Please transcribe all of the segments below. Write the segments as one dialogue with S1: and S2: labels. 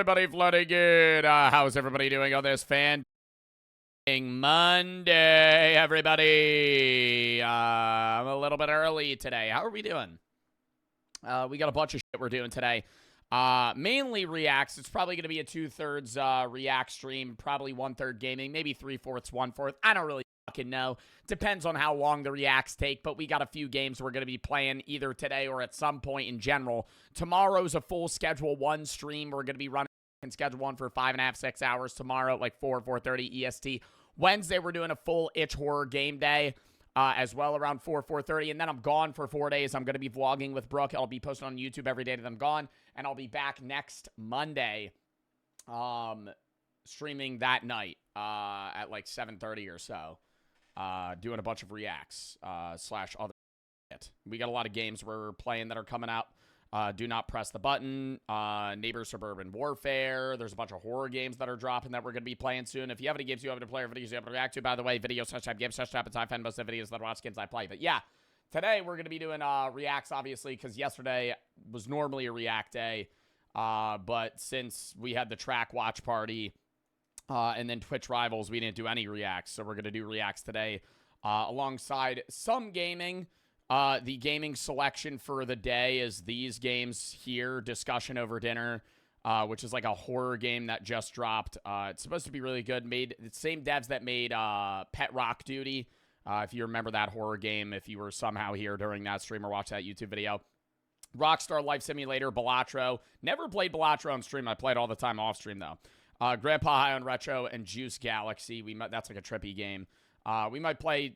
S1: everybody flooding in? How's everybody doing on this fan Monday, everybody? I'm a little bit early today. How are we doing? We got a bunch of shit we're doing today. Mainly reacts. It's probably going to be a 2/3 react stream, probably 1/3 gaming, maybe 3/4, 1/4. I don't really fucking know. Depends on how long the reacts take, but we got a few games we're going to be playing either today or at some point in general. Tomorrow's a full Schedule 1 stream. We're going to be running Schedule 1 for 5.5, 6 hours tomorrow at like 4:30 EST. Wednesday, we're doing a full itch horror game day. As well, around 4:30, and then I'm gone for 4 days. I'm going to be vlogging with Brooke. I'll be posting on YouTube every day that I'm gone, and I'll be back next Monday, streaming that night at like 7:30 or so, doing a bunch of reacts slash other shit. We got a lot of games we're playing that are coming out. Do Not Press the Button, Neighbor Suburban Warfare. There's a bunch of horror games that are dropping that we're going to be playing soon. If you have any games you have to play or videos you have to react to, by the way, videos, games, I find most of the videos that I watch games I play. But yeah, today we're going to be doing reacts, obviously, because yesterday was normally a react day. But since we had the track watch party and then Twitch Rivals, we didn't do any reacts. So we're going to do reacts today alongside some gaming. The gaming selection for the day is these games here, Discussion Over Dinner, which is like a horror game that just dropped. It's supposed to be really good. Made the same devs that made Pet Rock Duty. If you remember that horror game, if you were somehow here during that stream or watched that YouTube video. Rockstar Life Simulator, Balatro. Never played Balatro on stream. I played all the time off stream, though. Grandpa High on Retro and Juice Galaxy. That's like a trippy game. We might play,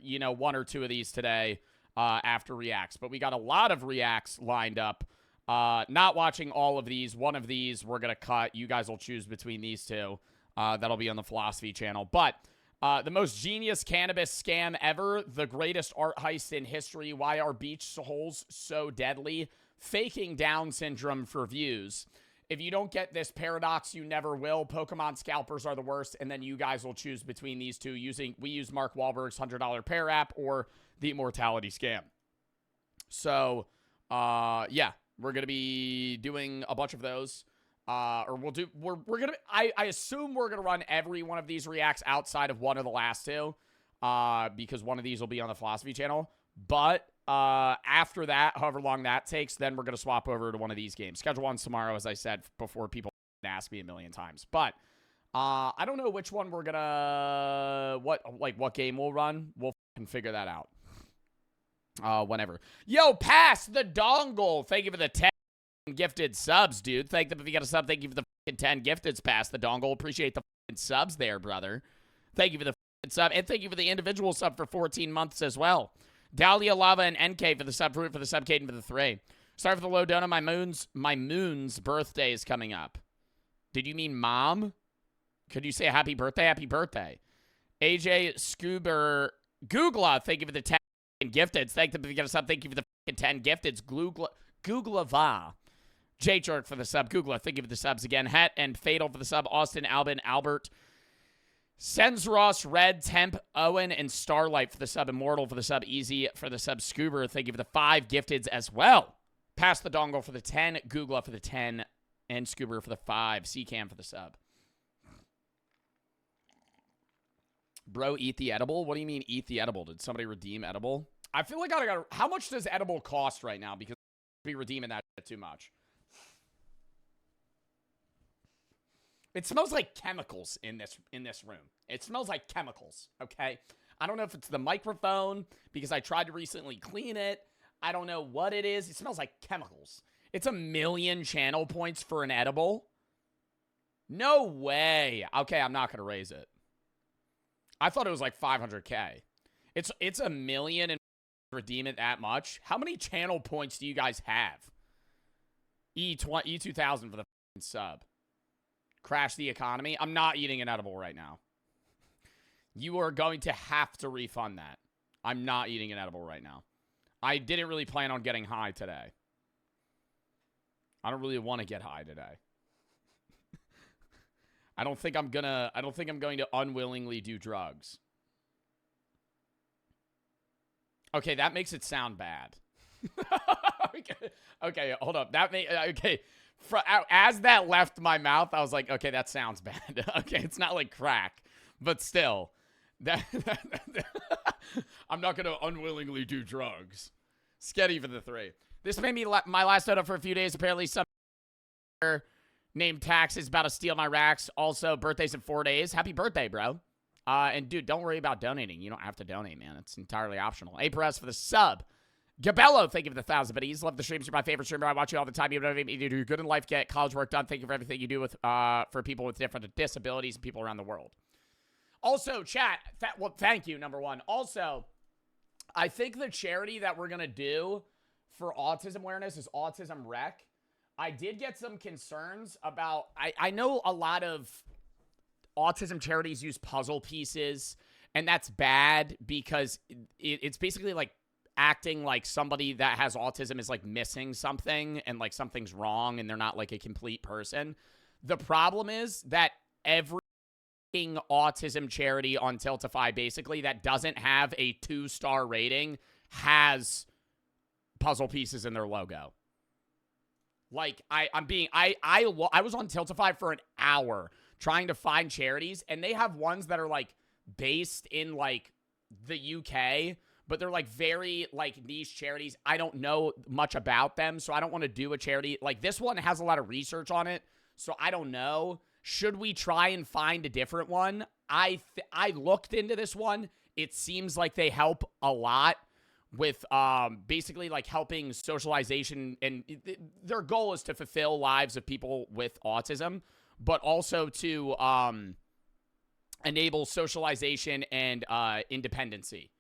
S1: one or two of these today. After reacts, but we got a lot of reacts lined up. Not watching all of these. One of these we're gonna cut. You guys will choose between these two. That'll be on the Philosophy channel. But the most genius cannabis scam ever, the greatest art heist in history, why are beach holes so deadly, faking Down syndrome for views. If you don't get this paradox, you never will. Pokemon Scalpers are the worst, and then you guys will choose between these two. We use Mark Wahlberg's $100 pair app or the Immortality Scam. So, yeah, we're going to be doing a bunch of those. I assume we're going to run every one of these reacts outside of one of the last two, because one of these will be on the Philosophy channel. But, after that, however long that takes, then we're going to swap over to one of these games. Schedule 1's tomorrow, as I said before, people ask me a million times. But, I don't know which one we're going to, what game we'll run. We'll figure that out. Whenever. Yo, Pass the Dongle. Thank you for the 10 gifted subs, dude. Thank them if you got a sub. Thank you for the 10 gifted. Pass the Dongle. Appreciate the subs there, brother. Thank you for the sub. And thank you for the individual sub for 14 months as well. Dahlia, Lava, and NK for the sub. Fruit for the sub. Caden for the 3. Sorry for the low donut. My moon's birthday is coming up. Did you mean mom? Could you say happy birthday? Happy birthday. AJ Scuber Googla. Thank you for the 10 gifted. Thank them if you get a sub. Thank you for the 10 gifted. Googlava. J Jerk for the sub. Googla. Thank you for the subs again. Het and Fatal for the sub. Austin, Albin, Albert. Sensross, Red, Temp, Owen, and Starlight for the sub. Immortal for the sub. Easy for the sub. Scuba. Thank you for the 5 gifteds as well. Pass the Dongle for the 10. Googla for the 10. And Scuba for the 5. Cam for the sub. Bro, eat the edible? What do you mean eat the edible? Did somebody redeem edible? I feel like I gotta... How much does edible cost right now? Because I'll be redeeming that shit too much. It smells like chemicals in this room. It smells like chemicals, okay? I don't know if it's the microphone, because I tried to recently clean it. I don't know what it is. It smells like chemicals. It's 1 million channel points for an edible? No way. Okay, I'm not gonna raise it. I thought it was like 500K. It's 1 million and redeem it that much. How many channel points do you guys have? E2000 for the sub. Crash the economy. I'm not eating an edible right now. You are going to have to refund that. I'm not eating an edible right now. I didn't really plan on getting high today. I don't really want to get high today. I don't think I'm going to unwillingly do drugs. Okay, that makes it sound bad. Okay, hold up. Okay. As that left my mouth, I was like, okay, that sounds bad. Okay, it's not like crack, but still, I'm not gonna unwillingly do drugs. Sketty for the 3. This made me my last note up for a few days. Apparently, some named Tax is about to steal my racks. Also, birthday's in 4 days. Happy birthday, bro. And dude, don't worry about donating. You don't have to donate, man. It's entirely optional. A Perez for the sub. Gabello, thank you for the 1,000 biddies. Love the streams. You're my favorite streamer. I watch you all the time. You know what I mean? You do good in life, get college work done. Thank you for everything you do with for people with different disabilities and people around the world. Also, chat. Well, thank you, number one. Also, I think the charity that we're gonna do for autism awareness is Autism Rec. I did get some concerns about. I know a lot of autism charities use puzzle pieces, and that's bad because it's basically like acting like somebody that has autism is like missing something and like something's wrong and they're not like a complete person. The problem is that every autism charity on Tiltify basically that doesn't have a 2-star rating has puzzle pieces in their logo. Like I was on Tiltify for an hour trying to find charities, and they have ones that are like based in like the UK, but they're like very like niche charities. I don't know much about them, so I don't want to do a charity. Like this one has a lot of research on it, so I don't know. Should we try and find a different one? I looked into this one. It seems like they help a lot with basically like helping socialization, and their goal is to fulfill lives of people with autism, but also to enable socialization and independency.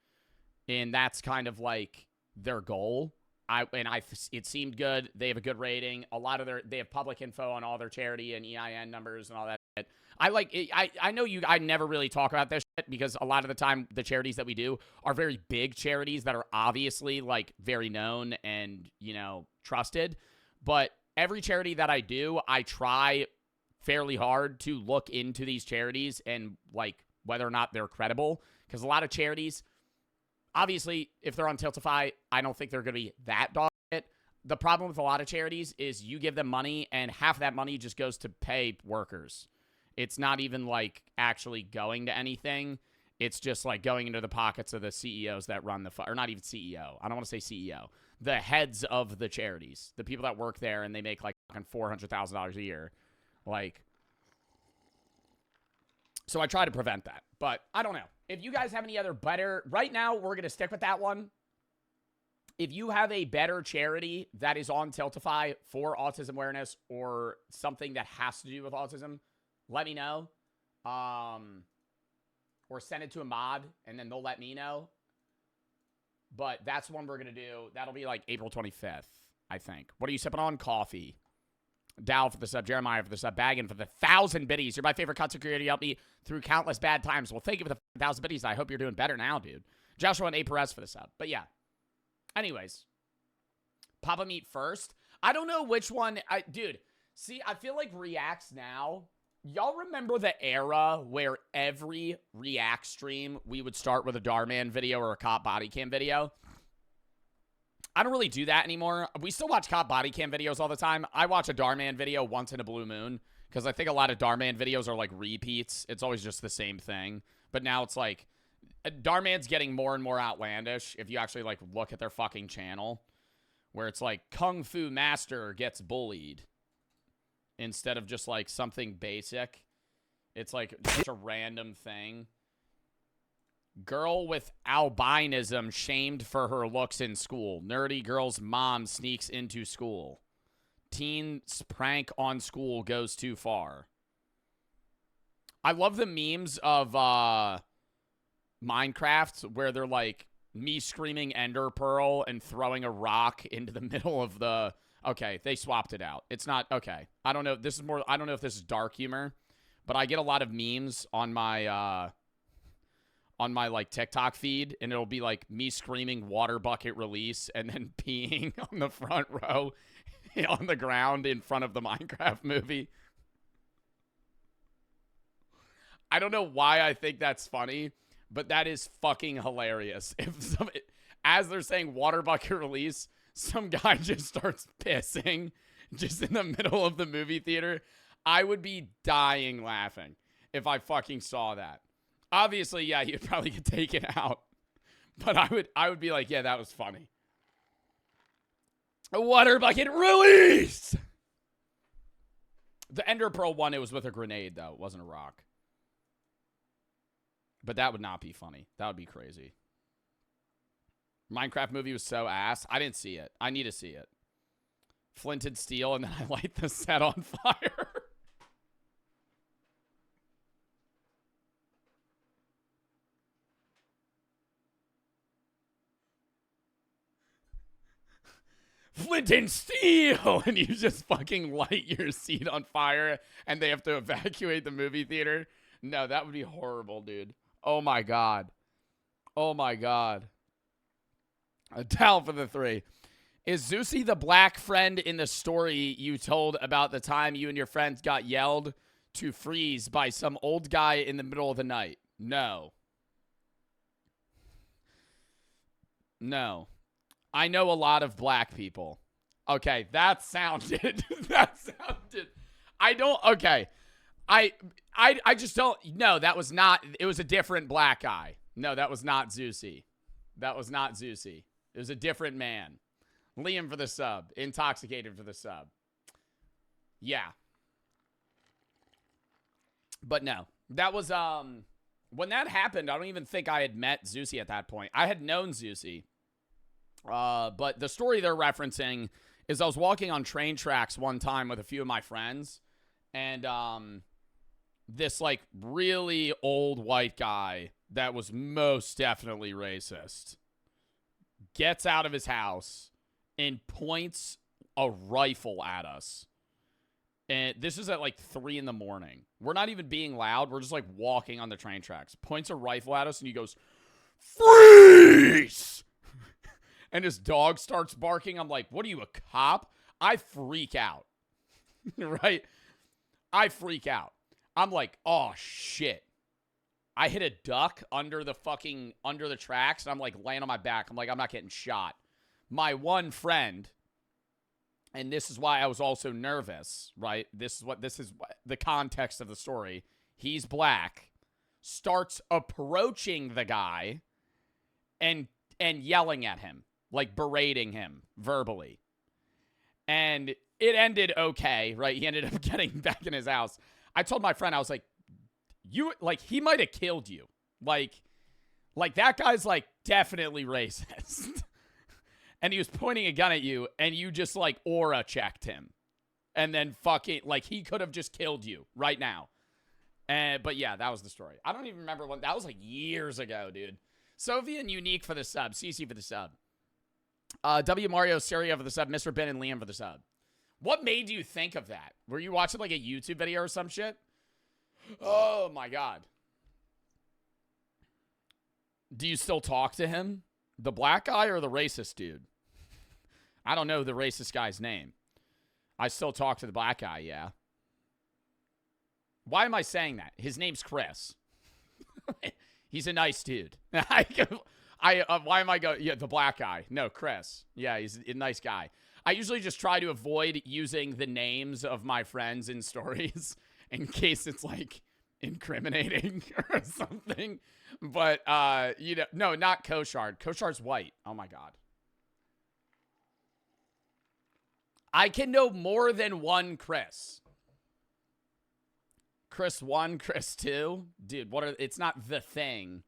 S1: And that's kind of like their goal. It seemed good. They have a good rating. They have public info on all their charity and EIN numbers and all that. I know I never really talk about this shit because a lot of the time the charities that we do are very big charities that are obviously like very known and, you know, trusted. But every charity that I do, I try fairly hard to look into these charities and like whether or not they're credible, because a lot of charities, obviously, if they're on Tiltify, I don't think they're going to be that dog shit. The problem with a lot of charities is you give them money and half of that money just goes to pay workers. It's not even like actually going to anything. It's just like going into the pockets of the CEOs that run or not even CEO. I don't want to say CEO. The heads of the charities, the people that work there, and they make like $400,000 a year. Like, so I try to prevent that, but I don't know. If you guys have any other better, right now we're going to stick with that one. If you have a better charity that is on Tiltify for autism awareness or something that has to do with autism, let me know. Or send it to a mod and then they'll let me know. But that's one we're going to do. That'll be like April 25th, I think. What are you sipping on? Coffee. Dow for the sub, Jeremiah for the sub, Baggin for the 1,000 biddies. You're my favorite content creator. You helped me through countless bad times. Well, thank you for the 1,000 biddies. I hope you're doing better now, dude. Joshua and A. Perez for the sub. But yeah. Anyways. Papa Meat first. I don't know which one. Dude, see, I feel like Reacts now. Y'all remember the era where every React stream, we would start with a Darman video or a cop body cam video? I don't really do that anymore. We still watch cop body cam videos all the time. I watch a Darman video once in a blue moon because I think a lot of Darman videos are like repeats. It's always just the same thing. But now it's like Darman's getting more and more outlandish if you actually like look at their fucking channel, where it's like Kung Fu Master gets bullied instead of just like something basic. It's like just a random thing. Girl with albinism shamed for her looks in school. Nerdy girl's mom sneaks into school. Teen's prank on school goes too far. I love the memes of Minecraft where they're like me screaming Ender Pearl and throwing a rock into the middle of the... Okay, they swapped it out. It's not... Okay. I don't know. This is more... I don't know if this is dark humor, but I get a lot of memes on my like TikTok feed, and it'll be like me screaming water bucket release and then peeing on the front row on the ground in front of the Minecraft movie. I don't know why I think that's funny, but that is fucking hilarious. As they're saying water bucket release, some guy just starts pissing just in the middle of the movie theater, I would be dying laughing if I fucking saw that. Obviously, yeah, you'd probably get taken out. But I would be like, yeah, that was funny. A water bucket release! The Ender Pearl one, it was with a grenade, though. It wasn't a rock. But that would not be funny. That would be crazy. Minecraft movie was so ass. I didn't see it. I need to see it. Flint and steel, and then I light the set on fire. Flint and steel, and you just fucking light your seat on fire, and they have to evacuate the movie theater. No, that would be horrible, dude. Oh my god. Oh my god. Down for the 3. Is Zeusy the black friend in the story you told about the time you and your friends got yelled to freeze by some old guy in the middle of the night? No. No. I know a lot of black people. Okay, that sounded. I don't. Okay, I just don't. No, that was not. It was a different black guy. No, that was not Zeusy. That was not Zeusy. It was a different man. Liam for the sub. Intoxicated for the sub. Yeah. But no, that was when that happened. I don't even think I had met Zeusy at that point. I had known Zeusy. But the story they're referencing is I was walking on train tracks one time with a few of my friends, and this like really old white guy that was most definitely racist gets out of his house and points a rifle at us. And this is at like 3 a.m. We're not even being loud. We're just like walking on the train tracks. Points a rifle at us and he goes, "Freeze!" And his dog starts barking. I'm like, what are you, a cop? I freak out. Right? I freak out. I'm like, oh, shit. I hit a duck under the tracks, and I'm like laying on my back. I'm like, I'm not getting shot. My one friend, and this is why I was also nervous, right? This is the context of the story. He's black, starts approaching the guy and yelling at him. Like berating him verbally. And it ended okay, right? He ended up getting back in his house. I told my friend, I was like, he might have killed you. Like that guy's like definitely racist. And he was pointing a gun at you and you just like aura checked him. And then fucking, like he could have just killed you right now. But yeah, that was the story. I don't even remember when, that was like years ago, dude. Sophie and Unique for the sub. CC for the sub. W. Mario, Seria for the sub. Mr. Ben and Liam for the sub. What made you think of that? Were you watching like a YouTube video or some shit? Oh my god. Do you still talk to him? The black guy or the racist dude? I don't know the racist guy's name. I still talk to the black guy, yeah. Why am I saying that? His name's Chris. He's a nice dude. Why am I going? Yeah, the black guy. No, Chris. Yeah, he's a nice guy. I usually just try to avoid using the names of my friends in stories in case it's like incriminating or something. But, no, not Koshard. Koshar's white. Oh my God. I can know more than one Chris. Chris 1, Chris 2. Dude, it's not the thing.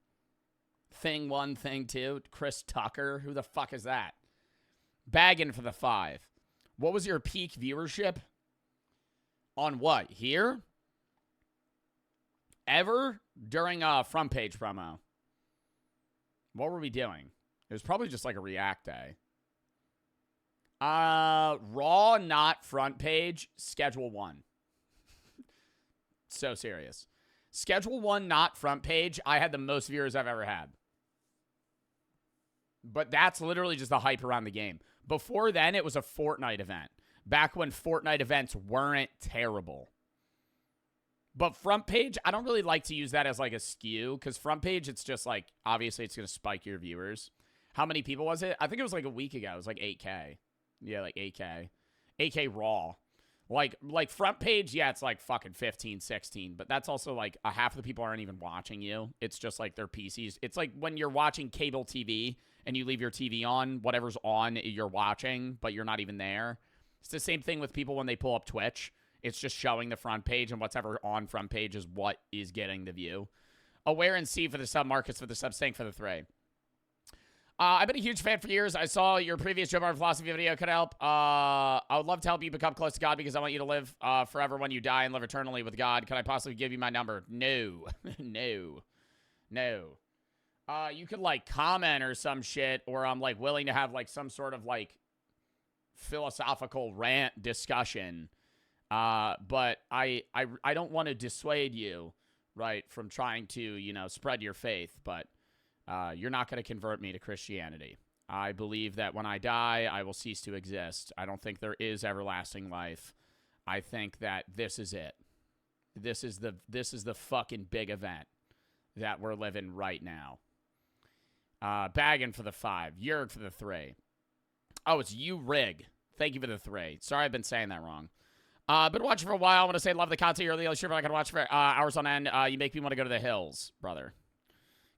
S1: Thing 1, thing 2. Chris Tucker. Who the fuck is that? Bagging for the 5. What was your peak viewership? On what? Here? Ever? During a front page promo. What were we doing? It was probably just like a react day. Raw, not front page. Schedule 1. So serious. Schedule 1, not front page. I had the most viewers I've ever had. But that's literally just the hype around the game. Before then, it was a Fortnite event. Back when Fortnite events weren't terrible. But front page, I don't really like to use that as like a skew. Because front page, it's just like, obviously, it's going to spike your viewers. How many people was it? I think it was like a week ago. It was like 8K. Yeah, like 8K. AK Raw. Like front page, yeah, it's like fucking 15, 16, but that's also like half of the people aren't even watching you. It's just like their PCs. It's like when you're watching cable TV and you leave your TV on, whatever's on you're watching, but you're not even there. It's the same thing with people when they pull up Twitch. It's just showing the front page, and whatever on front page is what is getting the view. Aware and C for the sub, Marcus for the sub, Stank for the 3. I've been a huge fan for years. I saw your previous Joe Martin philosophy video. Could help. I would love to help you become close to God because I want you to live forever when you die and live eternally with God. Can I possibly give you my number? No. No. You could, like, comment or some shit, or I'm, like, willing to have, like, some sort of, like, philosophical rant discussion. But I don't want to dissuade you, right, from trying to, you know, spread your faith, but you're not going to convert me to Christianity. I believe that when I die, I will cease to exist. I don't think there is everlasting life. I think that this is it. This is the fucking big event that we're living right now. Bagging for the 5. Yerg for the 3. Oh, it's you, Rig. Thank you for the 3. Sorry, I've been saying that wrong. Been watching for a while. I want to say love the content. You're really sure, but I can watch for hours on end. You make me want to go to the hills, brother.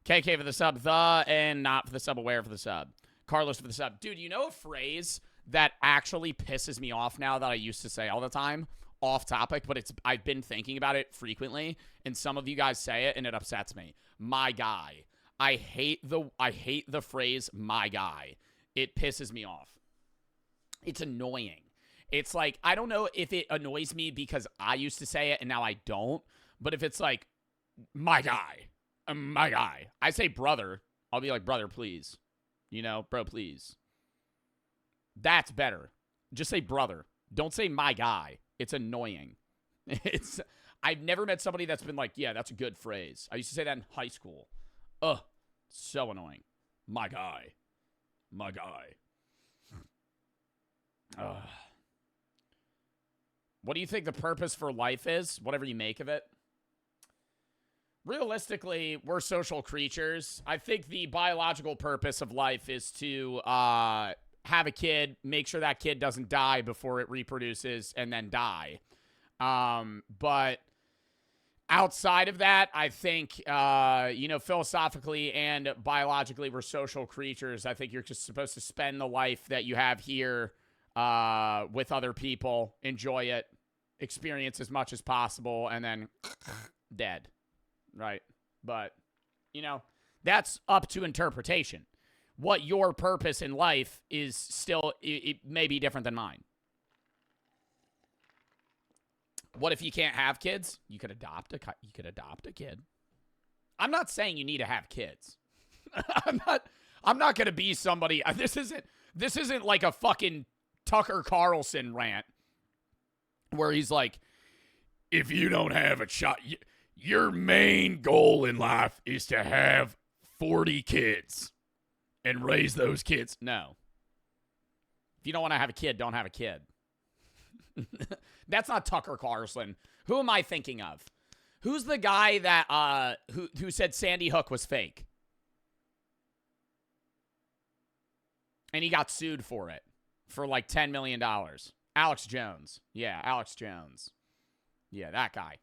S1: KK for the sub, and not for the sub, aware for the sub. Carlos for the sub. Dude, you know a phrase that actually pisses me off now that I used to say all the time? Off topic, but I've been thinking about it frequently, and some of you guys say it, and it upsets me. My guy. I hate the phrase, my guy. It pisses me off. It's annoying. It's like, I don't know if it annoys me because I used to say it, and now I don't, but if it's like, my guy. My guy. I say brother. I'll be like, brother, please. You know, bro, please. That's better. Just say brother. Don't say my guy. It's annoying. I've never met somebody that's been like, yeah, that's a good phrase. I used to say that in high school. Ugh. So annoying. My guy. My guy. Ugh. What do you think the purpose for life is? Whatever you make of it. Realistically, we're social creatures. I think the biological purpose of life is to have a kid, make sure that kid doesn't die before it reproduces, and then die. But outside of that, I think, you know, philosophically and biologically, we're social creatures. I think you're just supposed to spend the life that you have here with other people, enjoy it, experience as much as possible, and then dead. Right. But, you know, that's up to interpretation. What your purpose in life is still, it may be different than mine. What if you can't have kids? You could adopt a kid. I'm not saying you need to have kids. I'm not going to be somebody. This isn't like a fucking Tucker Carlson rant where he's like, if you don't have a child, your main goal in life is to have 40 kids and raise those kids. No. If you don't want to have a kid, don't have a kid. That's not Tucker Carlson. Who am I thinking of? Who's the guy that who said Sandy Hook was fake? And he got sued for it for like $10 million. Alex Jones. Yeah, Alex Jones. Yeah, that guy.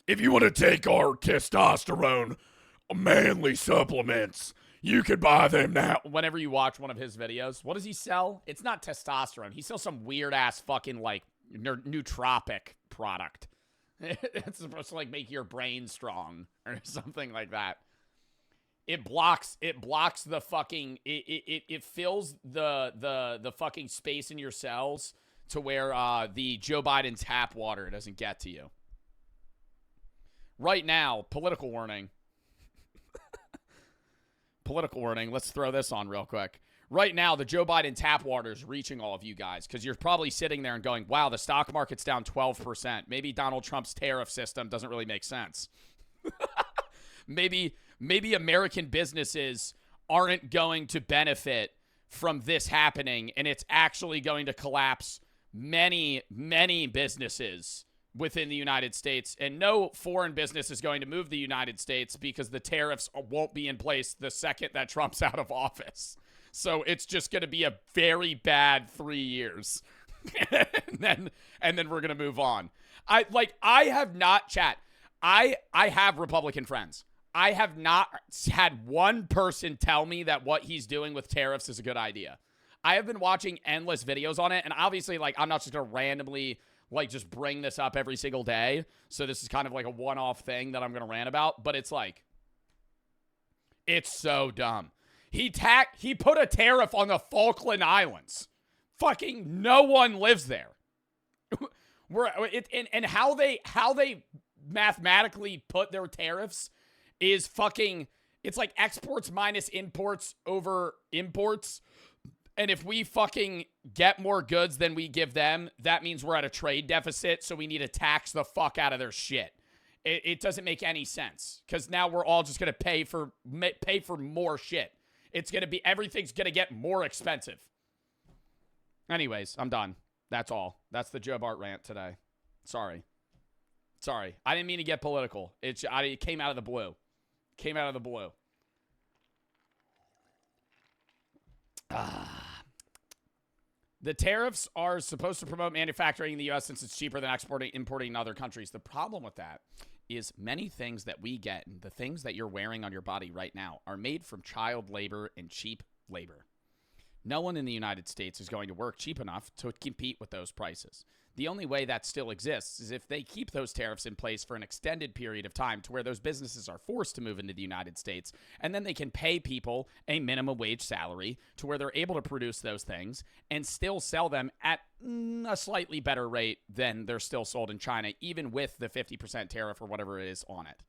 S1: If you want to take our testosterone manly supplements, you could buy them now. Whenever you watch one of his videos, what does he sell? It's not testosterone. He sells some weird-ass fucking, like, nootropic product. It's supposed to, like, make your brain strong or something like that. It blocks the fucking, it fills the fucking space in your cells to where the Joe Biden tap water doesn't get to you. Right now, political warning. Political warning. Let's throw this on real quick. Right now, the Joe Biden tap water is reaching all of you guys because you're probably sitting there and going, wow, the stock market's down 12%. Maybe Donald Trump's tariff system doesn't really make sense. Maybe American businesses aren't going to benefit from this happening, and it's actually going to collapse many, many businesses within the United States, and no foreign business is going to move the United States because the tariffs won't be in place the second that Trump's out of office. So it's just going to be a very bad 3 years. and then we're going to move on. I have not I have Republican friends. I have not had one person tell me that what he's doing with tariffs is a good idea. I have been watching endless videos on it, and obviously, like, I'm not just going to randomly, like, just bring this up every single day. So this is kind of like a one-off thing that I'm going to rant about, but it's like, it's so dumb. He put a tariff on the Falkland Islands. Fucking no one lives there. And how they mathematically put their tariffs is fucking, it's like exports minus imports over imports. And if we fucking get more goods than we give them, that means we're at a trade deficit, so we need to tax the fuck out of their shit. It doesn't make any sense, because now we're all just going to pay for more shit. It's going to be, everything's going to get more expensive. Anyways, I'm done. That's all. That's the Joe Bart rant today. Sorry. I didn't mean to get political. It came out of the blue. The tariffs are supposed to promote manufacturing in the U.S. since it's cheaper than importing in other countries. The problem with that is many things that we get, and the things that you're wearing on your body right now, are made from child labor and cheap labor. No one in the United States is going to work cheap enough to compete with those prices. The only way that still exists is if they keep those tariffs in place for an extended period of time to where those businesses are forced to move into the United States, and then they can pay people a minimum wage salary to where they're able to produce those things and still sell them at a slightly better rate than they're still sold in China, even with the 50% tariff or whatever it is on it.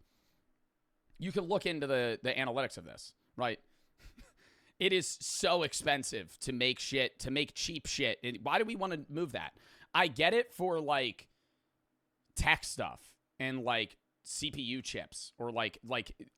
S1: You can look into the analytics of this, right? It is so expensive to make cheap shit. Why do we want to move that? I get it for, like, tech stuff and, like, CPU chips or, like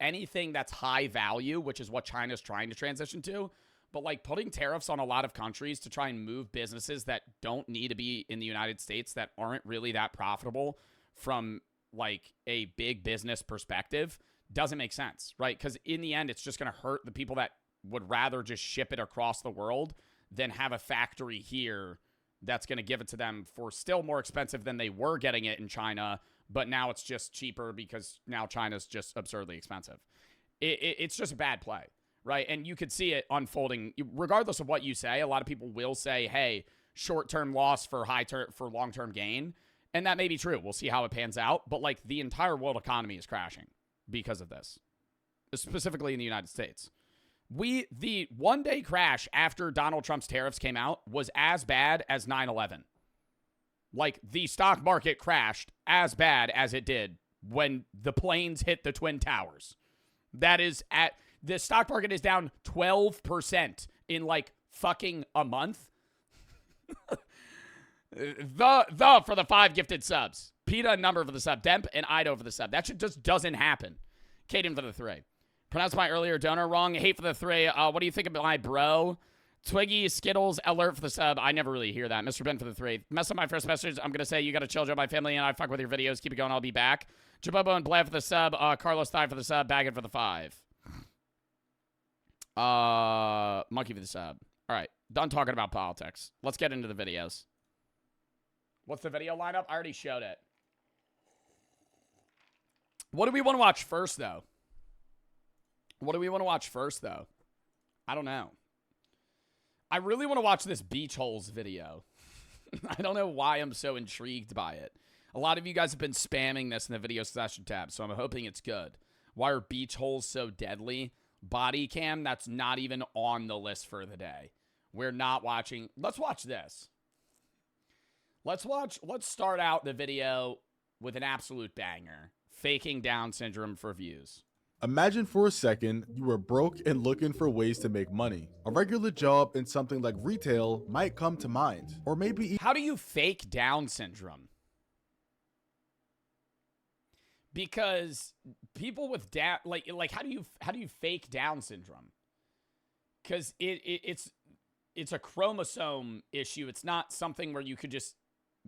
S1: anything that's high value, which is what China's trying to transition to. But, like, putting tariffs on a lot of countries to try and move businesses that don't need to be in the United States, that aren't really that profitable from, like, a big business perspective, doesn't make sense, right? Because in the end, it's just going to hurt the people that would rather just ship it across the world than have a factory here that's going to give it to them for still more expensive than they were getting it in China, but now it's just cheaper because now China's just absurdly expensive. It's just a bad play, right? And you could see it unfolding. Regardless of what you say, a lot of people will say, hey, short-term loss for for long-term gain, and that may be true. We'll see how it pans out, but, like, the entire world economy is crashing because of this, specifically in the United States. The one-day crash after Donald Trump's tariffs came out was as bad as 9/11. Like, the stock market crashed as bad as it did when the planes hit the Twin Towers. The stock market is down 12% in, like, fucking a month. the for the 5 gifted subs. PETA number for the sub. Demp and Ido for the sub. That shit just doesn't happen. Caden for the 3. Pronounced my earlier donor wrong. Hate for the 3. What do you think about my bro? Twiggy, Skittles, alert for the sub. I never really hear that. Mr. Ben for the 3. Mess up my first message. I'm going to say you got to chill, Joe, my family, and I fuck with your videos. Keep it going. I'll be back. Jabobo and Blab for the sub. Carlos Thigh for the sub. Baggin for the 5. Monkey for the sub. All right. Done talking about politics. Let's get into the videos. What's the video lineup? I already showed it. What do we want to watch first, though? I don't know. I really want to watch this beach holes video. I don't know why I'm so intrigued by it. A lot of you guys have been spamming this in the video session tab, so I'm hoping it's good. Why are beach holes so deadly? Body cam, that's not even on the list for the day. We're not watching. Let's watch this. Let's start out the video with an absolute banger. Faking Down syndrome for views.
S2: Imagine for a second you were broke and looking for ways to make money. A regular job in something like retail might come to mind. Or maybe...
S1: How do you fake Down syndrome? Because people with Down... Like how do you fake Down syndrome? Because it's a chromosome issue. It's not something where you could just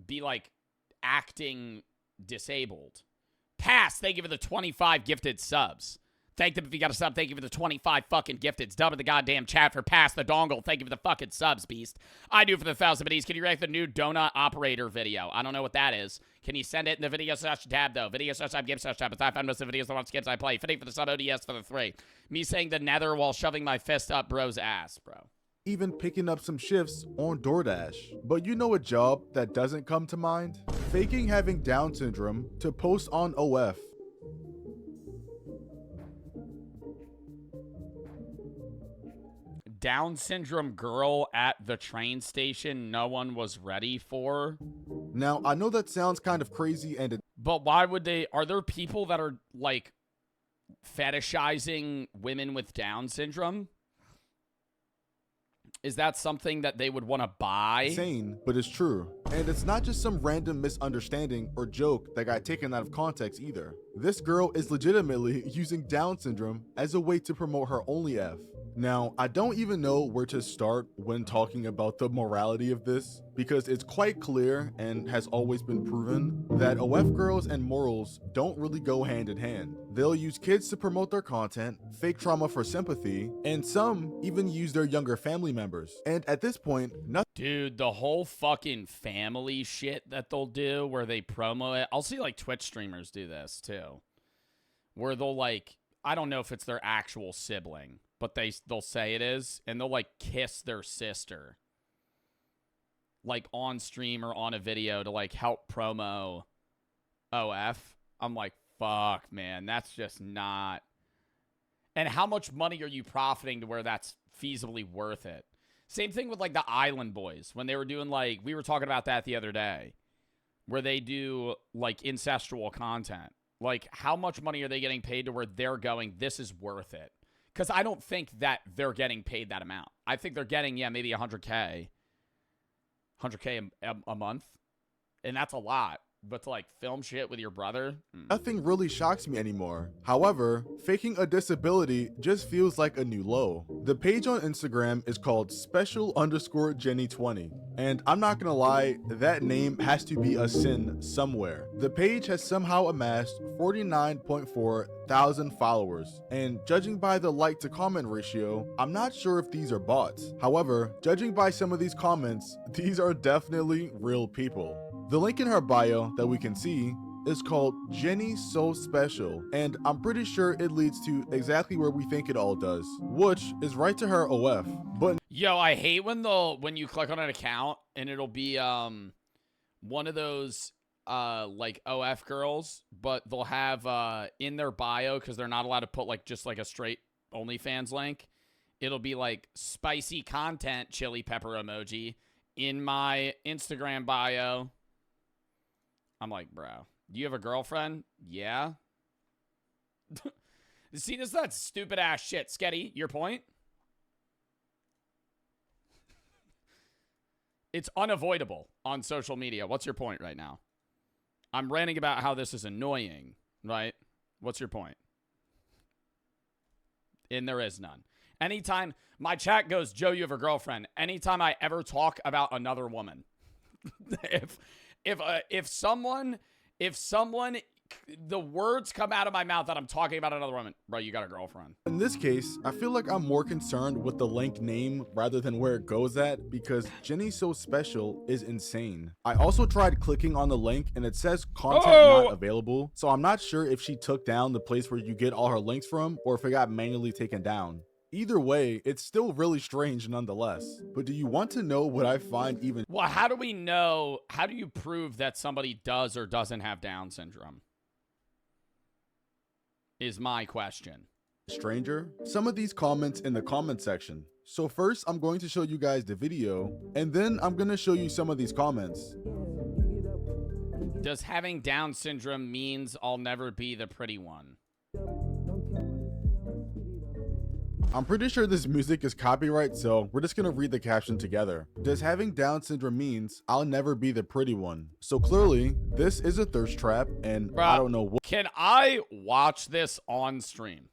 S1: be, like, acting disabled. Pass, thank you for the 25 gifted subs. Thank them if you got a sub. Thank you for the 25 fucking gifteds. Dub in the goddamn chat for Pass the Dongle. Thank you for the fucking subs, Beast. I do for the 1,000 biddies. Can you react to the new donut operator video? I don't know what that is. Can you send it in the video /tab, though? Video /tab, game /tab. It's I found most of the videos that want skips I play. Fitting for the sub, ODS for the 3. Me saying the nether while shoving my fist up bro's ass, bro.
S2: Even picking up some shifts on DoorDash. But you know a job that doesn't come to mind? Faking having Down syndrome to post on OF.
S1: Down syndrome girl at the train station no one was ready for.
S2: Now, I know that sounds kind of crazy and
S1: but why would they? Are there people that are like fetishizing women with Down syndrome? Is that something that they would want to buy?
S2: insane, but it's true. And it's not just some random misunderstanding or joke that got taken out of context either. This girl is legitimately using Down syndrome as a way to promote her OnlyF. Now, I don't even know where to start when talking about the morality of this, because it's quite clear and has always been proven that OF girls and morals don't really go hand in hand. They'll use kids to promote their content, fake trauma for sympathy, and some even use their younger family members. And at this point, nothing.
S1: Dude, the whole fucking family shit that they'll do where they promo it. I'll see like Twitch streamers do this too. Where they'll like, I don't know if it's their actual sibling, but they'll say it is, and they'll like kiss their sister like on stream or on a video to like help promo OF. I'm like, fuck, man, that's just not. And how much money are you profiting to where that's feasibly worth it? Same thing with like the Island Boys when they were doing like, we were talking about that the other day, where they do like incestual content. Like, how much money are they getting paid to where they're going, this is worth it? Because I don't think that they're getting paid that amount. I think they're getting, yeah, maybe 100K. 100K a month. And that's a lot. But to, like, film shit with your brother?
S2: Nothing really shocks me anymore. However, faking a disability just feels like a new low. The page on Instagram is called special_Jenny20. And I'm not gonna lie, that name has to be a sin somewhere. The page has somehow amassed 49.4 thousand followers. And judging by the like to comment ratio, I'm not sure if these are bots. However, judging by some of these comments, these are definitely real people. The link in her bio that we can see is called Jenny So Special, and I'm pretty sure it leads to exactly where we think it all does, which is right to her OF. But
S1: yo, I hate when you click on an account and it'll be one of those like OF girls, but they'll have in their bio, because they're not allowed to put like just like a straight OnlyFans link, it'll be like spicy content chili pepper emoji in my Instagram bio. I'm like, bro, do you have a girlfriend? Yeah. See, this is that stupid ass shit. Sketty, your point? It's unavoidable on social media. What's your point right now? I'm ranting about how this is annoying, right? What's your point? And there is none. Anytime my chat goes, Joe, you have a girlfriend. Anytime I ever talk about another woman, if someone, the words come out of my mouth that I'm talking about another woman, bro, you got a girlfriend.
S2: in this case, I feel like I'm more concerned with the link name rather than where it goes at, because Jenny So Special is insane. I also tried clicking on the link and it says content not available, so I'm not sure if she took down the place where you get all her links from or if it got manually taken down. Either way, it's still really strange nonetheless. But do you want to know what I find even—
S1: Well, how do we know? How do you prove that somebody does or doesn't have Down syndrome? Is my question.
S2: stranger? Some of these comments in the comment section. So first, I'm going to show you guys the video, and then I'm going to show you some of these comments.
S1: Does having Down syndrome means I'll never be the pretty one?
S2: I'm pretty sure this music is copyright, so we're just gonna read the caption together. Does having Down syndrome means I'll never be the pretty one? So clearly, this is a thirst trap, and
S1: Bruh,
S2: I don't know what—
S1: Can I watch this on stream?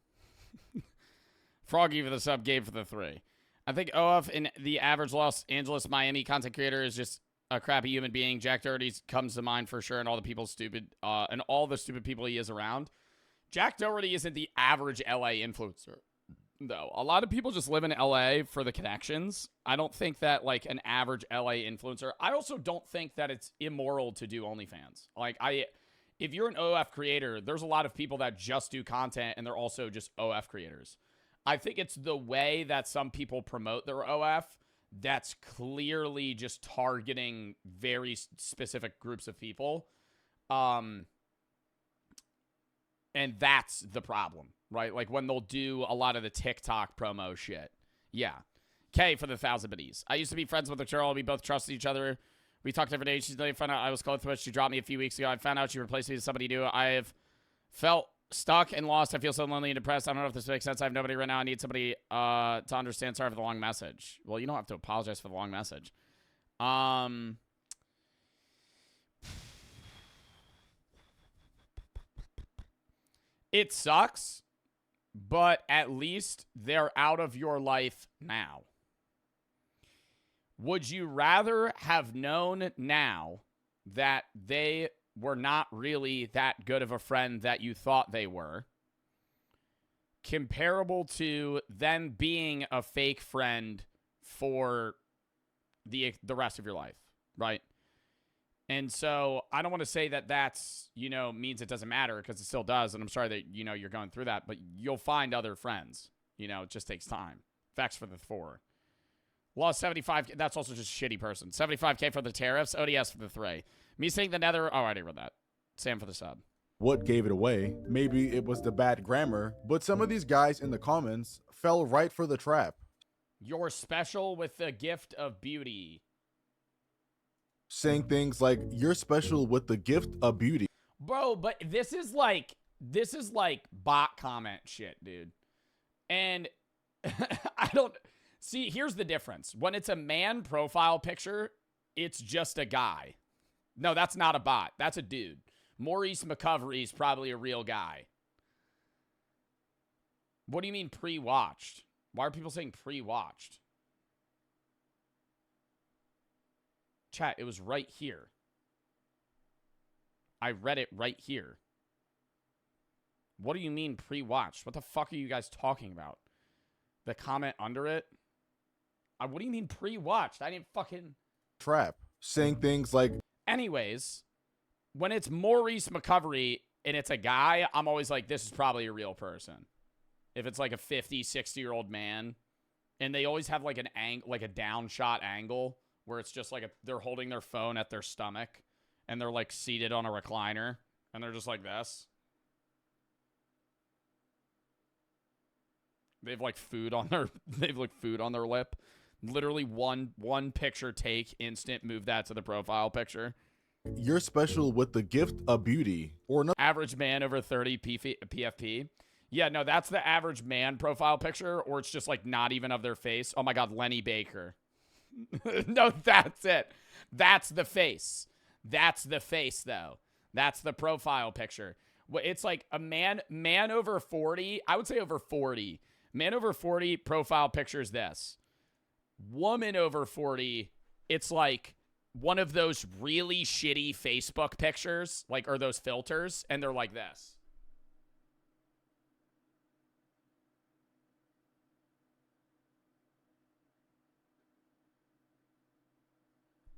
S1: Froggy for the sub, Gabe for the 3. I think OF in the average Los Angeles, Miami content creator is just a crappy human being. Jack Doherty comes to mind for sure, and all the people stupid, and all the stupid people he is around. Jack Doherty isn't the average LA influencer, though. A lot of people just live in LA for the connections. I don't think that, like, an average LA influencer. I also don't think that it's immoral to do OnlyFans. Like, if you're an OF creator, there's a lot of people that just do content and they're also just OF creators. I think it's the way that some people promote their OF that's clearly just targeting very specific groups of people. And that's the problem, right? Like when they'll do a lot of the TikTok promo shit. Yeah. K for the 1,000 biddies. I used to be friends with a girl. We both trusted each other. We talked every day. She found out I was close to it. She dropped me a few weeks ago. I found out she replaced me with somebody new. I have felt stuck and lost. I feel so lonely and depressed. I don't know if this makes sense. I have nobody right now. I need somebody to understand. Sorry for the long message. Well, you don't have to apologize for the long message. It sucks, but at least they're out of your life now. Would you rather have known now that they were not really that good of a friend that you thought they were, comparable to them being a fake friend for the rest of your life, right? And so I don't want to say that that's, means it doesn't matter, because it still does. And I'm sorry that, you're going through that, but you'll find other friends. It just takes time. Facts for the 4. Lost 75. That's also just a shitty person. 75K for the tariffs. ODS for the 3. Me saying the nether. Oh, I already read that. Sam for the sub.
S2: What gave it away? Maybe it was the bad grammar, but some of these guys in the comments fell right for the trap.
S1: You're special with the gift of beauty.
S2: Saying things like, you're special with the gift of beauty.
S1: Bro, but this is like bot comment shit, dude. And I don't see, here's the difference. When it's a man profile picture, it's just a guy. No, that's not a bot. That's a dude. Maurice McCovery is probably a real guy. What do you mean pre-watched? Why are people saying pre-watched? Chat, it was right here. I read it right here. What do you mean pre-watched? What the fuck are you guys talking about? The comment under it? What do you mean pre-watched? I didn't fucking...
S2: Trap. Saying things like...
S1: Anyways, when it's Maurice McCovery and it's a guy, I'm always like, this is probably a real person. If it's like a 50, 60-year-old man, and they always have like a down shot angle, where it's just like they're holding their phone at their stomach and they're like seated on a recliner and they're just like this. They've like food on their lip. Literally one picture take, instant, move that to the profile picture.
S2: You're special with the gift of beauty. Or not.
S1: Average man over 30 PFP. Yeah, no, that's the average man profile picture, or it's just like not even of their face. Oh my God, Lenny Baker. No, that's it. That's the face. That's the face, though. That's the profile picture. It's like a man over 40. I would say over 40. Man over 40 profile picture is this. Woman over 40, it's like one of those really shitty Facebook pictures, like, or those filters, and they're like this.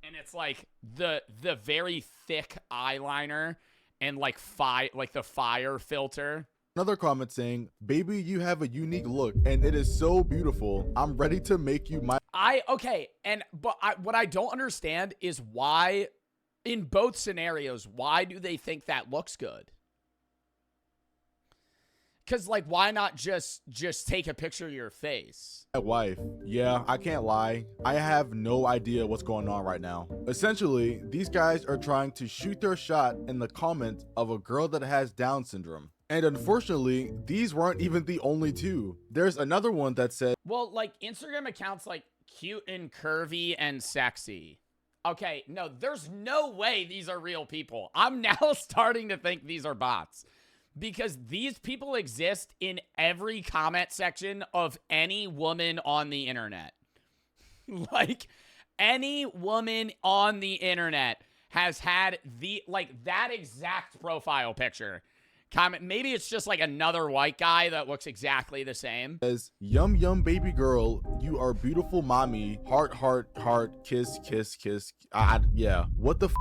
S1: And it's like the very thick eyeliner and like the fire filter.
S2: Another comment saying, baby, you have a unique look and it is so beautiful. I'm ready to make you my...
S1: What I don't understand is why, in both scenarios, why do they think that looks good? Because, like, why not just take a picture of your face?
S2: My wife. Yeah, I can't lie. I have no idea what's going on right now. Essentially, these guys are trying to shoot their shot in the comment of a girl that has Down syndrome. And unfortunately, these weren't even the only two. There's another one that said,
S1: well, like, Instagram accounts like cute and curvy and sexy. Okay, no, there's no way these are real people. I'm now starting to think these are bots. Because these people exist in every comment section of any woman on the internet. Like, any woman on the internet has had that exact profile picture. comment. Maybe it's just like another white guy that looks exactly the same.
S2: Says, yum yum baby girl, you are beautiful mommy, heart heart heart, kiss kiss kiss. Yeah, what the f?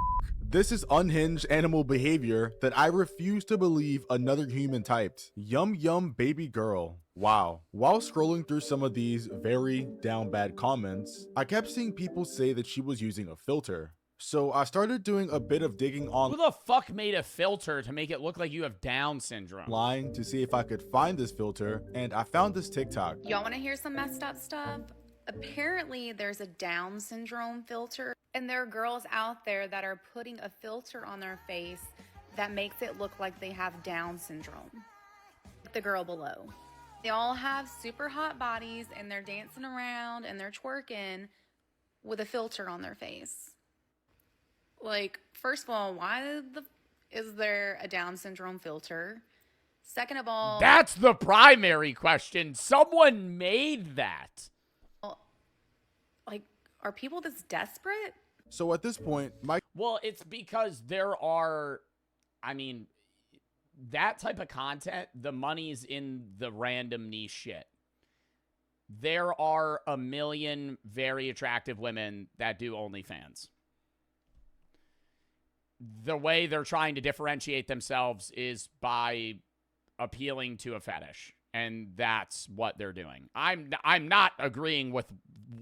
S2: This is unhinged animal behavior that I refuse to believe another human typed. Yum yum baby girl. Wow. While scrolling through some of these very down bad comments, I kept seeing people say that she was using a filter. So I started doing a bit of digging
S1: Who the fuck made a filter to make it look like you have Down syndrome?
S2: online to see if I could find this filter, and I found this TikTok.
S3: Y'all want to hear some messed up stuff? Apparently, there's a Down syndrome filter, and there are girls out there that are putting a filter on their face that makes it look like they have Down syndrome. The girl below. They all have super hot bodies, and they're dancing around and they're twerking with a filter on their face. Like, first of all, why is there a Down syndrome filter? Second of all,
S1: that's the primary question. Someone made that.
S3: Like, are people this desperate?
S2: So at this point,
S1: well, it's because there are, I mean, that type of content, the money's in the random niche shit. There are a million very attractive women that do OnlyFans. The way they're trying to differentiate themselves is by appealing to a fetish, and that's what they're doing. I'm not agreeing with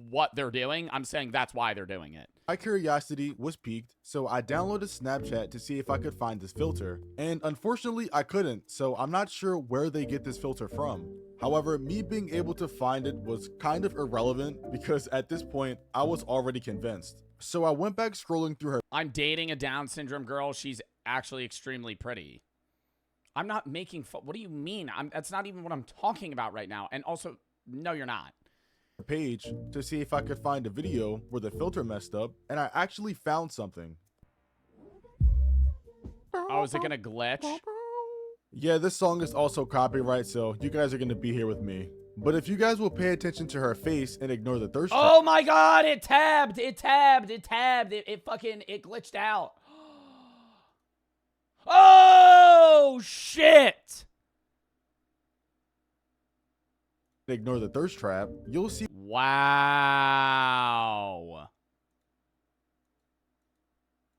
S1: what they're doing. I'm saying that's why they're doing it.
S2: my curiosity was piqued, so I downloaded Snapchat to see if I could find this filter. And unfortunately, I couldn't, so I'm not sure where they get this filter from. However, me being able to find it was kind of irrelevant because at this point, I was already convinced. So I went back scrolling through her.
S1: I'm dating a Down syndrome girl. She's actually extremely pretty. I'm not making fun. What do you mean? That's not even what I'm talking about right now. And also, no, you're not.
S2: Page to see if I could find a video where the filter messed up, and I actually found something.
S1: Oh, is it gonna glitch?
S2: Yeah, this song is also copyright, so you guys are gonna be here with me. But if you guys will pay attention to her face and ignore the thirst
S1: Oh my god, it tabbed, it glitched out. Oh shit!
S2: ignore the thirst trap, you'll see
S1: Wow.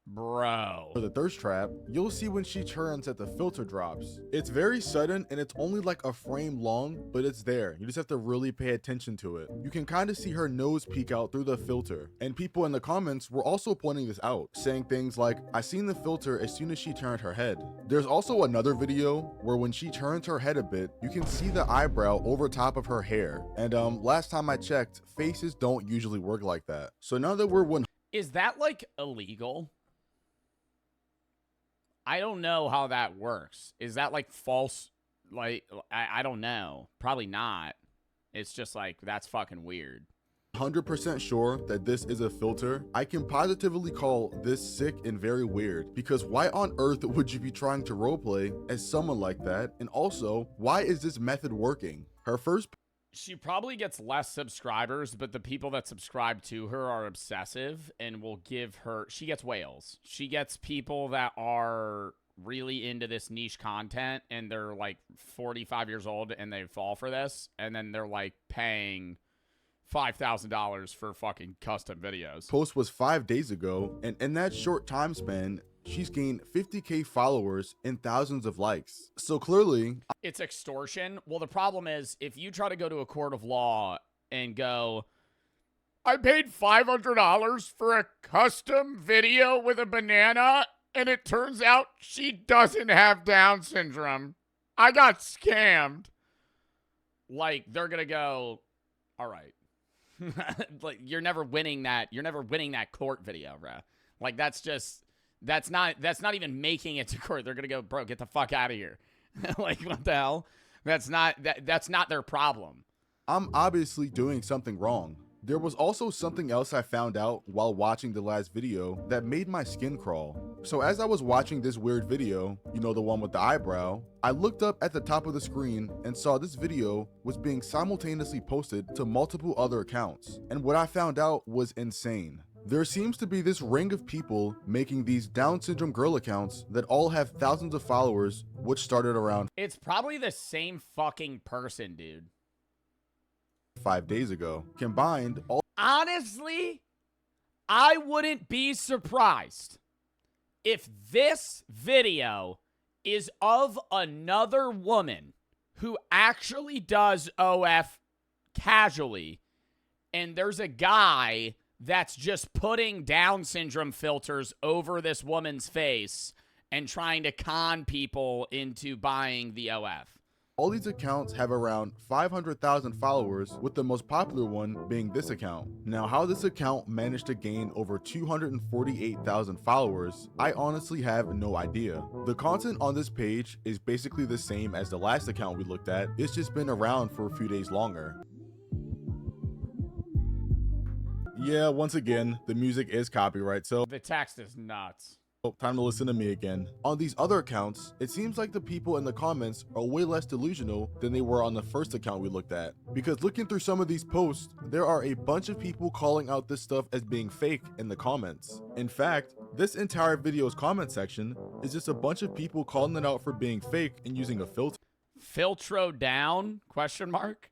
S1: Bro.
S2: the thirst trap, you'll see when she turns that the filter drops. It's very sudden and it's only like a frame long, but it's there. You just have to really pay attention to it. You can kind of see her nose peek out through the filter. And people in the comments were also pointing this out, saying things like, I seen the filter as soon as she turned her head. There's also another video where when she turns her head a bit, you can see the eyebrow over top of her hair. And last time I checked, faces don't usually work like that. So now that we're 100%.
S1: Is that like illegal? I don't know how that works. Is that like false? Like, I don't know. Probably not. It's just like, that's fucking weird.
S2: 100% sure that this is a filter. I can positively call this sick and very weird, because why on earth would you be trying to roleplay as someone like that? And also, why is this method working? Her first
S1: She probably gets less subscribers, but the people that subscribe to her are obsessive and will give her... She gets whales. She gets people that are really into this niche content, and they're like 45 years old, and they fall for this, and then they're like paying $5,000 for fucking custom videos.
S2: post was 5 days ago, and in that short time span, she's gained 50k followers and thousands of likes. So clearly,
S1: It's extortion. Well, the problem is, if you try to go to a court of law and go, I paid $500 for a custom video with a banana, and it turns out she doesn't have Down syndrome. I got scammed. Like, they're going to go, all right. Like, you're never winning that. You're never winning that court video, bro. Like, that's not even making it to court. They're gonna go, bro, get the fuck out of here. Like, what the hell? That's not their problem.
S2: I'm obviously doing something wrong. There was also something else I found out while watching the last video that made my skin crawl. So as I was watching this weird video, you know, the one with the eyebrow, I looked up at the top of the screen and saw this video was being simultaneously posted to multiple other accounts. And what I found out was insane. There seems to be this ring of people making these Down syndrome girl accounts that all have thousands of followers which started around
S1: It's probably the same fucking person, dude.
S2: 5 days ago. Combined, all
S1: Honestly, I wouldn't be surprised if this video is of another woman who actually does OF casually, and there's a guy that's just putting Down syndrome filters over this woman's face and trying to con people into buying the OF.
S2: all these accounts have around 500,000 followers, with the most popular one being this account. Now, how this account managed to gain over 248,000 followers, I honestly have no idea. The content on this page is basically the same as the last account we looked at, it's just been around for a few days longer. Yeah, once again, the music is copyright, so
S1: The text is nuts.
S2: time to listen to me again. On these other accounts, it seems like the people in the comments are way less delusional than they were on the first account we looked at. Because looking through some of these posts, there are a bunch of people calling out this stuff as being fake in the comments. In fact, this entire video's comment section is just a bunch of people calling it out for being fake and using a filter.
S1: Filtro down? Question mark.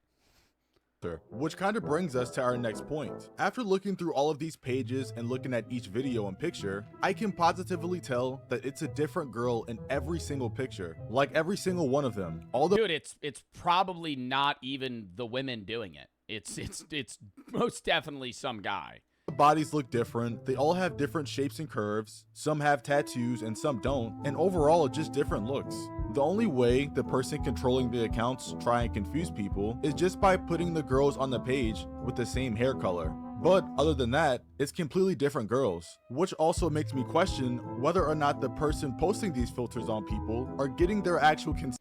S2: Which kind of brings us to our next point. After looking through all of these pages and looking at each video and picture, I can positively tell that it's a different girl in every single picture, like every single one of them. Although
S1: Dude, it's probably not even the women doing it. It's most definitely some guy.
S2: the bodies look different, they all have different shapes and curves, some have tattoos and some don't, and overall just different looks. The only way the person controlling the accounts try and confuse people is just by putting the girls on the page with the same hair color. But other than that, it's completely different girls, which also makes me question whether or not the person posting these filters on people are getting their actual consent.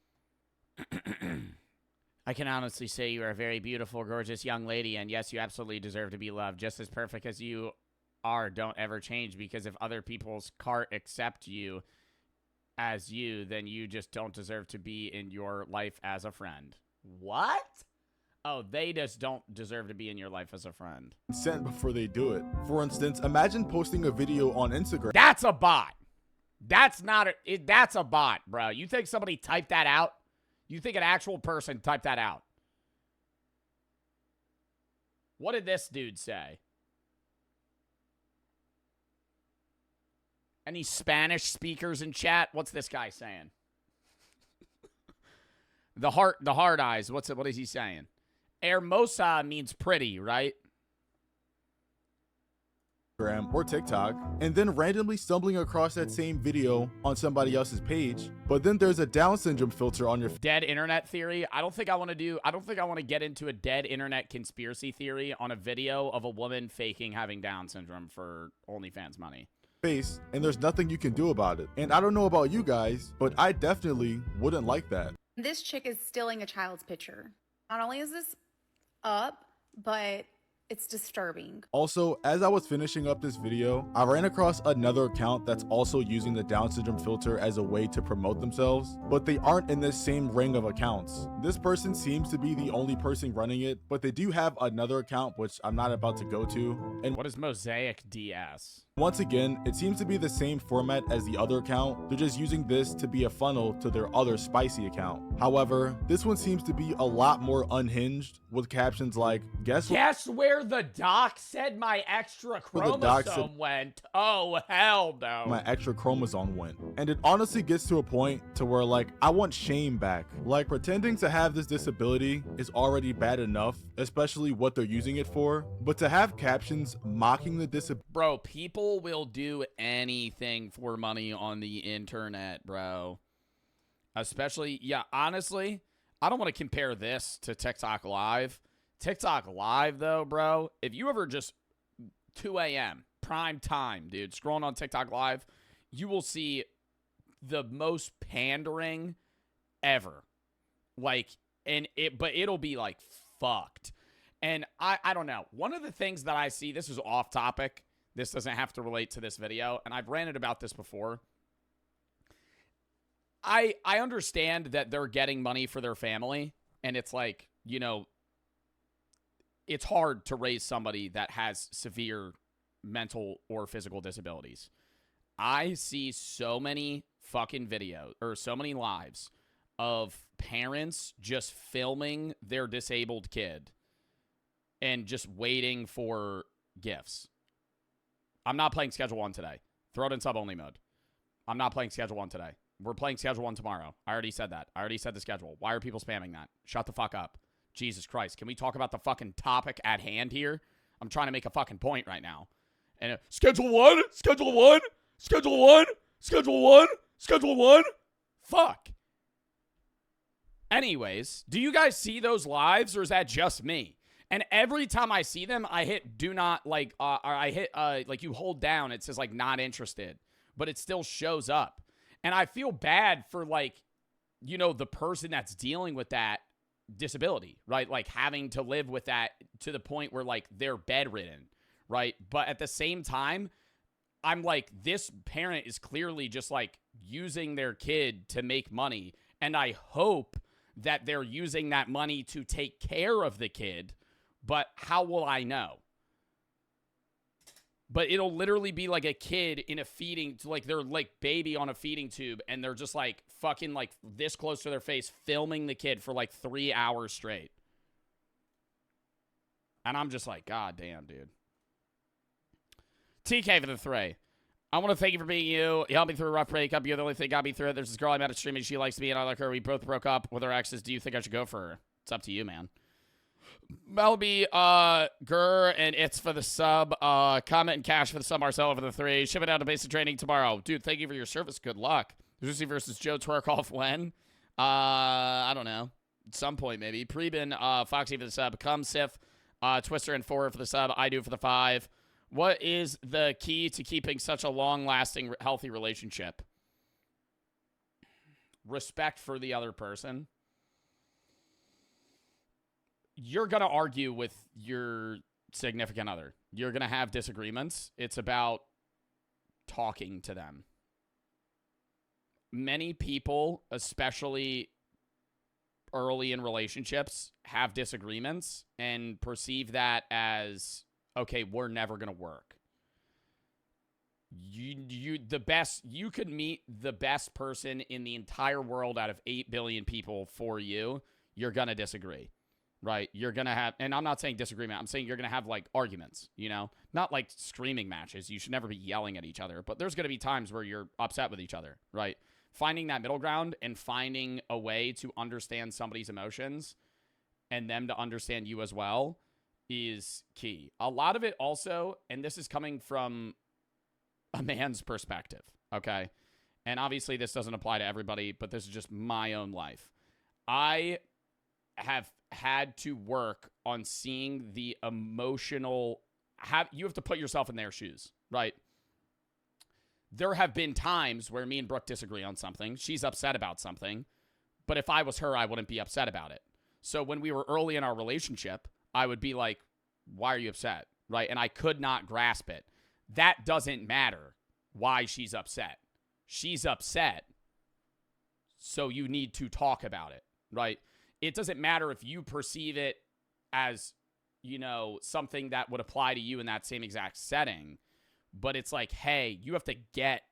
S1: I can honestly say you are a very beautiful, gorgeous young lady, and yes, you absolutely deserve to be loved. Just as perfect as you are, don't ever change, because if other people's cart accept you as you, then you just don't deserve to be in your life as a friend. What? Oh, they just don't deserve to be in your life as a friend.
S2: Before they do it. For instance, imagine posting a video on Instagram.
S1: That's a bot. That's not a, that's a bot, bro. You think somebody typed that out? You think an actual person typed that out? What did this dude say? Any Spanish speakers in chat? What's this guy saying? The hard eyes. What is he saying? Hermosa means pretty, right?
S2: Or TikTok, and then randomly stumbling across that same video on somebody else's page, but then there's a Down syndrome filter on your
S1: Dead internet theory. I don't think I want to get into a dead internet conspiracy theory on a video of a woman faking having Down syndrome for OnlyFans money.
S2: face, and there's nothing you can do about it. And I don't know about you guys, but I definitely wouldn't like that.
S3: This chick is stealing a child's picture. Not only is this up, but it's disturbing.
S2: Also, as I was finishing up this video, I ran across another account that's also using the Down syndrome filter as a way to promote themselves, but they aren't in this same ring of accounts. This person seems to be the only person running it, but they do have another account which I'm not about to go to. And
S1: What is Mosaic DS?
S2: once again, it seems to be the same format as the other account. They're just using this to be a funnel to their other spicy account. However, this one seems to be a lot more unhinged, with captions like, guess
S1: where the doc said my extra chromosome went? Oh, hell no.
S2: my extra chromosome went. And it honestly gets to a point to where, like, I want shame back. Like, pretending to have this disability is already bad enough, especially what they're using it for, but to have captions mocking the disability.
S1: Bro, people will do anything for money on the internet, bro. Especially, yeah, honestly, I don't want to compare this to TikTok Live. TikTok Live, though, bro, if you ever just 2 a.m., prime time, dude, scrolling on TikTok Live, you will see the most pandering ever. Like, but it'll be like fucked. And I don't know. One of the things that I see, this is off topic. This doesn't have to relate to this video, and I've ranted about this before. I understand that they're getting money for their family, and it's like, you know, it's hard to raise somebody that has severe mental or physical disabilities. I see so many fucking videos or so many lives of parents just filming their disabled kid and just waiting for gifts. I'm not playing Schedule 1 today. Throw it in sub-only mode. I'm not playing Schedule 1 today. We're playing Schedule 1 tomorrow. I already said that. I already said the schedule. Why are people spamming that? Shut the fuck up. Jesus Christ. Can we talk about the fucking topic at hand here? I'm trying to make a fucking point right now. And Schedule 1? Schedule 1? Schedule 1? Schedule 1? Schedule 1? Fuck. Anyways, do you guys see those lives or is that just me? And every time I see them, I hit do not like, or I hit like you hold down. It says like not interested, but it still shows up. And I feel bad for like, you know, the person that's dealing with that disability, right? Like having to live with that to the point where like they're bedridden, right? But at the same time, I'm like, this parent is clearly just like using their kid to make money. And I hope that they're using that money to take care of the kid. But how will I know? But it'll literally be like a kid in a feeding, like they're like baby on a feeding tube and they're just like fucking like this close to their face filming the kid for like 3 hours straight. And I'm just like, God damn, dude. TK for the 3. I want to thank you for being you. You helped me through a rough breakup. You're the only thing that got me through it. There's this girl I met at streaming. She likes me and I like her. We both broke up with our exes. Do you think I should go for her? It's up to you, man. Melby, Gur, and it's for the sub. Comment and cash for the sub. Marcelo for the 3. Ship it out to basic training tomorrow. Dude, thank you for your service. Good luck. Lucy versus Joe Twerkoff when? I don't know. At some point, maybe. Preben, Foxy for the sub. Come, Sif, Twister, and 4 for the sub. I do for the 5. What is the key to keeping such a long-lasting, healthy relationship? Respect for the other person. You're going to argue with your significant other. You're going to have disagreements. It's about talking to them. Many people, especially early in relationships, have disagreements and perceive that as, okay, we're never going to work. You could meet the best person in the entire world out of 8 billion people for you. You're going to disagree. Right, you're going to have, and I'm not saying disagreement, I'm saying you're going to have, like, arguments, you know? Not, like, screaming matches. You should never be yelling at each other, but there's going to be times where you're upset with each other, right? Finding that middle ground and finding a way to understand somebody's emotions and them to understand you as well is key. A lot of it also, and this is coming from a man's perspective, okay? And obviously this doesn't apply to everybody, but this is just my own life. I have had to work on seeing the emotional, you have to put yourself in their shoes, right? There have been times where me and Brooke disagree on something. She's upset about something, but if I was her, I wouldn't be upset about it. So when we were early in our relationship, I would be like, why are you upset, right? And I could not grasp it. That doesn't matter why she's upset. She's upset, so you need to talk about it, right? It doesn't matter if you perceive it as, you know, something that would apply to you in that same exact setting. But it's like, hey, you have to get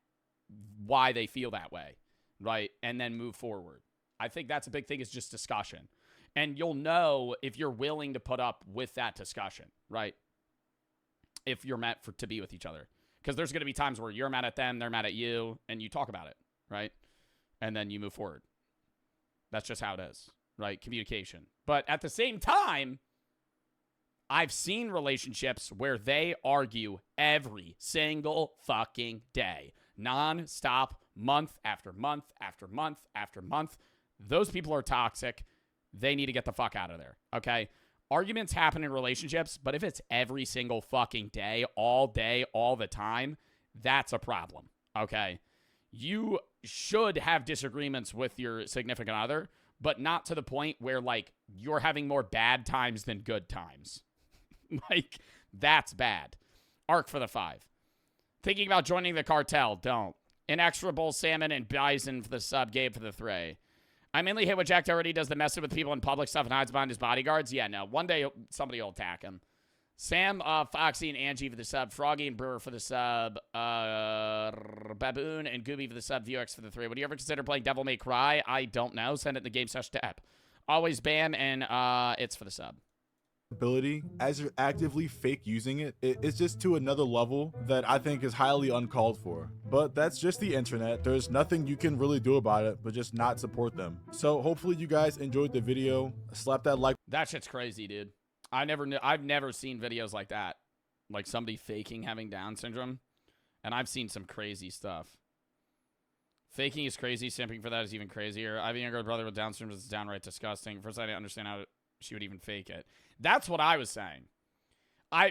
S1: why they feel that way, right? And then move forward. I think that's a big thing, is just discussion. And you'll know if you're willing to put up with that discussion, right? If you're meant to be with each other. Because there's going to be times where you're mad at them, they're mad at you, and you talk about it, right? And then you move forward. That's just how it is. Right? Communication. But at the same time, I've seen relationships where they argue every single fucking day. Non-stop, month after month after month after month. Those people are toxic. They need to get the fuck out of there. Okay? Arguments happen in relationships, but if it's every single fucking day, all the time, that's a problem. Okay? You should have disagreements with your significant other, but not to the point where, like, you're having more bad times than good times. Like, that's bad. Arc for the 5. Thinking about joining the cartel, don't. Inexorable Salmon and Bison for the sub, Gabe for the 3. I mainly hate what Jack Doherty does, the messing with people in public stuff and hides behind his bodyguards. Yeah, no. One day somebody will attack him. Sam, Foxy, and Angie for the sub. Froggy and Brewer for the sub. Baboon and Gooby for the sub. Vuex for the 3. Would you ever consider playing Devil May Cry? I don't know. Send it in the game sesh tab. Always ban, and it's for the sub.
S2: Ability as you're actively fake using it, it's just to another level that I think is highly uncalled for. But that's just the internet. There's nothing you can really do about it but just not support them. So hopefully you guys enjoyed the video. Slap that like.
S1: That shit's crazy, dude. I've never seen videos like that, like somebody faking having Down syndrome, and I've seen some crazy stuff. Faking is crazy. Simping for that is even crazier. I have a younger brother with Down syndrome. Is downright disgusting. First, I didn't understand how she would even fake it. That's what I was saying.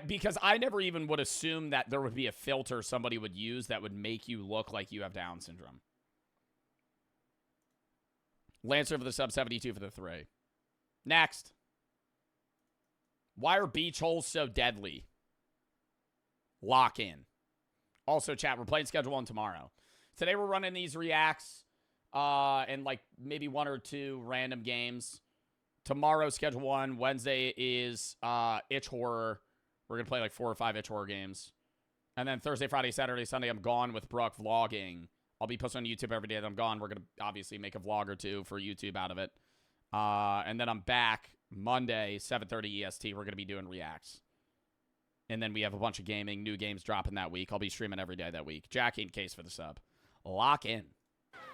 S1: Because I never even would assume that there would be a filter somebody would use that would make you look like you have Down syndrome. Lancer for the sub, 72 for the 3. Next. Why are beach holes so deadly? Lock in. Also, chat, we're playing Schedule 1 tomorrow. Today we're running these reacts and like maybe 1 or 2 random games. Tomorrow, Schedule 1. Wednesday is Itch Horror. We're going to play like 4 or 5 Itch Horror games. And then Thursday, Friday, Saturday, Sunday, I'm gone with Brooke vlogging. I'll be posting on YouTube every day that I'm gone. We're going to obviously make a vlog or 2 for YouTube out of it. And then I'm back Monday, 7:30 EST. We're going to be doing reacts. And then we have a bunch of gaming, new games dropping that week. I'll be streaming every day that week. Jackie and Case for the sub. Lock in.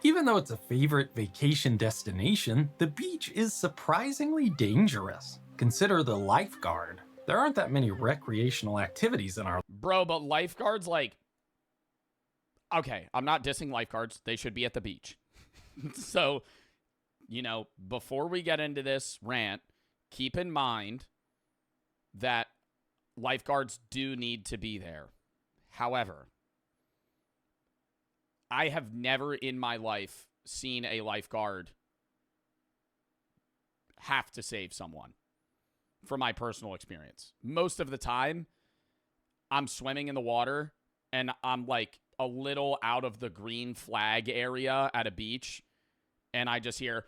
S4: Even though it's a favorite vacation destination, the beach is surprisingly dangerous. Consider the lifeguard. There aren't that many recreational activities in our...
S1: Bro, but lifeguards, like... Okay, I'm not dissing lifeguards. They should be at the beach. So, you know, before we get into this rant, keep in mind that lifeguards do need to be there. However, I have never in my life seen a lifeguard have to save someone, from my personal experience. Most of the time, I'm swimming in the water, and I'm like a little out of the green flag area at a beach, and I just hear,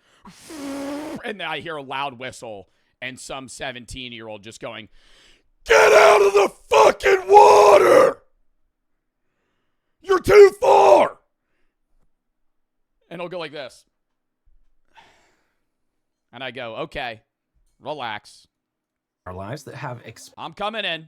S1: and then I hear a loud whistle, and some 17-year-old just going, "Get out of the fucking water! You're too far!" And it'll go like this. And I go, okay, relax.
S4: Our lives that have
S1: I'm coming in.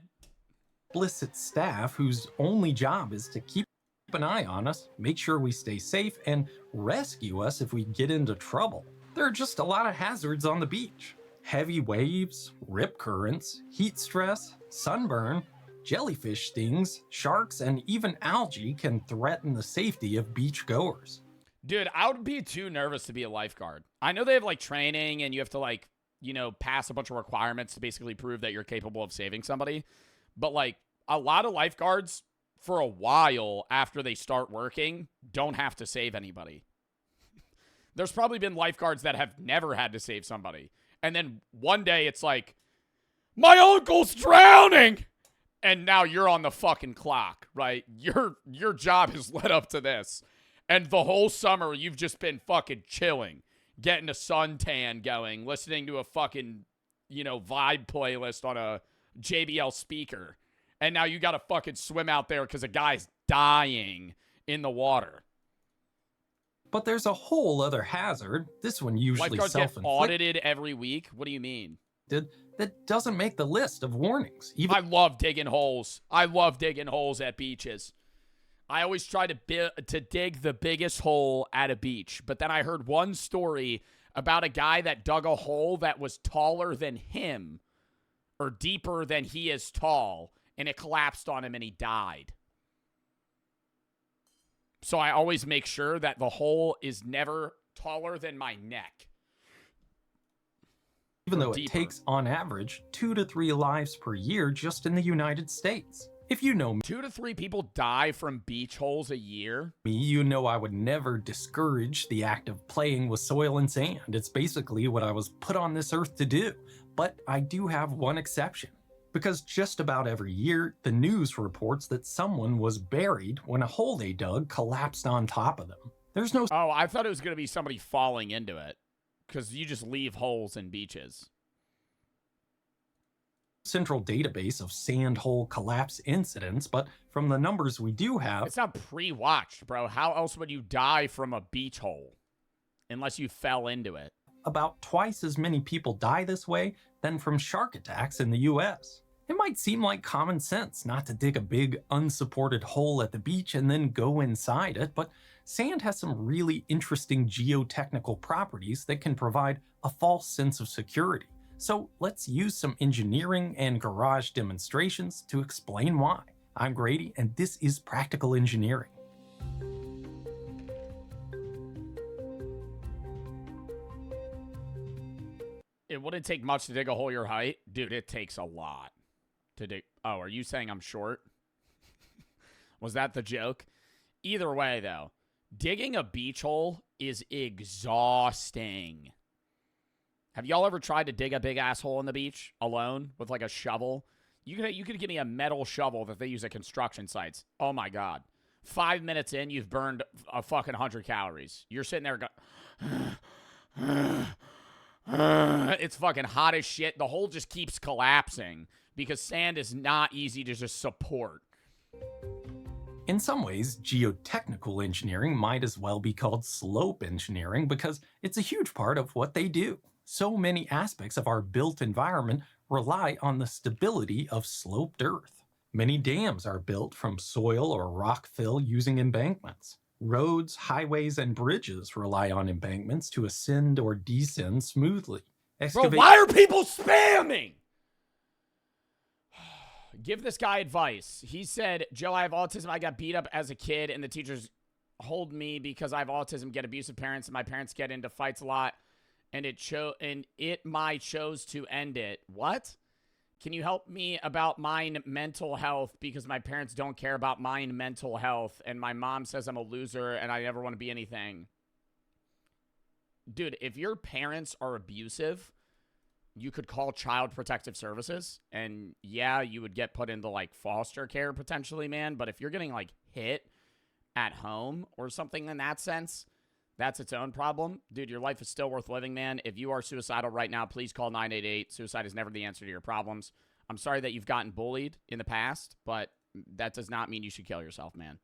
S4: explicit staff whose only job is to keep an eye on us, make sure we stay safe, and rescue us if we get into trouble. There are just a lot of hazards on the beach. Heavy waves, rip currents, heat stress, sunburn, jellyfish stings, sharks, and even algae can threaten the safety of beach goers.
S1: Dude, I would be too nervous to be a lifeguard. I know they have like training and you have to like, you know, pass a bunch of requirements to basically prove that you're capable of saving somebody. But like a lot of lifeguards for a while after they start working don't have to save anybody. There's probably been lifeguards that have never had to save somebody. And then one day it's like, my uncle's drowning. And now you're on the fucking clock, right? Your job has led up to this. And the whole summer, you've just been fucking chilling, getting a suntan going, listening to a fucking, you know, vibe playlist on a JBL speaker. And now you got to fucking swim out there because a guy's dying in the water.
S4: But there's a whole other hazard, this one usually
S1: Lifeguards get
S4: self-inflicted,
S1: audited every week? What do you mean?
S4: that doesn't make the list of warnings.
S1: I love digging holes. I love digging holes at beaches. I always try to dig the biggest hole at a beach. But then I heard one story about a guy that dug a hole that was taller than him or deeper than he is tall, and it collapsed on him and he died. So I always make sure that the hole is never taller than my neck.
S4: Even though it
S1: deeper.
S4: takes, on average, 2 to 3 lives per year just in the United States. If you know
S1: 2 to 3 people die from beach holes a year.
S4: me, you know I would never discourage the act of playing with soil and sand. It's basically what I was put on this earth to do. But I do have one exception. Because just about every year, the news reports that someone was buried when a hole they dug collapsed on top of them. There's no
S1: Oh, I thought it was going to be somebody falling into it. Because you just leave holes in beaches.
S4: central database of sand hole collapse incidents, but from the numbers we do have,
S1: It's not pre-watched, bro. How else would you die from a beach hole? Unless you fell into it.
S4: about twice as many people die this way than from shark attacks in the US. It might seem like common sense not to dig a big, unsupported hole at the beach and then go inside it, but sand has some really interesting geotechnical properties that can provide a false sense of security. So let's use some engineering and garage demonstrations to explain why. I'm Grady, and this is Practical Engineering.
S1: It wouldn't take much to dig a hole your height. Dude, it takes a lot to dig. Oh, are you saying I'm short? Was that the joke? Either way, though, digging a beach hole is exhausting. Have y'all ever tried to dig a big ass hole in the beach alone with like a shovel? You could give me a metal shovel that they use at construction sites. Oh my God. 5 minutes in, you've burned a fucking 100 calories. You're sitting there going, it's fucking hot as shit. The hole just keeps collapsing because sand is not easy to just support.
S4: In some ways, geotechnical engineering might as well be called slope engineering because it's a huge part of what they do. So many aspects of our built environment rely on the stability of sloped earth. Many dams are built from soil or rock fill using embankments. Roads, highways, and bridges rely on embankments to ascend or descend smoothly.
S1: Bro, why are people spamming? Give this guy advice. He said, Joe, I have autism. I got beat up as a kid, and the teachers hold me because I have autism, get abusive parents, and my parents get into fights a lot. And my chose to end it. What? Can you help me about mine mental health because my parents don't care about mine mental health and my mom says I'm a loser and I never want to be anything? Dude, if your parents are abusive, you could call Child Protective Services and yeah, you would get put into like foster care potentially, man. But if you're getting like hit at home or something in that sense, that's its own problem. Dude, your life is still worth living, man. If you are suicidal right now, please call 988. Suicide is never the answer to your problems. I'm sorry that you've gotten bullied in the past, but that does not mean you should kill yourself, man.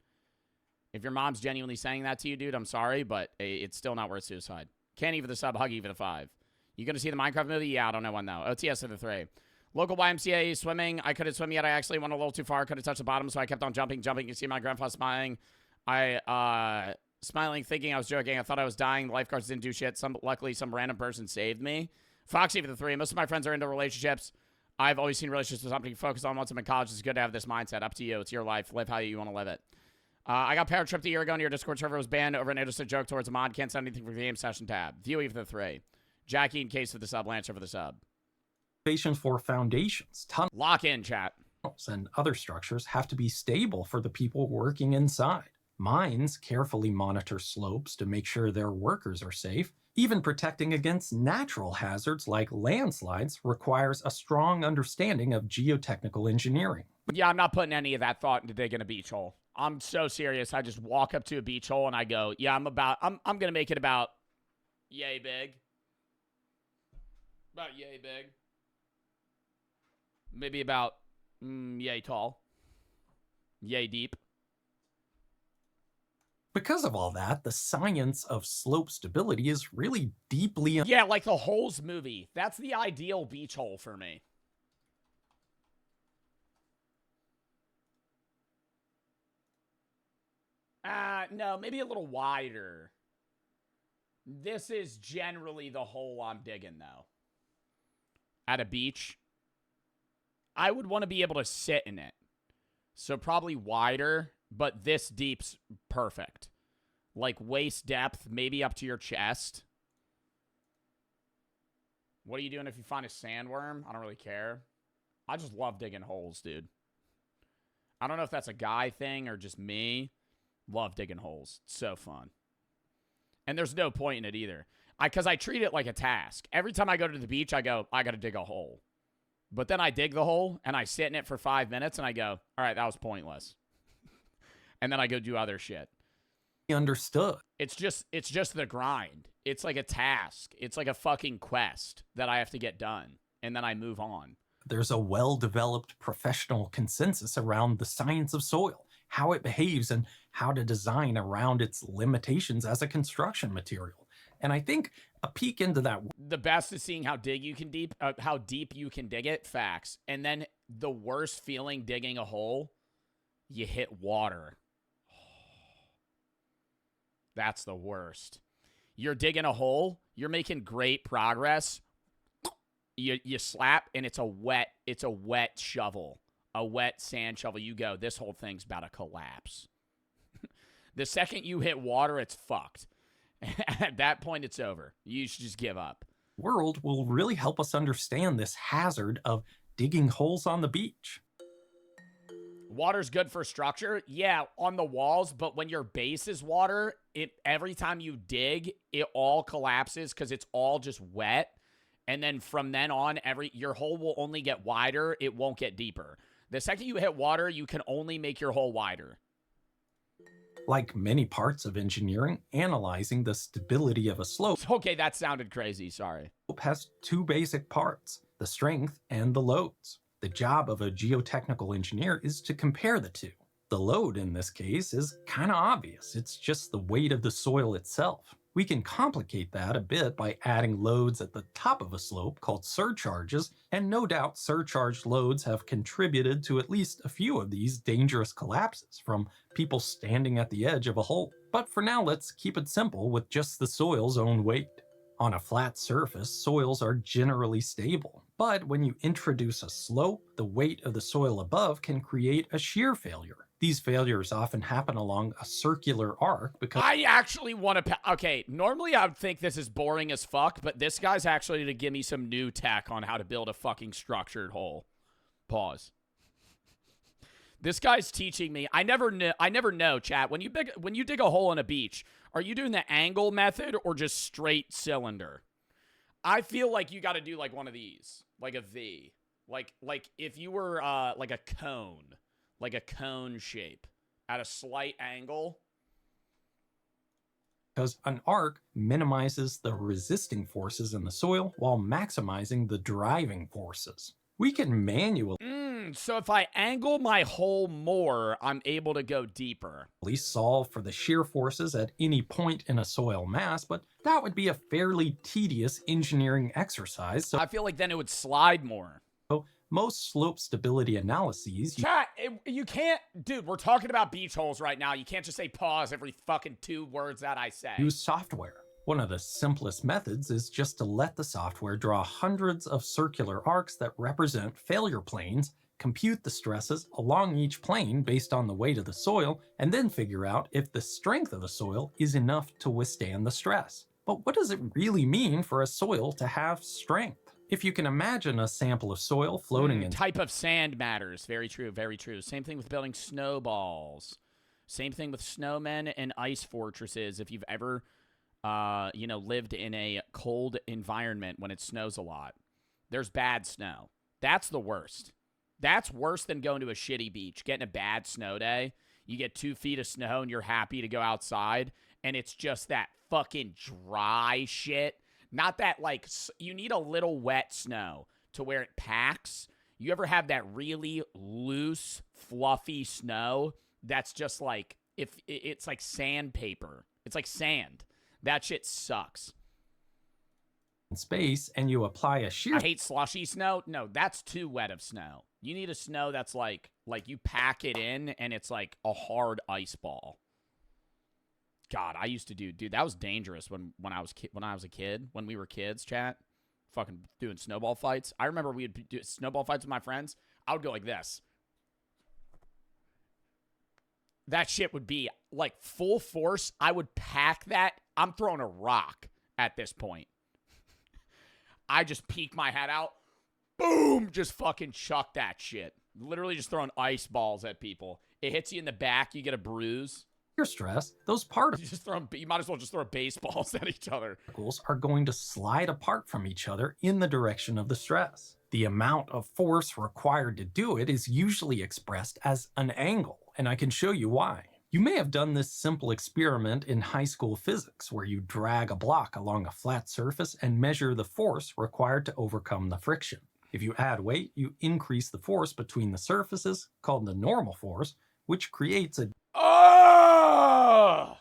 S1: If your mom's genuinely saying that to you, dude, I'm sorry, but it's still not worth suicide. Can't even the sub, hug even a 5. You gonna see the Minecraft movie? Yeah, I don't know when, though. OTS of the 3. Local YMCA swimming. I couldn't swim yet. I actually went a little too far. Couldn't touch the bottom, so I kept on jumping. You can see my grandpa smiling. Smiling, thinking I was joking. I thought I was dying. The lifeguards didn't do shit. Luckily, some random person saved me. Foxy for the 3. Most of my friends are into relationships. I've always seen relationships as something to focus on once I'm in college. It's good to have this mindset. Up to you. It's your life. Live how you want to live it. I got paratripped a year ago and your Discord server was banned over an innocent joke towards a mod. Can't send anything for the game session tab. VOE for the 3. Jackie in case for the sub. Lancer for the sub.
S4: For foundations, tunnels,
S1: lock in, chat.
S4: And other structures have to be stable for the people working inside. Mines carefully monitor slopes to make sure their workers are safe. Even protecting against natural hazards like landslides requires a strong understanding of geotechnical engineering.
S1: Yeah, I'm not putting any of that thought into digging a beach hole. I'm so serious. I just walk up to a beach hole and I go, yeah, I'm going to make it about yay big. About yay big. Maybe about yay tall. Yay deep.
S4: Because of all that, the science of slope stability is really deeply...
S1: Yeah, like the Holes movie. That's the ideal beach hole for me. No, maybe a little wider. This is generally the hole I'm digging, though. At a beach. I would want to be able to sit in it. So probably wider, but this deep's perfect. Like waist depth, maybe up to your chest. What are you doing if you find a sandworm? I don't really care. I just love digging holes, dude. I don't know if that's a guy thing or just me. Love digging holes. It's so fun. And there's no point in it either. Because I treat it like a task. Every time I go to the beach, I go, I got to dig a hole. But then I dig the hole, and I sit in it for 5 minutes, and I go, all right, that was pointless. And then I go do other shit.
S4: Understood.
S1: It's just the grind. It's like a task. It's like a fucking quest that I have to get done. And then I move on.
S4: there's a well-developed professional consensus around the science of soil, how it behaves, and how to design around its limitations as a construction material. And I think a peek into that.
S1: The best is seeing how deep you can dig it. Facts. And then the worst feeling digging a hole, you hit water. That's the worst. You're digging a hole, you're making great progress. You slap and it's a wet shovel. A wet sand shovel. You go, this whole thing's about to collapse. The second you hit water, it's fucked. At that point, it's over. You should just give up.
S4: World will really help us understand this hazard of digging holes on the beach.
S1: Water's good for structure. Yeah, on the walls, but when your base is water, every time you dig, it all collapses because it's all just wet. And then from then on, your hole will only get wider. It won't get deeper. The second you hit water, you can only make your hole wider.
S4: Like many parts of engineering, analyzing the stability of a slope.
S1: Okay, that sounded crazy. Sorry.
S4: Has two basic parts, the strength and the loads. The job of a geotechnical engineer is to compare the two. The load in this case is kind of obvious. It's just the weight of the soil itself. We can complicate that a bit by adding loads at the top of a slope called surcharges, and no doubt surcharged loads have contributed to at least a few of these dangerous collapses from people standing at the edge of a hole. But for now, let's keep it simple with just the soil's own weight. On a flat surface, soils are generally stable, but when you introduce a slope, the weight of the soil above can create a shear failure. These failures often happen along a circular arc because...
S1: I actually want to... Okay, normally I would think this is boring as fuck, but this guy's actually to give me some new tech on how to build a fucking structured hole. Pause. This guy's teaching me. I never know, chat. When you dig a hole in a beach, are you doing the angle method or just straight cylinder? I feel like you got to do like one of these, like a V, like if you were like a cone shape at a slight angle.
S4: Because an arc minimizes the resisting forces in the soil while maximizing the driving forces. We can manually...
S1: So if I angle my hole more, I'm able to go deeper.
S4: Solve for the shear forces at any point in a soil mass, but that would be a fairly tedious engineering exercise. So
S1: I feel like then it would slide more.
S4: Most slope stability analyses...
S1: Chat, you can't... Dude, we're talking about beach holes right now. You can't just say pause every fucking 2 words that I say.
S4: Use software. One of the simplest methods is just to let the software draw hundreds of circular arcs that represent failure planes, compute the stresses along each plane based on the weight of the soil, and then figure out if the strength of the soil is enough to withstand the stress. But what does it really mean for a soil to have strength? If you can imagine a sample of soil floating in...
S1: Type of sand matters. Very true, very true. Same thing with building snowballs. Same thing with snowmen and ice fortresses. If you've ever... lived in a cold environment when it snows a lot. There's bad snow. That's the worst. That's worse than going to a shitty beach. Getting a bad snow day. You get 2 feet of snow and you're happy to go outside. And it's just that fucking dry shit. Not that, like, you need a little wet snow to where it packs. You ever have that really loose, fluffy snow that's just like, if it's like sandpaper. It's like sand. That shit sucks.
S4: Space and you apply a shear...
S1: I hate slushy snow. No, that's too wet of snow. You need a snow that's like you pack it in and it's like a hard ice ball. God, I used to dude, that was dangerous when I was a kid, when we were kids, chat. Fucking doing snowball fights. I remember we would do snowball fights with my friends. I would go like this. That shit would be like full force. I would pack that. I'm throwing a rock at this point. I just peek my head out. Boom! Just fucking chuck that shit. Literally just throwing ice balls at people. It hits you in the back. You get a bruise.
S4: Your stress, those particles...
S1: You might as well just throw baseballs at each other.
S4: ...are going to slide apart from each other in the direction of the stress. The amount of force required to do it is usually expressed as an angle, and I can show you why. You may have done this simple experiment in high school physics, where you drag a block along a flat surface and measure the force required to overcome the friction. If you add weight, you increase the force between the surfaces, called the normal force, which creates
S1: Oh!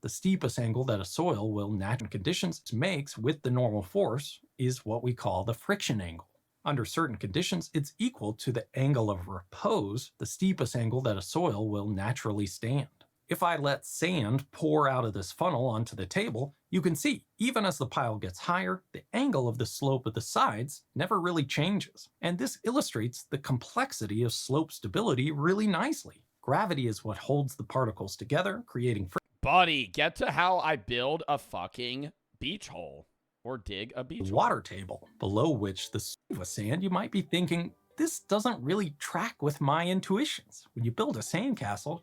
S4: the steepest angle that a soil will natural conditions makes with the normal force is what we call the friction angle. Under certain conditions, it's equal to the angle of repose, the steepest angle that a soil will naturally stand. If I let sand pour out of this funnel onto the table, you can see, even as the pile gets higher, the angle of the slope of the sides never really changes. And this illustrates the complexity of slope stability really nicely. Gravity is what holds the particles together, creating friction.
S1: Buddy, get to how I build a fucking beach hole. Or dig a beach hole.
S4: Water table, below which the was sand, you might be thinking, this doesn't really track with my intuitions. When you build a sandcastle,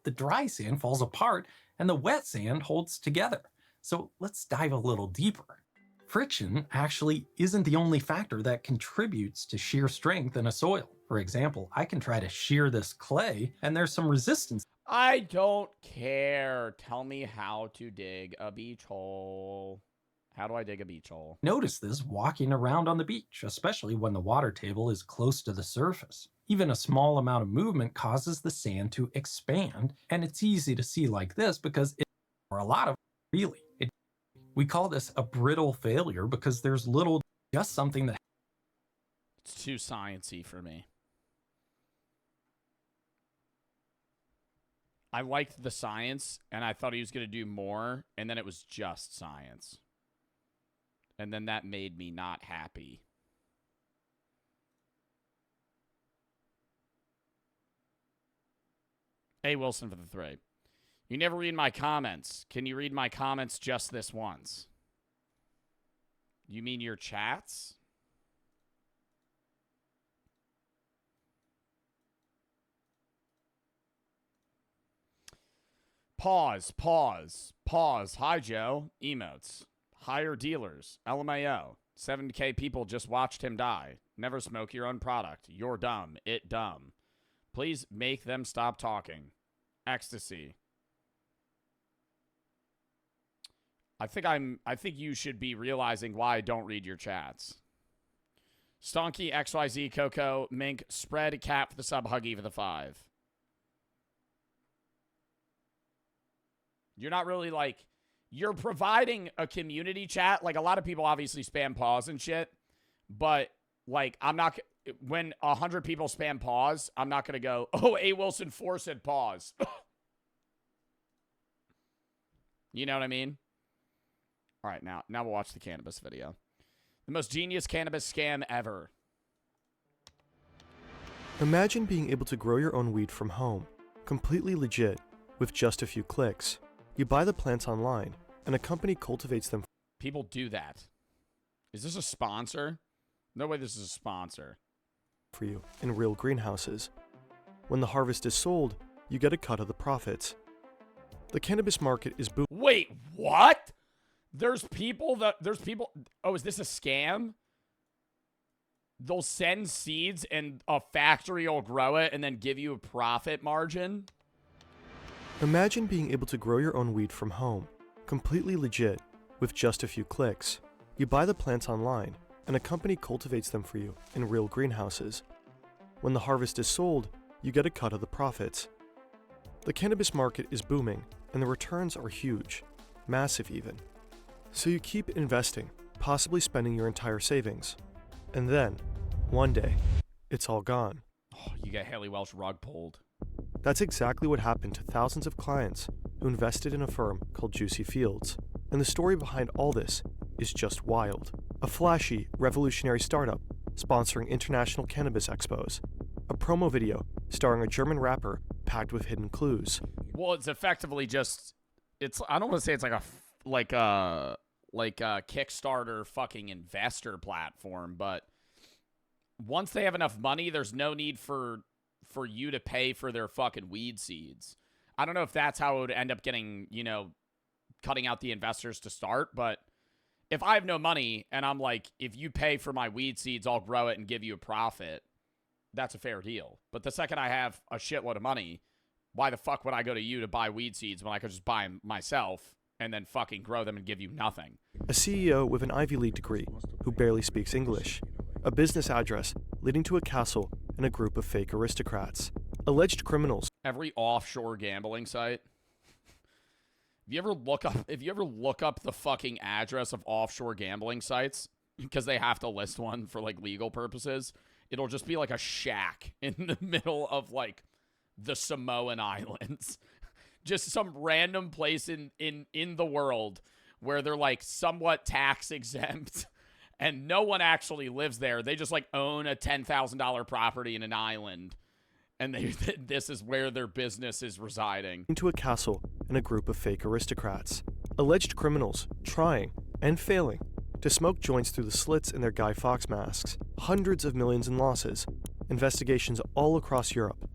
S4: the dry sand falls apart and the wet sand holds together. So let's dive a little deeper. Friction actually isn't the only factor that contributes to shear strength in a soil. For example, I can try to shear this clay and there's some resistance.
S1: I don't care. Tell me how to dig a beach hole. How do I dig a beach hole?
S4: Notice this walking around on the beach, especially when the water table is close to the surface. Even a small amount of movement causes the sand to expand, and it's easy to see like this because or a lot of really. We call this a brittle failure because there's just something that.
S1: It's too sciencey for me. I liked the science, and I thought he was going to do more, and then it was just science. And then that made me not happy. Hey, Wilson for the 3. You never read my comments. Can you read my comments just this once? You mean your chats? Pause. Hi, Joe. Emotes. Hire dealers. LMAO. 7K people just watched him die. Never smoke your own product. You're dumb. It dumb. Please make them stop talking. Ecstasy. I think you should be realizing why I don't read your chats. Stonky, XYZ, Coco, Mink, Spread, Cat for the sub, Huggy for the 5. You're not really you're providing a community chat. Like, a lot of people obviously spam pause and shit. But, I'm not, when 100 people spam pause, I'm not going to go, oh, A. Wilson 4 said pause. You know what I mean? All right, now we'll watch the cannabis video. The most genius cannabis scam ever.
S5: Imagine being able to grow your own weed from home, completely legit, with just a few clicks. You buy the plants online, and a company cultivates them.
S1: People do that. Is this a sponsor? No way this is a sponsor.
S5: For you in real greenhouses. When the harvest is sold, you get a cut of the profits. The cannabis market is booming.
S1: Wait, what? There's people. Oh, is this a scam? They'll send seeds and a factory will grow it and then give you a profit margin?
S5: Imagine being able to grow your own weed from home, completely legit, with just a few clicks. You buy the plants online, and a company cultivates them for you in real greenhouses. When the harvest is sold, you get a cut of the profits. The cannabis market is booming, and the returns are huge, massive even. So you keep investing, possibly spending your entire savings. And then, one day, it's all gone.
S1: Oh, you get Haley Welch rug pulled.
S5: That's exactly what happened to thousands of clients who invested in a firm called Juicy Fields. And the story behind all this is just wild. A flashy, revolutionary startup sponsoring international cannabis expos. A promo video starring a German rapper packed with hidden clues.
S1: Well, it's effectively just, I don't want to say it's like a Kickstarter fucking investor platform, but once they have enough money, there's no need for you to pay for their fucking weed seeds. I don't know if that's how it would end up getting, cutting out the investors to start, but if I have no money and I'm like, if you pay for my weed seeds, I'll grow it and give you a profit, that's a fair deal. But the second I have a shitload of money, why the fuck would I go to you to buy weed seeds when I could just buy them myself and then fucking grow them and give you nothing.
S5: A CEO with an Ivy League degree who barely speaks English. A business address leading to a castle and a group of fake aristocrats. Alleged criminals.
S1: Every offshore gambling site. If you ever look up the fucking address of offshore gambling sites, because they have to list one for like legal purposes, it'll just be like a shack in the middle of like the Samoan Islands. Just some random place in the world where they're like somewhat tax exempt and no one actually lives there. They just like own a $10,000 property in an island. And this is where their business is residing.
S5: Into a castle and a group of fake aristocrats. Alleged criminals trying and failing to smoke joints through the slits in their Guy Fawkes masks. Hundreds of millions in losses. Investigations all across Europe.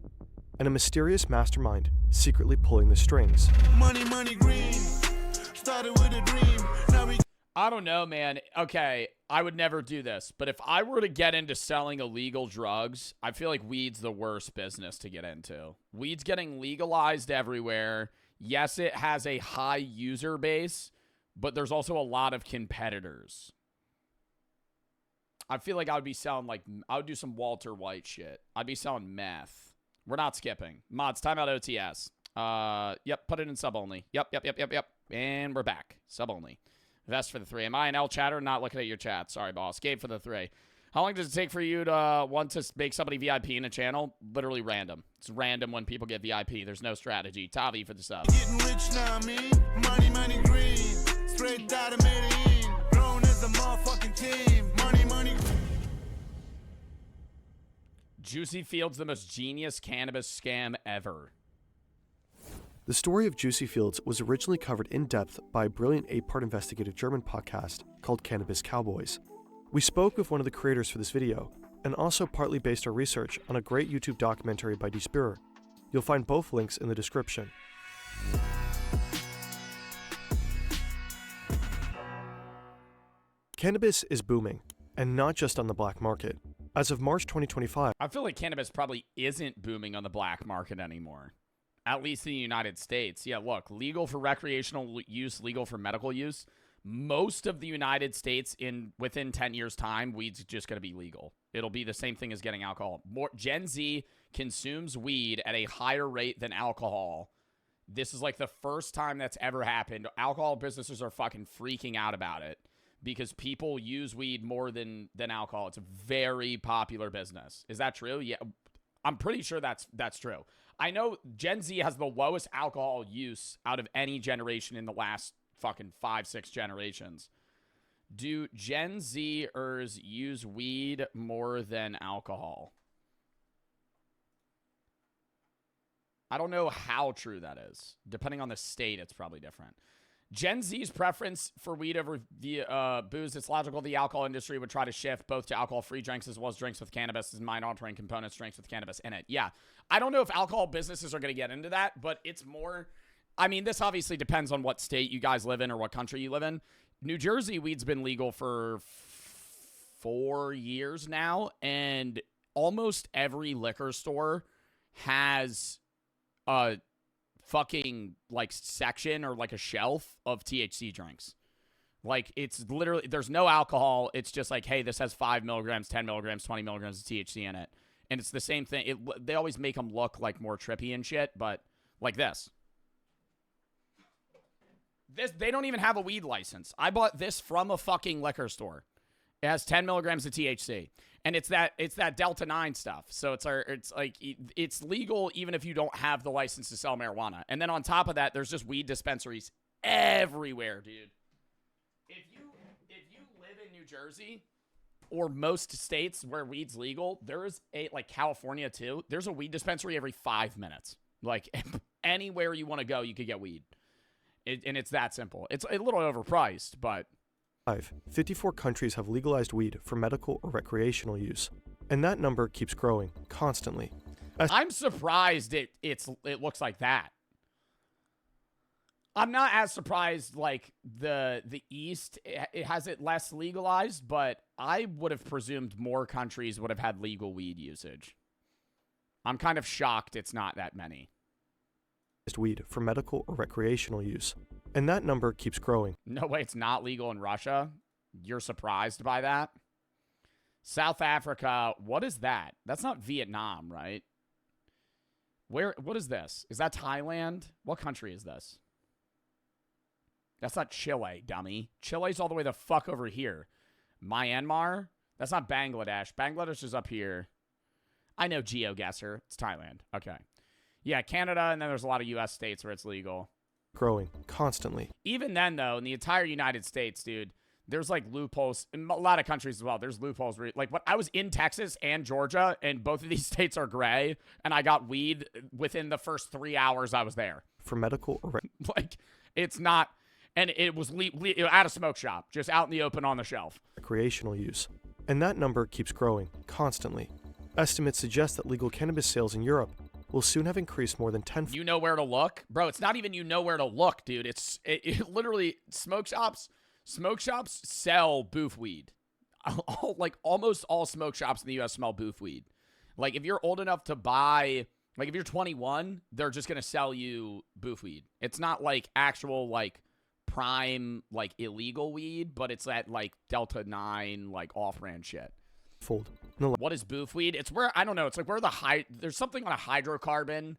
S5: And a mysterious mastermind secretly pulling the strings.
S6: Money, money, green. Started with a dream. Now we
S1: I don't know, man. Okay, I would never do this. But if I were to get into selling illegal drugs, I feel like weed's the worst business to get into. Weed's getting legalized everywhere. Yes, it has a high user base, but there's also a lot of competitors. I feel like I would be selling I would do some Walter White shit. I'd be selling meth. We're not skipping. Mods, timeout OTS. Yep, put it in sub only. Yep. And we're back. Sub only. Vest for the 3. Am I an L chatter? Not looking at your chat. Sorry, boss. Gabe for the 3. How long does it take for you to want to make somebody VIP in a channel? Literally random. It's random when people get VIP. There's no strategy. Tavi for the sub.
S6: getting rich now, me. Money, money, green. Straight out of Medellin. Grown as a motherfucking team. Money, money.
S1: Juicy Fields, the most genius cannabis scam ever.
S5: The story of Juicy Fields was originally covered in depth by a brilliant 8-part investigative German podcast called Cannabis Cowboys. We spoke with one of the creators for this video, and also partly based our research on a great YouTube documentary by Despirer. You'll find both links in the description. Cannabis is booming, and not just on the black market. As of March 2025,
S1: I feel like cannabis probably isn't booming on the black market anymore. At least in the United States. Yeah, look, legal for recreational use, legal for medical use. Most of the United States, within 10 years' time, weed's just going to be legal. It'll be the same thing as getting alcohol. Gen Z consumes weed at a higher rate than alcohol. This is like the first time that's ever happened. Alcohol businesses are fucking freaking out about it because people use weed more than alcohol. It's a very popular business. Is that true? Yeah, I'm pretty sure that's true. I know Gen Z has the lowest alcohol use out of any generation in the last fucking 5-6 generations. Do Gen Zers use weed more than alcohol? I don't know how true that is. Depending on the state, it's probably different. Gen Z's preference for weed over the booze, it's logical the alcohol industry would try to shift both to alcohol-free drinks as well as drinks with cannabis as mind-altering components, drinks with cannabis in it. Yeah, I don't know if alcohol businesses are going to get into that, but it's more... I mean, this obviously depends on what state you guys live in or what country you live in. New Jersey, weed's been legal for 4 years now, and almost every liquor store has a fucking like section or like a shelf of THC drinks. Like, it's literally, there's no alcohol. It's just like, hey, this has 5 milligrams, 10 milligrams, 20 milligrams of THC in it. And it's the same thing. They always make them look like more trippy and shit, but like this. They don't even have a weed license. I bought this from a fucking liquor store. It has 10 milligrams of THC, and it's that Delta 9 stuff. So it's legal even if you don't have the license to sell marijuana. And then on top of that, there's just weed dispensaries everywhere, dude. If you live in New Jersey or most states where weed's legal, there's like California too. There's a weed dispensary every 5 minutes. Like anywhere you want to go, you could get weed. And it's that simple. It's a little overpriced, but...
S5: 54 countries have legalized weed for medical or recreational use, and that number keeps growing constantly.
S1: I'm surprised it looks like that. I'm not as surprised like the East it has it less legalized, but I would have presumed more countries would have had legal weed usage. I'm kind of shocked it's not that many.
S5: Weed for medical or recreational use. And that number keeps growing.
S1: No way, it's not legal in Russia. You're surprised by that? South Africa, what is that? That's not Vietnam, right? What is this? Is that Thailand? What country is this? That's not Chile, dummy. Chile's all the way the fuck over here. Myanmar? That's not Bangladesh. Bangladesh is up here. I know GeoGuessr. It's Thailand. Okay. Yeah, Canada, and then there's a lot of U.S. states where it's legal.
S5: Growing constantly.
S1: Even then, though, in the entire United States, dude, there's like loopholes in a lot of countries as well. There's loopholes where, like, what I was in Texas and Georgia, and both of these states are gray, and I got weed within the first 3 hours I was there.
S5: For medical or
S1: like, it's not, and it was at a smoke shop, just out in the open on the shelf.
S5: recreational use. And that number keeps growing constantly. Estimates suggest that legal cannabis sales in Europe will soon have increased more than 10.
S1: You know where to look? Bro, it's not even you know where to look, dude. It literally, smoke shops sell boof weed. Like, almost all smoke shops in the U.S. smell boof weed. Like, if you're old enough to buy, like, if you're 21, they're just going to sell you boof weed. It's not, like, actual, like, prime, like, illegal weed, but it's that, like, Delta 9, like, off-brand shit.
S5: Fold.
S1: What is boof weed? It's where, I don't know, it's like where there's something on a hydrocarbon.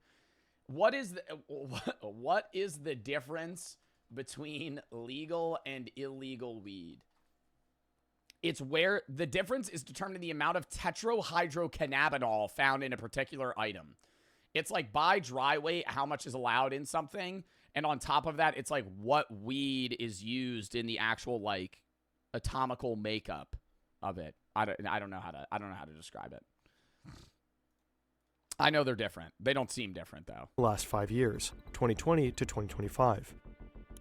S1: What is the difference between legal and illegal weed? It's where the difference is determined in the amount of tetrahydrocannabinol found in a particular item. It's like by dry weight, how much is allowed in something. And on top of that, it's like what weed is used in the actual, like, atomical makeup of it. I don't know how to describe it. I know they're different. They don't seem different, though.
S5: The last 5 years, 2020 to 2025.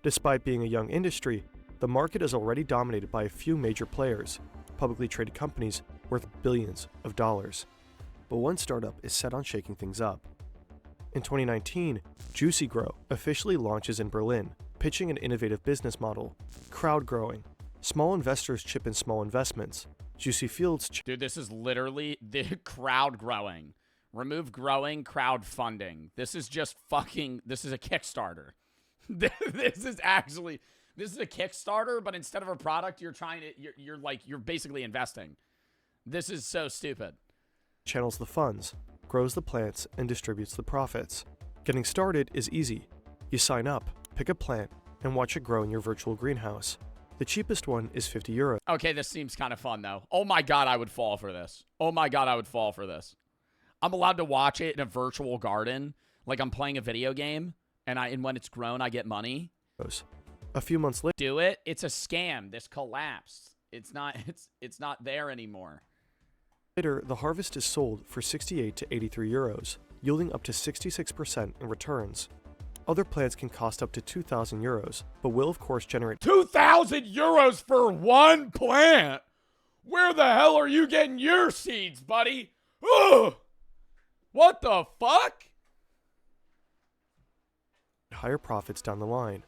S5: Despite being a young industry, the market is already dominated by a few major players, publicly traded companies worth billions of dollars. But one startup is set on shaking things up. In 2019, Juicy Grow officially launches in Berlin, pitching an innovative business model, crowd growing. Small investors chip in small investments. Juicy Fields.
S1: Dude, this is literally the crowd growing. Remove growing, crowdfunding. This is just fucking, this is a Kickstarter. This is a Kickstarter, but instead of a product, you're basically investing. This is so stupid.
S5: Channels the funds, grows the plants, and distributes the profits. Getting started is easy. You sign up, pick a plant, and watch it grow in your virtual greenhouse. The cheapest one is €50.
S1: Okay, this seems kind of fun, though. Oh my god, I would fall for this. Oh my god, I would fall for this. I'm allowed to watch it in a virtual garden, like I'm playing a video game, and when it's grown, I get money.
S5: A few months later,
S1: do it. It's a scam. This collapsed. It's not there anymore.
S5: Later, the harvest is sold for €68 to €83, yielding up to 66% in returns. Other plants can cost up to €2,000, but will of course generate
S1: €2,000 for one plant? Where the hell are you getting your seeds, buddy? Ugh! What the fuck?
S5: higher profits down the line.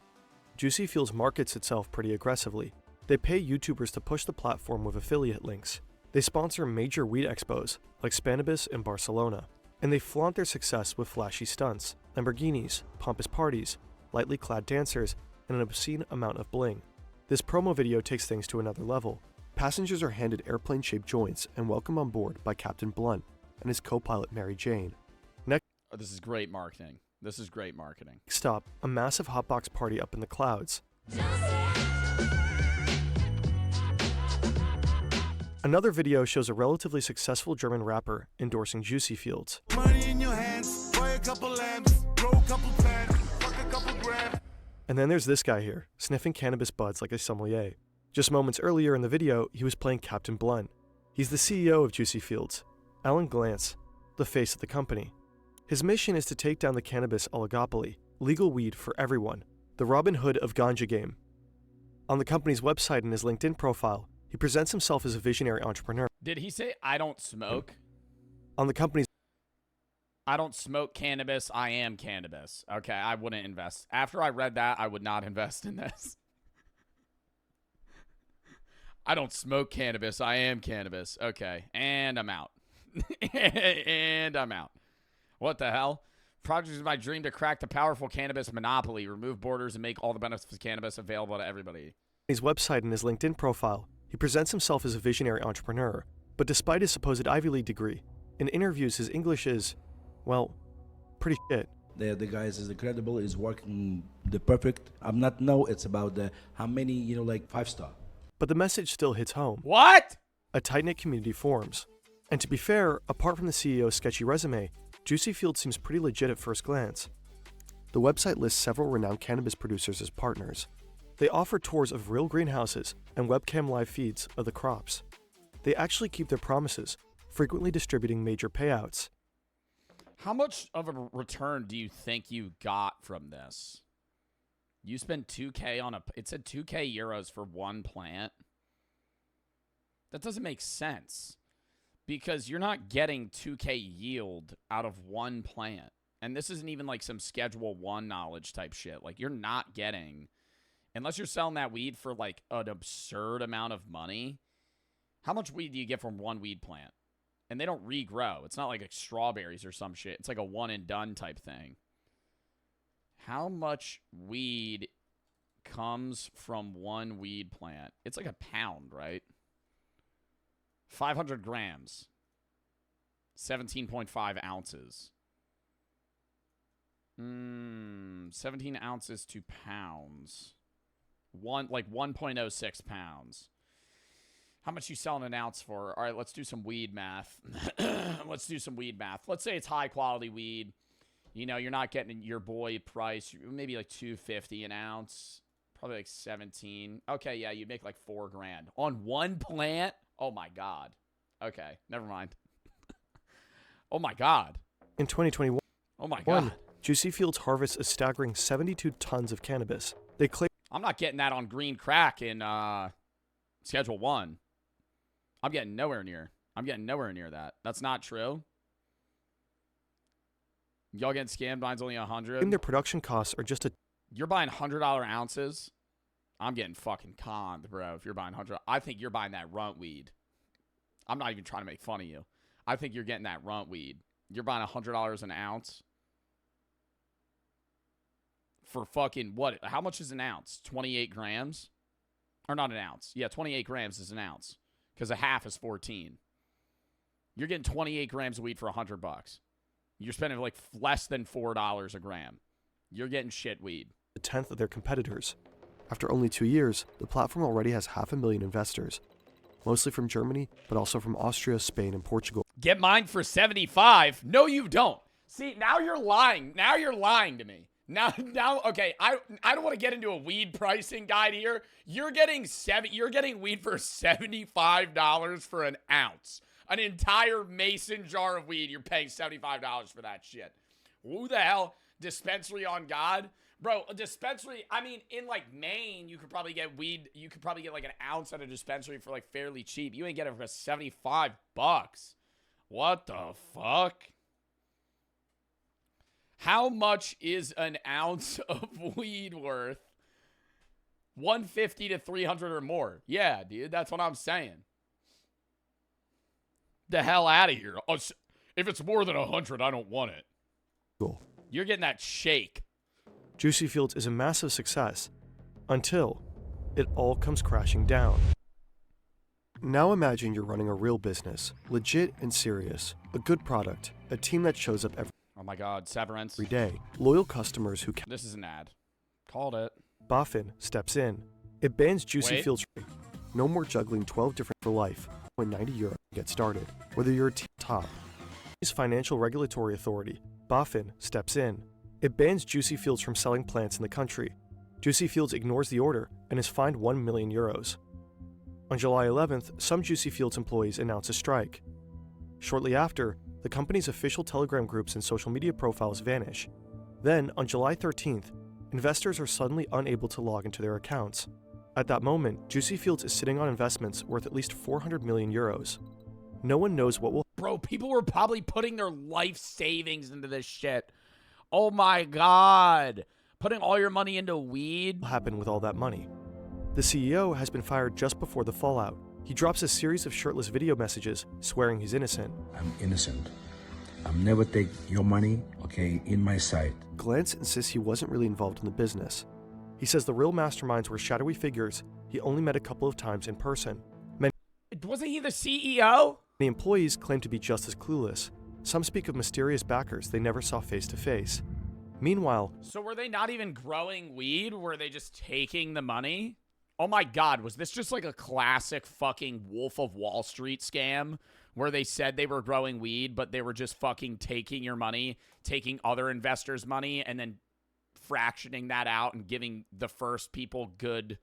S5: Juicy Fields markets itself pretty aggressively. They pay YouTubers to push the platform with affiliate links. They sponsor major weed expos, like Cannabis in Barcelona. And they flaunt their success with flashy stunts, Lamborghinis, pompous parties, lightly clad dancers, and an obscene amount of bling. This promo video takes things to another level. Passengers are handed airplane-shaped joints and welcomed on board by Captain Blunt and his co-pilot Mary Jane. Next
S1: this is great marketing. This is great marketing.
S5: stop, a massive hotbox party up in the clouds. Another video shows a relatively successful German rapper endorsing Juicy Fields.
S6: Money in your hands, buy a couple lamps, grow a couple plants, fuck a couple grams.
S5: And then there's this guy here, sniffing cannabis buds like a sommelier. Just moments earlier in the video, he was playing Captain Blunt. He's the CEO of Juicy Fields, Alan Glantz, the face of the company. His mission is to take down the cannabis oligopoly, legal weed for everyone, the Robin Hood of ganja game. On the company's website and his LinkedIn profile, he presents himself as a visionary entrepreneur.
S1: Did he say, I don't smoke?
S5: On the company's
S1: I don't smoke cannabis, I am cannabis. Okay, I wouldn't invest. After I read that, I would not invest in this. I don't smoke cannabis, I am cannabis. Okay, and I'm out. And I'm out. What the hell? Project is my dream to crack the powerful cannabis monopoly, remove borders, and make all the benefits of cannabis available to everybody.
S5: His website and his LinkedIn profile, he presents himself as a visionary entrepreneur. But despite his supposed Ivy League degree, in interviews his English is, well, pretty shit.
S7: The guys is incredible, is working the perfect. I'm not know it's about the how many, like 5-star.
S5: But the message still hits home.
S1: What?
S5: A tight-knit community forms. And to be fair, apart from the CEO's sketchy resume, Juicy Field seems pretty legit at first glance. The website lists several renowned cannabis producers as partners. They offer tours of real greenhouses and webcam live feeds of the crops. They actually keep their promises, frequently distributing major payouts.
S1: How much of a return do you think you got from this? You spent 2K on it said 2K euros for one plant. That doesn't make sense because you're not getting 2K yield out of one plant. And this isn't even like some Schedule 1 knowledge type shit. Like, you're not getting, unless you're selling that weed for like an absurd amount of money. How much weed do you get from one weed plant? And they don't regrow. It's not like strawberries or some shit. It's like a one and done type thing. How much weed comes from one weed plant? It's like a pound, right? 500 grams. 17.5 ounces. 17 ounces to pounds. 1.06 pounds. How much you selling an ounce for? All right, let's do some weed math. Let's say it's high quality weed. You're not getting your boy price. Maybe like $2.50 an ounce. Probably like 17. Okay, yeah, you make like $4 grand on one plant. Oh my God. Okay, never mind. Oh my God.
S5: In 2021,
S1: oh my God.
S5: Juicy Fields harvests a staggering 72 tons of cannabis. They claim
S1: I'm not getting that on green crack in Schedule 1. I'm getting nowhere near that. That's not true. Y'all getting scammed. Mine's only 100.
S5: their production costs are just a...
S1: You're buying $100 ounces. I'm getting fucking conned, bro. If you're buying 100, I think you're buying that runt weed. I'm not even trying to make fun of you. I think you're getting that runt weed. You're buying $100 an ounce for fucking what? How much is an ounce? 28 grams? Or not an ounce. Yeah, 28 grams is an ounce because a half is 14. You're getting 28 grams of weed for $100. You're spending like less than $4 a gram. You're getting shit weed.
S5: A tenth of their competitors. After only 2 years, the platform already has 500,000 investors, mostly from Germany, but also from Austria, Spain, and Portugal.
S1: Get mine for 75. No, you don't. See, now you're lying. Now you're lying to me. Now, okay, I don't want to get into a weed pricing guide here. You're getting weed for $75 for an ounce. An entire mason jar of weed, you're paying $75 for that shit. Who the hell? Dispensary on God? Bro, a dispensary, I mean, in like Maine, you could probably get weed, you could probably get like an ounce at a dispensary for like fairly cheap. You ain't getting it for $75. What the fuck? How much is an ounce of weed worth? 150 to 300 or more. Yeah, dude, that's what I'm saying. The hell out of here. If it's more than 100, I don't want it.
S5: Cool.
S1: You're getting that shake.
S5: Juicy Fields is a massive success until it all comes crashing down. Now imagine you're running a real business, legit and serious, a good product, a team that shows up
S1: Oh my God, Severance.
S5: every day, loyal customers who
S1: This is an ad. Called it.
S5: Boffin steps in. It bans Juicy
S1: Wait.
S5: Fields. No more juggling 12 different for life. When €90 to get started, whether you're a top. His financial regulatory authority, BaFin, steps in. It bans Juicy Fields from selling plants in the country. Juicy Fields ignores the order and is fined €1 million. On July 11th, some Juicy Fields employees announce a strike. Shortly after, the company's official Telegram groups and social media profiles vanish. Then, on July 13th, investors are suddenly unable to log into their accounts. At that moment, Juicy Fields is sitting on investments worth at least €400 million. No one knows what will
S1: Bro, people were probably putting their life savings into this shit. Oh my God. Putting all your money into weed?
S5: happen with all that money. The CEO has been fired just before the fallout. He drops a series of shirtless video messages, swearing he's innocent.
S8: I'm innocent.
S7: I'm never take your money, okay, in my sight.
S5: Glantz insists he wasn't really involved in the business. He says the real masterminds were shadowy figures he only met a couple of times in person.
S1: Wasn't he the CEO?
S5: Many employees claim to be just as clueless. Some speak of mysterious backers they never saw face to face. Meanwhile,
S1: So were they not even growing weed? Were they just taking the money? Oh my God, was this just like a classic fucking Wolf of Wall Street scam where they said they were growing weed, but they were just fucking taking your money, taking other investors' money, and then fractioning that out and giving the first people good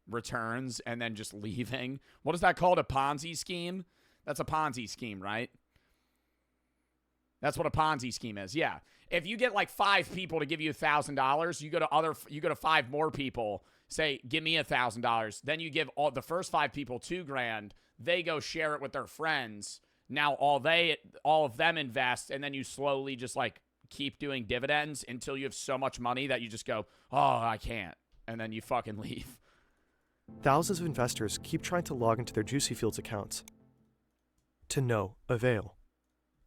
S1: returns and then just leaving? What is that called? A Ponzi scheme? That's a Ponzi scheme, right? That's what a Ponzi scheme is. Yeah. If you get like 5 people to give you $1,000, you go to 5 more people, say, give me $1,000. Then you give all the first 5 people $2,000. They go share it with their friends. Now all of them invest, and then you slowly just like keep doing dividends until you have so much money that you just go, oh, I can't. And then you fucking leave.
S5: thousands of investors keep trying to log into their Juicy Fields accounts. To no avail.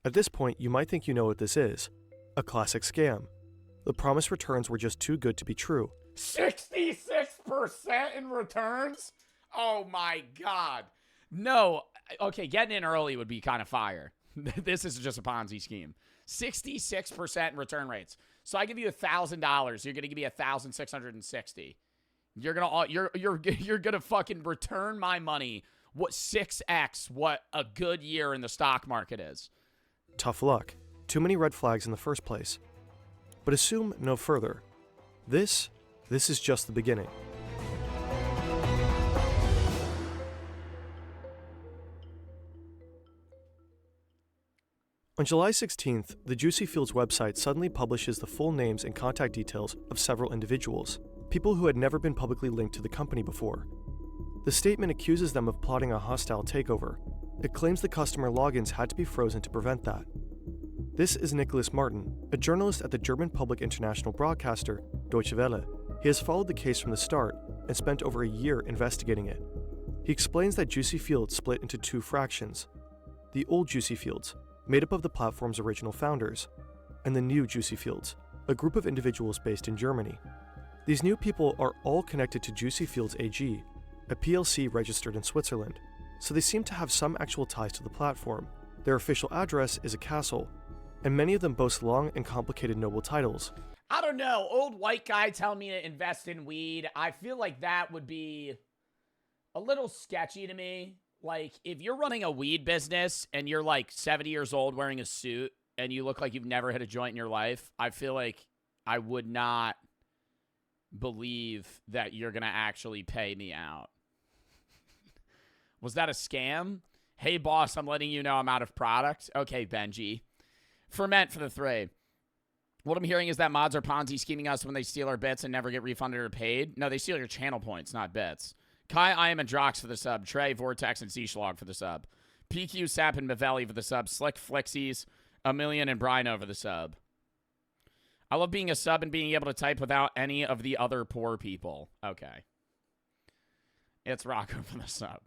S5: At this point, you might think you know what this is. A classic scam. The promised returns were just too good to be true.
S1: 66% in returns? Oh my God. No. Okay, getting in early would be kind of fire. This is just a Ponzi scheme. 66% in return rates. So I give you $1,000. You're going to give me 1,660. You're gonna fucking return my money. What 6x what a good year in the stock market is.
S5: Tough luck. Too many red flags in the first place. But assume no further. This is just the beginning. On July 16th, the Juicy Fields website suddenly publishes the full names and contact details of several individuals, people who had never been publicly linked to the company before. The statement accuses them of plotting a hostile takeover. It claims the customer logins had to be frozen to prevent that. This is Nicholas Martin, a journalist at the German public international broadcaster Deutsche Welle. He has followed the case from the start and spent over a year investigating it. He explains that Juicy Fields split into 2 fractions: the old Juicy Fields, made up of the platform's original founders, and the new Juicy Fields, a group of individuals based in Germany. These new people are all connected to Juicy Fields AG, a PLC registered in Switzerland, so they seem to have some actual ties to the platform. Their official address is a castle, and many of them boast long and complicated noble titles.
S1: I don't know. Old white guy telling me to invest in weed. I feel like that would be a little sketchy to me. Like, if you're running a weed business and you're like 70 years old wearing a suit and you look like you've never hit a joint in your life, I feel like I would not believe that you're going to actually pay me out. Was that a scam? Hey, boss, I'm letting you know I'm out of product. Okay, Benji. Ferment for the 3. What I'm hearing is that mods are Ponzi scheming us when they steal our bits and never get refunded or paid. No, they steal your channel points, not bits. Kai, I am and Drox for the sub. Trey, Vortex, and Zeeschlog for the sub. PQ, Sap, and Mavelli for the sub. Slick, Flixies, A Million, and Brino for the sub. I love being a sub and being able to type without any of the other poor people. Okay. It's Rocco for the sub.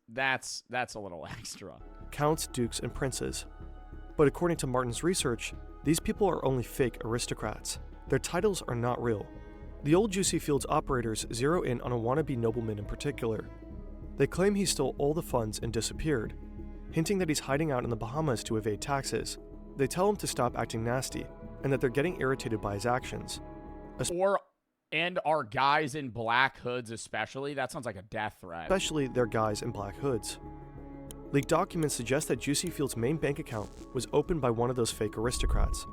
S1: That's a little extra.
S5: Counts, dukes, and princes. But according to Martin's research, these people are only fake aristocrats. Their titles are not real. The old Juicy Fields operators zero in on a wannabe nobleman in particular. They claim he stole all the funds and disappeared, hinting that he's hiding out in the Bahamas to evade taxes. They tell him to stop acting nasty, and that they're getting irritated by his actions.
S1: And our guys in black hoods especially? That sounds like a death threat.
S5: Especially their guys in black hoods. Leaked documents suggest that Juicy Fields' main bank account was opened by one of those fake aristocrats.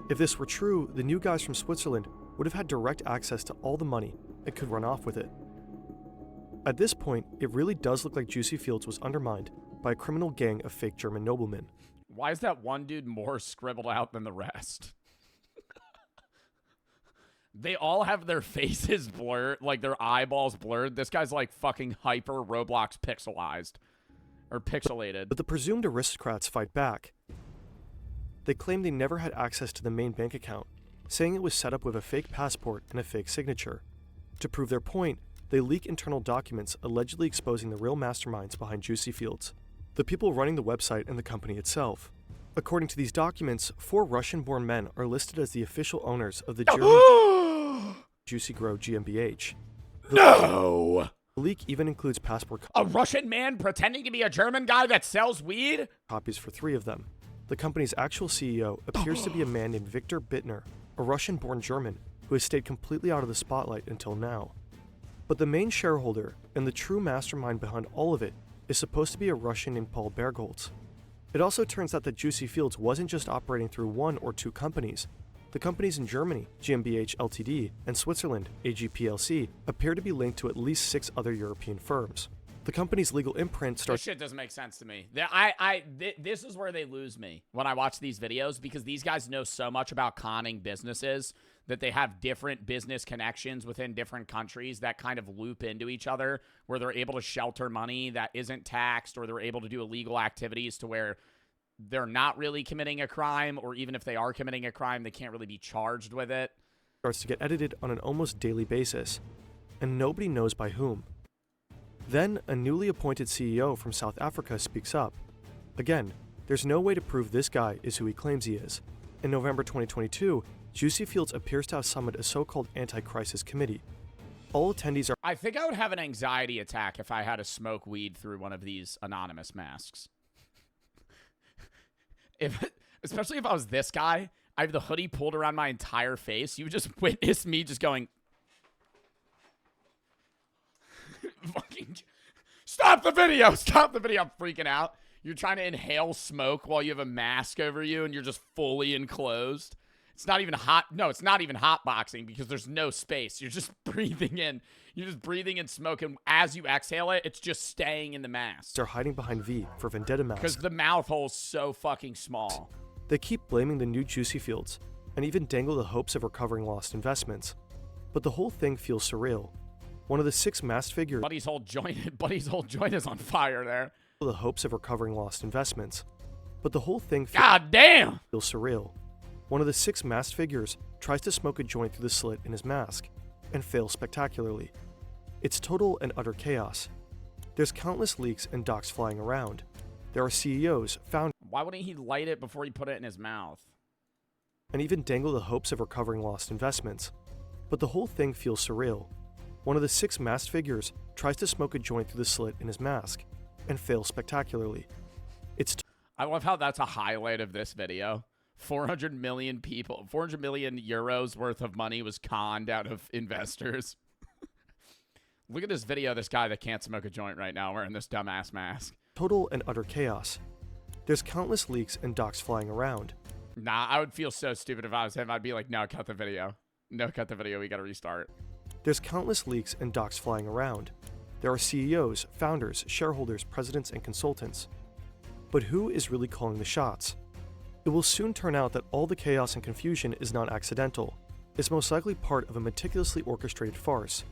S5: If this were true, the new guys from Switzerland would have had direct access to all the money and could run off with it. At this point, it really does look like Juicy Fields was undermined by a criminal gang of fake German noblemen.
S1: Why is that one dude more scribbled out than the rest? They all have their faces blurred, like their eyeballs blurred. This guy's like fucking hyper Roblox pixelized. Or pixelated.
S5: But the presumed aristocrats fight back. They claim they never had access to the main bank account, saying it was set up with a fake passport and a fake signature. To prove their point, they leak internal documents allegedly exposing the real masterminds behind Juicy Fields, the people running the website and the company itself. According to these documents, 4 Russian-born men are listed as the official owners of the German Juicy Grow GmbH.
S1: No!
S5: The leak even includes passport
S1: A Russian man pretending to be a German guy that sells weed?
S5: copies for 3 of them. The company's actual CEO appears to be a man named Victor Bittner, a Russian-born German who has stayed completely out of the spotlight until now. But the main shareholder and the true mastermind behind all of it is supposed to be a Russian named Paul Bergholz. It also turns out that Juicy Fields wasn't just operating through 1 or 2 companies. The companies in Germany, GmbH Ltd, and Switzerland, AG plc, appear to be linked to at least 6 other European firms. The company's legal imprint
S1: This
S5: starts
S1: shit doesn't make sense to me. This is where they lose me when I watch these videos, because these guys know so much about conning businesses that they have different business connections within different countries that kind of loop into each other, where they're able to shelter money that isn't taxed, or they're able to do illegal activities to where they're not really committing a crime, or even if they are committing a crime, they can't really be charged with it.
S5: starts to get edited on an almost daily basis, and nobody knows by whom. Then, a newly appointed CEO from South Africa speaks up. Again, there's no way to prove this guy is who he claims he is. In November 2022, Juicy Fields appears to have summoned a so-called anti-crisis committee. All attendees are
S1: I think I would have an anxiety attack if I had to smoke weed through one of these anonymous masks. Especially if I was this guy, I have the hoodie pulled around my entire face. You would just witness me just going, fucking, stop the video, stop the video. I'm freaking out. You're trying to inhale smoke while you have a mask over you and you're just fully enclosed. It's not even hot. No, it's not even hot boxing because there's no space. You're just breathing in. You're just breathing in smoke, and as you exhale it, it's just staying in the mask.
S5: are hiding behind V for vendetta
S1: Because
S5: masks.
S1: the mouth hole's so fucking small.
S5: They keep blaming the new Juicy Fields, and even dangle the hopes of recovering lost investments. But the whole thing feels surreal. One of the 6 masked figures
S1: Buddy's whole joint is on fire there.
S5: the hopes of recovering lost investments. But the whole thing
S1: God damn!
S5: feels surreal. One of the 6 masked figures tries to smoke a joint through the slit in his mask, and fails spectacularly. It's total and utter chaos. There's countless leaks and docs flying around. There are CEOs, founders,
S1: Why wouldn't he light it before he put it in his mouth?
S5: and even dangle the hopes of recovering lost investments. But the whole thing feels surreal. One of the 6 masked figures tries to smoke a joint through the slit in his mask, and fails spectacularly. It's
S1: I love how that's a highlight of this video. 400 million people, 400 million euros worth of money was conned out of investors. Look at this video, this guy that can't smoke a joint right now wearing this dumbass mask.
S5: total and utter chaos. There's countless leaks and docs flying around.
S1: Nah, I would feel so stupid if I was him. I'd be like, no, cut the video. No, cut the video. We gotta restart.
S5: There's countless leaks and docs flying around. There are CEOs, founders, shareholders, presidents, and consultants. But who is really calling the shots? It will soon turn out that all the chaos and confusion is not accidental. It's most likely part of a meticulously orchestrated farce.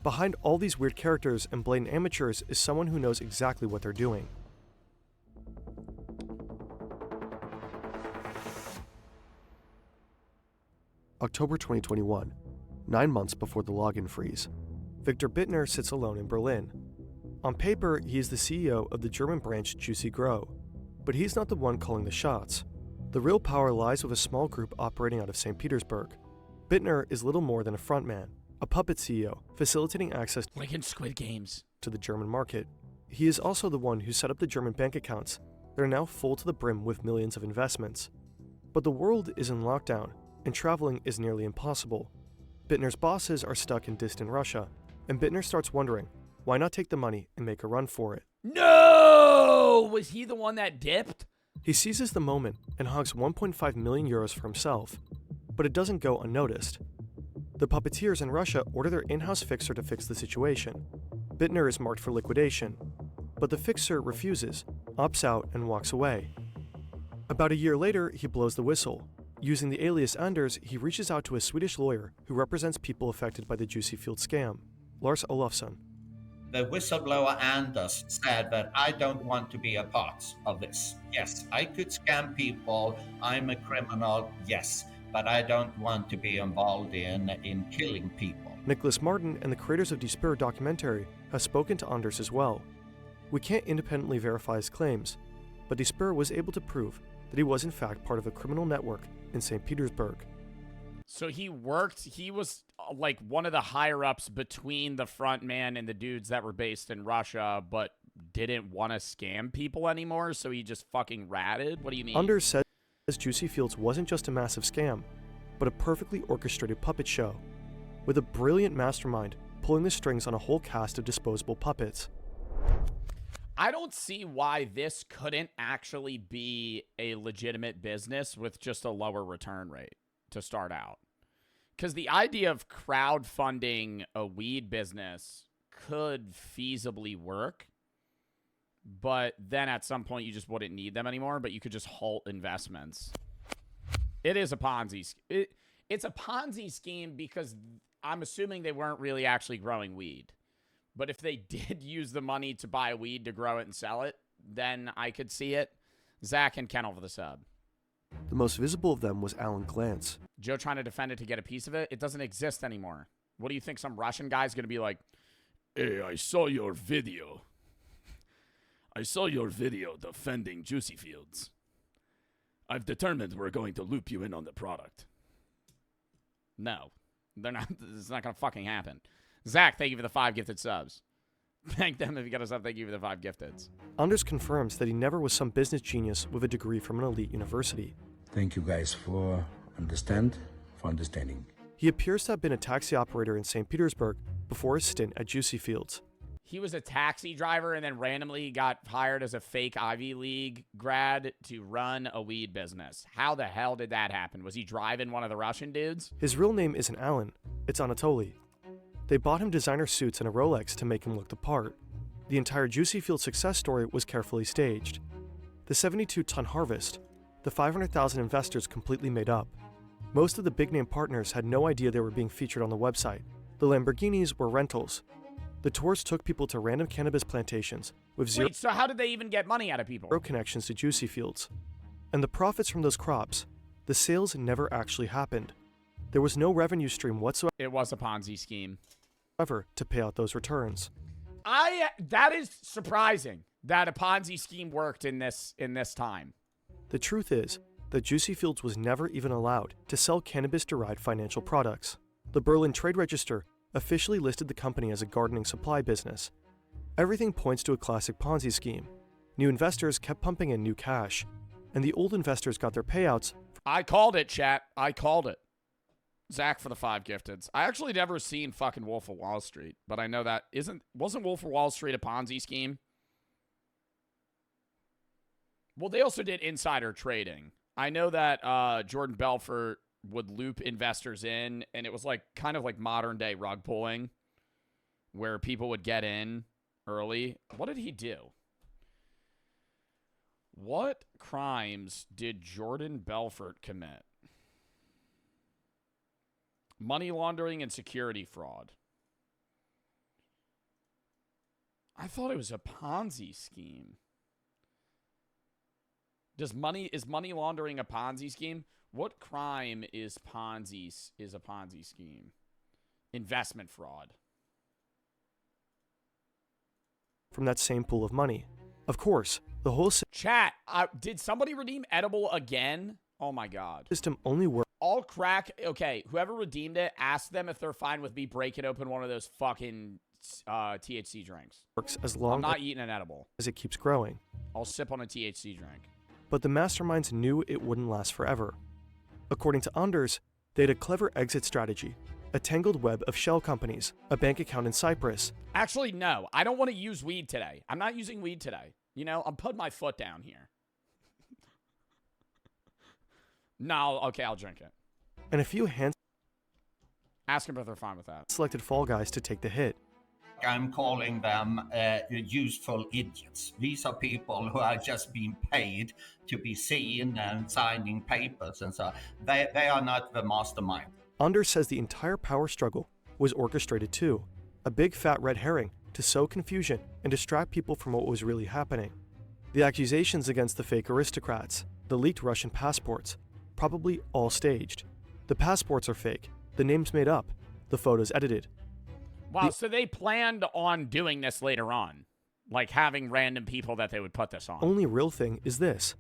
S5: Behind all these weird characters and blatant amateurs is someone who knows exactly what they're doing. October 2021, 9 months before the login freeze. Victor Bittner sits alone in Berlin. On paper, he is the CEO of the German branch Juicy Grow, but he's not the one calling the shots. The real power lies with a small group operating out of St. Petersburg. Bittner is little more than a frontman, a puppet CEO, facilitating access
S1: Like in Squid Games.
S5: to the German market. He is also the one who set up the German bank accounts that are now full to the brim with millions of investments. But the world is in lockdown, and traveling is nearly impossible. Bittner's bosses are stuck in distant Russia, and Bittner starts wondering, why not take the money and make a run for it?
S1: No! Was he the one that dipped?
S5: He seizes the moment and hogs 1.5 million euros for himself, but it doesn't go unnoticed. The puppeteers in Russia order their in-house fixer to fix the situation. Bittner is marked for liquidation, but the fixer refuses, opts out, and walks away. About a year later, he blows the whistle. Using the alias Anders, he reaches out to a Swedish lawyer who represents people affected by the Juicy Field scam, Lars Olofsson.
S8: The whistleblower Anders said that I don't want to be a part of this. Yes, I could scam people. I'm a criminal. Yes, but I don't want to be involved in killing people.
S5: Nicholas Martin and the creators of Despair documentary have spoken to Anders as well. We can't independently verify his claims, but Despair was able to prove that he was in fact part of a criminal network in St. Petersburg.
S1: So he was like one of the higher ups between the front man and the dudes that were based in Russia, but didn't want to scam people anymore, so he just fucking ratted? What do you mean?
S5: Anders says Juicy Fields wasn't just a massive scam, but a perfectly orchestrated puppet show, with a brilliant mastermind pulling the strings on a whole cast of disposable puppets.
S1: I don't see why this couldn't actually be a legitimate business with just a lower return rate to start out. Because the idea of crowdfunding a weed business could feasibly work, but then at some point you just wouldn't need them anymore, but you could just halt investments. It is a Ponzi scheme. It's a Ponzi scheme because I'm assuming they weren't really actually growing weed. But if they did use the money to buy weed to grow it and sell it, then I could see it. Zach and Kennel for the sub.
S5: The most visible of them was Alan Glantz.
S1: Joe trying to defend it to get a piece of it. It doesn't exist anymore. What do you think some Russian guy's going to be like, hey, I saw your video. I saw your video defending Juicy Fields. I've determined we're going to loop you in on the product. No. They're not. It's not going to fucking happen. Zach, thank you for the 5 gifted subs. Thank them if you got a sub. Thank you for the 5 gifteds.
S5: Anders confirms that he never was some business genius with a degree from an elite university.
S7: Thank you guys for understanding.
S5: He appears to have been a taxi operator in St. Petersburg before his stint at Juicy Fields.
S1: He was a taxi driver and then randomly got hired as a fake Ivy League grad to run a weed business. How the hell did that happen? Was he driving one of the Russian dudes?
S5: His real name isn't Alan, it's Anatoly. They bought him designer suits and a Rolex to make him look the part. The entire Juicy Fields success story was carefully staged. The 72-ton harvest, the 500,000 investors completely made up. Most of the big-name partners had no idea they were being featured on the website. The Lamborghinis were rentals. The tours took people to random cannabis plantations with zero
S1: Wait, so how did they even get money out of people?
S5: connections to Juicy Fields. And the profits from those crops, the sales never actually happened. There was no revenue stream whatsoever
S1: It was a Ponzi scheme.
S5: to pay out those returns.
S1: That is surprising that a Ponzi scheme worked in this time.
S5: The truth is that Juicy Fields was never even allowed to sell cannabis-derived financial products. The Berlin Trade Register officially listed the company as a gardening supply business. Everything points to a classic Ponzi scheme. New investors kept pumping in new cash, and the old investors got their payouts.
S1: I called it, chat. I called it. Zach for the 5 gifteds. I actually never seen fucking Wolf of Wall Street, but I know that wasn't Wolf of Wall Street a Ponzi scheme? Well, they also did insider trading. I know that Jordan Belfort would loop investors in, and it was like kind of like modern day rug pulling, where people would get in early. What did he do? What crimes did Jordan Belfort commit? Money laundering and security fraud. I thought it was a Ponzi scheme. Is money laundering a Ponzi scheme? What crime is a Ponzi scheme? Investment fraud.
S5: From that same pool of money. Of course, the whole
S1: Chat, did somebody redeem edible again? Oh my god.
S5: system only works
S1: All crack. Okay, whoever redeemed it, ask them if they're fine with me breaking open one of those fucking THC drinks.
S5: as
S1: I'm
S5: long
S1: not eating an edible.
S5: as it keeps growing.
S1: I'll sip on a THC drink.
S5: But the masterminds knew it wouldn't last forever. According to Anders, they had a clever exit strategy, a tangled web of shell companies, a bank account in Cyprus.
S1: Actually, no. I don't want to use weed today. I'm not using weed today. You know, I'm putting my foot down here. No, okay, I'll drink it.
S5: And a few
S1: Ask them if they're fine with that.
S5: hand-selected fall guys to take the hit.
S8: I'm calling them useful idiots. These are people who are just being paid to be seen and signing papers and so on. They are not the mastermind.
S5: Anders says the entire power struggle was orchestrated too, a big fat red herring to sow confusion and distract people from what was really happening. The accusations against the fake aristocrats, the leaked Russian passports, probably all staged. The passports are fake, the names made up, the photos edited.
S1: Wow, so they planned on doing this later on. Like having random people that they would put this on.
S5: Only real thing is this.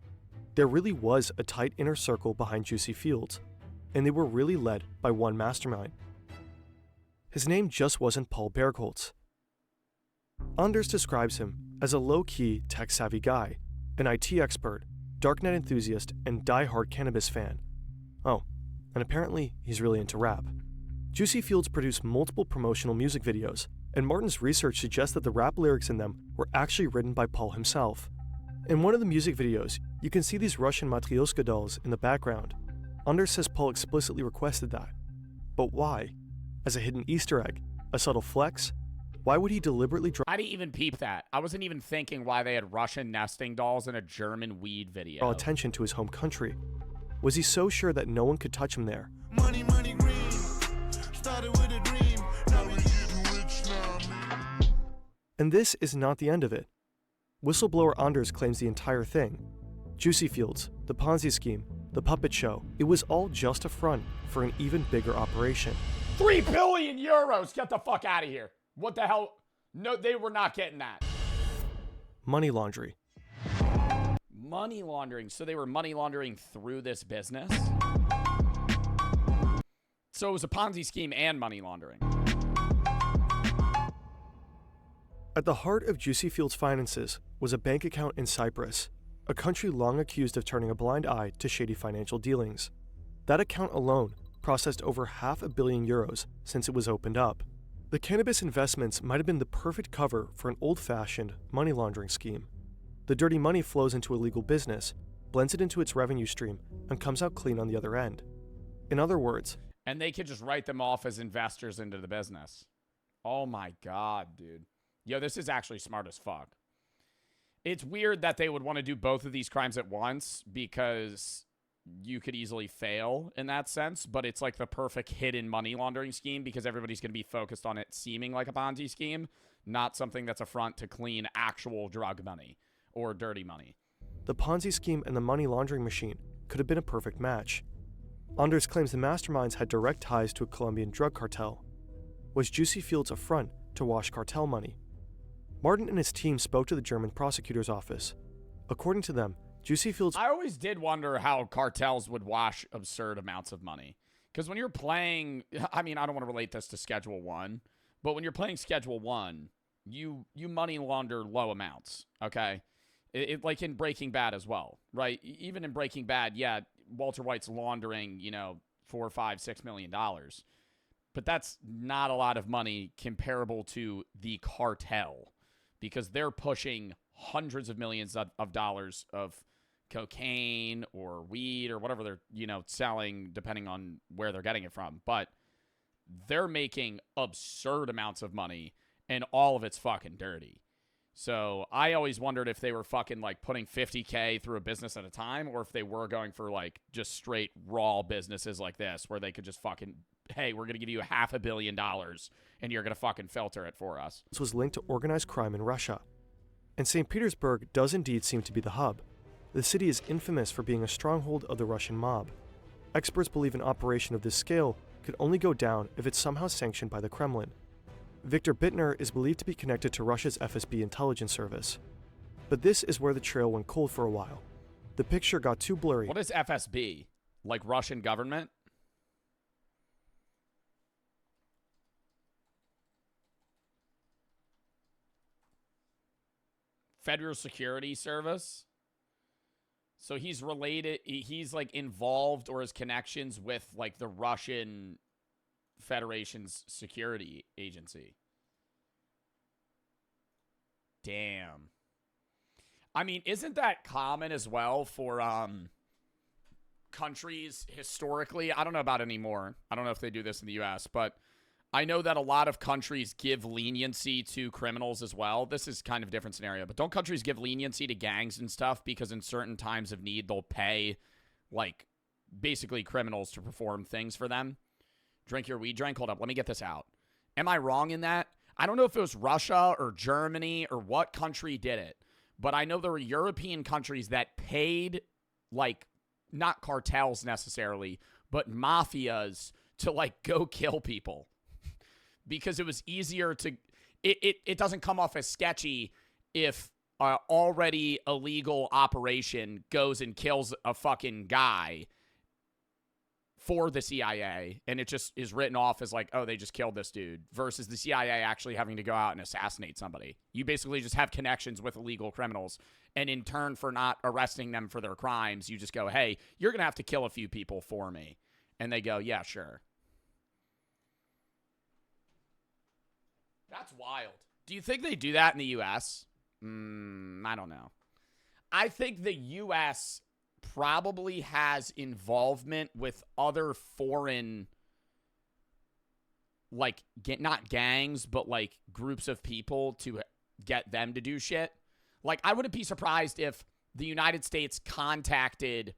S5: There really was a tight inner circle behind Juicy Fields, and they were really led by one mastermind. His name just wasn't Paul Bergholtz. Anders describes him as a low-key, tech-savvy guy, an IT expert, darknet enthusiast, and die-hard Cannabis fan. Oh, and apparently he's really into rap. Juicy Fields produced multiple promotional music videos, and Martin's research suggests that the rap lyrics in them were actually written by Paul himself. In one of the music videos, you can see these Russian Matryoshka dolls in the background. Anders says Paul explicitly requested that. But why? As a hidden Easter egg? A subtle flex? Why would he deliberately draw
S1: I didn't even peep that. I wasn't even thinking why they had Russian nesting dolls in a German weed video.
S5: attention to his home country? Was he so sure that no one could touch him there?
S6: Money, money, green. Started with a dream. Now we getting rich now.
S5: And this is not the end of it. Whistleblower Anders claims the entire thing. Juicy Fields, the Ponzi scheme, the puppet show, it was all just a front for an even bigger operation.
S1: 3 billion euros! Get the fuck out of here. What the hell? No, they were not getting that.
S5: Money laundering.
S1: Money laundering. So they were money laundering through this business? So it was a Ponzi scheme and money laundering.
S5: At the heart of Juicy Fields' finances was a bank account in Cyprus, a country long accused of turning a blind eye to shady financial dealings. That account alone processed over €500 million since it was opened up. The cannabis investments might have been the perfect cover for an old-fashioned money laundering scheme. The dirty money flows into illegal business, blends it into its revenue stream, and comes out clean on the other end. In other words,
S1: and they could just write them off as investors into the business. Oh my God, dude. Yo, this is actually smart as fuck. It's weird that they would want to do both of these crimes at once because you could easily fail in that sense, but it's like the perfect hidden money laundering scheme because everybody's going to be focused on it seeming like a Ponzi scheme, not something that's a front to clean actual drug money or dirty money.
S5: The Ponzi scheme and the money laundering machine could have been a perfect match. Anders claims the masterminds had direct ties to a Colombian drug cartel. Was Juicy Fields a front to wash cartel money? Martin and his team spoke to the German prosecutor's office. According to them, Juicy Fields...
S1: I always did wonder how cartels would wash absurd amounts of money. Because when you're playing... I mean, I don't want to relate this to Schedule 1, but when you're playing Schedule 1, you money launder low amounts, okay? Like in Breaking Bad as well, right? Even in Breaking Bad, yeah, Walter White's laundering, $4, $5, $6 million. But that's not a lot of money comparable to the cartel because they're pushing hundreds of millions of dollars of cocaine or weed or whatever they're, selling depending on where they're getting it from. But they're making absurd amounts of money and all of it's fucking dirty. So I always wondered if they were fucking like putting 50K through a business at a time or if they were going for like just straight raw businesses like this where they could just fucking, hey, we're going to give you $500 million and you're going to fucking filter it for us.
S5: This was linked to organized crime in Russia. And St. Petersburg does indeed seem to be the hub. The city is infamous for being a stronghold of the Russian mob. Experts believe an operation of this scale could only go down if it's somehow sanctioned by the Kremlin. Viktor Bittner is believed to be connected to Russia's FSB intelligence service. But this is where the trail went cold for a while. The picture got too blurry.
S1: What is FSB? Like Russian government? Federal Security Service? So he's related, he's like involved or has connections with like the Russian Federation's security agency. Damn. I mean, isn't that common as well for countries historically? I don't know about anymore. I don't know if they do this in the US, but I know that a lot of countries give leniency to criminals as well. This is kind of a different scenario, but don't countries give leniency to gangs and stuff because in certain times of need, they'll pay like basically criminals to perform things for them? Drink your weed drink? Hold up. Let me get this out. Am I wrong in that? I don't know if it was Russia or Germany or what country did it, but I know there were European countries that paid, like, not cartels necessarily, but mafias to, like, go kill people because it was easier to... It doesn't come off as sketchy if an already illegal operation goes and kills a fucking guy for the CIA, and it just is written off as like, oh, they just killed this dude, versus the CIA actually having to go out and assassinate somebody. You basically just have connections with illegal criminals, and in turn for not arresting them for their crimes, you just go, hey, you're going to have to kill a few people for me. And they go, yeah, sure. That's wild. Do you think they do that in the U.S.? I don't know. I think the U.S. probably has involvement with other foreign, like, not gangs, but, like, groups of people to get them to do shit. Like, I wouldn't be surprised if the United States contacted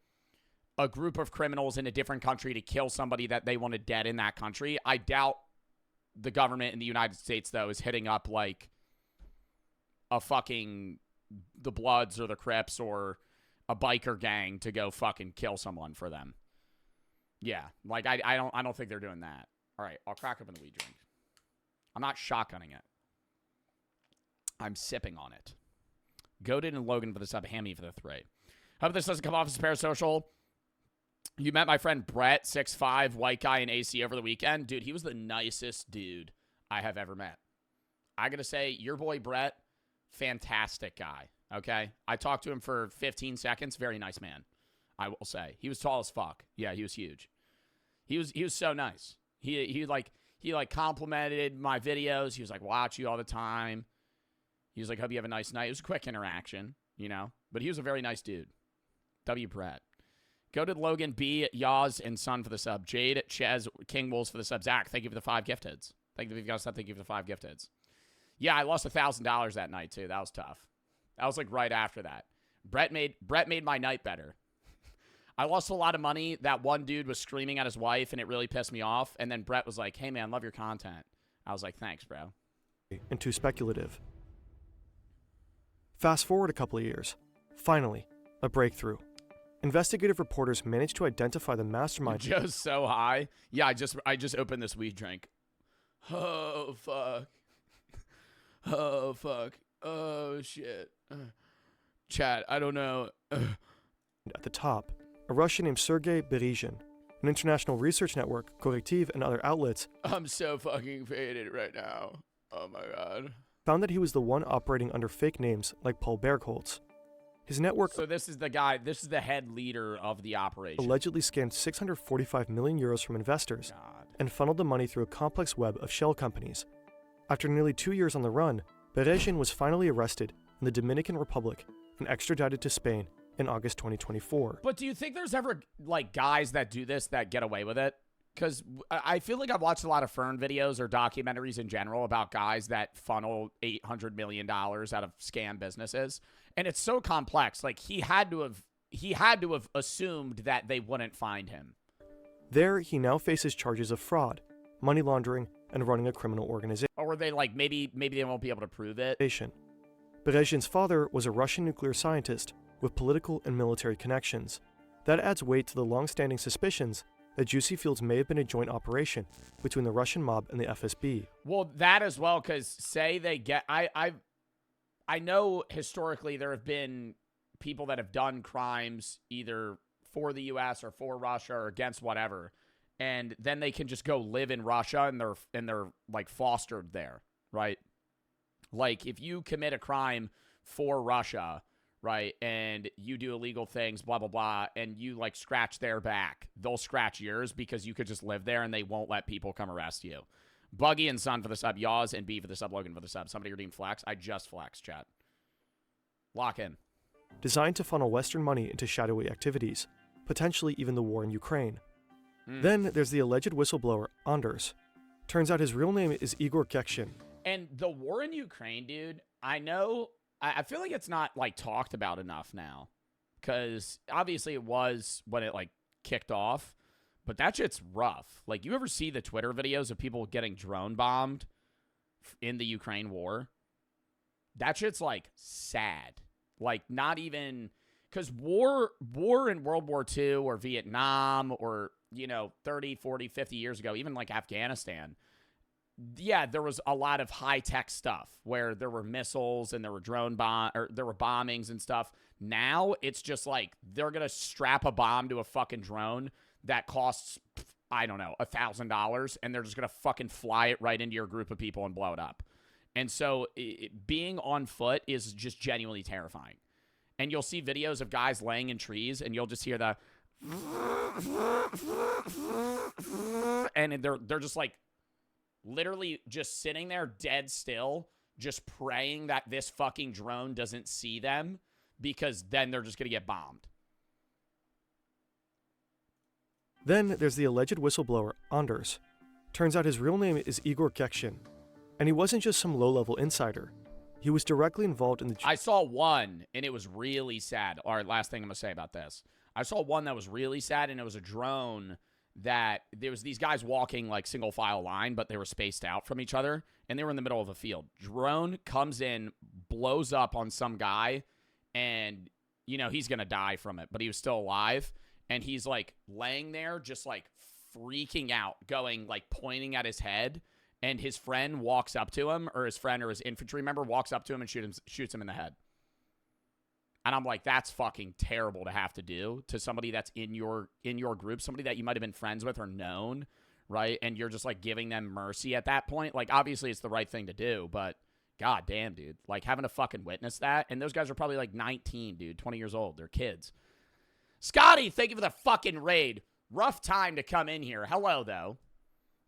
S1: a group of criminals in a different country to kill somebody that they wanted dead in that country. I doubt the government in the United States, though, is hitting up, like, a fucking the Bloods or the Crips or a biker gang to go fucking kill someone for them. Yeah, like I don't think they're doing that. All right, I'll crack open the weed drink. I'm not shotgunning it. I'm sipping on it. Goated and Logan for the sub, Hammy for the 3. Hope this doesn't come off as parasocial. You met my friend Brett, 6'5", white guy in AC over the weekend. Dude, he was the nicest dude I have ever met. I gotta say, your boy Brett, fantastic guy, okay? I talked to him for 15 seconds. Very nice man, I will say. He was tall as fuck. Yeah, he was huge. He was so nice. He complimented my videos. He was like, watch you all the time. He was like, hope you have a nice night. It was a quick interaction, you know? But he was a very nice dude. W. Brett. Go to Logan B, Yaz, and Son for the sub. Jade, Chez, King Wolves for the sub. Zach, thank you for the 5 gifteds. Thank you for the 5 gifteds. Yeah, I lost $1,000 that night, too. That was tough. That was, like, right after that. Brett made my night better. I lost a lot of money. That one dude was screaming at his wife, and it really pissed me off. And then Brett was like, hey, man, love your content. I was like, thanks, bro.
S5: And too speculative. Fast forward a couple of years. Finally, a breakthrough. Investigative reporters managed to identify the mastermind.
S1: Joe's so high. Yeah, I just opened this weed drink. Oh, fuck. Oh, fuck. Oh, shit. Chat, I don't know.
S5: At the top, a Russian named Sergei Berezhin, an international research network, Correctiv, and other outlets.
S1: I'm so fucking faded right now. Oh, my God.
S5: Found that he was the one operating under fake names like Paul Bergholz. His network.
S1: So this is the guy, this is the head leader of the operation.
S5: Allegedly scammed 645 million euros from investors and funneled the money through a complex web of shell companies. After nearly 2 years on the run, Berezhin was finally arrested in the Dominican Republic and extradited to Spain in August 2024.
S1: But do you think there's ever, like, guys that do this that get away with it? Because I feel like I've watched a lot of Fern videos or documentaries in general about guys that funnel $800 million out of scam businesses. And it's so complex. Like, he had to have assumed that they wouldn't find him.
S5: There, he now faces charges of fraud, money laundering, and running a criminal organization.
S1: Or were they like, maybe they won't be able to prove it?
S5: Berezhin's father was a Russian nuclear scientist with political and military connections. That adds weight to the long-standing suspicions that Juicy Fields may have been a joint operation between the Russian mob and the FSB.
S1: Well, that as well, because say they get... I know historically there have been people that have done crimes either for the U.S. or for Russia or against whatever, and then they can just go live in Russia and they're like fostered there, right? Like if you commit a crime for Russia, right, and you do illegal things, blah, blah, blah, and you like scratch their back, they'll scratch yours because you could just live there and they won't let people come arrest you. Buggy and Son for the sub, Yaws and B for the sub, Logan for the sub. Somebody redeem flex. I just flex, chat. Lock in.
S5: Designed to funnel Western money into shadowy activities, potentially even the war in Ukraine. Then there's the alleged whistleblower, Anders. Turns out his real name is Igor Kekshin.
S1: And the war in Ukraine, dude, I know, I feel like it's not like talked about enough now. Because obviously it was when it like kicked off. But that shit's rough. Like, you ever see the Twitter videos of people getting drone bombed in the Ukraine war? That shit's, like, sad. Like, not even... Because war in World War II or Vietnam or, you know, 30, 40, 50 years ago, even, like, Afghanistan, yeah, there was a lot of high-tech stuff where there were missiles and there were there were bombings and stuff. Now it's just like they're gonna strap a bomb to a fucking drone that costs, I don't know, $1,000, and they're just gonna fucking fly it right into your group of people and blow it up. And so being on foot is just genuinely terrifying. And you'll see videos of guys laying in trees, and you'll just hear the and they're just like literally just sitting there dead still, just praying that this fucking drone doesn't see them, because then they're just gonna get bombed.
S5: Then there's the alleged whistleblower, Anders. Turns out his real name is Igor Gekshin, and he wasn't just some low-level insider. He was directly involved in the...
S1: I saw one, and it was really sad. All right, last thing I'm going to say about this. I saw one that was really sad, and it was a drone that... There was these guys walking, like, single-file line, but they were spaced out from each other, and they were in the middle of a field. Drone comes in, blows up on some guy, and, you know, he's going to die from it, but he was still alive, and he's, like, laying there just, like, freaking out, going, like, pointing at his head, and his friend walks up to him, or his friend or his infantry member walks up to him and shoots him in the head. And I'm like, that's fucking terrible to have to do to somebody that's in your group, somebody that you might have been friends with or known, right? And you're just like giving them mercy at that point. Like, obviously it's the right thing to do, but god damn, dude. Like, having to fucking witness that. And those guys are probably like 19, dude, 20 years old. They're kids. Scotty, thank you for the fucking raid. Rough time to come in here. Hello, though.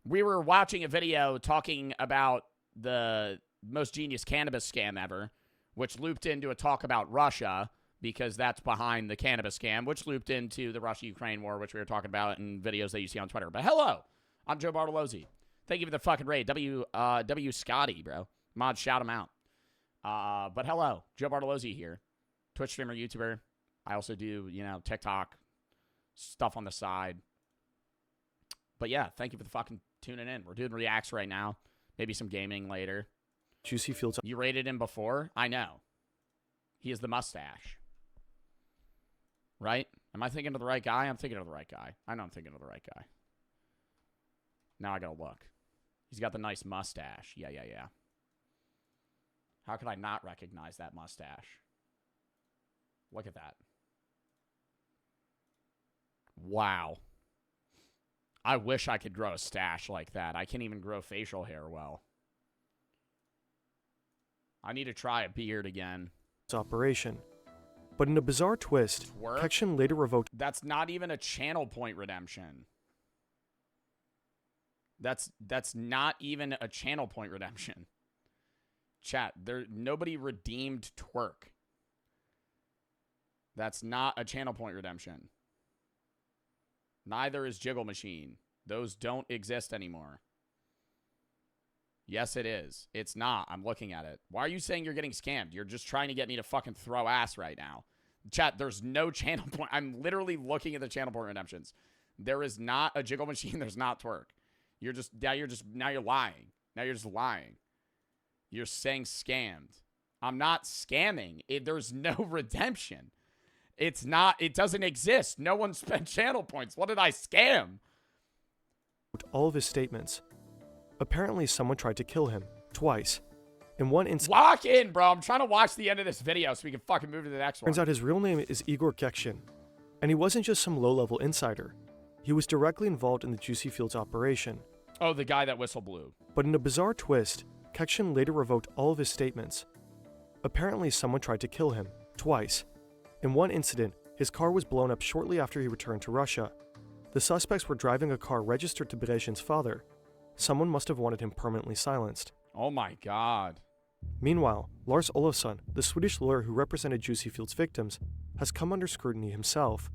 S1: We were watching a video talking about the most genius cannabis scam ever, which looped into a talk about Russia, because that's behind the cannabis scam, which looped into the Russia-Ukraine war, which we were talking about in videos that you see on Twitter. But hello, I'm Joe Bartolozzi. Thank you for the fucking raid. W Scotty, bro. Mod, shout him out. But hello, Joe Bartolozzi here. Twitch streamer, YouTuber. I also do, you know, TikTok, stuff on the side. But yeah, thank you for the fucking tuning in. We're doing reacts right now. Maybe some gaming later.
S5: Juicy Fields.
S1: You rated him before? I know. He has the mustache. Right? Am I thinking of the right guy? I'm thinking of the right guy. I know I'm thinking of the right guy. Now I gotta look. He's got the nice mustache. Yeah. How could I not recognize that mustache? Look at that. Wow. I wish I could grow a stash like that. I can't even grow facial hair well. I need to try a beard again.
S5: Operation. But in a bizarre twist, Kekshin later revoked...
S1: That's not even a channel point redemption. That's not even a channel point redemption. Chat, nobody redeemed twerk. That's not a channel point redemption. Neither is Jiggle Machine. Those don't exist anymore. Yes, it is. It's not. I'm looking at it. Why are you saying you're getting scammed? You're just trying to get me to fucking throw ass right now. Chat, there's no channel point. I'm literally looking at the channel point redemptions. There is not a Jiggle Machine. There's not twerk. Now you're lying. Now you're just lying. You're saying scammed. I'm not scamming. There's no redemption. It doesn't exist. No one spent channel points. What did I scam?
S5: All of his statements. Apparently, someone tried to kill him twice. In one instance...
S1: Lock in, bro. I'm trying to watch the end of this video so we can fucking move to the next one.
S5: Turns out his real name is Igor Gekshin. And he wasn't just some low-level insider. He was directly involved in the Juicy Fields operation.
S1: Oh, the guy that whistle blew.
S5: But in a bizarre twist, Kekshin later revoked all of his statements. Apparently, someone tried to kill him twice. In one incident, his car was blown up shortly after he returned to Russia. The suspects were driving a car registered to Bereshin's father. Someone must have wanted him permanently silenced.
S1: Oh my god.
S5: Meanwhile, Lars Olofsson, the Swedish lawyer who represented Juicy Fields' victims, has come under scrutiny himself.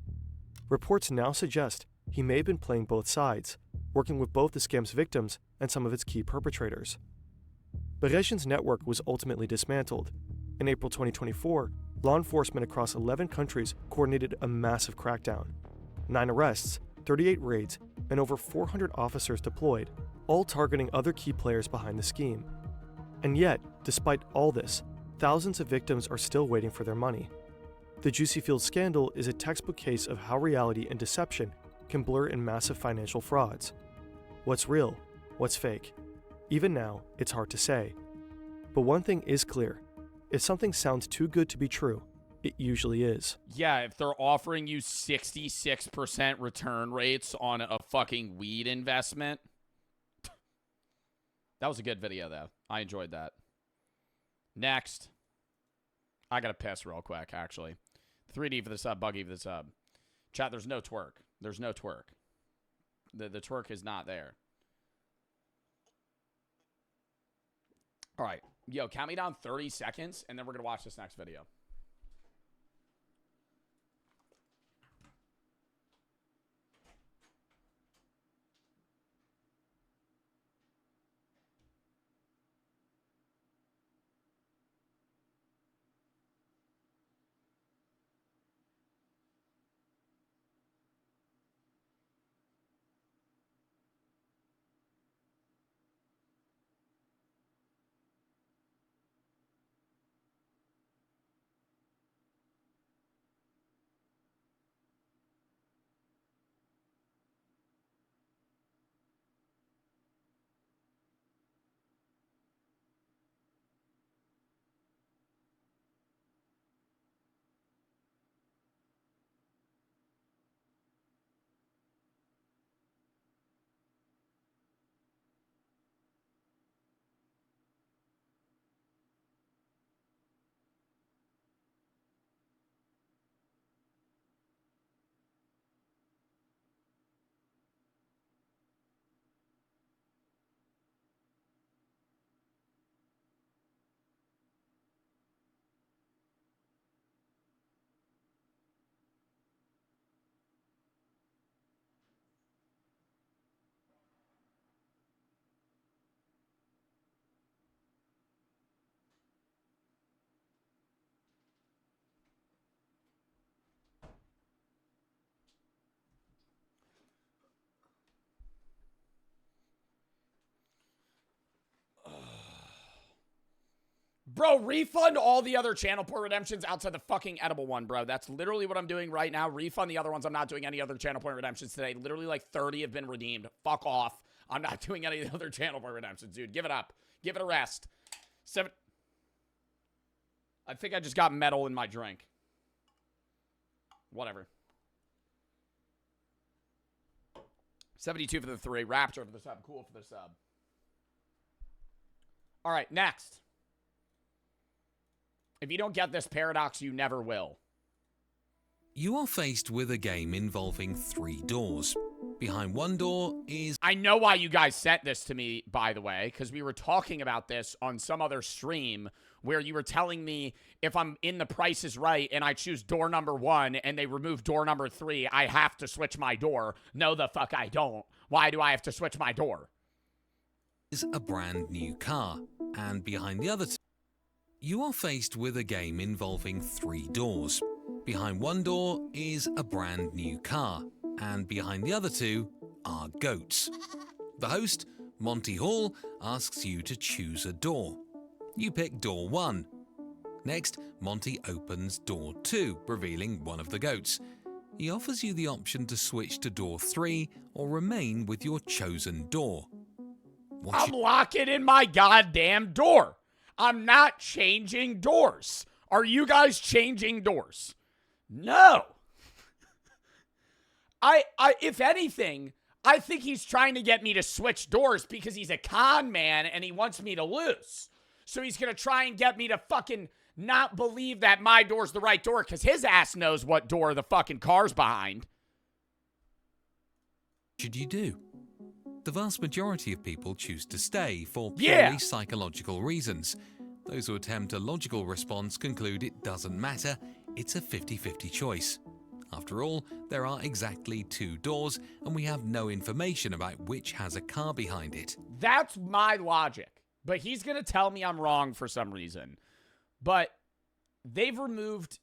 S5: Reports now suggest he may have been playing both sides, working with both the scam's victims and some of its key perpetrators. Bereshin's network was ultimately dismantled. In April 2024, law enforcement across 11 countries coordinated a massive crackdown. 9 arrests, 38 raids, and over 400 officers deployed, all targeting other key players behind the scheme. And yet, despite all this, thousands of victims are still waiting for their money. The Juicy Fields scandal is a textbook case of how reality and deception can blur in massive financial frauds. What's real? What's fake? Even now, it's hard to say. But one thing is clear. If something sounds too good to be true, it usually is.
S1: Yeah, if they're offering you 66% return rates on a fucking weed investment. That was a good video, though. I enjoyed that. Next. I gotta piss real quick, actually. 3D for the sub, Buggy for the sub. Chat, there's no twerk. There's no twerk. The twerk is not there. All right. Yo, count me down 30 seconds, and then we're going to watch this next video. Bro, refund all the other channel port redemptions outside the fucking edible one, bro. That's literally what I'm doing right now. Refund the other ones. I'm not doing any other channel point redemptions today. Literally like 30 have been redeemed. Fuck off. I'm not doing any of the other channel point redemptions, dude. Give it up. Give it a rest. I think I just got metal in my drink. Whatever. 72 for the 3. Rapture for the sub. Cool for the sub. All right, next. If you don't get this paradox, you never will.
S9: You are faced with a game involving 3 doors. Behind one door is...
S1: I know why you guys sent this to me, by the way, because we were talking about this on some other stream where you were telling me if I'm in the Price is Right and I choose door number 1 and they remove door number 3, I have to switch my door. No, the fuck I don't. Why do I have to switch my door?
S9: Is a brand new car, and behind the other two... You are faced with a game involving 3 doors. Behind one door is a brand new car, and behind the other 2 are goats. The host, Monty Hall, asks you to choose a door. You pick door 1. Next, Monty opens door 2, revealing one of the goats. He offers you the option to switch to door 3 or remain with your chosen door.
S1: I'm locking in my goddamn door. I'm not changing doors. Are you guys changing doors? No. If anything, I think he's trying to get me to switch doors because he's a con man and he wants me to lose. So he's going to try and get me to fucking not believe that my door's the right door because his ass knows what door the fucking car's behind.
S9: Should you do? The vast majority of people choose to stay for purely psychological reasons. Those who attempt a logical response conclude it doesn't matter, it's a 50-50 choice. After all, there are exactly 2 doors, and we have no information about which has a car behind it.
S1: That's my logic, but he's going to tell me I'm wrong for some reason. But they've removed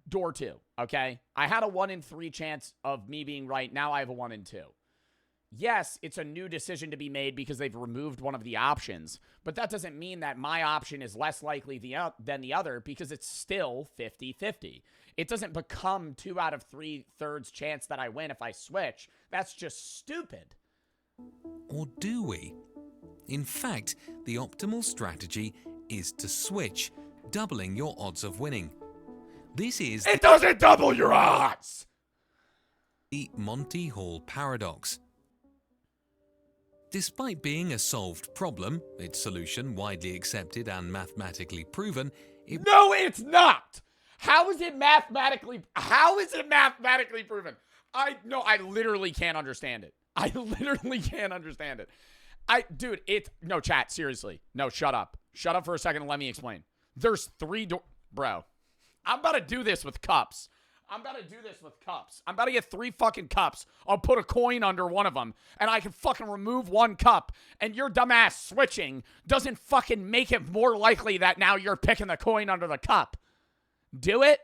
S1: door 2, okay? I had a 1 in 3 chance of me being right. Now I have a 1 in 2. Yes, it's a new decision to be made because they've removed one of the options, but that doesn't mean that my option is less likely than the other because it's still 50-50. It doesn't become 2 out of 3/3 chance that I win if I switch. That's just stupid.
S9: Or do we? In fact, the optimal strategy is to switch, doubling your odds of winning. This is
S1: It doesn't double your odds!
S9: the Monty Hall paradox. Despite being a solved problem, its solution widely accepted and mathematically proven,
S1: No, it's not! How is it mathematically proven? I literally can't understand it. I literally can't understand it. No, chat, seriously. No, shut up. Shut up for a second and let me explain. There's 3 doors. Bro, I'm about to do this with cups. I'm about to get 3 fucking cups. I'll put a coin under one of them, and I can fucking remove 1 cup, and your dumbass switching doesn't fucking make it more likely that now you're picking the coin under the cup. Do it.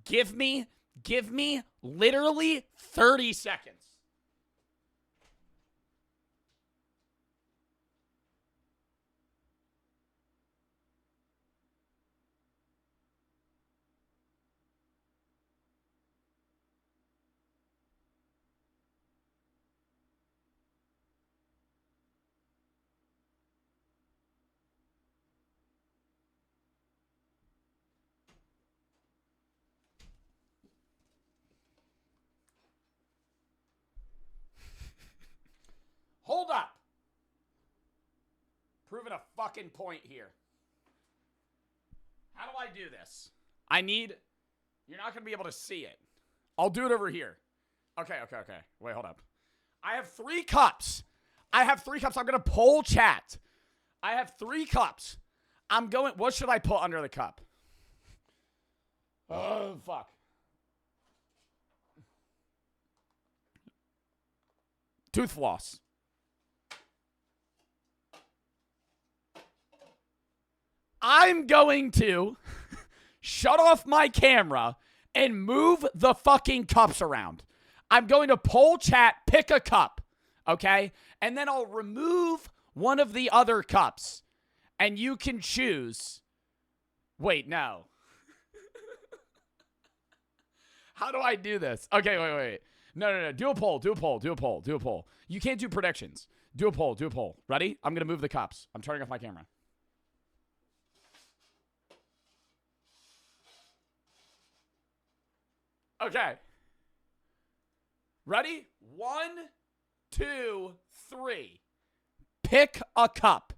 S1: Give me literally 30 seconds. Hold up. Proving a fucking point here. How do I do this? You're not going to be able to see it. I'll do it over here. Okay. Wait, hold up. I have 3 cups. I'm going to poll chat. I have 3 cups. What should I put under the cup? Oh, fuck. Tooth floss. I'm going to shut off my camera and move the fucking cups around. I'm going to poll chat, pick a cup, okay? And then I'll remove one of the other cups. And you can choose. Wait, no. How do I do this? Okay, wait. No. Do a poll. You can't do predictions. Do a poll. Ready? I'm going to move the cups. I'm turning off my camera. Okay. Ready? 1, 2, 3. Pick a cup.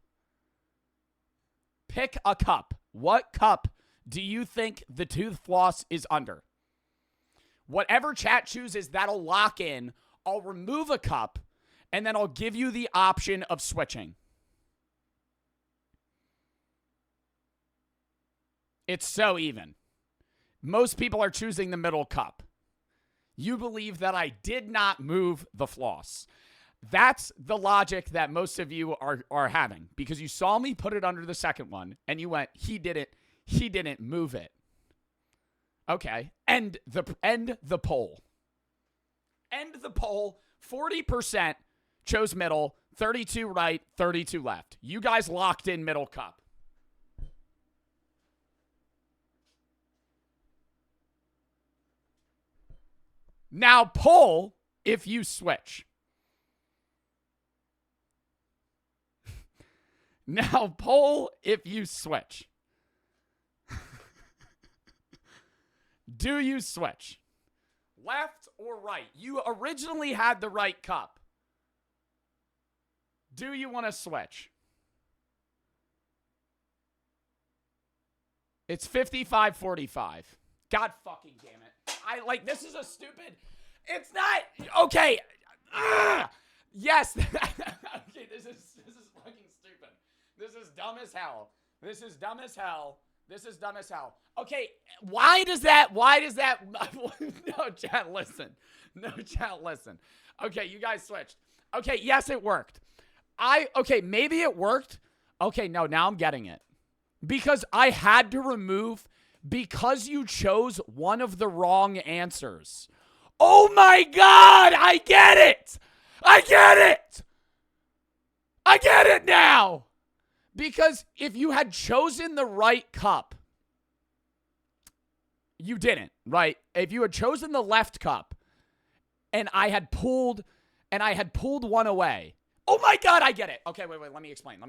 S1: What cup do you think the tooth floss is under? Whatever chat chooses, that'll lock in. I'll remove a cup, and then I'll give you the option of switching. It's so even. Most people are choosing the middle cup. You believe that I did not move the floss. That's the logic that most of you are having, because you saw me put it under the second one and you went, he didn't move it. Okay. End the poll. End the poll. 40% chose middle, 32 right, 32 left. You guys locked in middle cup. Now poll if you switch. Now poll if you switch. Do you switch? Left or right? You originally had the right cup. Do you want to switch? It's 55-45. God fucking damn it. This is a stupid. It's not. Okay. Yes. Okay, this is fucking stupid. This is dumb as hell. Okay, why does that No, chat, listen. Okay, you guys switched. Okay, yes, it worked. Maybe it worked. Okay, no, now I'm getting it. Because I had to remove, because you chose one of the wrong answers. Oh my God, I get it now. Because if you had chosen the right cup, you didn't, right? If you had chosen the left cup and I had pulled and I had pulled one away. Oh my God, I get it. Okay, wait, let me explain.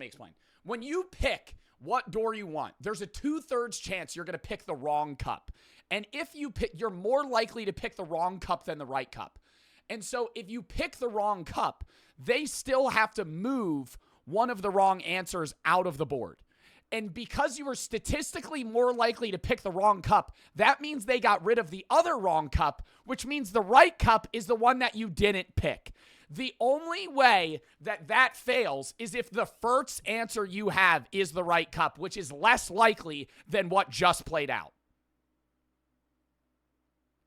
S1: When you pick what door you want, there's a 2/3 chance you're going to pick the wrong cup. And if you pick, you're more likely to pick the wrong cup than the right cup. And so if you pick the wrong cup, they still have to move one of the wrong answers out of the board. And because you were statistically more likely to pick the wrong cup, that means they got rid of the other wrong cup, which means the right cup is the one that you didn't pick. The only way that fails is if the first answer you have is the right cup, which is less likely than what just played out.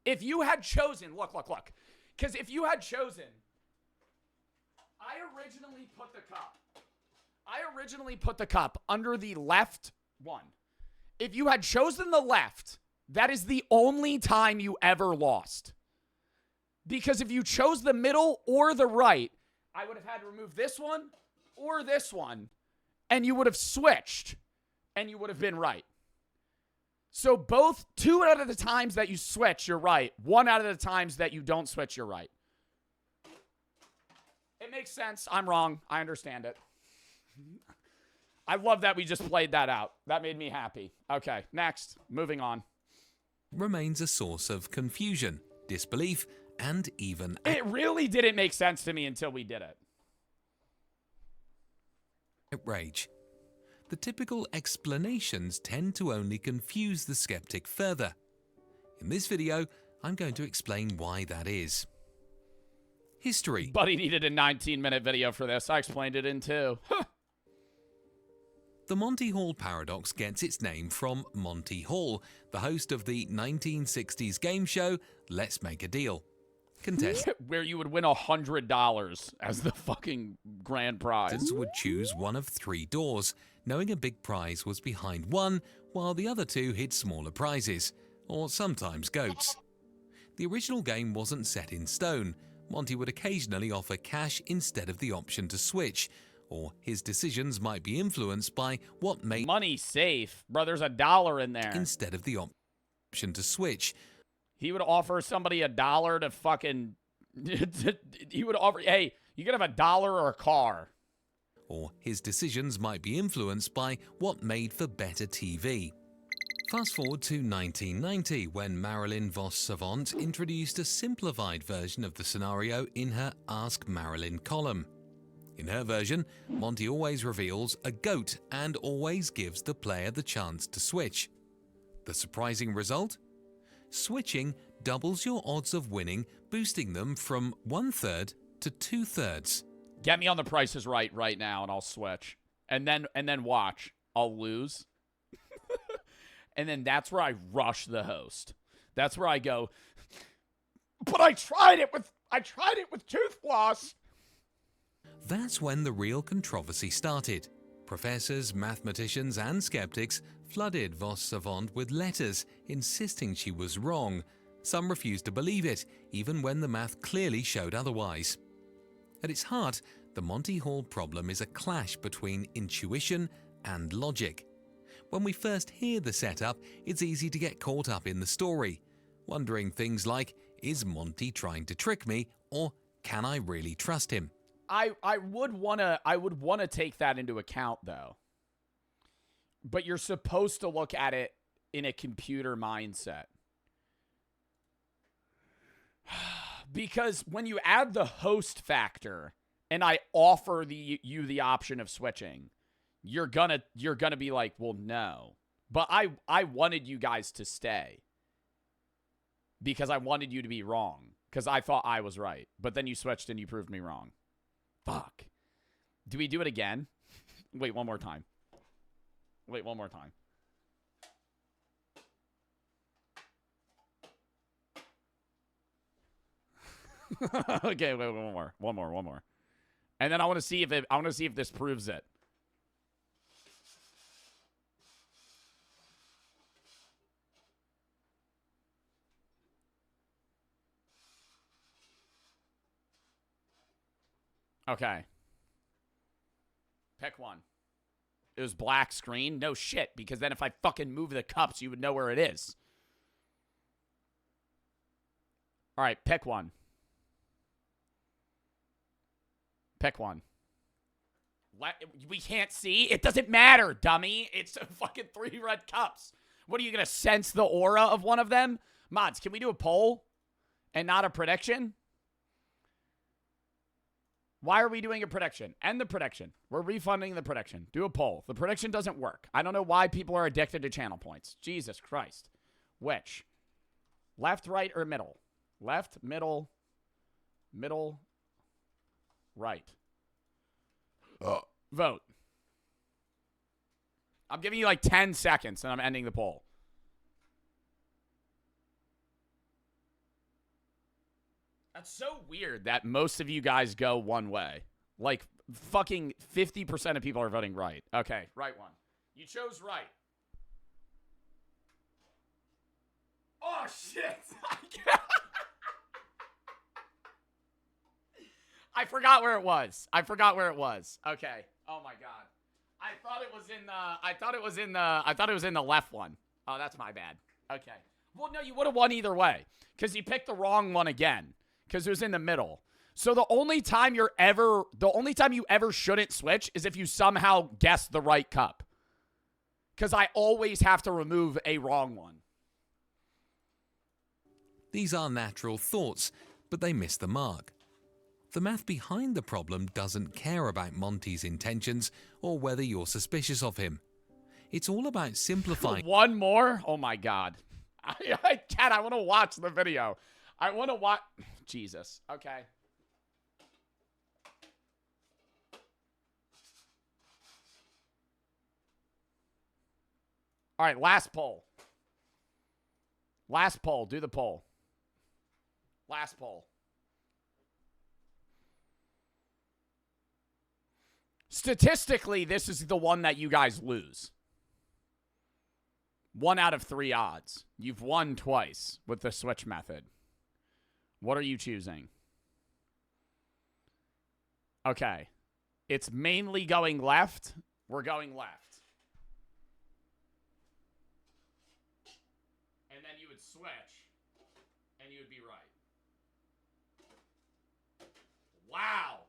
S1: If you had chosen, look. Because if you had chosen, I originally put the cup under the left one. If you had chosen the left, that is the only time you ever lost. Because if you chose the middle or the right, I would have had to remove this one or this one, and you would have switched, and you would have been right. So both 2 out of the times that you switch, you're right. 1 out of the times that you don't switch, you're right. It makes sense. I'm wrong. I understand it. I love that we just played that out. That made me happy. Okay, next. Moving on.
S9: Remains a source of confusion, disbelief, and even
S1: it really didn't make sense to me until we did it.
S9: Outrage. The typical explanations tend to only confuse the skeptic further. In this video, I'm going to explain why that is. History.
S1: Buddy needed a 19-minute video for this. I explained it in 2.
S9: The Monty Hall paradox gets its name from Monty Hall, the host of the 1960s game show Let's Make a Deal.
S1: Where you would win $100 as the fucking grand prize.
S9: Contestants would choose one of 3 doors, knowing a big prize was behind one, while the other 2 hid smaller prizes, or sometimes goats. The original game wasn't set in stone. Monty would occasionally offer cash instead of the option to switch, or his decisions might be influenced by what made
S1: money safe. Bro, there's $1 in there.
S9: Instead of the option to switch.
S1: He would offer somebody $1 to fucking... he would offer, hey, you could have $1 or a car.
S9: Or his decisions might be influenced by what made for better TV. Fast forward to 1990, when Marilyn Vos Savant introduced a simplified version of the scenario in her Ask Marilyn column. In her version, Monty always reveals a goat and always gives the player the chance to switch. The surprising result? Switching doubles your odds of winning, boosting them from 1/3 to 2/3.
S1: Get me on The Price is right now, and I'll switch. And then watch. I'll lose. And then that's where I rush the host. That's where I go, but I tried it with tooth floss.
S9: That's when the real controversy started. Professors, mathematicians, and skeptics flooded Vos Savant with letters insisting she was wrong. Some refused to believe it, even when the math clearly showed otherwise. At its heart, the Monty Hall problem is a clash between intuition and logic. When we first hear the setup, it's easy to get caught up in the story, wondering things like, is Monty trying to trick me, or can I really trust him?
S1: I would wanna take that into account, though. But you're supposed to look at it in a computer mindset. Because when you add the host factor and I offer you the option of switching, you're gonna be like, well, no. But I wanted you guys to stay. Because I wanted you to be wrong. Because I thought I was right. But then you switched and you proved me wrong. Fuck. Do we do it again? Wait, one more time. Wait, one more time. Okay, wait, one more. And then I want to see if this proves it. Okay. Pick one. It was black screen? No shit, because then if I fucking move the cups, you would know where it is. All right, pick one. Pick one. We can't see. It doesn't matter, dummy. It's fucking 3 red cups. What are you going to sense the aura of one of them? Mods, can we do a poll and not a prediction? Why are we doing a prediction? End the prediction. We're refunding the prediction. Do a poll. The prediction doesn't work. I don't know why people are addicted to channel points. Jesus Christ. Which? Left, right, or middle? Left, middle, right. Vote. I'm giving you like 10 seconds and I'm ending the poll. That's so weird that most of you guys go one way. Like, fucking 50% of people are voting right. Okay, right one. You chose right. Oh, shit. I forgot where it was. Okay. Oh, my God. I thought it was in the left one. Oh, that's my bad. Okay. Well, no, you would have won either way because you picked the wrong one again. Because it was in the middle. So the only time you ever shouldn't switch is if you somehow guess the right cup. Because I always have to remove a wrong one.
S9: These are natural thoughts, but they miss the mark. The math behind the problem doesn't care about Monty's intentions or whether you're suspicious of him. It's all about simplifying.
S1: One more? Oh my God. I want to watch the video. I want to watch. Jesus. Okay. All right, last poll. Last poll. Do the poll. Last poll. Statistically, this is the one that you guys lose. 1 out of 3 odds. You've won twice with the switch method. What are you choosing? Okay. It's mainly going left. We're going left. And then you would switch. And you would be right. Wow.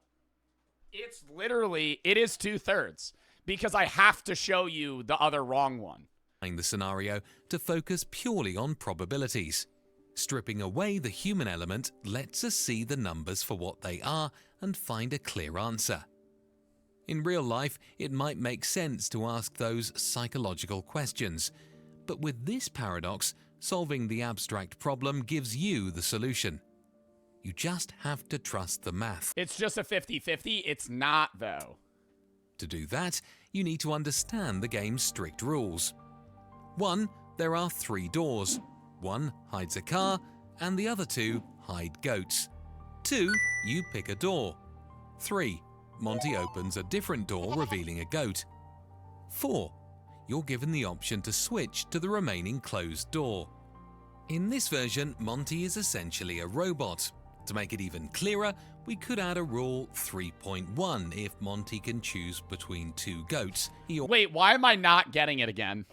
S1: It's literally, it is 2/3. Because I have to show you the other wrong one.
S9: The scenario to focus purely on probabilities. Stripping away the human element lets us see the numbers for what they are and find a clear answer. In real life, it might make sense to ask those psychological questions, but with this paradox, solving the abstract problem gives you the solution. You just have to trust the math.
S1: It's just a 50-50. It's not, though.
S9: To do that, you need to understand the game's strict rules. 1. There are 3 doors. 1 hides a car, and the other 2 hide goats. 2. You pick a door. 3. Monty opens a different door, revealing a goat. 4. You're given the option to switch to the remaining closed door. In this version, Monty is essentially a robot. To make it even clearer, we could add a rule 3.1 if Monty can choose between 2 goats.
S1: Wait, why am I not getting it again?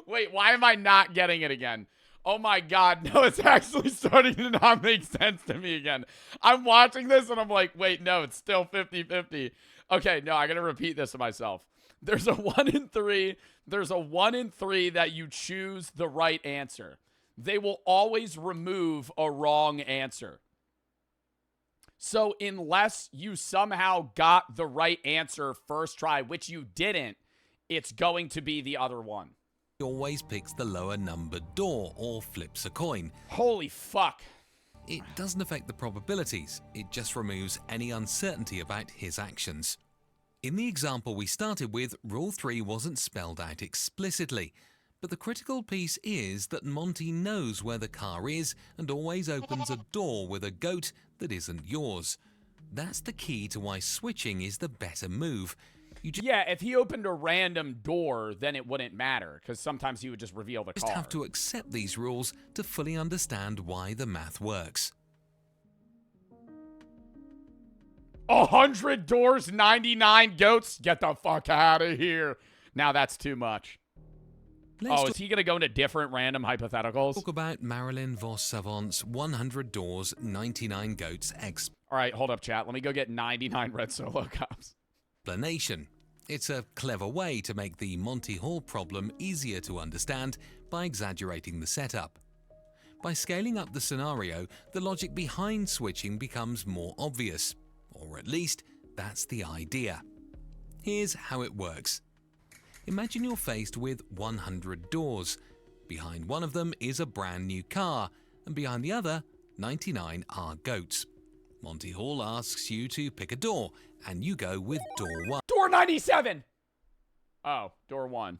S1: Wait, why am I not getting it again? Oh my God, no, it's actually starting to not make sense to me again. I'm watching this and I'm like, wait, no, it's still 50-50. Okay, no, I gotta repeat this to myself. There's a 1 in 3. There's a 1 in 3 that you choose the right answer. They will always remove a wrong answer. So unless you somehow got the right answer first try, which you didn't, it's going to be the other one.
S9: He always picks the lower numbered door or flips a coin.
S1: Holy fuck.
S9: It doesn't affect the probabilities, it just removes any uncertainty about his actions. In the example we started with, Rule 3 wasn't spelled out explicitly, but the critical piece is that Monty knows where the car is and always opens a door with a goat that isn't yours. That's the key to why switching is the better move.
S1: Yeah, if he opened a random door, then it wouldn't matter, because sometimes he would just reveal the car.
S9: You just have to accept these rules to fully understand why the math works.
S1: 100 doors, 99 goats? Get the fuck out of here. Now that's too much.
S9: Let's
S1: Oh, is he going to go into different random hypotheticals?
S9: talk about Marilyn Vos Savant's 100 Doors, 99 Goats
S1: All right, hold up, chat. Let me go get 99 red solo cups.
S9: explanation. It's a clever way to make the Monty Hall problem easier to understand by exaggerating the setup. By scaling up the scenario, the logic behind switching becomes more obvious, or at least that's the idea. Here's how it works. Imagine you're faced with 100 doors. Behind one of them is a brand new car, and behind the other, 99 are goats. Monty Hall asks you to pick a door, and you go with door 1.
S1: Door 97! Oh, door 1.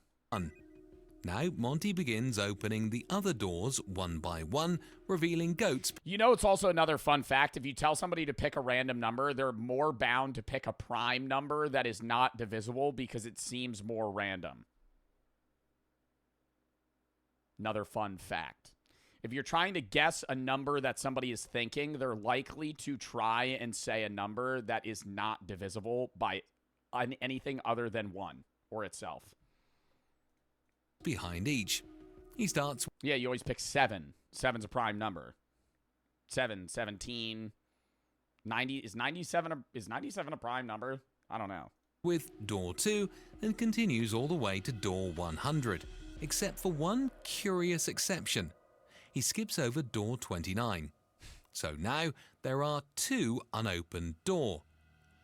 S9: Now, Monty begins opening the other doors one by one, revealing goats.
S1: You know, it's also another fun fact. If you tell somebody to pick a random number, they're more bound to pick a prime number that is not divisible because it seems more random. Another fun fact. If you're trying to guess a number that somebody is thinking, they're likely to try and say a number that is not divisible by anything other than 1 or itself.
S9: Behind each. He starts.
S1: Yeah, you always pick 7. 7's a prime number. 7, 17, 90. Is 97 a prime number? I don't know.
S9: With door 2 and continues all the way to door 100, except for one curious exception. He skips over door 29. So now there are 2 unopened door.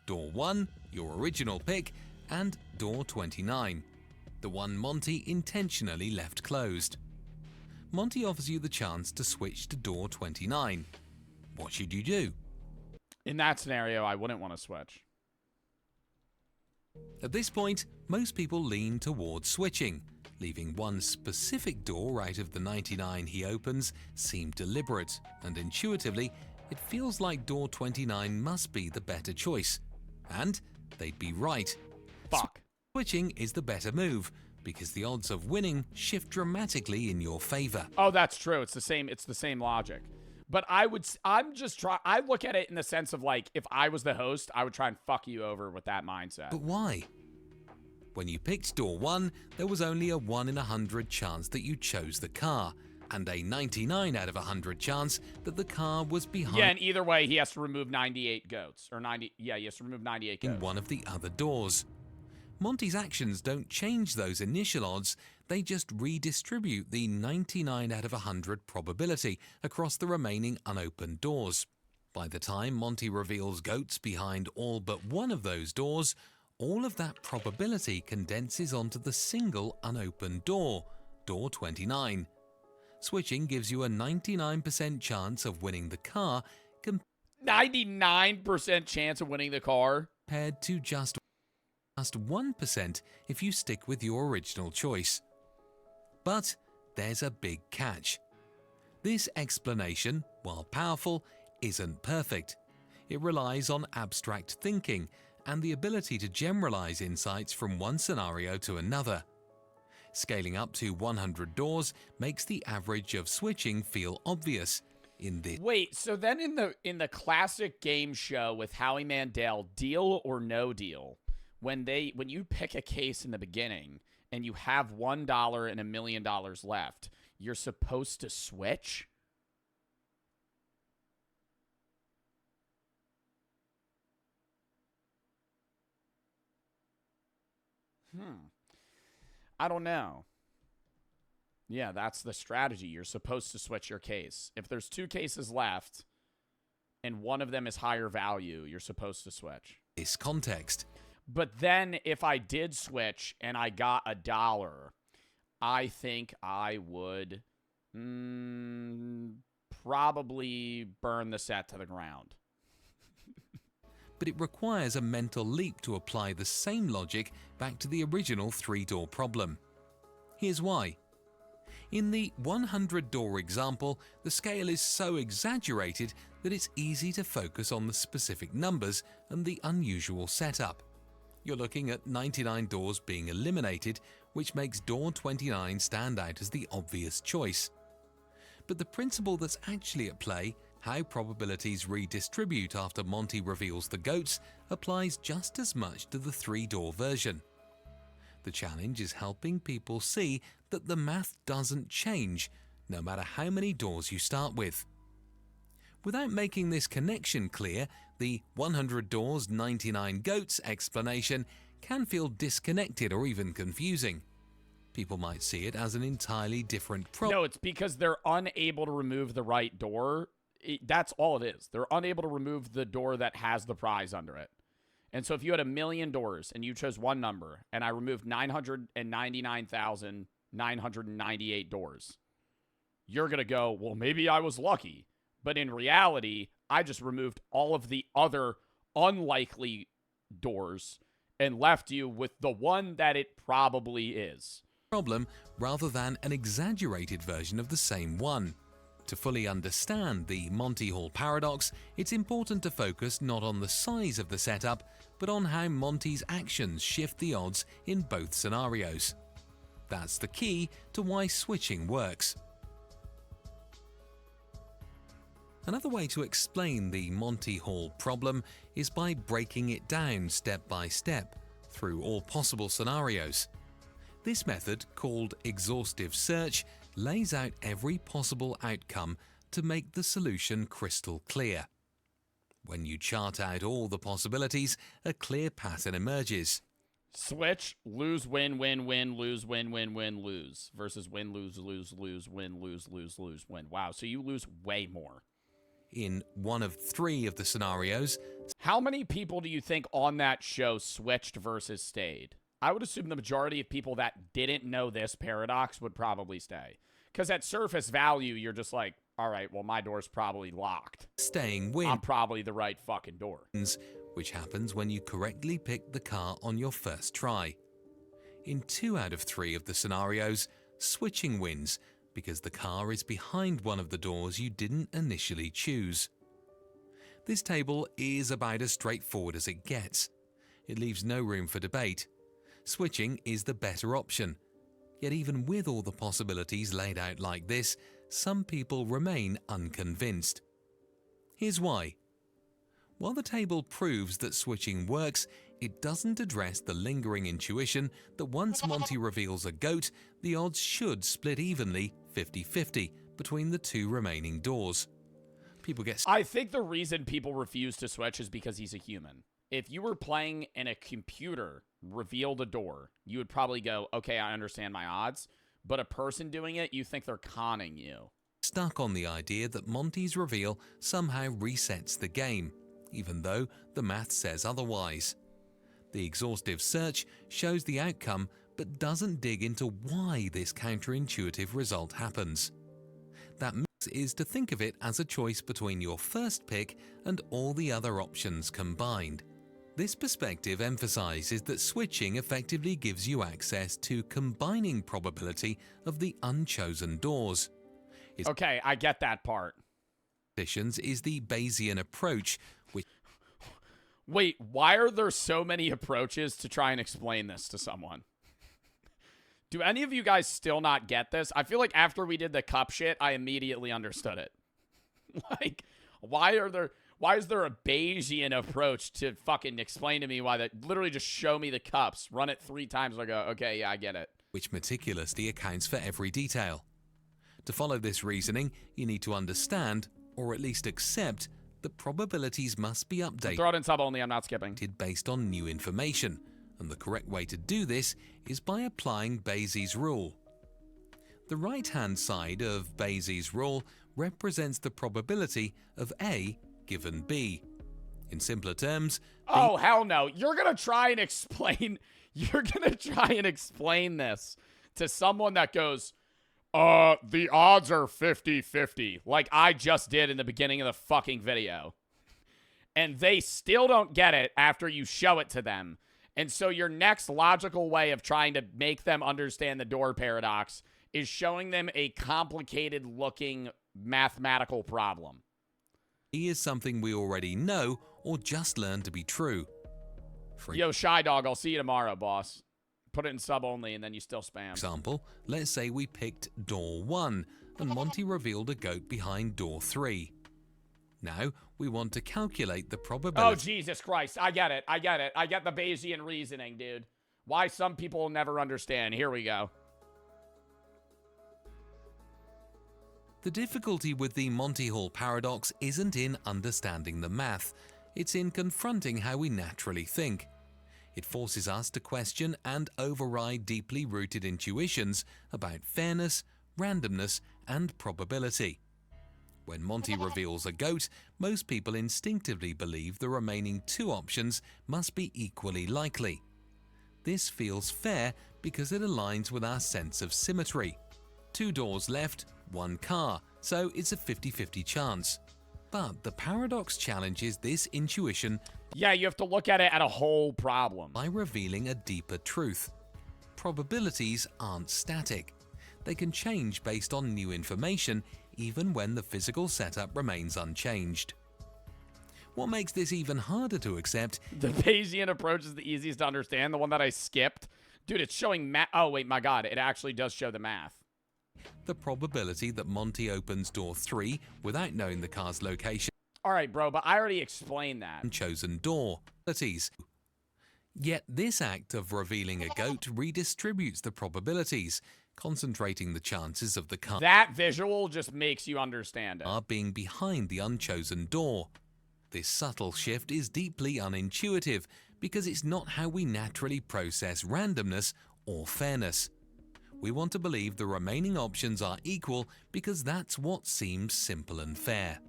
S9: Door 1, your original pick, and door 29. The one Monty intentionally left closed. Monty offers you the chance to switch to door 29. What should you do?
S1: In that scenario, I wouldn't want to switch.
S9: At this point, most people lean towards switching, leaving one specific door out of the 99 he opens seem deliberate, and intuitively, it feels like door 29 must be the better choice. And they'd be right.
S1: Fuck.
S9: Switching is the better move, because the odds of winning shift dramatically in your favor.
S1: Oh, that's true. It's the same logic. But I look at it in the sense of like, if I was the host, I would try and fuck you over with that mindset.
S9: But why? When you picked door 1, there was only a 1 in 100 chance that you chose the car, and a 99 out of 100 chance that the car was behind.
S1: Yeah, and either way, he has to remove 98 goats. Or 90, yeah, he has to remove 98 goats.
S9: In one of the other doors. Monty's actions don't change those initial odds, they just redistribute the 99 out of 100 probability across the remaining unopened doors. By the time Monty reveals goats behind all but one of those doors, all of that probability condenses onto the single unopened door, door 29. Switching gives you a 99% chance of winning the car
S1: 99% chance of winning the car?
S9: Compared to just 1% if you stick with your original choice. But there's a big catch. This explanation, while powerful, isn't perfect. It relies on abstract thinking and the ability to generalize insights from one scenario to another. Scaling up to 100 doors makes the average of switching feel obvious.
S1: Wait, so then in the classic game show with Howie Mandel, Deal or No Deal, when you pick a case in the beginning and you have $1 and $1 million left, you're supposed to switch? I don't know. Yeah, that's the strategy. You're supposed to switch your case. If there's 2 cases left and one of them is higher value, you're supposed to switch.
S9: This context.
S1: But then if I did switch and I got $1, I think I would probably burn the set to the ground.
S9: But it requires a mental leap to apply the same logic back to the original 3-door problem. Here's why. In the 100-door example, the scale is so exaggerated that it's easy to focus on the specific numbers and the unusual setup. You're looking at 99 doors being eliminated, which makes door 29 stand out as the obvious choice. But the principle that's actually at play, how probabilities redistribute after Monty reveals the goats, applies just as much to the 3-door version. The challenge is helping people see that the math doesn't change, no matter how many doors you start with. Without making this connection clear, the 100 doors, 99 goats explanation can feel disconnected or even confusing. People might see it as an entirely different problem.
S1: No, it's because they're unable to remove the right door. That's all it is. They're unable to remove the door that has the prize under it. And so if you had 1,000,000 doors and you chose one number and I removed 999,998 doors, you're going to go, well, maybe I was lucky. But in reality, I just removed all of the other unlikely doors and left you with the one that it probably is.
S9: Problem rather than an exaggerated version of the same one. To fully understand the Monty Hall paradox, it's important to focus not on the size of the setup, but on how Monty's actions shift the odds in both scenarios. That's the key to why switching works. Another way to explain the Monty Hall problem is by breaking it down step by step through all possible scenarios. This method, called exhaustive search, lays out every possible outcome to make the solution crystal clear. When you chart out all the possibilities, a clear pattern emerges.
S1: Switch, lose, win, win, win, lose, win, win, win, lose. Versus win, lose, lose, lose, win, lose, lose, lose, win. Wow, so you lose way more.
S9: In one of 3 of the scenarios,
S1: how many people do you think on that show switched versus stayed? I would assume the majority of people that didn't know this paradox would probably stay. Because at surface value, you're just like, all right, well, my door's probably locked.
S9: Staying wins.
S1: I'm probably the right fucking door.
S9: Which happens when you correctly pick the car on your first try. In 2 out of 3 of the scenarios, switching wins because the car is behind one of the doors you didn't initially choose. This table is about as straightforward as it gets. It leaves no room for debate. Switching is the better option. Yet even with all the possibilities laid out like this, some people remain unconvinced. Here's why. While the table proves that switching works, it doesn't address the lingering intuition that once Monty reveals a goat, the odds should split evenly 50-50 between the 2 remaining doors. People get...
S1: I think the reason people refuse to switch is because he's a human. If you were playing and a computer revealed a door, you would probably go, okay, I understand my odds. But a person doing it, you think they're conning you.
S9: Stuck on the idea that Monty's reveal somehow resets the game, even though the math says otherwise. The exhaustive search shows the outcome but doesn't dig into why this counterintuitive result happens. That is to think of it as a choice between your first pick and all the other options combined. This perspective emphasizes that switching effectively gives you access to combining probability of the unchosen doors.
S1: Okay, I get that part.
S9: Is the Bayesian approach, which...
S1: Wait, why are there so many approaches to try and explain this to someone? Do any of you guys still not get this? I feel like after we did the cup shit, I immediately understood it. Like, why is there a Bayesian approach to fucking explain to me why that? Literally just show me the cups, run it 3 times, and I go, okay, yeah, I get it.
S9: Which meticulously accounts for every detail. To follow this reasoning, you need to understand, or at least accept, that probabilities must be updated.
S1: Throw it in sub only, I'm not skipping.
S9: Based on new information, and the correct way to do this is by applying Bayes' rule. The right-hand side of Bayes' rule represents the probability of A given B. In simpler terms,
S1: oh, hell no. You're going to try and explain this to someone that goes, the odds are 50-50, like I just did in the beginning of the fucking video. And they still don't get it after you show it to them. And so your next logical way of trying to make them understand the door paradox is showing them a complicated looking mathematical problem.
S9: E is something we already know or just learned to be true.
S1: Yo, Shy Dog, I'll see you tomorrow, boss. Put it in sub only and then you still spam.
S9: Example, let's say we picked door 1 and Monty revealed a goat behind door 3. Now, we want to calculate the probability.
S1: Oh, Jesus Christ. I get it. I get the Bayesian reasoning, dude. Why some people will never understand. Here we go.
S9: The difficulty with the Monty Hall paradox isn't in understanding the math, it's in confronting how we naturally think. It forces us to question and override deeply rooted intuitions about fairness, randomness, and probability. When Monty reveals a goat, most people instinctively believe the remaining 2 options must be equally likely. This feels fair because it aligns with our sense of symmetry. 2 doors left, 1 car, so it's a 50-50 chance. But the paradox challenges this intuition.
S1: Yeah, you have to look at it at a whole problem.
S9: By revealing a deeper truth. Probabilities aren't static. They can change based on new information, even when the physical setup remains unchanged. What makes this even harder to accept?
S1: The Bayesian approach is the easiest to understand, the one that I skipped. Dude, it's showing math. Oh, wait, my God. It actually does show the math.
S9: The probability that Monty opens door 3 without knowing the car's location.
S1: All right, bro, but I already explained that.
S9: And chosen door. Yet this act of revealing a goat redistributes the probabilities, concentrating the chances of the car.
S1: That visual just makes you understand it.
S9: Being behind the unchosen door. This subtle shift is deeply unintuitive because it's not how we naturally process randomness or fairness. We want to believe the remaining options are equal because that's what seems simple and fair.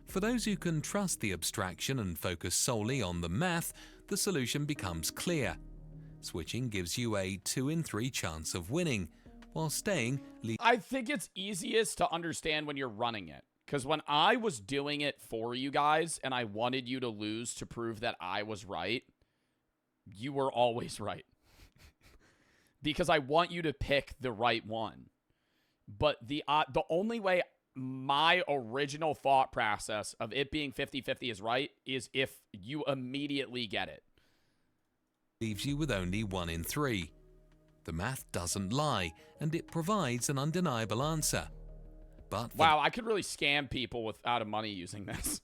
S9: For those who can trust the abstraction and focus solely on the math, the solution becomes clear. Switching gives you a 2 in 3 chance of winning, while staying
S1: I think it's easiest to understand when you're running it. Because when I was doing it for you guys and I wanted you to lose to prove that I was right, you were always right. Because I want you to pick the right one. But the only way my original thought process of it being 50-50 is right is if you immediately get it.
S9: Leaves you with only 1 in 3. The math doesn't lie, and it provides an undeniable answer. But
S1: wow, I could really scam people out of money using this.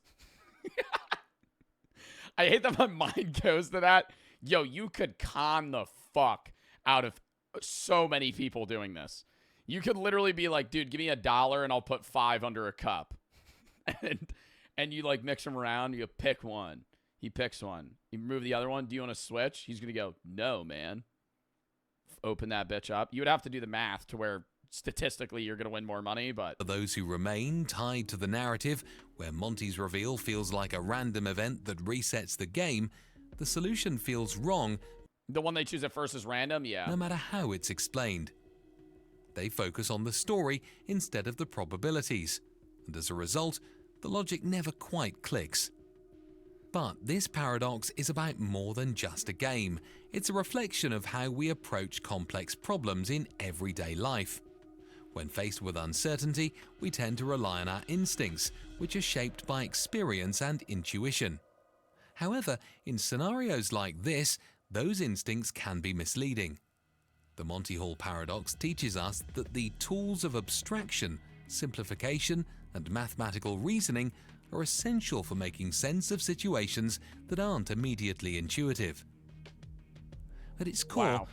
S1: I hate that my mind goes to that. Yo, you could con the fuck out of so many people doing this. You could literally be like, dude, give me $1 and I'll put 5 under a cup. and you like mix them around. You pick one. He picks one. You move the other one. Do you want to switch? He's going to go, no, man. Open that bitch up. You would have to do the math to where statistically you're going to win more money, but
S9: for those who remain tied to the narrative, where Monty's reveal feels like a random event that resets the game, the solution feels wrong.
S1: The one they choose at first is random, yeah.
S9: No matter how it's explained. They focus on the story instead of the probabilities, and as a result, the logic never quite clicks. But this paradox is about more than just a game. It's a reflection of how we approach complex problems in everyday life. When faced with uncertainty, we tend to rely on our instincts, which are shaped by experience and intuition. However, in scenarios like this, those instincts can be misleading. The Monty Hall paradox teaches us that the tools of abstraction, simplification, and mathematical reasoning are essential for making sense of situations that aren't immediately intuitive. At its core,
S1: wow.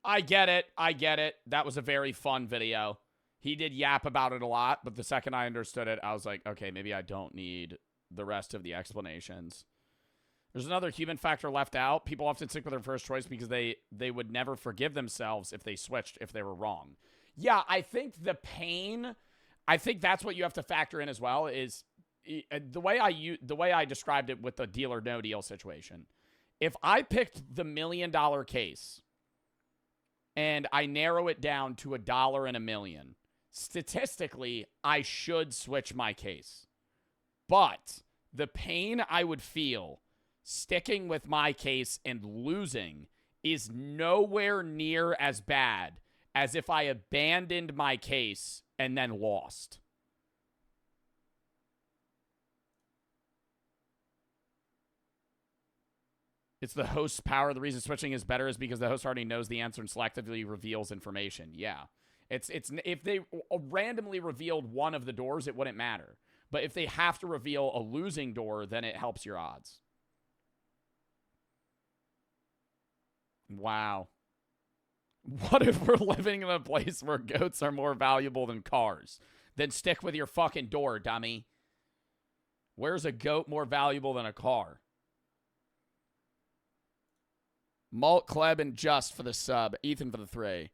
S1: I get it. That was a very fun video. He did yap about it a lot, but the second I understood it, I was like, okay, maybe I don't need the rest of the explanations. There's another human factor left out. People often stick with their first choice because they would never forgive themselves if they switched, if they were wrong. Yeah, I think the pain, I think that's what you have to factor in as well, is the way I described it with the deal or no deal situation. If I picked the $1 million case and I narrow it down to $1 in a million, statistically, I should switch my case. But the pain I would feel sticking with my case and losing is nowhere near as bad as if I abandoned my case and then lost. It's the host's power. The reason switching is better is because the host already knows the answer and selectively reveals information. Yeah. It's if they randomly revealed one of the doors, it wouldn't matter. But if they have to reveal a losing door, then it helps your odds. Wow. What if we're living in a place where goats are more valuable than cars? Then stick with your fucking door, dummy. Where's a goat more valuable than a car? Malt, Kleb, and Just for the sub. Ethan for the 3.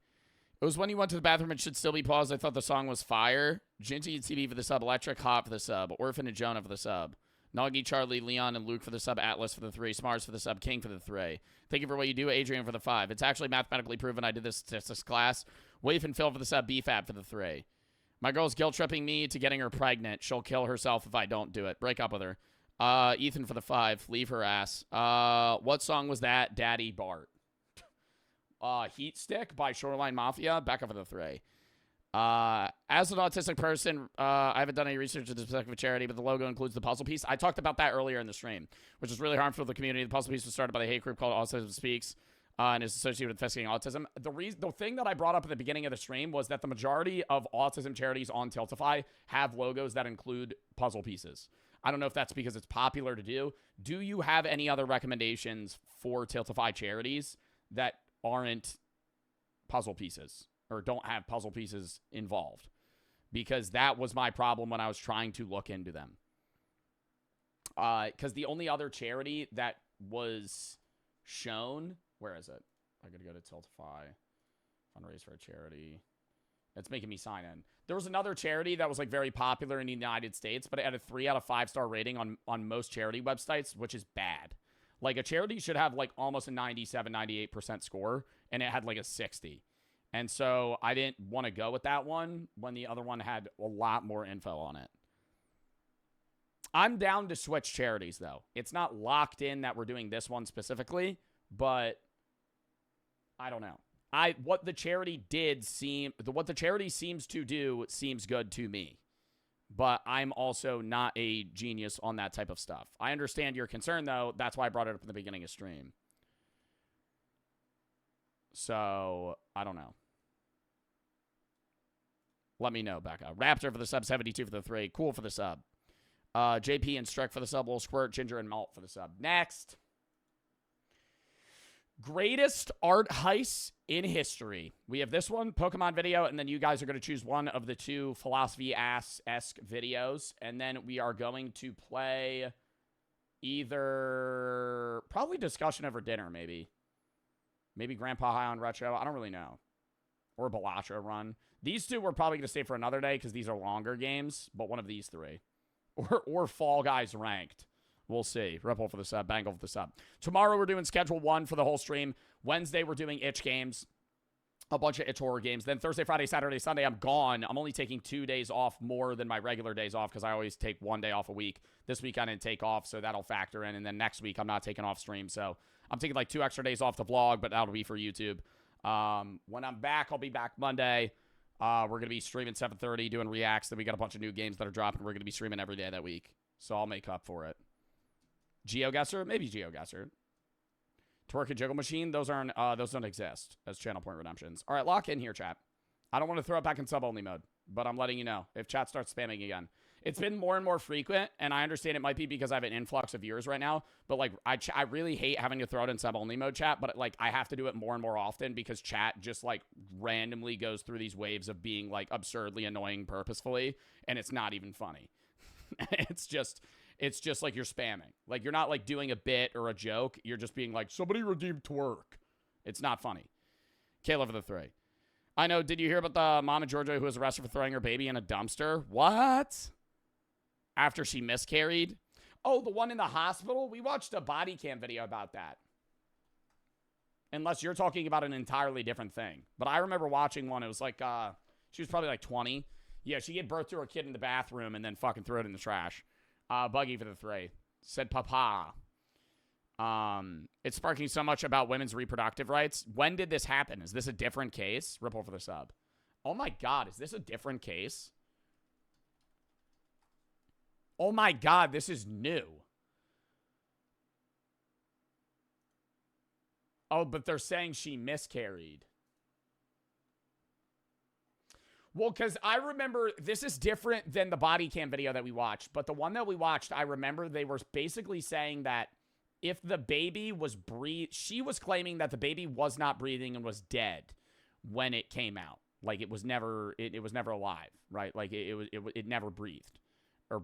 S1: It was when you went to the bathroom and should still be paused. I thought the song was fire. Ginty and TV for the sub. Electric Hot for the sub. Orphan and Jonah for the sub. Noggy, Charlie, Leon, and Luke for the sub. Atlas for the 3. Smars for the sub. King for the 3. Thank you for what you do. Adrian for the 5. It's actually mathematically proven I did this statistics class. Waif and Phil for the sub. BFAB for the 3. My girl's guilt-tripping me to getting her pregnant. She'll kill herself if I don't do it. Break up with her. Ethan for the 5. Leave her ass. What song was that? Daddy Bart. Heat Stick by Shoreline Mafia. Back up for the 3. As an autistic person, I haven't done any research into the specific charity, but the logo includes the puzzle piece. I talked about that earlier in the stream, which is really harmful to the community. The puzzle piece was started by the hate group called Autism Speaks, and is associated with investigating autism. The thing that I brought up at the beginning of the stream was that the majority of autism charities on Tiltify have logos that include puzzle pieces. I don't know if that's because it's popular to do. Do you have any other recommendations for Tiltify charities that aren't puzzle pieces or don't have puzzle pieces involved? Because that was my problem when I was trying to look into them. Because the only other charity that was shown, where is it? I gotta go to Tiltify, fundraise for a charity. It's making me sign in. There was another charity that was like very popular in the United States, but it had a 3 out of 5 star rating on most charity websites, which is bad. Like, a charity should have like almost a 97, 98% score, and it had like a 60. And so I didn't want to go with that one when the other one had a lot more info on it. I'm down to switch charities, though. It's not locked in that we're doing this one specifically, but I don't know. What the charity seems to do seems good to me. But I'm also not a genius on that type of stuff. I understand your concern, though. That's why I brought it up in the beginning of stream. So, I don't know. Let me know, Becca. Raptor for the sub, 72 for the 3. Cool for the sub. JP and Strike for the sub. Little Squirt, Ginger, and Malt for the sub. Next. Greatest art heists in history. We have this one, Pokemon video, and then you guys are going to choose one of the 2 philosophy-esque videos, and then we are going to play either, probably discussion over dinner, maybe. Maybe Grandpa High on Retro. I don't really know. Or Balatro Run. These 2 we're probably going to stay for another day because these are longer games, but one of these 3. Or Fall Guys Ranked. We'll see. Ripple for the sub. Bangle for the sub. Tomorrow we're doing Schedule 1 for the whole stream. Wednesday we're doing itch games. A bunch of itch horror games. Then Thursday, Friday, Saturday, Sunday, I'm gone. I'm only taking 2 days off more than my regular days off because I always take 1 day off a week. This week I didn't take off, so that'll factor in. And then next week I'm not taking off stream. So I'm taking like 2 extra days off the vlog, but that'll be for YouTube. When I'm back, I'll be back Monday. We're going to be streaming 7:30, doing reacts. Then we got a bunch of new games that are dropping. We're going to be streaming every day that week. So I'll make up for it. GeoGuessr? Maybe GeoGuessr. Twerk and Jiggle Machine? Those don't exist as channel point redemptions. All right, lock in here, chat. I don't want to throw it back in sub-only mode, but I'm letting you know if chat starts spamming again. It's been more and more frequent, and I understand it might be because I have an influx of viewers right now, but like I really hate having to throw it in sub-only mode, chat, but like I have to do it more and more often because chat just like randomly goes through these waves of being like absurdly annoying purposefully, and it's not even funny. It's just like you're spamming. Like, you're not like doing a bit or a joke. You're just being like, somebody redeemed twerk. It's not funny. Kayla for the 3. I know. Did you hear about the mom in Georgia who was arrested for throwing her baby in a dumpster? What? After she miscarried? Oh, the one in the hospital? We watched a body cam video about that. Unless you're talking about an entirely different thing. But I remember watching one. It was like, she was probably like 20. Yeah, she gave birth to her kid in the bathroom and then fucking threw it in the trash. Buggy for the 3. Said papa. It's sparking so much about women's reproductive rights. When did this happen? Is this a different case? Ripple for the sub. Oh my god, is this a different case? Oh my god, this is new. Oh, but they're saying she miscarried. Well, because I remember, this is different than the body cam video that we watched, but the one that we watched, I remember they were basically saying that if the baby was she was claiming that the baby was not breathing and was dead when it came out. Like it was never it was never alive, right? Like it never breathed, or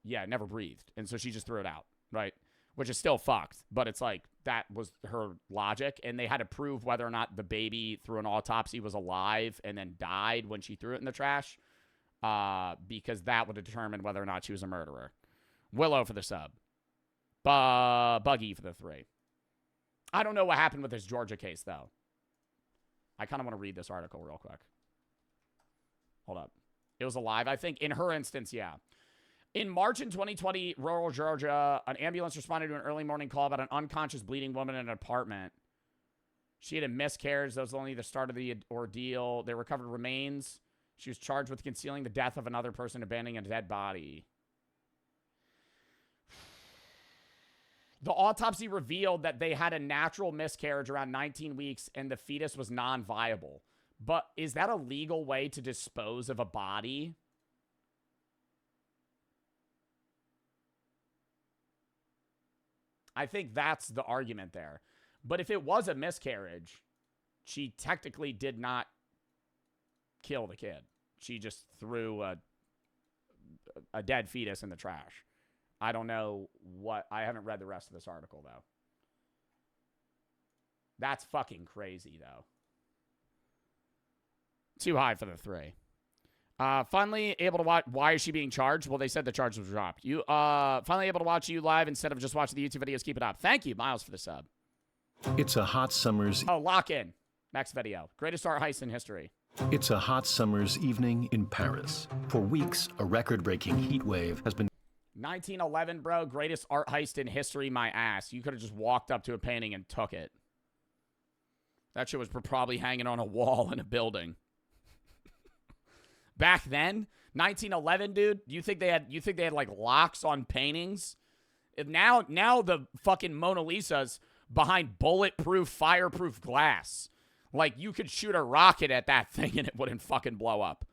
S1: yeah, it never breathed, and so she just threw it out, right? Which is still fucked, but it's like that was her logic, and they had to prove whether or not the baby through an autopsy was alive and then died when she threw it in the trash, because that would determine whether or not she was a murderer. Willow for the sub. Buggy for the 3. I don't know what happened with this Georgia case, though. I kind of want to read this article real quick. Hold up. It was alive, I think. In her instance, yeah. In March in 2020, rural Georgia, an ambulance responded to an early morning call about an unconscious bleeding woman in an apartment. She had a miscarriage. That was only the start of the ordeal. They recovered remains. She was charged with concealing the death of another person, abandoning a dead body. The autopsy revealed that they had a natural miscarriage around 19 weeks and the fetus was non-viable. But is that a legal way to dispose of a body? I think that's the argument there. But if it was a miscarriage, she technically did not kill the kid. She just threw a dead fetus in the trash. I don't know what... I haven't read the rest of this article, though. That's fucking crazy, though. Too high for the 3. Finally able to watch... Why is she being charged? Well, they said the charge was dropped. You finally able to watch you live instead of just watching the YouTube videos. Keep it up. Thank you, Miles, for the sub.
S10: It's a hot summer's...
S1: Oh, lock in. Next video. Greatest art heist in history.
S10: It's a hot summer's evening in Paris. For weeks, a record-breaking heat wave has been...
S1: 1911, bro. Greatest art heist in history, my ass. You could have just walked up to a painting and took it. That shit was probably hanging on a wall in a building. Back then, 1911, dude. You think they had like locks on paintings? Now the fucking Mona Lisa's behind bulletproof, fireproof glass. Like you could shoot a rocket at that thing and it wouldn't fucking blow up.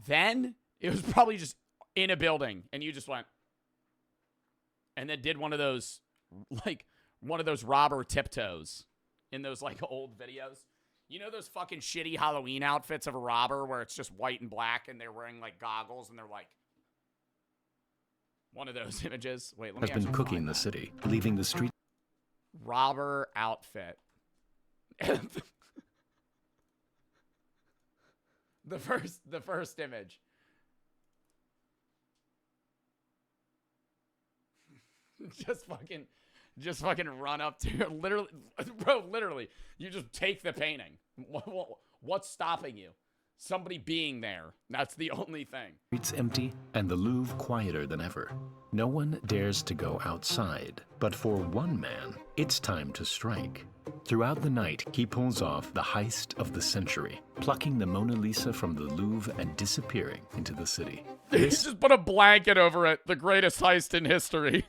S1: Then it was probably just in a building and you just went and then did one of those robber tiptoes in those like old videos. You know those fucking shitty Halloween outfits of a robber where it's just white and black and they're wearing like goggles and they're like one of those images. Wait, let me
S10: has been cooking the city, leaving the street.
S1: Robber outfit. The first image. Just fucking run up to literally, bro. Literally, you just take the painting. What's stopping you? Somebody being there. That's the only thing.
S10: Streets empty and the Louvre quieter than ever. No one dares to go outside. But for one man, it's time to strike. Throughout the night, he pulls off the heist of the century, plucking the Mona Lisa from the Louvre and disappearing into the city.
S1: He just put a blanket over it. The greatest heist in history.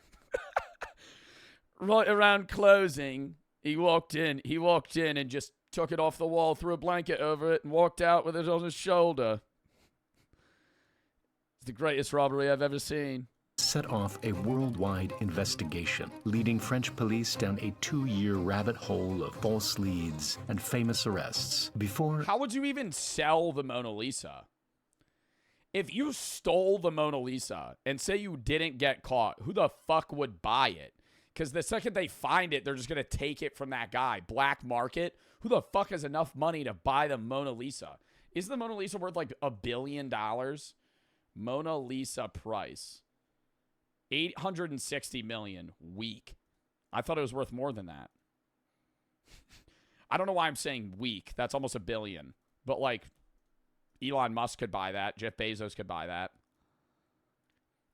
S1: Right around closing, he walked in and just took it off the wall, threw a blanket over it, and walked out with it on his shoulder. It's the greatest robbery I've ever seen.
S10: Set off a worldwide investigation, leading French police down a 2-year rabbit hole of false leads and famous arrests before...
S1: How would you even sell the Mona Lisa? If you stole the Mona Lisa and say you didn't get caught, who the fuck would buy it? Because the second they find it, they're just going to take it from that guy. Black market. Who the fuck has enough money to buy the Mona Lisa? Is the Mona Lisa worth like $1 billion? Mona Lisa price. $860 million. Weak. I thought it was worth more than that. I don't know why I'm saying weak. That's almost $1 billion. But like, Elon Musk could buy that. Jeff Bezos could buy that.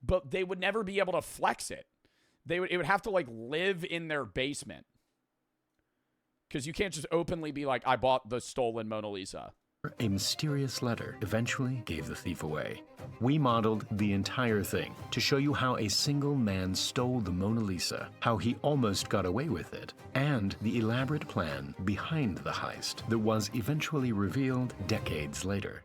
S1: But they would never be able to flex it. It would have to like live in their basement. Because you can't just openly be like, I bought the stolen Mona Lisa.
S10: A mysterious letter eventually gave the thief away. We modeled the entire thing to show you how a single man stole the Mona Lisa, how he almost got away with it, and the elaborate plan behind the heist that was eventually revealed decades later.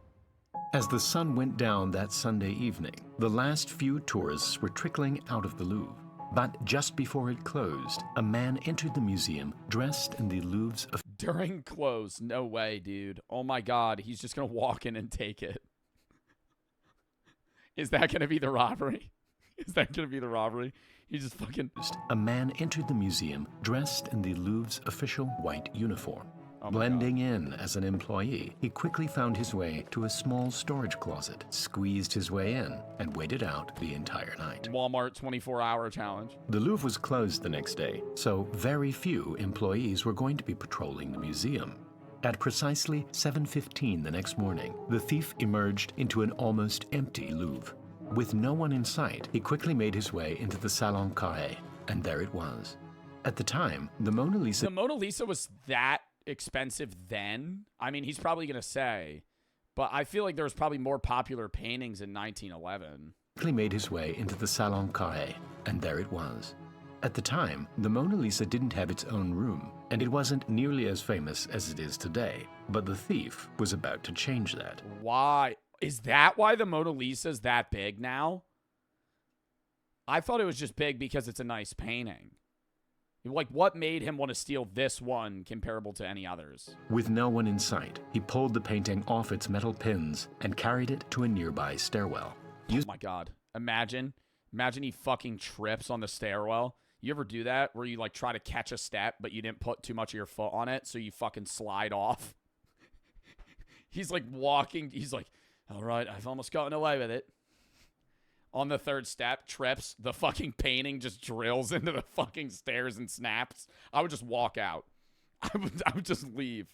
S10: As the sun went down that Sunday evening, the last few tourists were trickling out of the Louvre. But just before it closed, a man entered the museum dressed in the Louvre's
S1: During close. No way, dude. Oh my God. He's just going to walk in and take it. Is that going to be the robbery? Is that going to be the robbery? He just fucking...
S10: A man entered the museum dressed in the Louvre's official white uniform.
S1: Oh
S10: Blending in as an employee, he quickly found his way to a small storage closet, squeezed his way in, and waited out the entire night.
S1: Walmart 24-hour challenge.
S10: The Louvre was closed the next day, so very few employees were going to be patrolling the museum. At precisely 7:15 the next morning, the thief emerged into an almost empty Louvre. With no one in sight, he quickly made his way into the Salon Carré, and there it was. At the time, the Mona Lisa...
S1: The Mona Lisa was that expensive then? I mean, he's probably going to say, but I feel like there was probably more popular paintings in 1911.
S10: Quickly made his way into the Salon Carré, and there it was. At the time, the Mona Lisa didn't have its own room, and it wasn't nearly as famous as it is today. But the thief was about to change that.
S1: Why? Is that why the Mona Lisa's that big now? I thought it was just big because it's a nice painting. Like, what made him want to steal this one comparable to any others?
S10: With no one in sight, he pulled the painting off its metal pins and carried it to a nearby stairwell.
S1: Oh my God. Imagine he fucking trips on the stairwell. You ever do that where you like try to catch a step, but you didn't put too much of your foot on it, so you fucking slide off? He's like walking. He's like, all right, I've almost gotten away with it. On the third step, trips. The fucking painting just drills into the fucking stairs and snaps. I would just walk out. I would just leave.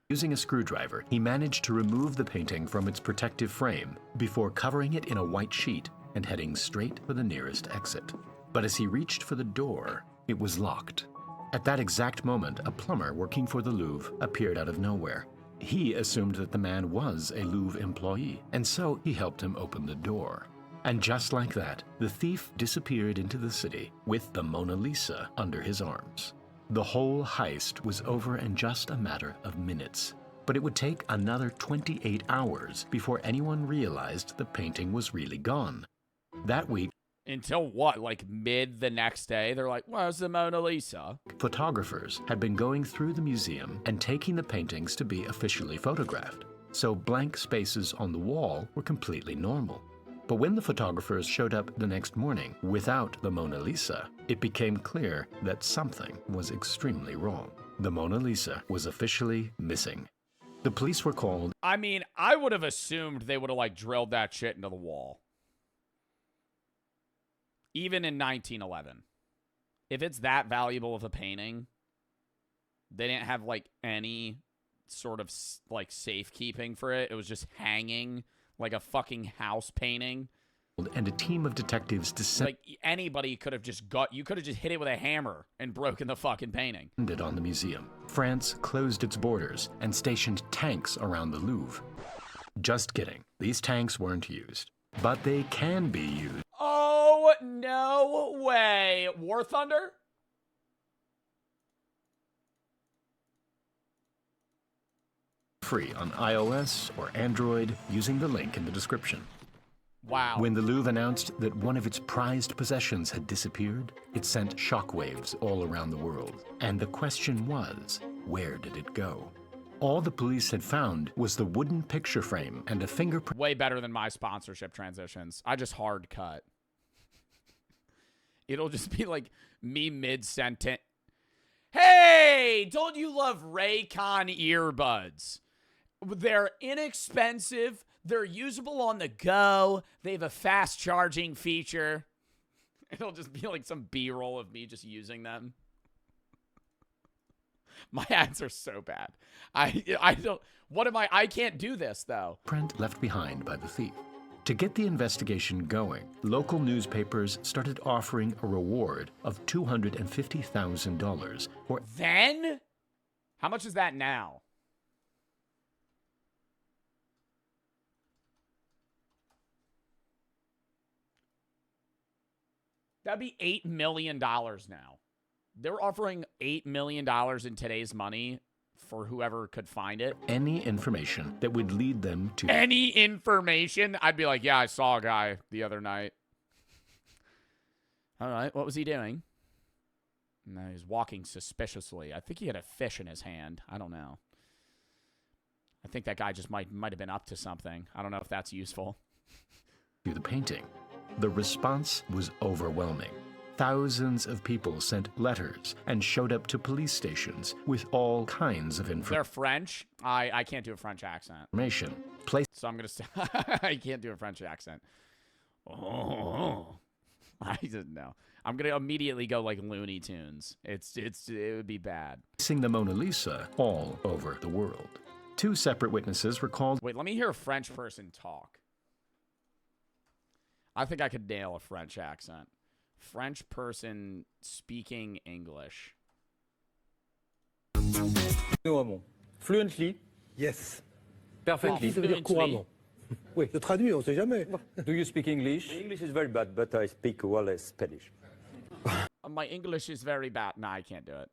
S10: Using a screwdriver, he managed to remove the painting from its protective frame before covering it in a white sheet and heading straight for the nearest exit. But as he reached for the door, it was locked. At that exact moment, a plumber working for the Louvre appeared out of nowhere. He assumed that the man was a Louvre employee, and so he helped him open the door. And just like that, the thief disappeared into the city with the Mona Lisa under his arms. The whole heist was over in just a matter of minutes, but it would take another 28 hours before anyone realized the painting was really gone. That week,
S1: until what, like mid the next day, they're like, where's the Mona Lisa?
S10: Photographers had been going through the museum and taking the paintings to be officially photographed, so blank spaces on the wall were completely normal. But when the photographers showed up the next morning without the Mona Lisa, it became clear that something was extremely wrong. The Mona Lisa was officially missing. The police were called.
S1: I mean, I would have assumed they would have like drilled that shit into the wall. Even in 1911. If it's that valuable of a painting, they didn't have like any sort of like safekeeping for it. It was just hanging like a fucking house painting.
S10: And a team of detectives
S1: like anybody could have just you could have just hit it with a hammer and broken the fucking painting.
S10: On the museum. France closed its borders and stationed tanks around the Louvre. Just kidding. These tanks weren't used, but they can be used.
S1: Oh, no way. War Thunder?
S10: Free on iOS or Android using the link in the description.
S1: Wow.
S10: When the Louvre announced that one of its prized possessions had disappeared, it sent shockwaves all around the world. And the question was, where did it go? All the police had found was the wooden picture frame and a fingerprint.
S1: Way better than my sponsorship transitions. I just hard cut. It'll just be like me mid-sentence. Hey, don't you love Raycon earbuds? They're inexpensive. They're usable on the go. They have a fast charging feature. It'll just be like some B-roll of me just using them. My ads are so bad. I don't, what am I can't do this though.
S10: Print left behind by the thief. To get the investigation going, local newspapers started offering a reward of $250,000 for...
S1: Then? How much is that now? That'd be $8 million now. They're offering $8 million in today's money for whoever could find it.
S10: Any information that would lead them to...
S1: Any information? I'd be like, yeah, I saw a guy the other night. All right, what was he doing? No, he was walking suspiciously. I think he had a fish in his hand. I don't know. I think that guy just might have been up to something. I don't know if that's useful.
S10: To the painting. The response was overwhelming. Thousands of people sent letters and showed up to police stations with all kinds of
S1: They're French. I can't do a French accent.
S10: information.
S1: So I'm going to say I can't do a French accent. Oh, I didn't know. I'm going to immediately go like Looney Tunes. It would be bad.
S10: Placing the Mona Lisa all over the world. 2 separate witnesses were called.
S1: Wait, let me hear a French person talk. I think I could nail a French accent. French person speaking English.
S11: Fluently? Yes. Perfectly. Ça veut dire couramment. Oui, je traduis, on sait jamais. Do you speak English? English is very bad, but I speak well Spanish.
S1: My English is very bad. Nah, I can't do it.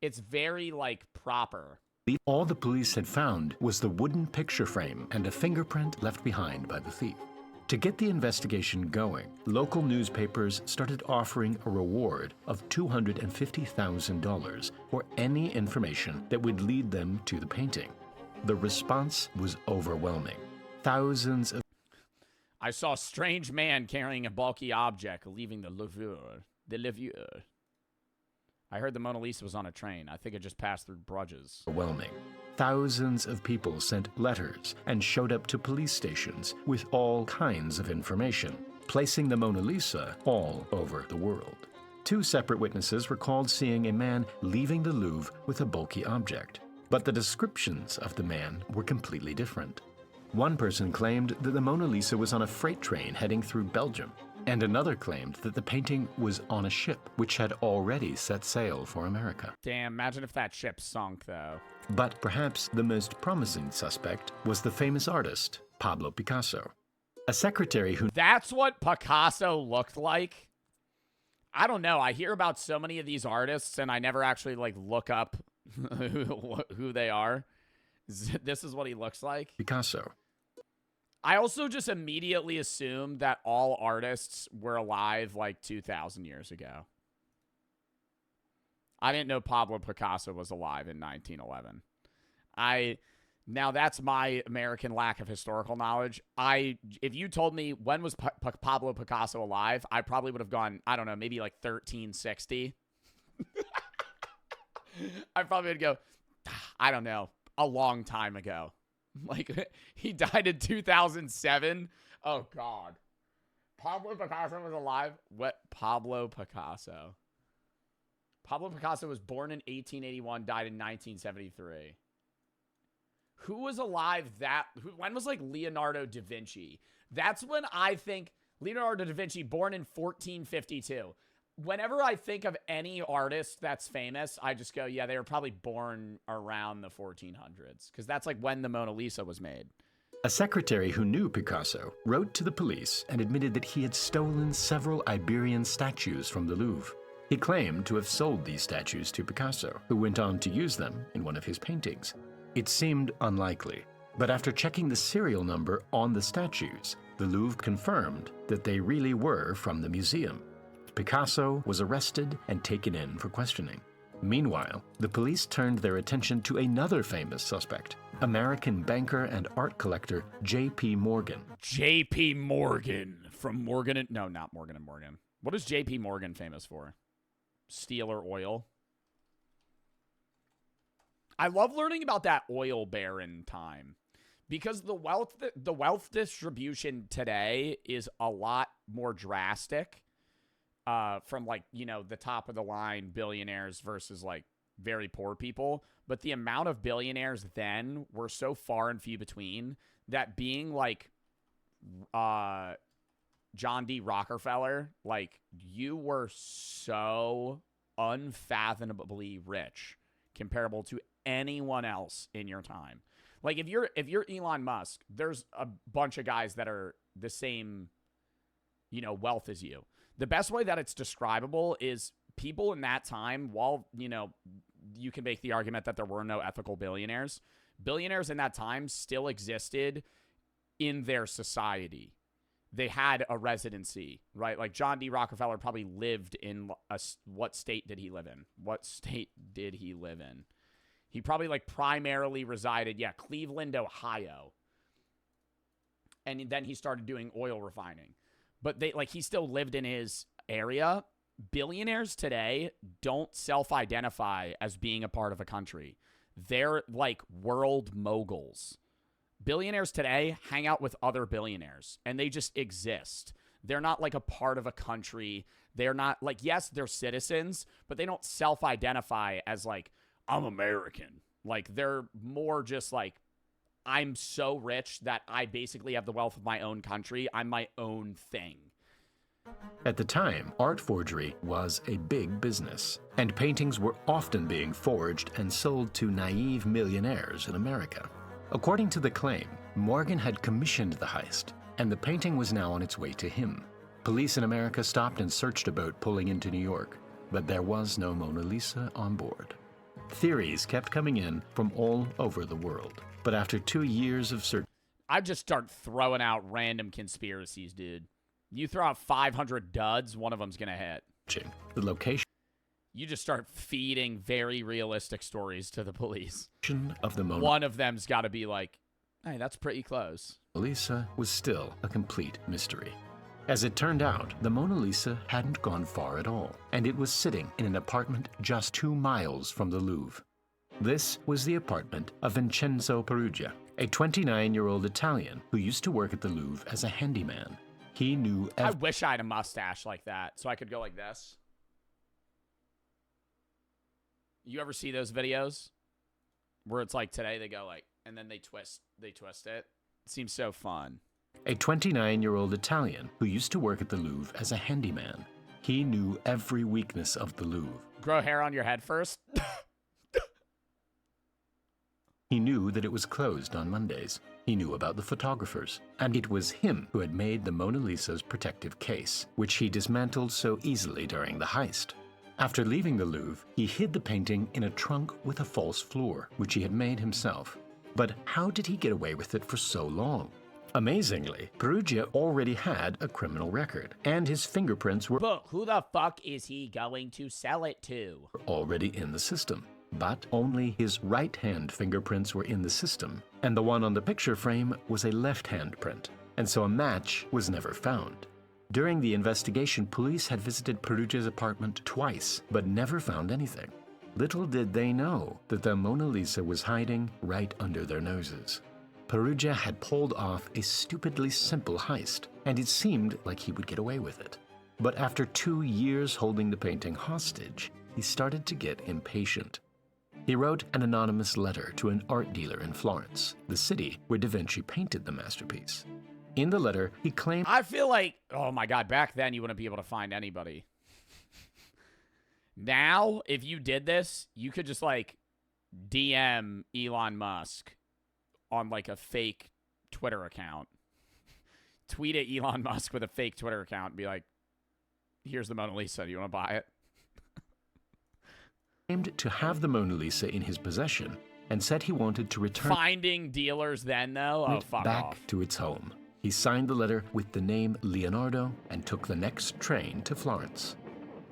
S1: It's very, like, proper.
S10: All the police had found was the wooden picture frame and a fingerprint left behind by the thief. To get the investigation going, local newspapers started offering a reward of $250,000 for any information that would lead them to the painting. The response was overwhelming. Thousands of...
S1: I saw a strange man carrying a bulky object leaving the Louvre. The Louvre. I heard the Mona Lisa was on a train. I think it just passed through Bruges.
S10: Overwhelming. Thousands of people sent letters and showed up to police stations with all kinds of information, placing the Mona Lisa all over the world. 2 separate witnesses recalled seeing a man leaving the Louvre with a bulky object, but the descriptions of the man were completely different. One person claimed that the Mona Lisa was on a freight train heading through Belgium, and another claimed that the painting was on a ship which had already set sail for America.
S1: Damn, imagine if that ship sunk, though.
S10: But perhaps the most promising suspect was the famous artist, Pablo Picasso. A secretary who...
S1: That's what Picasso looked like? I don't know. I hear about so many of these artists, and I never actually, like, look up who they are. This is what he looks like?
S10: Picasso.
S1: I also just immediately assumed that all artists were alive like 2,000 years ago. I didn't know Pablo Picasso was alive in 1911. Now that's my American lack of historical knowledge. If you told me when was Pablo Picasso alive, I probably would have gone, I don't know, maybe like 1360. I probably would go, I don't know, a long time ago. Like, he died in 2007. Oh, God. Pablo Picasso was alive? What? Pablo Picasso. Pablo Picasso was born in 1881, died in 1973. Who was alive when was, like, Leonardo da Vinci? That's when I think Leonardo da Vinci, born in 1452. Whenever I think of any artist that's famous, I just go, yeah, they were probably born around the 1400s, because that's like when the Mona Lisa was made.
S10: A secretary who knew Picasso wrote to the police and admitted that he had stolen several Iberian statues from the Louvre. He claimed to have sold these statues to Picasso, who went on to use them in one of his paintings. It seemed unlikely, but after checking the serial number on the statues, the Louvre confirmed that they really were from the museum. Picasso was arrested and taken in for questioning. Meanwhile, the police turned their attention to another famous suspect, American banker and art collector J.P. Morgan.
S1: J.P. Morgan from Morgan & No, not Morgan & Morgan. What is J.P. Morgan famous for? Steel or oil? I love learning about that oil baron time, because the wealth distribution today is a lot more drastic. From, like, you know, the top of the line billionaires versus, like, very poor people. But the amount of billionaires then were so far and few between that being, like, John D. Rockefeller, like, you were so unfathomably rich comparable to anyone else in your time. Like, if you're Elon Musk, there's a bunch of guys that are the same, you know, wealth as you. The best way that it's describable is people in that time, while, you know, you can make the argument that there were no ethical billionaires, billionaires in that time still existed in their society. they had a residency, right? Like John D. Rockefeller probably lived in what state did he live in? What state did he live in? He probably like primarily resided, Cleveland, Ohio. And then he started doing oil refining. But he still lived in his area. Billionaires today don't self-identify as being a part of a country. They're like world moguls. Billionaires today hang out with other billionaires, and they just exist. They're not like a part of a country. They're not like, yes, they're citizens, but they don't self-identify as like, I'm American. Like, they're more just like, I'm so rich that I basically have the wealth of my own country. I'm my own thing.
S10: At the time, art forgery was a big business, and paintings were often being forged and sold to naive millionaires in America. According to the claim, Morgan had commissioned the heist, and the painting was now on its way to him. Police in America stopped and searched a boat pulling into New York, but there was no Mona Lisa on board. Theories kept coming in from all over the world, but after 2 years of search,
S1: I'd just start throwing out random conspiracies, dude. You throw out 500 duds, one of them's going to hit.
S10: The location
S1: You just start feeding very realistic stories to the police.
S10: of the Mona
S1: One of them's got to be like, hey, that's pretty close.
S10: Lisa was still a complete mystery. As it turned out, the Mona Lisa hadn't gone far at all, and it was sitting in an apartment just 2 miles from the Louvre. This was the apartment of Vincenzo Perugia, a 29-year-old Italian who used to work at the Louvre as a handyman. He knew
S1: I wish I had a mustache like that so I could go like this. You ever see those videos where it's like today they go like, and then they twist it? It seems so fun.
S10: A 29-year-old Italian who used to work at the Louvre as a handyman. He knew every weakness of the Louvre.
S1: Grow hair on your head first?
S10: He knew that it was closed on Mondays. He knew about the photographers. And it was him who had made the Mona Lisa's protective case, which he dismantled so easily during the heist. After leaving the Louvre, he hid the painting in a trunk with a false floor, which he had made himself. But how did he get away with it for so long? Amazingly, Perugia already had a criminal record, and his fingerprints were
S1: But who the fuck is he going to sell it to?
S10: already in the system. But only his right-hand fingerprints were in the system, and the one on the picture frame was a left-hand print, and so a match was never found. During the investigation, police had visited Perugia's apartment twice, but never found anything. Little did they know that the Mona Lisa was hiding right under their noses. Perugia had pulled off a stupidly simple heist, and it seemed like he would get away with it. But after 2 years holding the painting hostage, he started to get impatient. He wrote an anonymous letter to an art dealer in Florence, the city where Da Vinci painted the masterpiece. In the letter, he claimed,
S1: I feel like, oh my God, back then you wouldn't be able to find anybody. Now, if you did this, you could just like DM Elon Musk on like a fake Twitter account. Tweet at Elon Musk with a fake Twitter account and be like, here's the Mona Lisa. Do you want to buy it?
S10: claimed to have the Mona Lisa in his possession and said he wanted to return
S1: Finding dealers then, though? Oh,
S10: it
S1: fuck
S10: back
S1: off.
S10: to its home. He signed the letter with the name Leonardo and took the next train to Florence.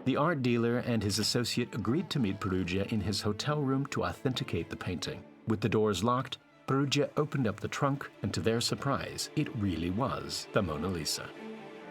S10: The art dealer and his associate agreed to meet Perugia in his hotel room to authenticate the painting. With the doors locked, Perugia opened up the trunk, and to their surprise, it really was the Mona Lisa.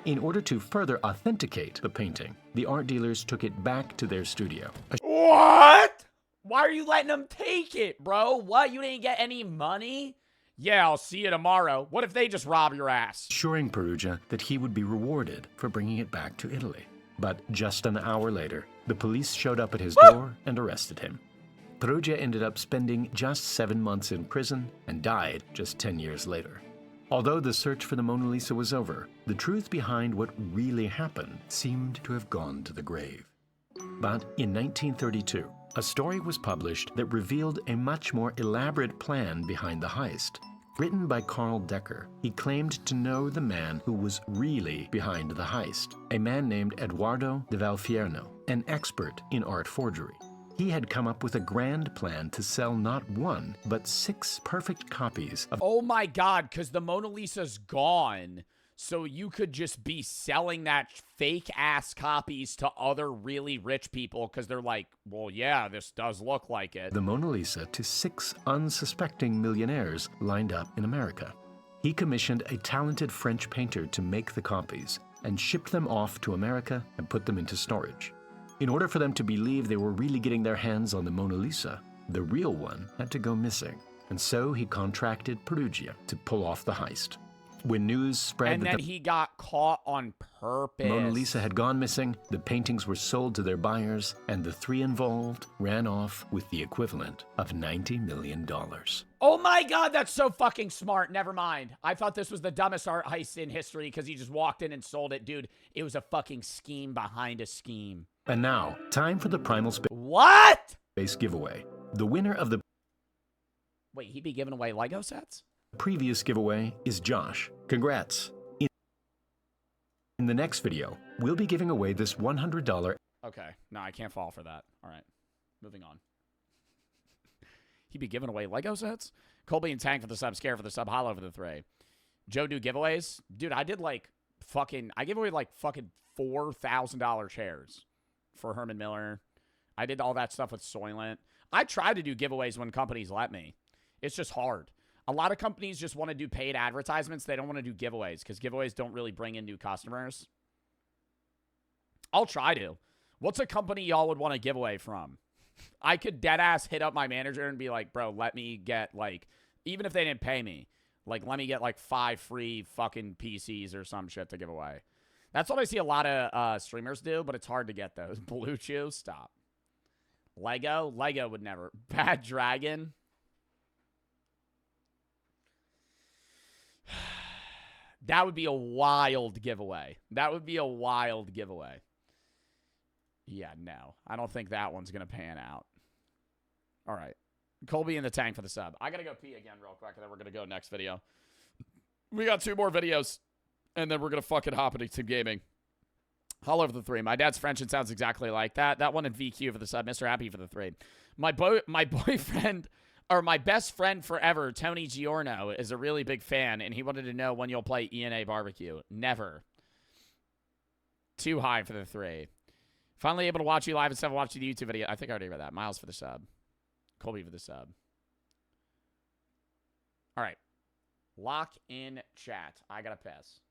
S10: In order to further authenticate the painting, the art dealers took it back to their studio.
S1: What? Why are you letting them take it, bro? What? You didn't get any money? Yeah, I'll see you tomorrow. What if they just rob your ass?
S10: Assuring Perugia that he would be rewarded for bringing it back to Italy. But just an hour later, the police showed up at his door and arrested him. Perugia ended up spending just 7 months in prison and died just 10 years later. Although the search for the Mona Lisa was over, the truth behind what really happened seemed to have gone to the grave. But in 1932, a story was published that revealed a much more elaborate plan behind the heist. Written by Carl Decker, he claimed to know the man who was really behind the heist, a man named Eduardo de Valfierno, an expert in art forgery. He had come up with a grand plan to sell not 1, but 6 perfect copies of...
S1: Oh my God, because the Mona Lisa's gone. So you could just be selling that fake ass copies to other really rich people because they're like, well, yeah, this does look like it.
S10: The Mona Lisa to 6 unsuspecting millionaires lined up in America. He commissioned a talented French painter to make the copies and shipped them off to America and put them into storage. In order for them to believe they were really getting their hands on the Mona Lisa, the real one had to go missing. And so he contracted Perugia to pull off the heist. When news spread
S1: and
S10: that
S1: then he got caught on purpose.
S10: Mona Lisa had gone missing, the paintings were sold to their buyers, and the 3 involved ran off with the equivalent of $90 million.
S1: Oh my God, that's so fucking smart. Never mind. I thought this was the dumbest art heist in history because he just walked in and sold it. Dude, it was a fucking scheme behind a scheme.
S10: And now, time for the Primal
S1: What?
S10: Space giveaway. The winner of the
S1: Wait, he'd be giving away Lego sets?
S10: previous giveaway is Josh. Congrats. In the next video, we'll be giving away this $100.
S1: Okay. No, I can't fall for that. All right. Moving on. He'd be giving away Lego sets? Colby and Tank for the sub. Scare for the sub. Hollow for the 3. Joe do giveaways? Dude, I did like fucking... I gave away like fucking $4,000 chairs for Herman Miller. I did all that stuff with Soylent. I try to do giveaways when companies let me. It's just hard. A lot of companies just want to do paid advertisements. They don't want to do giveaways because giveaways don't really bring in new customers. I'll try to. What's a company y'all would want to give away from? I could deadass hit up my manager and be like, bro, let me get like, even if they didn't pay me, like let me get like 5 free fucking PCs or some shit to give away. That's what I see a lot of streamers do, but it's hard to get those. Blue Chew, stop. Lego would never. Bad Dragon. That would be a wild giveaway. That would be a wild giveaway. Yeah, no. I don't think that one's going to pan out. All right. Colby in the Tank for the sub. I got to go pee again real quick, and then we're going to go next video. We got 2 more videos, and then we're going to fucking hop into some gaming. All over the 3. My dad's French and sounds exactly like that. That one in VQ for the sub. Mr. Happy for the 3. My boyfriend... or my best friend forever, Tony Giorno, is a really big fan, and he wanted to know when you'll play ENA Barbecue. Never. Too high for the 3. Finally able to watch you live instead of watching the YouTube video. I think I already read that. Miles for the sub. Colby for the sub. All right. Lock in chat. I got to piss.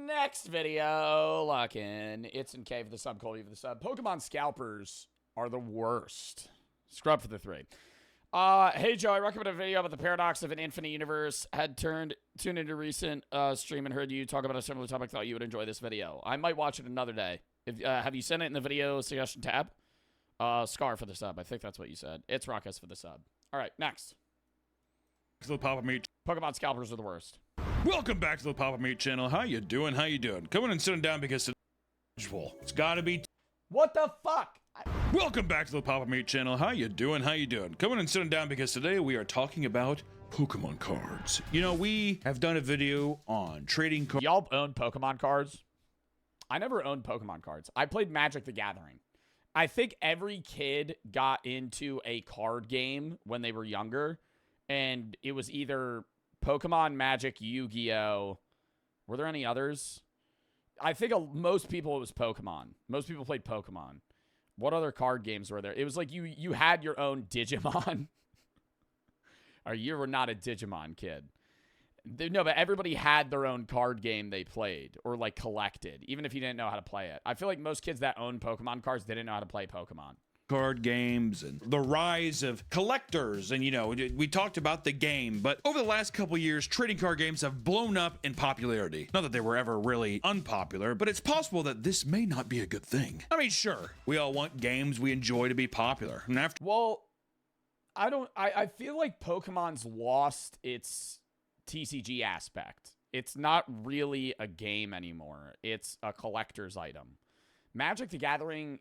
S1: Next video, lock in. It's in K for the sub, Colby for the sub. Pokemon Scalpers are the worst. Scrub for the 3. Hey Joe, I recommend a video about the paradox of an infinite universe. Had tuned into recent stream and heard you talk about a similar topic. Thought you would enjoy this video. I might watch it another day. If, have you sent it in the video suggestion tab? Scar for the sub. I think that's what you said. It's Ruckus for the sub. All right, next.
S12: to the Papa Meat.
S1: Pokemon Scalpers are the worst.
S12: Welcome back to the Papa Meat channel. How you doing? How you doing? Coming and sitting down because it's got to be.
S1: What the fuck?
S12: Welcome back to the Papa Meat channel. How you doing? How you doing? Coming and sitting down because today we are talking about Pokemon cards. You know, we have done a video on trading cards.
S1: Y'all own Pokemon cards? I never owned Pokemon cards. I played Magic the Gathering. I think every kid got into a card game when they were younger, and it was either Pokemon, Magic, Yu-Gi-Oh. Were there any others? I think most people, it was Pokemon. Most people played Pokemon. What other card games were there? It was like you had your own Digimon. Or you were not a Digimon kid. No, but everybody had their own card game they played or like collected, even if you didn't know how to play it. I feel like most kids that own Pokemon cards didn't know how to play Pokemon.
S12: Card games and the rise of collectors, and you know, we talked about the game, but over the last couple years, trading card games have blown up in popularity. Not that they were ever really unpopular, but it's possible that this may not be a good thing. I mean, sure, we all want games we enjoy to be popular. And after
S1: I feel like Pokemon's lost its TCG aspect. It's not really a game anymore. It's a collector's item. Magic the Gathering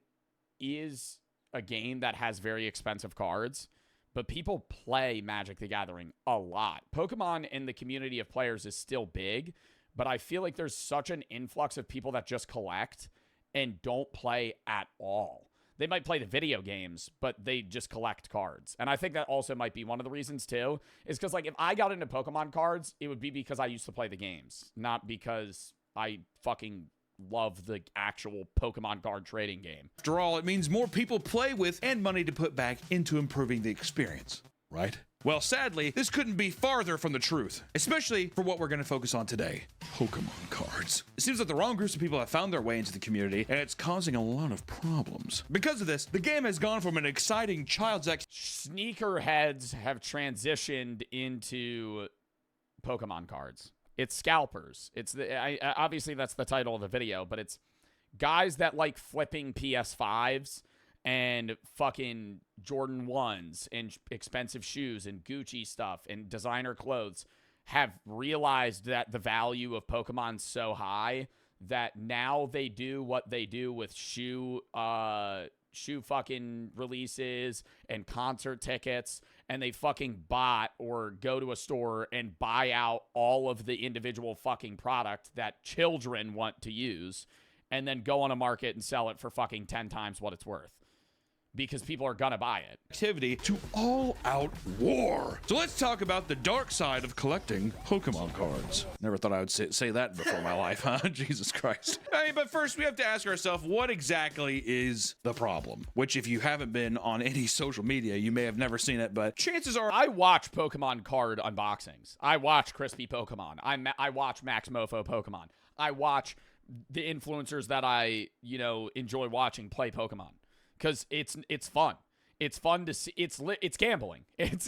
S1: is a game that has very expensive cards, but people play Magic the Gathering a lot. Pokemon in the community of players is still big, but I feel like there's such an influx of people that just collect and don't play at all. They might play the video games, but they just collect cards. And I think that also might be one of the reasons, too, is because, like, if I got into Pokemon cards, it would be because I used to play the games, not because I fucking love the actual Pokemon card trading game.
S12: After all, it means more people play with and money to put back into improving the experience, right? Well, sadly, this couldn't be farther from the truth, especially for what we're going to focus on today, Pokemon cards. It seems that the wrong groups of people have found their way into the community, and it's causing a lot of problems. Because of this, the game has gone from an exciting child's
S1: sneakerheads have transitioned into Pokemon cards. It's scalpers. It's obviously that's the title of the video, but it's guys that like flipping PS5s and fucking Jordan 1s and expensive shoes and Gucci stuff and designer clothes have realized that the value of Pokemon's so high that now they do what they do with shoe fucking releases and concert tickets, and they fucking bot or go to a store and buy out all of the individual fucking product that children want to use and then go on a market and sell it for fucking 10 times what it's worth. Because people are gonna buy it.
S12: Activity to all-out war. So let's talk about the dark side of collecting Pokemon cards. Never thought I would say that before in my life, huh? Jesus Christ. Hey, but first we have to ask ourselves, what exactly is the problem? Which, if you haven't been on any social media, you may have never seen it, but chances are...
S1: I watch Pokemon card unboxings. I watch Crispy Pokemon. I watch Max Mofo Pokemon. I watch the influencers that I, enjoy watching play Pokemon. Because it's fun. It's fun to see. It's gambling. It's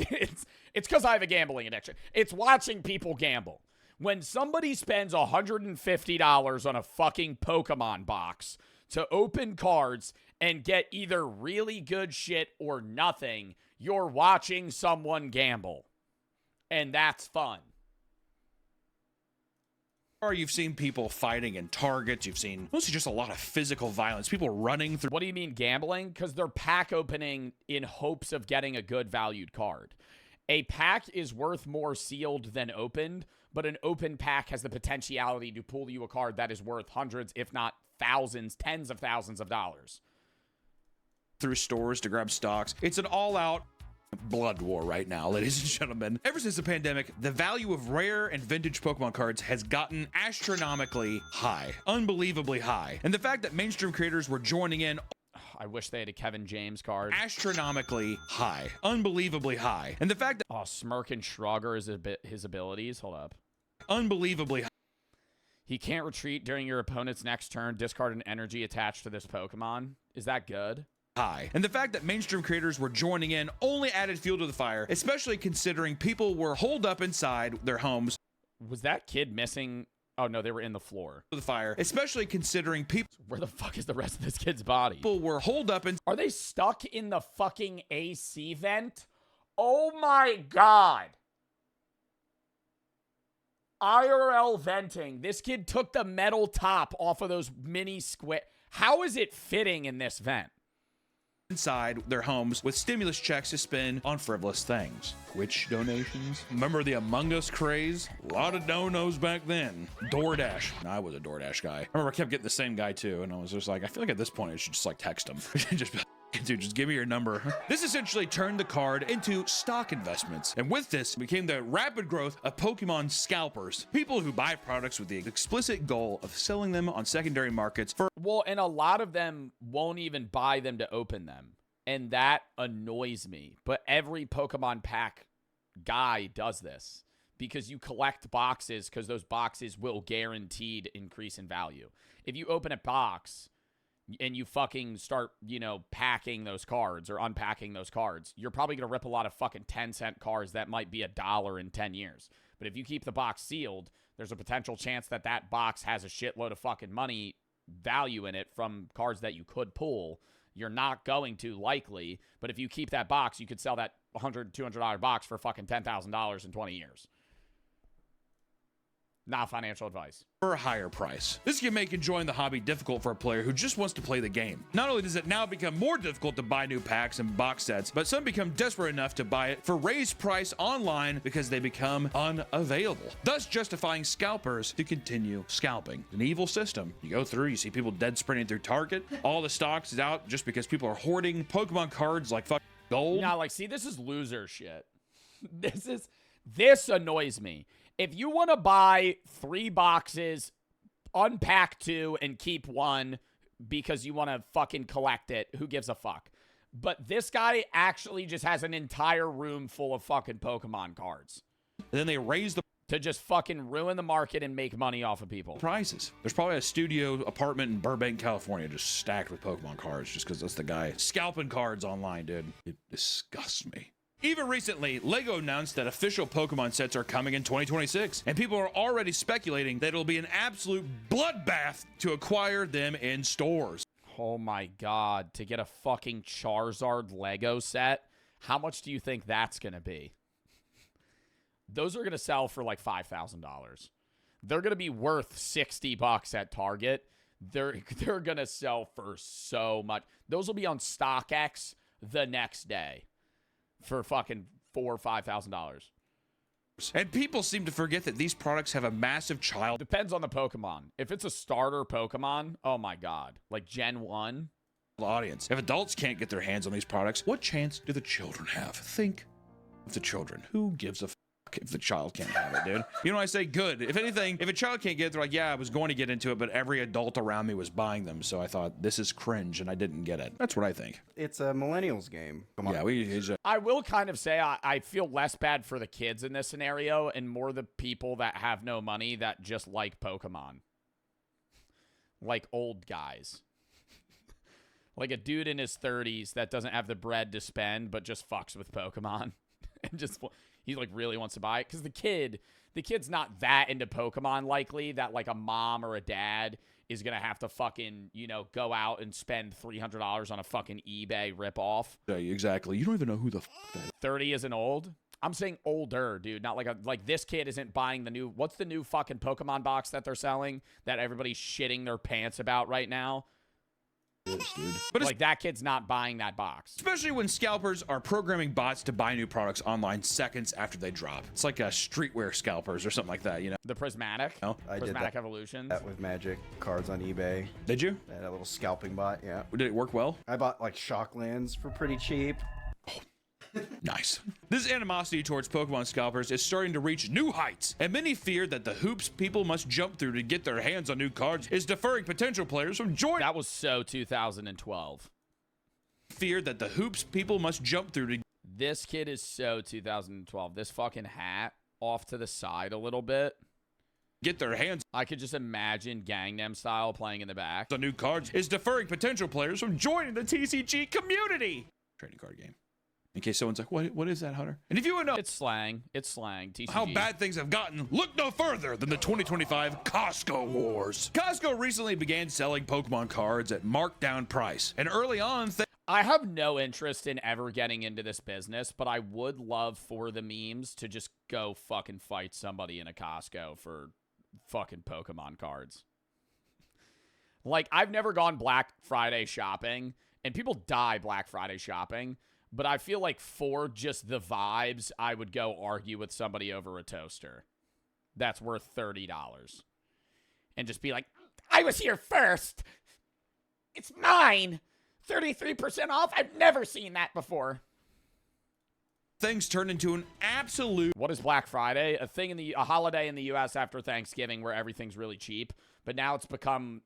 S1: because I have a gambling addiction. It's watching people gamble. When somebody spends $150 on a fucking Pokemon box to open cards and get either really good shit or nothing, you're watching someone gamble. And that's fun.
S12: You've seen people fighting in Targets. You've seen mostly just a lot of physical violence. People running through.
S1: What do you mean gambling? Because they're pack opening in hopes of getting a good valued card. A pack is worth more sealed than opened, but an open pack has the potentiality to pull you a card that is worth hundreds, if not thousands, tens of thousands of dollars.
S12: Through stores to grab stocks. It's an all-out blood war right now, ladies and gentlemen. Ever since the pandemic, the value of rare and vintage Pokemon cards has gotten astronomically high, unbelievably high. And the fact that mainstream creators were joining in,
S1: I wish they had a Kevin James card.
S12: Astronomically high, unbelievably high. And the fact that
S1: Smirk and Shrugger is his abilities. Hold up.
S12: Unbelievably high.
S1: He can't retreat during your opponent's next turn. Discard an energy attached to this Pokemon. Is that good?
S12: High. And the fact that mainstream creators were joining in only added fuel to the fire, especially considering people were holed up inside their homes.
S1: Was that kid missing? Oh no, they were in the floor.
S12: The fire, especially considering people.
S1: Where the fuck is the rest of this kid's body?
S12: People were holed up in.
S1: Are they stuck in the fucking AC vent? Oh my god. IRL venting. This kid took the metal top off of those mini squid. How is it fitting in this vent?
S12: Inside their homes with stimulus checks to spend on frivolous things. Twitch donations. Remember the Among Us craze? A lot of donos back then. DoorDash. I was a DoorDash guy. I remember I kept getting the same guy too, and I was just like, I feel like at this point I should just like text him. Just be like, dude, just give me your number. This essentially turned the card into stock investments. And with this became the rapid growth of Pokemon scalpers. People who buy products with the explicit goal of selling them on secondary markets for...
S1: Well, and a lot of them won't even buy them to open them. And that annoys me. But every Pokemon pack guy does this. Because you collect boxes, because those boxes will guaranteed increase in value. If you open a box... and you fucking start, you know, packing those cards or unpacking those cards, you're probably going to rip a lot of fucking 10-cent cards that might be $1 in 10 years. But if you keep the box sealed, there's a potential chance that that box has a shitload of fucking money value in it from cards that you could pull. You're not going to, likely. But if you keep that box, you could sell that $100, $200 box for fucking $10,000 in 20 years. Not financial advice.
S12: For a higher price. This can make enjoying the hobby difficult for a player who just wants to play the game. Not only does it now become more difficult to buy new packs and box sets, but some become desperate enough to buy it for raised price online because they become unavailable, thus justifying scalpers to continue scalping. An evil system. You go through, you see people dead sprinting through Target. All the stocks is out just because people are hoarding Pokemon cards like fucking gold.
S1: Yeah, like, see, this is loser shit. This annoys me. If you want to buy 3 boxes, unpack 2, and keep 1 because you want to fucking collect it, who gives a fuck? But this guy actually just has an entire room full of fucking Pokemon cards.
S12: And then they raise the...
S1: to just fucking ruin the market and make money off of people.
S12: Prices. There's probably a studio apartment in Burbank, California just stacked with Pokemon cards just because that's the guy scalping cards online, dude. It disgusts me. Even recently, LEGO announced that official Pokemon sets are coming in 2026, and people are already speculating that it'll be an absolute bloodbath to acquire them in stores.
S1: Oh my god, to get a fucking Charizard Lego set, how much do you think that's gonna be? Those are gonna sell for like $5,000. They're gonna be worth $60 at Target. They're gonna sell for so much. Those will be on StockX the next day. For fucking $4,000 or $5,000.
S12: And people seem to forget that these products have a massive child.
S1: Depends on the Pokemon. If it's a starter Pokemon, oh my god. Like Gen 1.
S12: Audience. If adults can't get their hands on these products, what chance do the children have? Think of the children. Who gives a fuck if the child can't have it, dude? You know, I say good. If anything, if a child can't get it, they're like, yeah, I was going to get into it, but every adult around me was buying them, so I thought, this is cringe, and I didn't get it. That's what I think.
S13: It's a millennials game. Come on.
S12: Yeah,
S1: I will kind of say I feel less bad for the kids in this scenario and more the people that have no money that just like Pokemon. Like old guys. Like a dude in his 30s that doesn't have the bread to spend but just fucks with Pokemon. And just... he like really wants to buy it because the kid's not that into Pokemon likely that like a mom or a dad is gonna have to fucking, you know, go out and spend $300 on a fucking eBay ripoff.
S12: Yeah, exactly. You don't even know who the fuck that is.
S1: 30 isn't old. I'm saying older, dude. Not like this kid isn't buying the new. What's the new fucking Pokemon box that they're selling that everybody's shitting their pants about right now?
S12: Dude. But
S1: like that kid's not buying that box.
S12: Especially when scalpers are programming bots to buy new products online seconds after they drop. It's like a streetwear scalpers or something like that, you know?
S1: The Prismatic?
S12: No?
S1: Prismatic Evolutions?
S13: That with Magic cards on eBay.
S12: Did you?
S13: That little scalping bot, yeah.
S12: Did it work well?
S13: I bought like Shocklands for pretty cheap.
S12: Nice. This animosity towards Pokemon scalpers is starting to reach new heights, and many fear that the hoops people must jump through to get their hands on new cards is deferring potential players from joining.
S1: That was so 2012.
S12: Fear that the hoops people must jump through to...
S1: This kid is so 2012. This fucking hat off to the side a little bit.
S12: Get their hands...
S1: I could just imagine Gangnam Style playing in the back.
S12: The new cards is deferring potential players from joining the TCG community. Trading card game. In case someone's like, what is that, Hunter? And if you want to know...
S1: It's slang. It's slang. TCG.
S12: How bad things have gotten, look no further than the 2025 Costco Wars. Costco recently began selling Pokemon cards at marked down price. And early on...
S1: I have no interest in ever getting into this business, but I would love for the memes to just go fucking fight somebody in a Costco for fucking Pokemon cards. Like, I've never gone Black Friday shopping, and people die Black Friday shopping, but I feel like for just the vibes, I would go argue with somebody over a toaster that's worth $30 and just be like, I was here first. It's mine. 33% off? I've never seen that before.
S12: Things turn into an absolute...
S1: What is Black Friday? A holiday in the U.S. after Thanksgiving where everything's really cheap. But now it's become...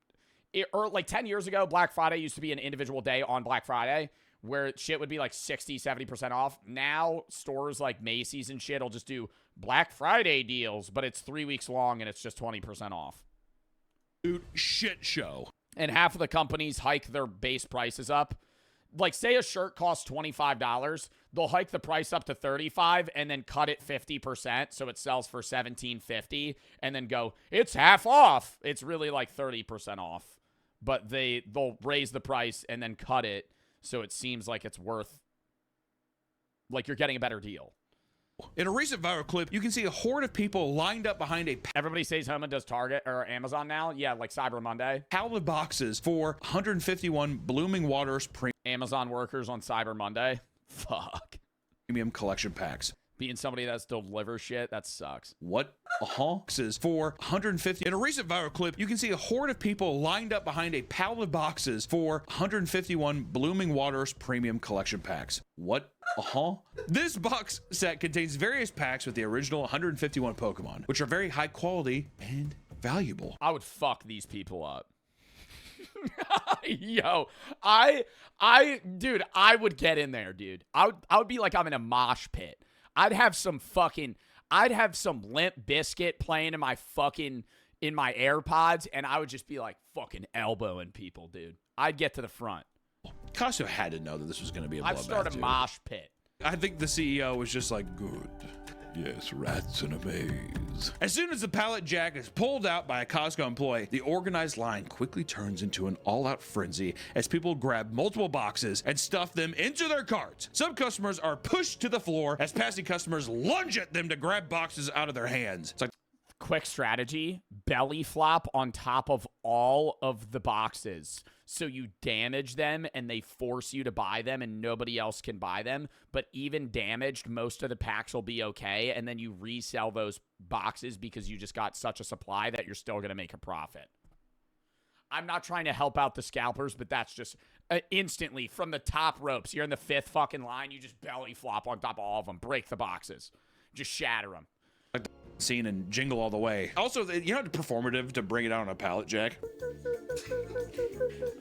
S1: Or like 10 years ago, Black Friday used to be an individual day on Black Friday where shit would be like 60, 70% off. Now stores like Macy's and shit will just do Black Friday deals, but it's 3 weeks long and it's just 20% off.
S12: Dude, shit show.
S1: And half of the companies hike their base prices up. Like, say a shirt costs $25, they'll hike the price up to $35 and then cut it 50%, so it sells for $17.50, and then go, it's half off. It's really like 30% off. But they'll raise the price and then cut it so it seems like it's worth, like you're getting a better deal.
S12: In a recent viral clip, you can see a horde of people lined up behind a...
S1: Everybody stays home and does Target or Amazon now? Yeah, like Cyber Monday.
S12: ...pallet boxes for 151 Blooming Waters
S1: Amazon workers on Cyber Monday? Fuck.
S12: Premium collection packs.
S1: Being somebody that still delivers shit, that sucks.
S12: What? Boxes for 150. In a recent viral clip, you can see a horde of people lined up behind a pallet of boxes for 151 Blooming Waters premium collection packs. What? This box set contains various packs with the original 151 Pokemon, which are very high quality and valuable.
S1: I would fuck these people up. Yo, dude, I would get in there, dude. I would be like I'm in a mosh pit. I'd have some Limp Biscuit playing in my AirPods, and I would just be like fucking elbowing people, dude. I'd get to the front.
S12: Costco had to know that this was going to be a bloodbath.
S1: I'd start a mosh pit.
S12: I think the CEO was just like, good. Yes, rats in a maze. As soon as the pallet jack is pulled out by a Costco employee, the organized line quickly turns into an all-out frenzy as people grab multiple boxes and stuff them into their carts. Some customers are pushed to the floor as passing customers lunge at them to grab boxes out of their hands. It's like,
S1: quick strategy, belly flop on top of all of the boxes. So you damage them and they force you to buy them and nobody else can buy them. But even damaged, most of the packs will be okay. And then you resell those boxes because you just got such a supply that you're still going to make a profit. I'm not trying to help out the scalpers, but that's just instantly from the top ropes. You're in the fifth fucking line. You just belly flop on top of all of them. Break the boxes. Just shatter them.
S12: Scene and Jingle All the Way. Also, you know, performative to bring it out on a pallet jack.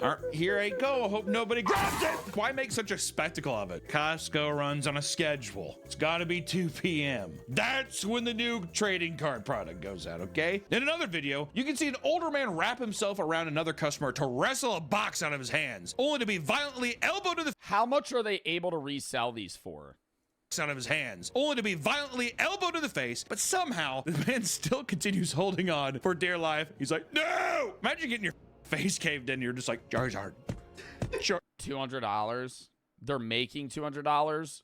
S12: All right, here I go. Hope nobody grabs it. Why make such a spectacle of it? Costco runs on a schedule. It's got to be 2 p.m. That's when the new trading card product goes out, okay? In another video, you can see an older man wrap himself around another customer to wrestle a box out of his hands, only to be violently elbowed to the...
S1: How much are they able to resell these for?
S12: Out of his hands, only to be violently elbowed to the face, but somehow the man still continues holding on for dear life. He's like, no! Imagine getting your face caved in, you're just like, Charizard. Sure.
S1: $200? They're making $200?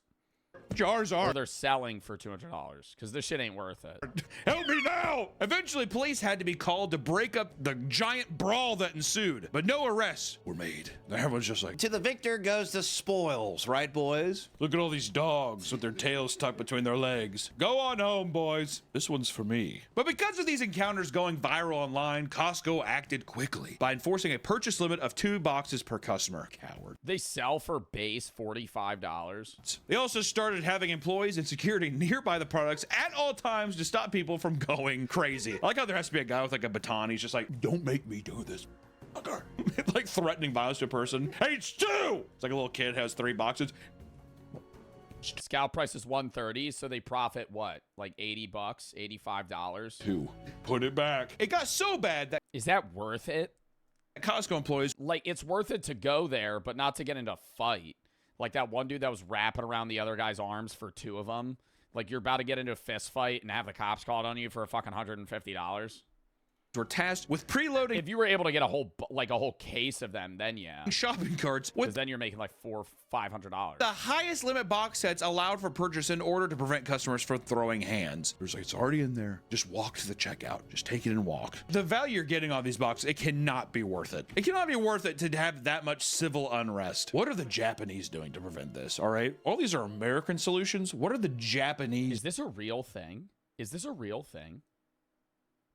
S12: Charizard.
S1: Or they're selling for $200 because this shit ain't worth it.
S12: Help me now! Eventually, police had to be called to break up the giant brawl that ensued, but no arrests were made. Everyone's just like,
S14: to the victor goes the spoils, right, boys?
S12: Look at all these dogs with their tails tucked between their legs. Go on home, boys. This one's for me. But because of these encounters going viral online, Costco acted quickly by enforcing a purchase limit of 2 boxes per customer. Coward.
S1: They sell for base $45.
S12: They also started having employees and security nearby the products at all times to stop people from going crazy. I like how there has to be a guy with like a baton. He's just like, don't make me do this. Like threatening violence to a person. Hey, it's 2! It's like a little kid has 3 boxes.
S1: Scout price is $130, so they profit what? Like $80, $85?
S12: 2. Put it back. It got so bad that...
S1: Is that worth it?
S12: Costco employees...
S1: Like, it's worth it to go there, but not to get into a fight. Like that one dude that was wrapping around the other guy's arms for 2 of them. Like, you're about to get into a fist fight and have the cops called on you for a fucking $150.
S12: were tasked with preloading.
S1: If you were able to get a whole case of them, then yeah.
S12: Shopping carts.
S1: Because then you're making like $400-500.
S12: The highest limit box sets allowed for purchase in order to prevent customers from throwing hands. There's like, it's already in there. Just walk to the checkout. Just take it and walk. The value you're getting on these boxes, it cannot be worth it. It cannot be worth it to have that much civil unrest. What are the Japanese doing to prevent this? All right. All these are American solutions. What are the Japanese?
S1: Is this a real thing? Is this a real thing?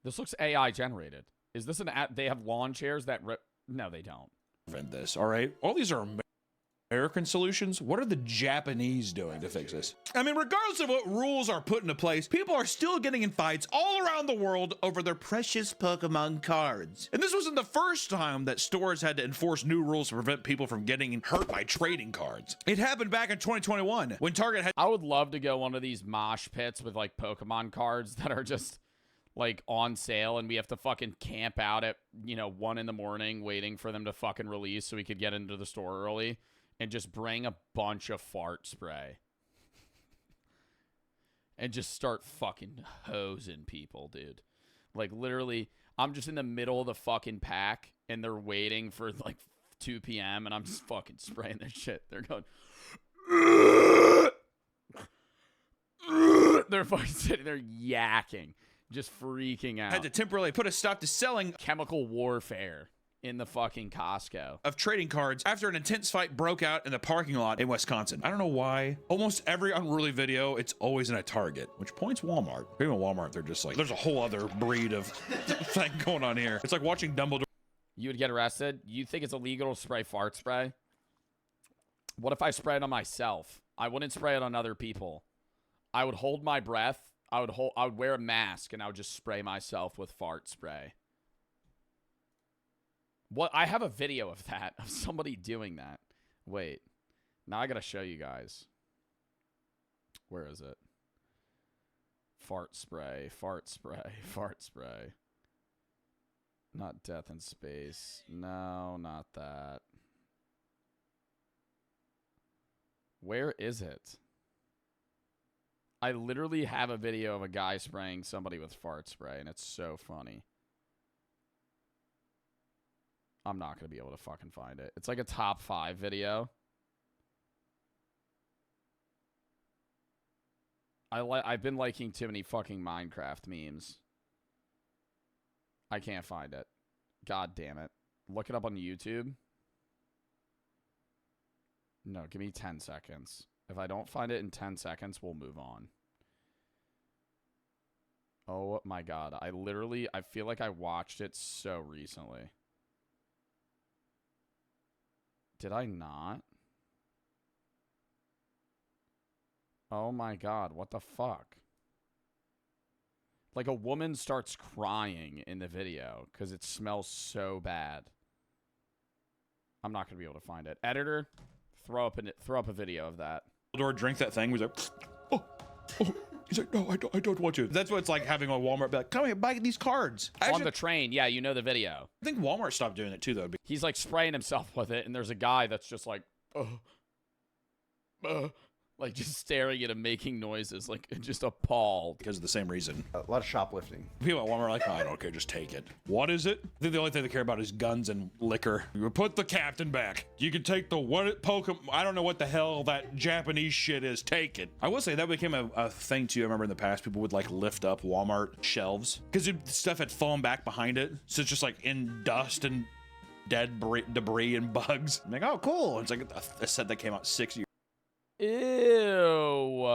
S1: This looks AI generated. Is this an app? They have lawn chairs that no, they don't.
S12: Prevent this. All right. All these are American solutions. What are the Japanese doing to fix this? I mean, regardless of what rules are put into place, people are still getting in fights all around the world over their precious Pokemon cards. And this wasn't the first time that stores had to enforce new rules to prevent people from getting hurt by trading cards. It happened back in 2021 when Target had—
S1: I would love to go one of these mosh pits with like Pokemon cards that are just like on sale, and we have to fucking camp out at 1 in the morning waiting for them to fucking release so we could get into the store early, and just bring a bunch of fart spray and just start fucking hosing people, dude. Like literally, I'm just in the middle of the fucking pack and they're waiting for like 2 p.m. and I'm just fucking spraying their shit. They're going they're fucking sitting there yakking, just freaking out.
S12: Had to temporarily put a stop to selling
S1: chemical warfare in the fucking Costco
S12: of trading cards after an intense fight broke out in the parking lot in Wisconsin. I don't know why. Almost every unruly video, it's always in a Target, which points Walmart. Even Walmart, they're just like, there's a whole other breed of thing going on here. It's like watching Dumbledore.
S1: You would get arrested? You think it's illegal to spray fart spray? What if I spray it on myself? I wouldn't spray it on other people. I would hold my breath. I would wear a mask and I would just spray myself with fart spray. What? I have a video of that, of somebody doing that. Wait. Now I gotta show you guys. Where is it? Fart spray, fart spray, fart spray. Not death in space. No, not that. Where is it? I literally have a video of a guy spraying somebody with fart spray, and it's so funny. I'm not going to be able to fucking find it. It's like a top 5 video. I've been liking too many fucking Minecraft memes. I can't find it. God damn it. Look it up on YouTube. No, give me 10 seconds. If I don't find it in 10 seconds, we'll move on. Oh my god. I feel like I watched it so recently. Did I not? Oh my god, what the fuck? Like a woman starts crying in the video because it smells so bad. I'm not going to be able to find it. Editor, throw up a video of that.
S12: Dumbledore drink that thing. He's like, oh. He's like, no, I don't want to. That's what it's like having a Walmart be like, come here, buy these cards.
S1: On the train, yeah, you know the video.
S12: I think Walmart stopped doing it too, though.
S1: He's like spraying himself with it, and there's a guy that's just like, like just staring at him, making noises, like just appalled.
S12: Because of the same reason.
S13: A lot of shoplifting.
S12: People at Walmart are like, oh, I don't care, just take it. What is it? I think the only thing they care about is guns and liquor. You put the captain back. You can take the Pokemon. I don't know what the hell that Japanese shit is. Take it. I will say that became a thing too. I remember in the past, people would like lift up Walmart shelves because stuff had fallen back behind it. So it's just like in dust and dead debris and bugs. I'm like, oh, cool. It's like a set that came out 6 years.
S1: Ew.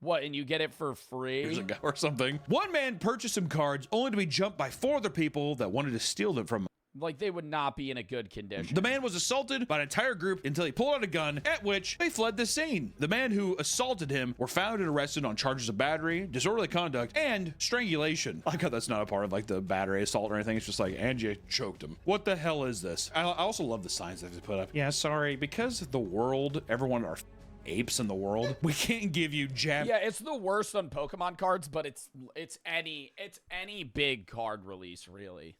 S1: What, and you get it for free?
S12: Years ago or something. One man purchased some cards only to be jumped by 4 other people that wanted to steal them from him.
S1: Like, they would not be in a good condition.
S12: The man was assaulted by an entire group until he pulled out a gun, at which they fled the scene. The man who assaulted him were found and arrested on charges of battery, disorderly conduct, and strangulation. I got that's not a part of like the battery assault or anything. It's just like Angie choked him. What the hell is this? I also love the signs that they put up. Yeah, sorry, because the world, everyone are apes in the world, we can't give you
S1: Yeah, it's the worst on Pokemon cards, but it's any big card release, really.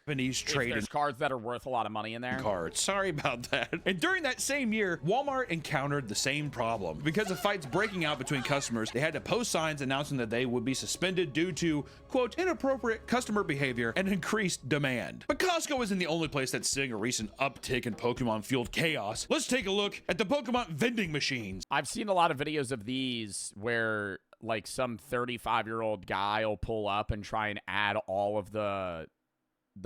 S12: Japanese trade.
S1: There's cards that are worth a lot of money in there.
S12: Cards. Sorry about that. And during that same year, Walmart encountered the same problem. Because of fights breaking out between customers, they had to post signs announcing that they would be suspended due to, quote, inappropriate customer behavior and increased demand. But Costco isn't the only place that's seeing a recent uptick in Pokemon-fueled chaos. Let's take a look at the Pokemon vending machines.
S1: I've seen a lot of videos of these where like some 35-year-old guy will pull up and try and add all of the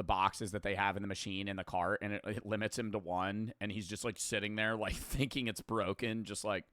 S1: boxes that they have in the machine in the cart, and it limits him to one, and he's just like sitting there like thinking it's broken, just like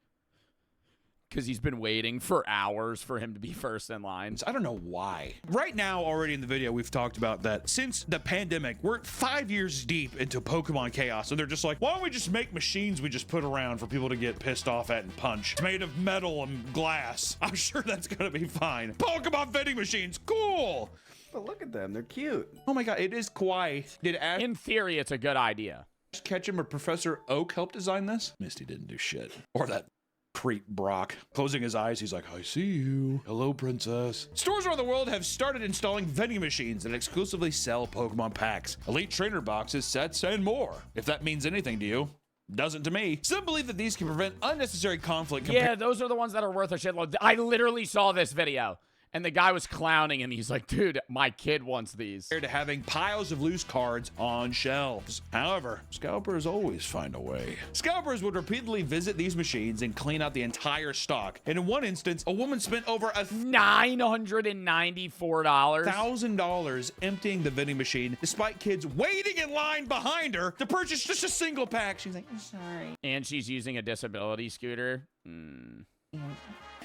S1: because he's been waiting for hours for him to be first in line.
S12: I don't know why. Right now, already in the video, we've talked about that since the pandemic, we're 5 years deep into Pokemon chaos, and they're just like, why don't we just make machines we just put around for people to get pissed off at and punch? It's made of metal and glass. I'm sure that's gonna be fine. Pokemon vending machines, cool!
S13: But look at them, they're cute.
S12: Oh my god, it is kawaii. Did Ash
S1: In theory, it's a good idea.
S12: Ketchum or Professor Oak help design this? Misty didn't do shit. Or that creep Brock. Closing his eyes, he's like, I see you. Hello, princess. Stores around the world have started installing vending machines that exclusively sell Pokemon packs, elite trainer boxes, sets, and more. If that means anything to you. Doesn't to me. Some believe that these can prevent unnecessary conflict.
S1: Yeah, those are the ones that are worth a shitload. I literally saw this video. And the guy was clowning, and he's like, dude, my kid wants these.
S12: Compared to having piles of loose cards on shelves. However, scalpers always find a way. Scalpers would repeatedly visit these machines and clean out the entire stock. And in one instance, a woman spent over
S1: $994.
S12: $1,000 emptying the vending machine, despite kids waiting in line behind her to purchase just a single pack. She's like, I'm sorry.
S1: And she's using a disability scooter.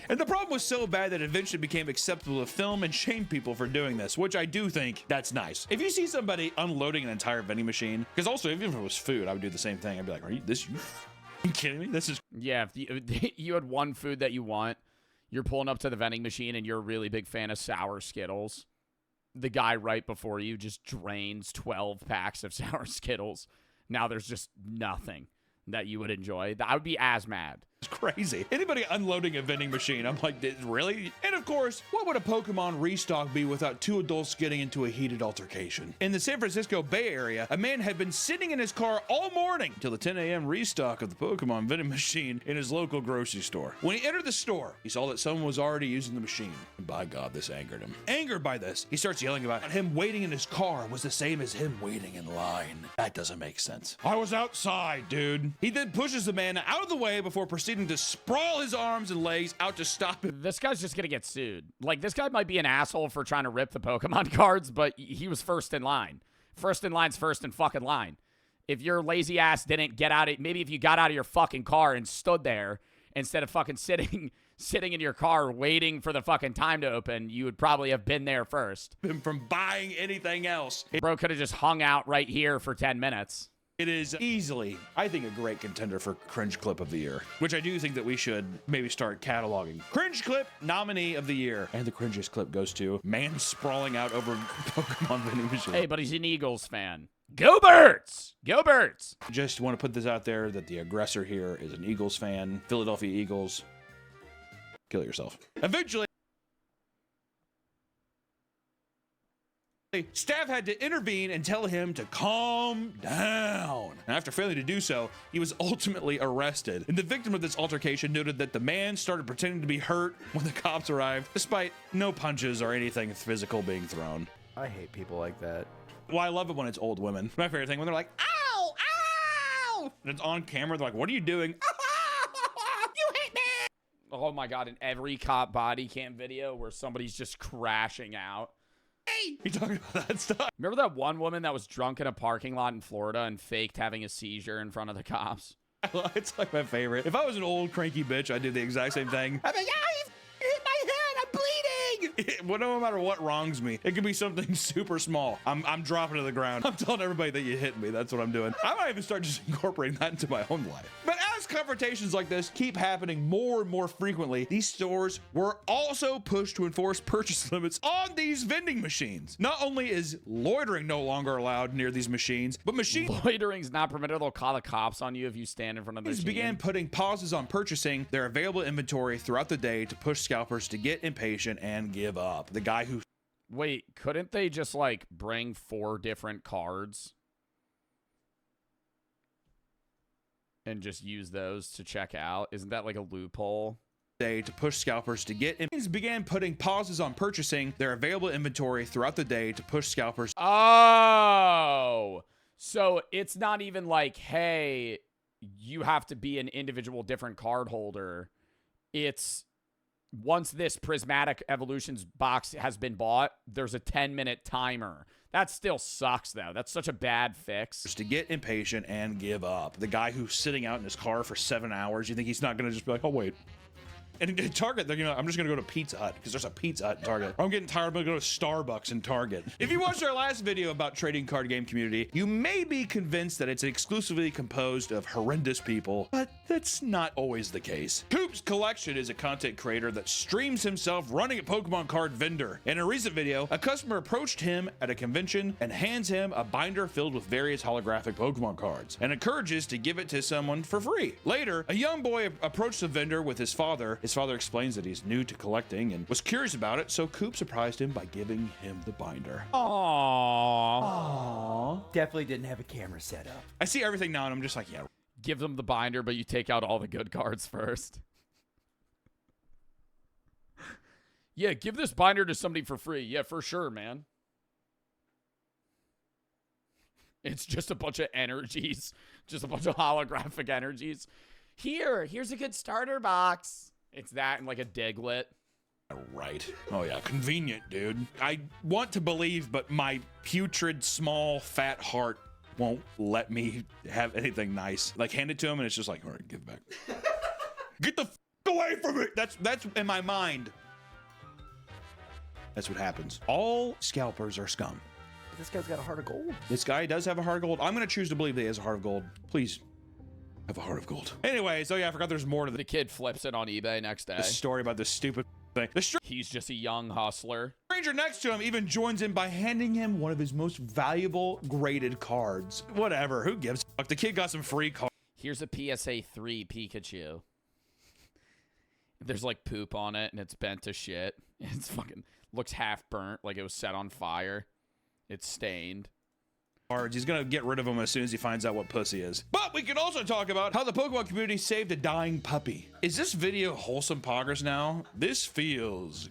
S12: And the problem was so bad that it eventually became acceptable to film and shame people for doing this, which I do think that's nice. If you see somebody unloading an entire vending machine, because also even if it was food, I would do the same thing. I'd be like, are you kidding me? This is...
S1: Yeah, if you had one food that you want, you're pulling up to the vending machine and you're a really big fan of sour Skittles. The guy right before you just drains 12 packs of sour Skittles. Now there's just nothing that you would enjoy. I would be as mad.
S12: It's crazy. Anybody unloading a vending machine, I'm like, really? And of course, what would a Pokemon restock be without two adults getting into a heated altercation? In the San Francisco Bay Area, a man had been sitting in his car all morning till the 10 a.m. restock of the Pokemon vending machine in his local grocery store. When he entered the store, he saw that someone was already using the machine. And by God, this angered him. Angered by this, he starts yelling about him waiting in his car was the same as him waiting in line. That doesn't make sense. I was outside, dude. He then pushes the man out of the way before proceeding to sprawl his arms and legs out to stop him.
S1: This guy's just gonna get sued. Like, this guy might be an asshole for trying to rip the Pokemon cards, but he was first in line. First in line's first in fucking line. If your lazy ass didn't get out of, maybe if you got out of your fucking car and stood there instead of fucking sitting in your car waiting for the fucking time to open, you would probably have been there first.
S12: From buying anything else.
S1: Bro could have just hung out right here for 10 minutes.
S12: It is easily, I think, a great contender for Cringe Clip of the Year, which I do think that we should maybe start cataloging. Cringe Clip nominee of the year. And the cringiest clip goes to man sprawling out over Pokemon vending machine.
S1: Hey, but he's an Eagles fan. Go Birds! Go Birds!
S12: Just want to put this out there that the aggressor here is an Eagles fan. Philadelphia Eagles. Kill yourself. Eventually, staff had to intervene and tell him to calm down. And after failing to do so, he was ultimately arrested. And the victim of this altercation noted that the man started pretending to be hurt when the cops arrived, despite no punches or anything physical being thrown.
S13: I hate people like that.
S12: Well, I love it when it's old women. My favorite thing when they're like, ow, ow! And it's on camera, they're like, what are you doing? You hit me!
S1: Oh my God, in every cop body cam video where somebody's just crashing out.
S12: Hey! You talking about that stuff?
S1: Remember that one woman that was drunk in a parking lot in Florida and faked having a seizure in front of the cops?
S12: It's like my favorite. If I was an old cranky bitch, I'd do the exact same thing. I'd be like, you hit my head, I'm bleeding! Well, no matter what wrongs me, it could be something super small. I'm dropping to the ground. I'm telling everybody that you hit me. That's what I'm doing. I might even start just incorporating that into my own life. But as confrontations like this keep happening more and more frequently, these stores were also pushed to enforce purchase limits on these vending machines. Not only is loitering no longer allowed near these machines, but
S1: loitering's not permitted. They'll call the cops on you if you stand in front of the machine.
S12: Began putting pauses on purchasing their available inventory throughout the day to push scalpers to get impatient and give up. The guy who
S1: Wait, couldn't they just, like, bring 4 different cards and just use those to check out? Isn't that, like, a loophole?
S12: Day to push scalpers to get in. Began putting pauses on purchasing their available inventory throughout the day to push scalpers.
S1: Oh, so it's not even like, hey, you have to be an individual different card holder. It's once this Prismatic Evolutions box has been bought, there's a 10-minute timer. That still sucks, though. That's such a bad fix.
S12: Just to get impatient and give up. The guy who's sitting out in his car for 7 hours, you think he's not going to just be like, oh, wait. And at Target, they're I'm just going to go to Pizza Hut because there's a Pizza Hut in Target. I'm getting tired. I'm going to go to Starbucks in Target. If you watched our last video about trading card game community, you may be convinced that it's exclusively composed of horrendous people, but that's not always the case. Coop's Collection is a content creator that streams himself running a Pokemon card vendor. In a recent video, a customer approached him at a convention and hands him a binder filled with various holographic Pokemon cards and encourages to give it to someone for free. Later, a young boy approached the vendor with his father. His father explains that he's new to collecting and was curious about it, so Coop surprised him by giving him the binder.
S1: Aww.
S15: Definitely didn't have a camera set up.
S12: I see everything now, and I'm just like, yeah.
S1: Give them the binder, but you take out all the good cards first. Yeah, give this binder to somebody for free. Yeah, for sure, man. It's just a bunch of energies. Just a bunch of holographic energies. Here's a good starter box. It's that and like a Diglett.
S12: Right. Oh, yeah. Convenient, dude. I want to believe, but my putrid, small, fat heart won't let me have anything nice. Like, hand it to him, and it's just like, all right, give it back. Get the f away from it! That's in my mind. That's what happens. All scalpers are scum.
S15: This guy's got a heart of gold.
S12: This guy does have a heart of gold. I'm going to choose to believe that he has a heart of gold. Please. Have a heart of gold. Anyway, so yeah, I forgot there's more to
S1: the kid flips it on eBay next day.
S12: The story about this stupid thing.
S1: He's just a young hustler.
S12: Stranger next to him even joins him by handing him one of his most valuable graded cards. Whatever, who gives a fuck? The kid got some free cards.
S1: Here's a PSA 3 Pikachu. There's like poop on it and it's bent to shit. It's fucking looks half burnt, like it was set on fire. It's stained.
S12: He's gonna get rid of him as soon as he finds out what pussy is. But we can also talk about how the Pokemon community saved a dying puppy. Is this video wholesome progress now? This feels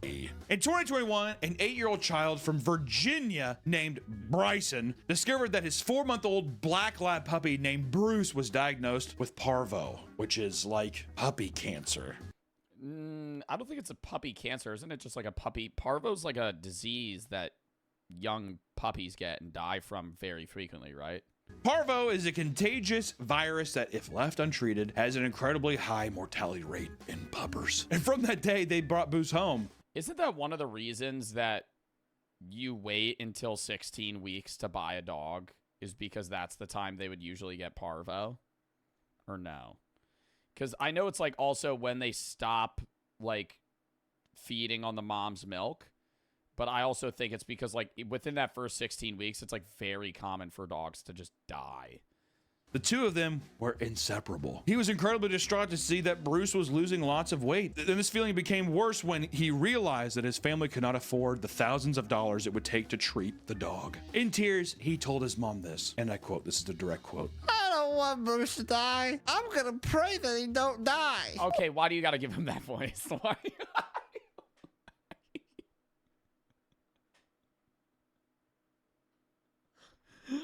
S12: gay. In 2021, an 8-year-old child from Virginia named Bryson discovered that his 4-month-old black lab puppy named Bruce was diagnosed with parvo, which is like puppy cancer.
S1: I don't think it's a puppy cancer. Isn't it just like a puppy? Parvo's like a disease that young puppies get and die from very frequently, right?
S12: Parvo is a contagious virus that, if left untreated, has an incredibly high mortality rate in puppers. And from that day, they brought Bruce home.
S1: Isn't that one of the reasons that you wait until 16 weeks to buy a dog? Is because that's the time they would usually get parvo? Or no? Because I know it's like also when they stop like feeding on the mom's milk. But I also think it's because, like, within that first 16 weeks, it's, like, very common for dogs to just die.
S12: The two of them were inseparable. He was incredibly distraught to see that Bruce was losing lots of weight. And this feeling became worse when he realized that his family could not afford the thousands of dollars it would take to treat the dog. In tears, he told his mom this, and I quote, this is the direct quote.
S16: I don't want Bruce to die. I'm gonna pray that he don't die.
S1: Okay, why do you gotta give him that voice? Why?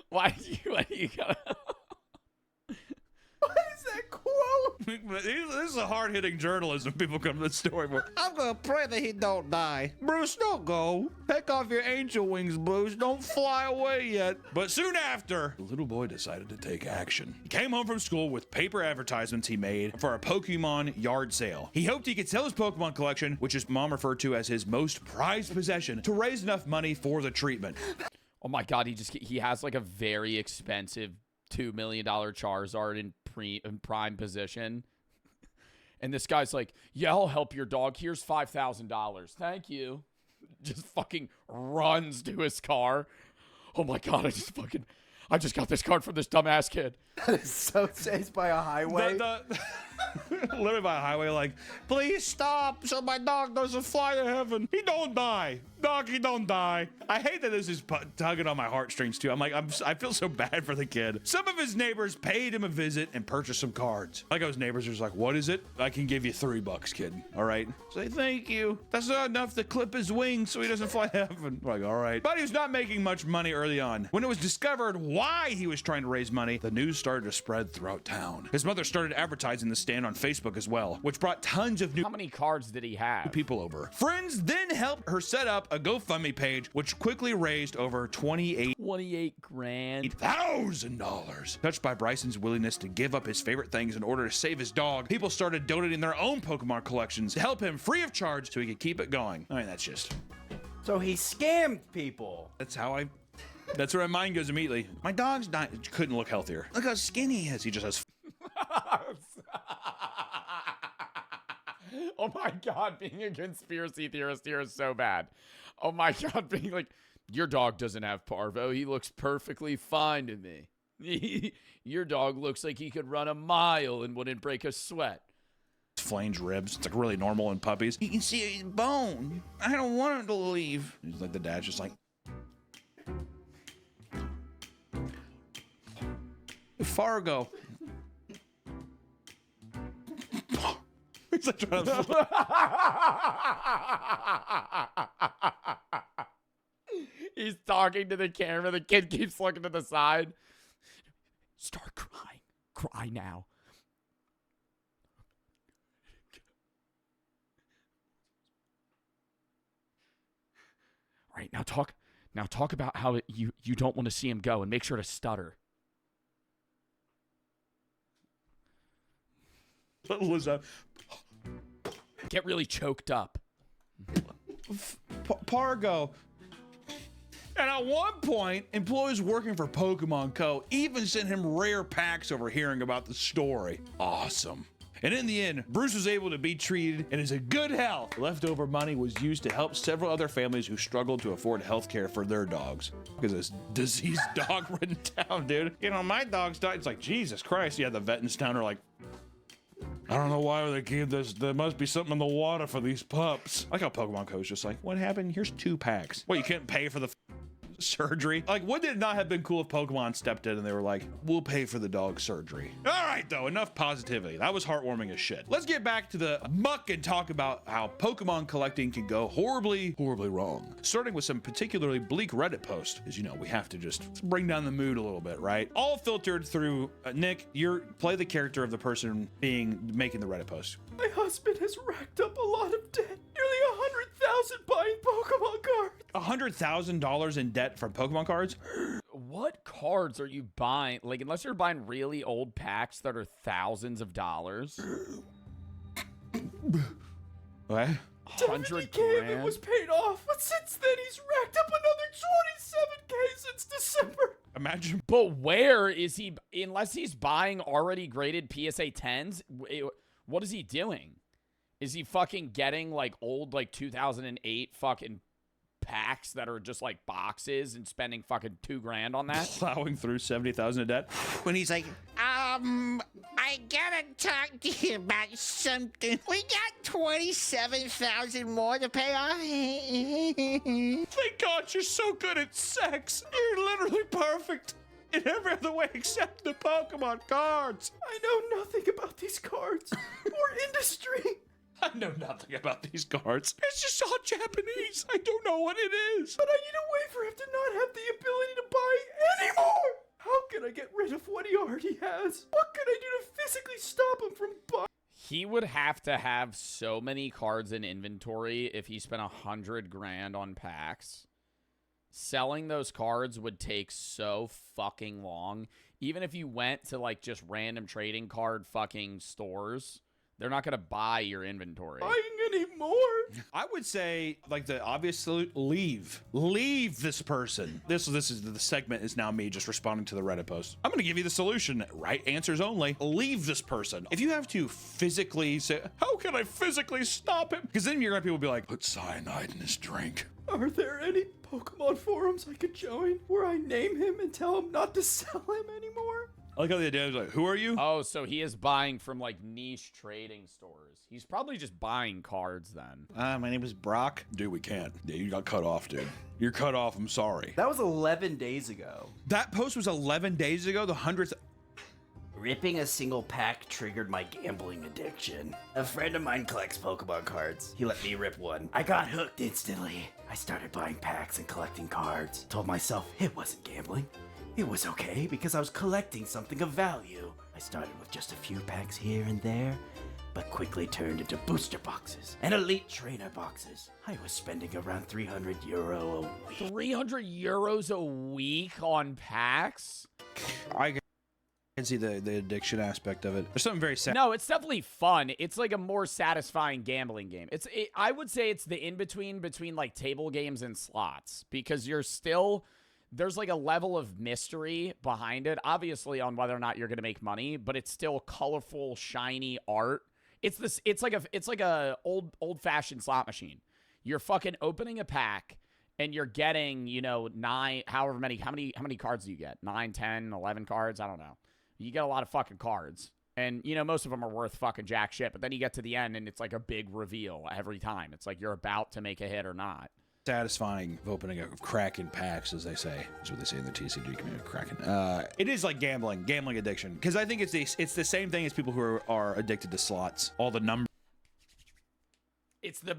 S1: Why do you gotta...
S16: What is that quote?
S12: This is a hard-hitting journalism people come to the story for.
S16: I'm gonna pray that he don't die.
S12: Bruce, don't go. Take off your angel wings, Bruce. Don't fly away yet. But soon after, the little boy decided to take action. He came home from school with paper advertisements he made for a Pokemon yard sale. He hoped he could sell his Pokemon collection, which his mom referred to as his most prized possession, to raise enough money for the treatment.
S1: Oh my god, he has like a very expensive $2 million Charizard in prime position. And this guy's like, yeah, I'll help your dog. Here's $5,000. Thank you. Just fucking runs to his car. Oh my god, I just got this card from this dumbass kid.
S13: That is so chased by a highway.
S12: Literally by a highway, like, please stop so my dog doesn't fly to heaven. He don't die. Dog, he don't die. I hate that this is tugging on my heartstrings too. I'm like, I feel so bad for the kid. Some of his neighbors paid him a visit and purchased some cards. Like his neighbors are just like, what is it? I can give you $3, kid. All right. Say thank you. That's not enough to clip his wings so he doesn't fly to heaven. I'm like, all right. But he was not making much money early on. When it was discovered why he was trying to raise money, the news started to spread throughout town. His mother started advertising the stand on Facebook as well, which brought tons of new
S1: How many cards did he have?
S12: people over. Friends then helped her set up a GoFundMe page, which quickly raised over $28,000. Touched by Bryson's willingness to give up his favorite things in order to save his dog, people started donating their own Pokemon collections to help him free of charge so he could keep it going. I mean, that's just...
S13: So he scammed people.
S12: That's where my mind goes immediately. My dog's couldn't look healthier. Look how skinny he is. He just has...
S1: Oh my God, being a conspiracy theorist here is so bad. Oh my God, being like, your dog doesn't have parvo. He looks perfectly fine to me. Your dog looks like he could run a mile and wouldn't break a sweat.
S12: Flange ribs. It's like really normal in puppies. You can see his bone. I don't want him to leave. He's like, the dad's just like, Fargo. He's like trying to...
S1: He's talking to the camera. The kid keeps looking to the side. Start crying. Cry now. All right, now talk about how you don't want to see him go, and make sure to stutter. Get really choked up.
S12: Pargo. And at one point, employees working for Pokemon Co. even sent him rare packs over hearing about the story. Awesome. And in the end, Bruce was able to be treated and is in good health. Leftover money was used to help several other families who struggled to afford health care for their dogs. Because this diseased dog ridden town, dude. You know, my dog's died. It's like, Jesus Christ. Yeah, the vet in this town are like, I don't know why they keep this. There must be something in the water for these pups. I like how Pokemon Co. is just like, what happened? Here's 2 packs. Well, you can't pay for the surgery. Like, wouldn't it not have been cool if Pokemon stepped in and they were like, we'll pay for the dog surgery? All right, though, enough positivity. That was heartwarming as shit. Let's get back to the muck and talk about how Pokemon collecting can go horribly, horribly wrong. Starting with some particularly bleak Reddit posts, because, you know, we have to just bring down the mood a little bit, right? All filtered through, Nick, play the character of the person making the Reddit post.
S5: My husband has racked up a lot of debt. Nearly 100,000 buying Pokemon cards.
S12: $100,000 in debt from Pokemon cards?
S1: What cards are you buying? Like, unless you're buying really old packs that are thousands of dollars.
S12: What?
S5: 100 grand? It was paid off, but since then he's racked up another 27K since December.
S12: Imagine.
S1: But where is he? Unless he's buying already graded PSA 10s, what is he doing? Is he fucking getting like old, like 2008 fucking packs that are just like boxes and spending fucking $2,000 on that?
S12: Plowing through 70,000 in debt. When he's like,
S16: I gotta talk to you about something. We got 27,000 more to pay off.
S12: Thank God you're so good at sex. You're literally perfect in every other way except the Pokemon cards.
S5: I know nothing about these cards or industry.
S12: I know nothing about these cards. It's just all Japanese. I don't know what it is.
S5: But I need a way for him to not have the ability to buy anymore. How can I get rid of what he already has? What can I do to physically stop him from buying?
S1: He would have to have so many cards in inventory if he spent $100,000 on packs. Selling those cards would take so fucking long. Even if you went to like just random trading card fucking stores, they're not going to buy your inventory.
S5: Buying anymore?
S12: I would say, like, the obvious salute, leave. Leave this person. This is the segment is now me just responding to the Reddit post. I'm going to give you the solution. Right answers only. Leave this person. If you have to physically say, how can I physically stop him? Because then you're going to people be like, put cyanide in his drink.
S5: Are there any Pokemon forums I could join where I name him and tell him not to sell him anymore?
S12: I like how the idea is like, who are you?
S1: Oh, so he is buying from like niche trading stores. He's probably just buying cards then.
S14: My name is Brock.
S12: Dude, we can't. Yeah, you got cut off, dude. You're cut off. I'm sorry.
S13: That was 11 days ago.
S12: That post was 11 days ago. The 100th.
S13: Ripping a single pack triggered my gambling addiction. A friend of mine collects Pokemon cards. He let me rip one. I got hooked instantly. I started buying packs and collecting cards. Told myself it wasn't gambling. It was okay because I was collecting something of value. I started with just a few packs here and there, but quickly turned into booster boxes and elite trainer boxes. I was spending around €300 a week.
S1: 300 euros a week on packs?
S12: I can see the addiction aspect of it. There's something very sad.
S1: No, it's definitely fun. It's like a more satisfying gambling game. I would say it's the in-between between like table games and slots because there's like a level of mystery behind it, obviously on whether or not you're going to make money, but it's still colorful, shiny art. It's like a old-fashioned slot machine. You're fucking opening a pack and you're getting, how many cards do you get? 9, 10, 11 cards? I don't know. You get a lot of fucking cards. And, most of them are worth fucking jack shit. But then you get to the end, and it's like a big reveal every time. It's like you're about to make a hit or not.
S12: Satisfying of opening a Kraken packs, as they say. That's what they say in the TCG community, Kraken. It is like gambling addiction. Because I think it's the same thing as people who are addicted to slots. All the numbers.
S1: It's the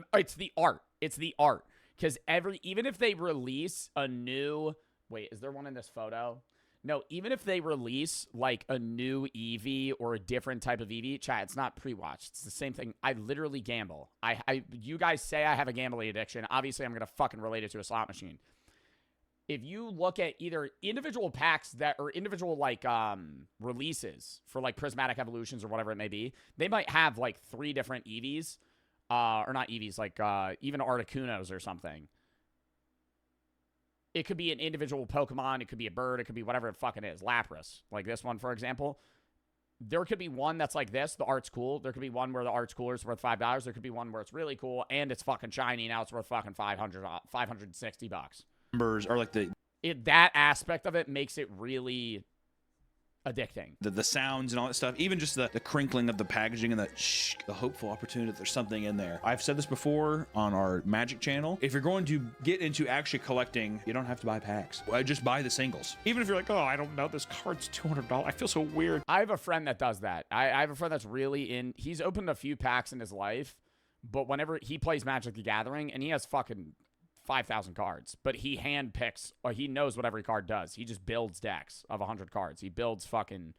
S1: art. It's the art. Because even if they release a new... Wait, is there one in this photo? No, even if they release like a new EV or a different type of EV, chat, it's not pre-watched. It's the same thing. I literally gamble. You guys say I have a gambling addiction. Obviously, I'm going to fucking relate it to a slot machine. If you look at either individual packs or individual like releases for like prismatic evolutions or whatever it may be, they might have like 3 different EVs, or not EVs, like even Articunos or something. It could be an individual Pokemon. It could be a bird. It could be whatever it fucking is. Lapras. Like this one, for example. There could be one that's like this. The art's cool. There could be one where the art's cooler. It's worth $5. There could be one where it's really cool and it's fucking shiny. Now it's worth fucking $560.
S12: Numbers are like
S1: that aspect of it makes it really addicting.
S12: The sounds and all that stuff, even just the crinkling of the packaging and the hopeful opportunity that there's something in there. I've said this before on our Magic channel. If you're going to get into actually collecting, you don't have to buy packs. Just buy the singles. Even if you're like, oh, I don't know, this card's $200. I feel so weird.
S1: I have a friend that does that. I have a friend that's really he's opened a few packs in his life, but whenever he plays Magic the Gathering, and he has fucking 5,000 cards, but he hand picks, or he knows what every card does. He just builds decks of 100 cards. He builds fucking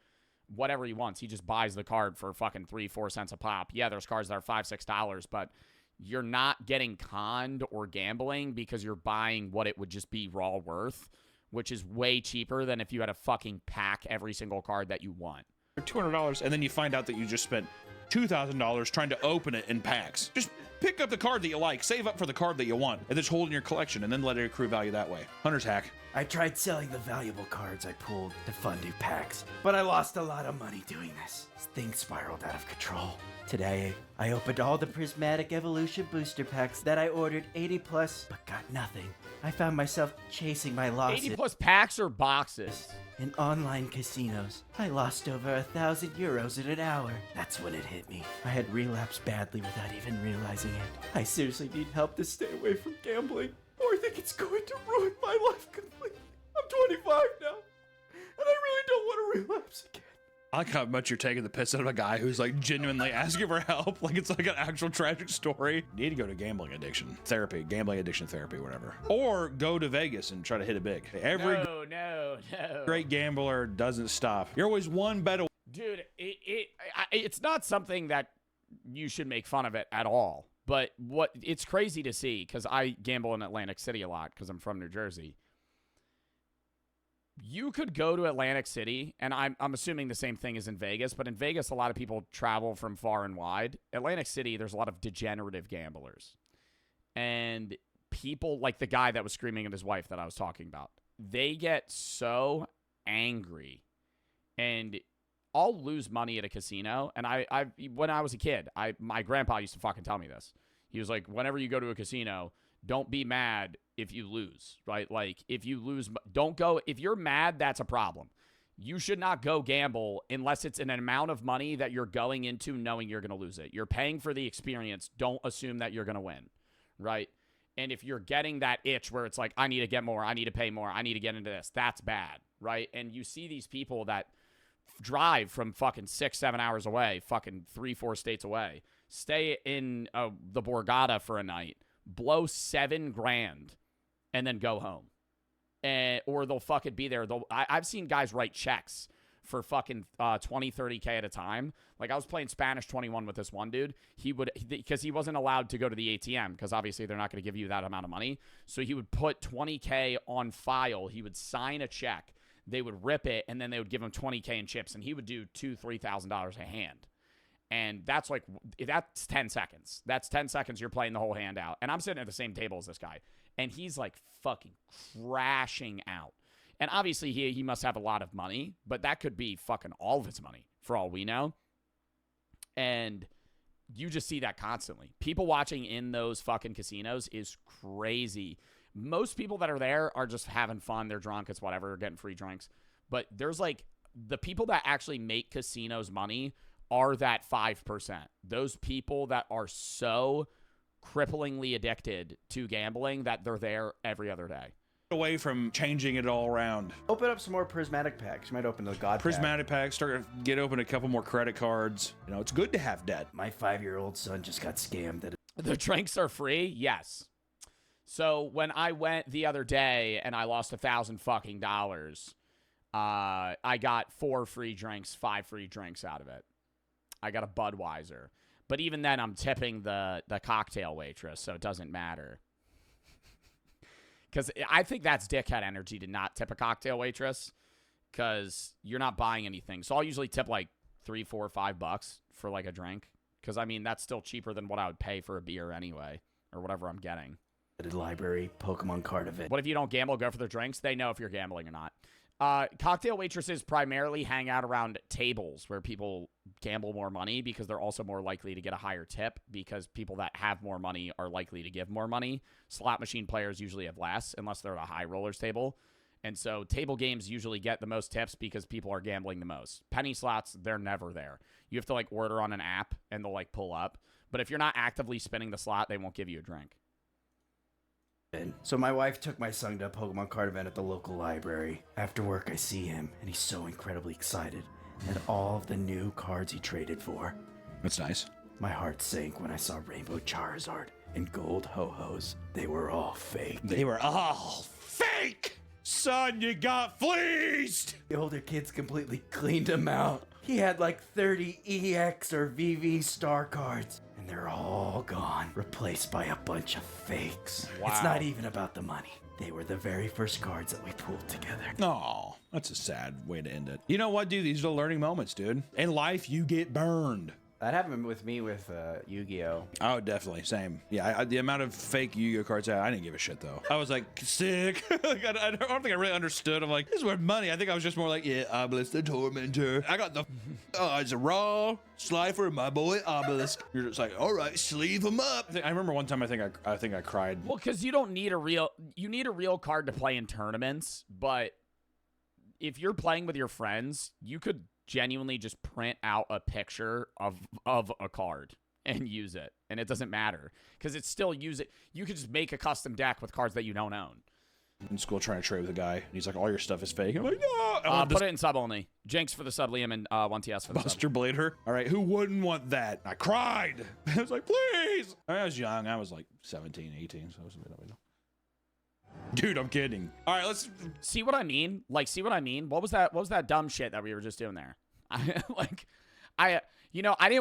S1: whatever he wants. He just buys the card for fucking 3-4 cents a pop. Yeah, there's cards that are $5-6, but you're not getting conned or gambling because you're buying what it would just be raw worth, which is way cheaper than if you had a fucking pack every single card that you want.
S12: $200, and then you find out that you just spent $2,000 trying to open it in packs. Just pick up the card that you like, save up for the card that you want, and just hold in your collection, and then let it accrue value that way. Hunter's hack.
S13: I tried selling the valuable cards I pulled to fund new packs, but I lost a lot of money doing this. Things spiraled out of control. Today, I opened all the Prismatic Evolution booster packs that I ordered 80 plus, but got nothing. I found myself chasing my losses.
S1: 80 plus packs or boxes?
S13: In online casinos, I lost over 1,000 euros in an hour. That's when it hit me. I had relapsed badly without even realizing it. I seriously need help to stay away from gambling, or I think it's going to ruin my life completely. I'm 25 now, and I really don't want to relapse again.
S12: I like how much you're taking the piss out of a guy who's like genuinely asking for help. Like it's like an actual tragic story. You need to go to gambling addiction therapy, whatever. Or go to Vegas and try to hit it big. Every
S1: No.
S12: great gambler doesn't stop. You're always one bet away.
S1: Dude, it's not something that you should make fun of it at all. But it's crazy to see, because I gamble in Atlantic City a lot because I'm from New Jersey. You could go to Atlantic City, and I'm assuming the same thing is in Vegas, but in Vegas, a lot of people travel from far and wide. Atlantic City, there's a lot of degenerative gamblers. And people, like the guy that was screaming at his wife that I was talking about, they get so angry. And I'll lose money at a casino, and when I was a kid, my grandpa used to fucking tell me this. He was like, whenever you go to a casino, don't be mad if you lose, right? Like, if you lose, don't go. If you're mad, that's a problem. You should not go gamble unless it's an amount of money that you're going into knowing you're going to lose it. You're paying for the experience. Don't assume that you're going to win, right? And if you're getting that itch where it's like, I need to get more, I need to pay more, I need to get into this, that's bad, right? And you see these people that drive from fucking 6-7 hours away, fucking 3-4 states away, stay in the Borgata for a night, blow $7,000, and then go home. Or they'll fucking be there. I've seen guys write checks for fucking 20, 30K at a time. Like, I was playing Spanish 21 with this one dude. Because he wasn't allowed to go to the ATM, because obviously they're not going to give you that amount of money. So he would put 20K on file. He would sign a check. They would rip it, and then they would give him 20K in chips, and he would do $2,000, $3,000 a hand. And that's 10 seconds. That's 10 seconds you're playing the whole hand out. And I'm sitting at the same table as this guy. And he's like fucking crashing out. And obviously he must have a lot of money, but that could be fucking all of his money for all we know. And you just see that constantly. People watching in those fucking casinos is crazy. Most people that are there are just having fun. They're drunk. It's whatever. Getting free drinks. But there's like the people that actually make casinos money are that 5%. Those people that are so cripplingly addicted to gambling that they're there every other day.
S12: Away from changing it all around.
S15: Open up some more prismatic packs. You might open the God
S12: Prismatic packs, start to get open a couple more credit cards. You know, it's good to have debt.
S15: My 5-year-old son just got scammed.
S1: The drinks are free? Yes. So when I went the other day and I lost $1,000 fucking dollars, I got 4 free drinks, 5 free drinks out of it. I got a Budweiser. But even then, I'm tipping the cocktail waitress, so it doesn't matter. Because I think that's dickhead energy to not tip a cocktail waitress, because you're not buying anything. So I'll usually tip like $3, $4, $5 for like a drink, because I mean that's still cheaper than what I would pay for a beer anyway, or whatever I'm getting.
S15: Library Pokemon card event.
S1: What if you don't gamble? Go for the drinks. They know if you're gambling or not. Cocktail waitresses primarily hang out around tables where people gamble more money, because they're also more likely to get a higher tip, because people that have more money are likely to give more money. Slot machine players usually have less unless they're at a high rollers table. And so table games usually get the most tips because people are gambling the most. Penny slots, they're never there. You have to like order on an app and they'll like pull up. But if you're not actively spinning the slot, they won't give you a drink.
S15: So my wife took my son to a Pokemon card event at the local library. After work, I see him, and he's so incredibly excited at all of the new cards he traded for.
S12: That's nice.
S15: My heart sank when I saw Rainbow Charizard and Gold Ho-Hos. They were all fake.
S12: They were all fake! Son, you got fleeced!
S15: The older kids completely cleaned him out. He had like 30 EX or VV star cards, and they're all gone, replaced by a bunch of fakes.
S12: Wow.
S15: It's not even about the money. They were the very first cards that we pulled together.
S12: Oh, that's a sad way to end it. You know what, dude? These are the learning moments, dude. In life, you get burned.
S15: That happened with me with Yu-Gi-Oh!
S12: Oh, definitely. Same. Yeah, the amount of fake Yu-Gi-Oh! Cards I didn't give a shit, though. I was like, sick. Like, I don't think I really understood. I'm like, this is worth money. I think I was just more like, yeah, Obelisk the Tormentor. I got the it's a raw Slifer, my boy Obelisk. You're just like, all right, sleeve him up. I remember one time I think I cried.
S1: Well, because you need a real card to play in tournaments, but if you're playing with your friends, you could genuinely just print out a picture of a card and use it, and it doesn't matter because it's still use it. You could just make a custom deck with cards that you don't own.
S12: In school, trying to trade with a guy, and he's like, "All your stuff is fake." I'm like, "No."
S1: Put it in sub only. Jinx for the sub, Liam, and 1TS for the
S12: Buster Blader. All right, who wouldn't want that? I cried. I was like, "Please." I was young. I was like 17, 18, so it was a bit of a... Dude, I'm kidding. All right, let's
S1: see what I mean. Like, see what I mean? What was that dumb shit that we were just doing there? I didn't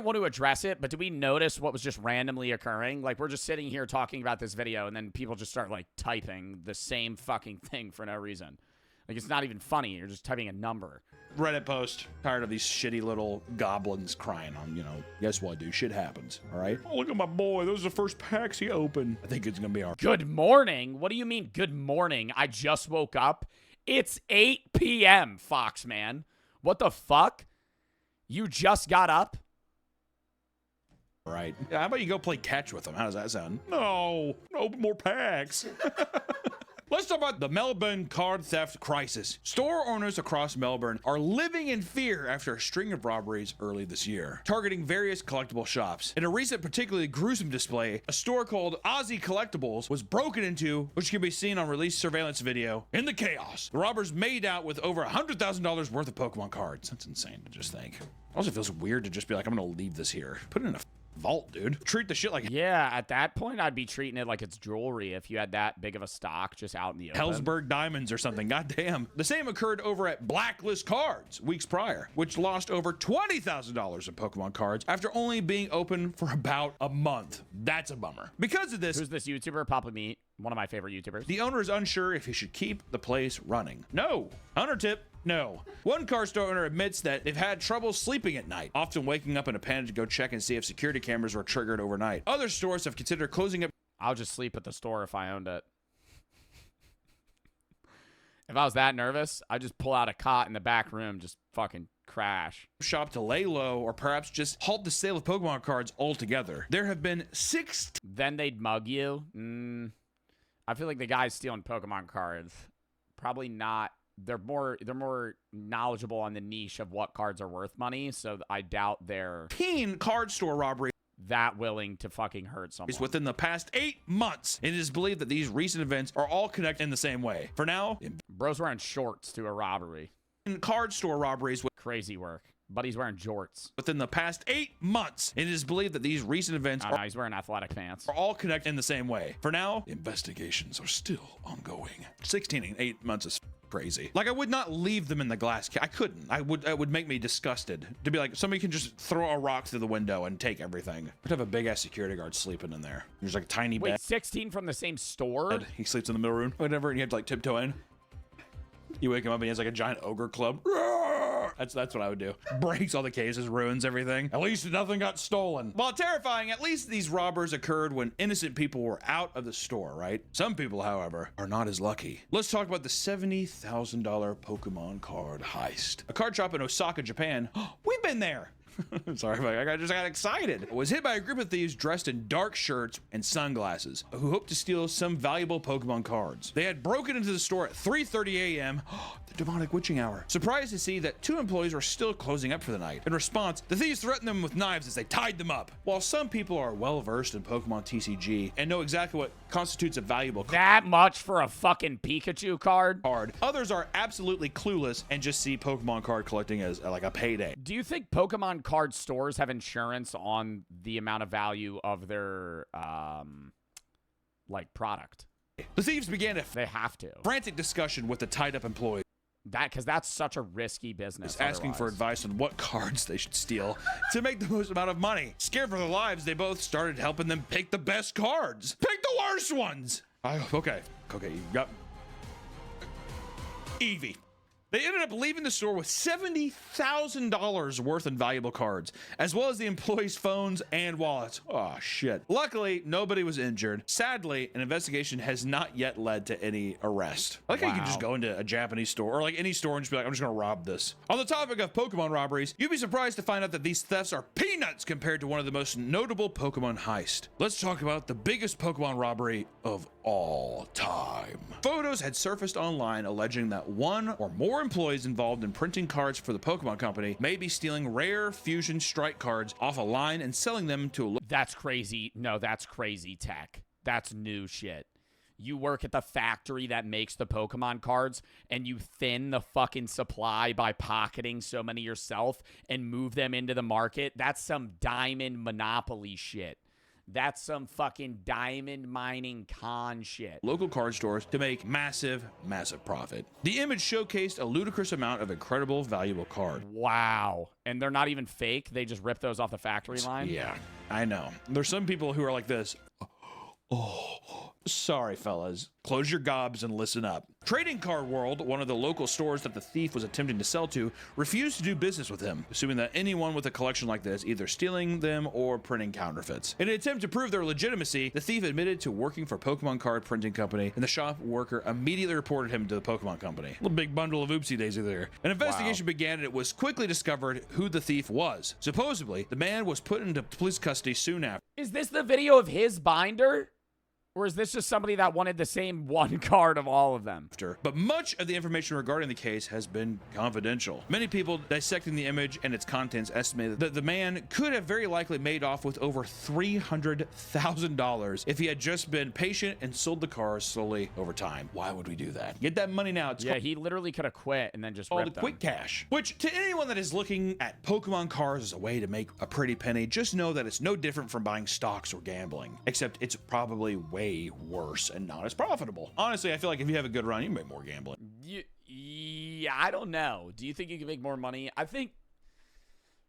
S1: want to address it, but did we notice what was just randomly occurring? Like, we're just sitting here talking about this video, and then people just start, like, typing the same fucking thing for no reason. Like, it's not even funny. You're just typing a number.
S12: Reddit post. Tired of these shitty little goblins crying on, guess what, dude? Shit happens, all right? Oh, look at my boy. Those are the first packs he opened. I think it's going to be our...
S1: Good morning? What do you mean, good morning? I just woke up. It's 8 p.m., Fox, man. What the fuck? You just got up?
S12: Right. Yeah, how about you go play catch with them? How does that sound? No, open more packs. Let's talk about the Melbourne card theft crisis. Store owners across Melbourne are living in fear after a string of robberies early this year, targeting various collectible shops. In a recent particularly gruesome display, a store called Aussie Collectibles was broken into, which can be seen on released surveillance video. In the chaos, the robbers made out with over $100,000 worth of Pokemon cards. That's insane to just think. Also feels weird to just be like, I'm gonna leave this here. Put it in a vault, dude. Treat the shit like
S1: at that point I'd be treating it like it's jewelry if you had that big of a stock just out in the open.
S12: Hellsberg diamonds or something. Goddamn. The same occurred over at Blacklist Cards weeks prior, which lost over $20,000 in Pokemon cards after only being open for about a month. That's a bummer. Because of this,
S1: who's this YouTuber? Papa Meat, one of my favorite YouTubers.
S12: The owner is unsure if he should keep the place running. No. Hunter tip. No. One car store owner admits that they've had trouble sleeping at night, often waking up in a panic to go check and see if security cameras were triggered overnight. Other stores have considered closing up.
S1: I'll just sleep at the store if I owned it. If I was that nervous, I'd just pull out a cot in the back room, just fucking crash.
S12: Shop to lay low or perhaps just halt the sale of Pokemon cards altogether. There have been 6.
S1: Then they'd mug you. I feel like the guys stealing Pokemon cards, probably not. They're more knowledgeable on the niche of what cards are worth money, so I doubt they're
S12: card store robbery
S1: that willing to fucking hurt someone.
S12: Within the past 8 months. It is believed that these recent events are all connected in the same way. For now,
S1: bro's wearing shorts to a robbery.
S12: Card store robberies with
S1: crazy work. But he's wearing jorts.
S12: Within the past 8 months, it is believed that these recent events
S1: he's wearing athletic pants.
S12: Are all connected in the same way. For now, investigations are still ongoing. 16 and 8 months is crazy. Like, I would not leave them in the glass case. I couldn't. It would make me disgusted to be like, somebody can just throw a rock through the window and take everything. I'd have a big ass security guard sleeping in there. There's like a tiny bed.
S1: 16 from the same store?
S12: He sleeps in the middle room, whatever, and you have to like tiptoe in. You wake him up and he has like a giant ogre club. That's what I would do. Breaks all the cases, ruins everything. At least nothing got stolen. While terrifying, at least these robbers occurred when innocent people were out of the store, right? Some people, however, are not as lucky. Let's talk about the $70,000 Pokemon card heist. A card shop in Osaka, Japan. We've been there. Sorry, I just got excited. Was hit by a group of thieves dressed in dark shirts and sunglasses who hoped to steal some valuable Pokemon cards. They had broken into the store at 3:30 a.m. The demonic witching hour. Surprised to see that 2 employees were still closing up for the night. In response, the thieves threatened them with knives as they tied them up. While some people are well versed in Pokemon TCG and know exactly what constitutes a valuable card.
S1: That much for a fucking Pikachu card?
S12: Others are absolutely clueless and just see Pokemon card collecting as like a payday.
S1: Do you think Pokemon card stores have insurance on the amount of value of their like product?
S12: The thieves began a frantic discussion with the tied up employees.
S1: Because that's such a risky business.
S12: Asking for advice on what cards they should steal to make the most amount of money. Scared for their lives, they both started helping them pick the best cards. Pick the worst ones. Okay, you got Eevee. They ended up leaving the store with $70,000 worth in valuable cards, as well as the employees' phones and wallets. Oh, shit. Luckily, nobody was injured. Sadly, an investigation has not yet led to any arrest. I like how you can just go into a Japanese store or like any store and just be like, I'm just gonna rob this. On the topic of Pokemon robberies, you'd be surprised to find out that these thefts are peanuts compared to one of the most notable Pokemon heists. Let's talk about the biggest Pokemon robbery of all time. Photos had surfaced online alleging that one or more employees involved in printing cards for the Pokemon Company may be stealing rare Fusion Strike cards off a line and selling them to a...
S1: That's crazy. No, that's crazy tech. That's new shit. You work at the factory that makes the Pokemon cards and you thin the fucking supply by pocketing so many yourself and move them into the market. That's some diamond monopoly shit. That's some fucking diamond mining con shit.
S12: Local card stores to make massive profit. The image showcased a ludicrous amount of incredible valuable card.
S1: Wow. And they're not even fake. They just rip those off the factory line?
S12: Yeah, I know. There's some people who are like this. Oh, sorry, fellas. Close your gobs and listen up. Trading Card World, one of the local stores that the thief was attempting to sell to, refused to do business with him, assuming that anyone with a collection like this either stealing them or printing counterfeits. In an attempt to prove their legitimacy, the thief admitted to working for a Pokemon card printing company, and the shop worker immediately reported him to the Pokemon Company. A big bundle of oopsie daisy there. An investigation began, and it was quickly discovered who the thief was. Supposedly, the man was put into police custody soon after.
S1: Is this the video of his binder? Or is this just somebody that wanted the same one card of all of them?
S12: But much of the information regarding the case has been confidential. Many people dissecting the image and its contents estimated that the man could have very likely made off with over $300,000 if he had just been patient and sold the cars slowly over time. Why would we do that? Get that money now. It's
S1: yeah, he literally could have quit and then just ripped
S12: called
S1: them.
S12: quick cash. Which, to anyone that is looking at Pokemon cards as a way to make a pretty penny, just know that it's no different from buying stocks or gambling, except it's probably way worse and not as profitable. Honestly, I feel like if you have a good run, you can make more gambling.
S1: Yeah, I don't know. Do you think you can make more money? I think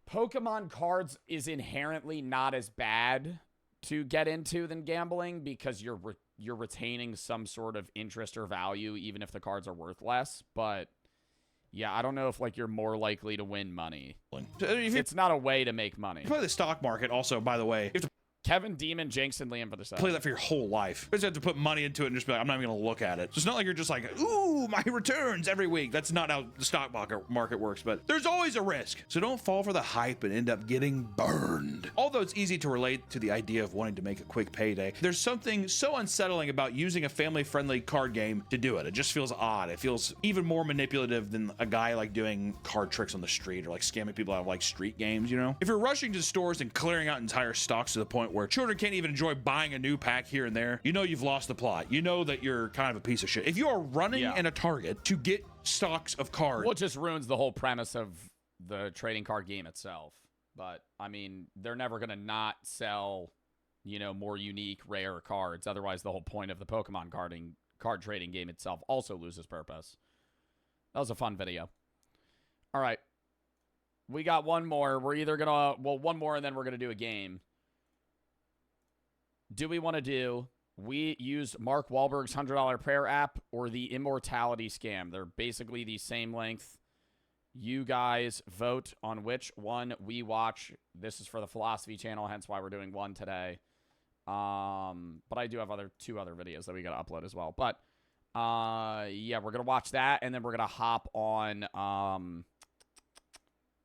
S1: Pokemon cards is inherently not as bad to get into than gambling because you're retaining some sort of interest or value even if the cards are worth less. But yeah, I don't know if like you're more likely to win money. It's not a way to make money.
S12: You play the stock market also, by the way. You have to
S1: Kevin, Demon, Jinx, and Liam for the side.
S12: play that for your whole life. You just have to put money into it and just be like, I'm not even gonna look at it. So it's not like you're just like, ooh, my returns every week. That's not how the stock market works, but there's always a risk. So don't fall for the hype and end up getting burned. Although it's easy to relate to the idea of wanting to make a quick payday, there's something so unsettling about using a family-friendly card game to do it. It just feels odd. It feels even more manipulative than a guy like doing card tricks on the street or like scamming people out of like street games, you know? If you're rushing to stores and clearing out entire stocks to the point where children can't even enjoy buying a new pack here and there, you know you've lost the plot. You know that you're kind of a piece of shit. If you are running in a Target to get stocks of cards,
S1: well, it just ruins the whole premise of the trading card game itself. But I mean, they're never gonna not sell, you know, more unique, rare cards. Otherwise, the whole point of the Pokemon card trading game itself also loses purpose. That was a fun video. All right, we got one more. We're either gonna one more and then we're gonna do a game. Do we want to do, we use Mark Wahlberg's $100 prayer app or the Immortality Scam? They're basically the same length. You guys vote on which one we watch. This is for the Philosophy channel, hence why we're doing one today. But I do have two other videos that we got to upload as well. But yeah, we're going to watch that, and then we're going to hop on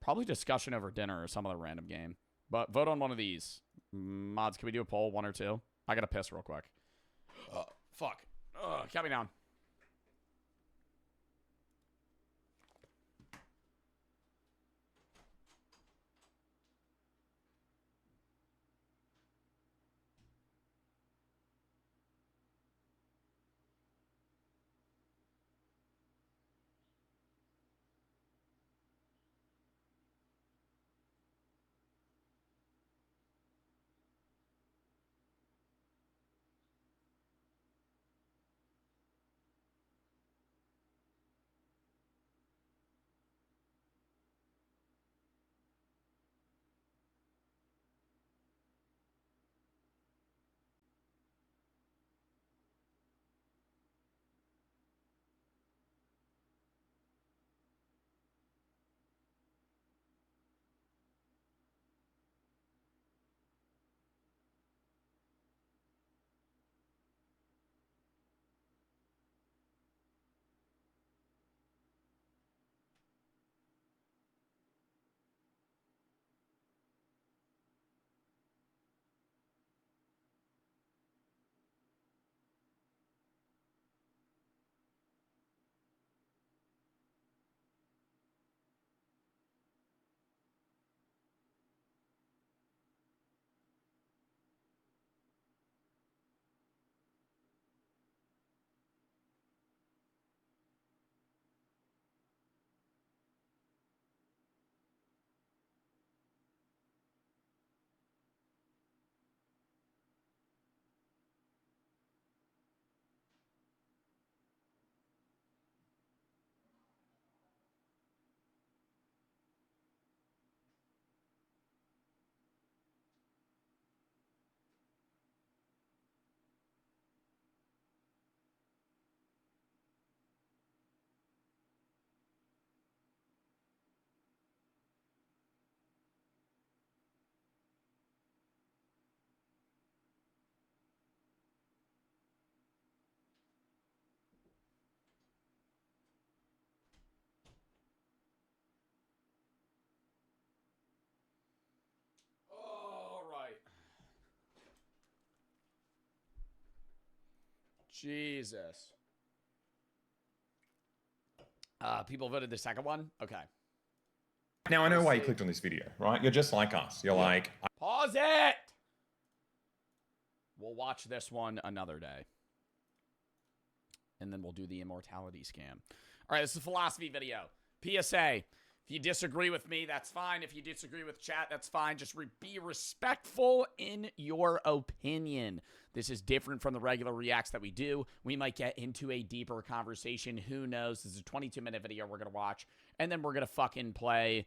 S1: probably discussion over dinner or some other random game. But vote on one of these. Mods, can we do a poll, one or two? I gotta piss real quick. Fuck. Count me down. Jesus. People voted the second one? Okay.
S17: Now, I know why you clicked on this video, right? You're just like us. You're like...
S1: Pause it! We'll watch this one another day. And then we'll do the Immortality Scam. All right, this is a philosophy video. PSA. If you disagree with me, that's fine. If you disagree with chat, that's fine. Just be respectful in your opinion. This is different from the regular reacts that we do. We might get into a deeper conversation. Who knows? This is a 22-minute video we're going to watch. And then we're going to fucking play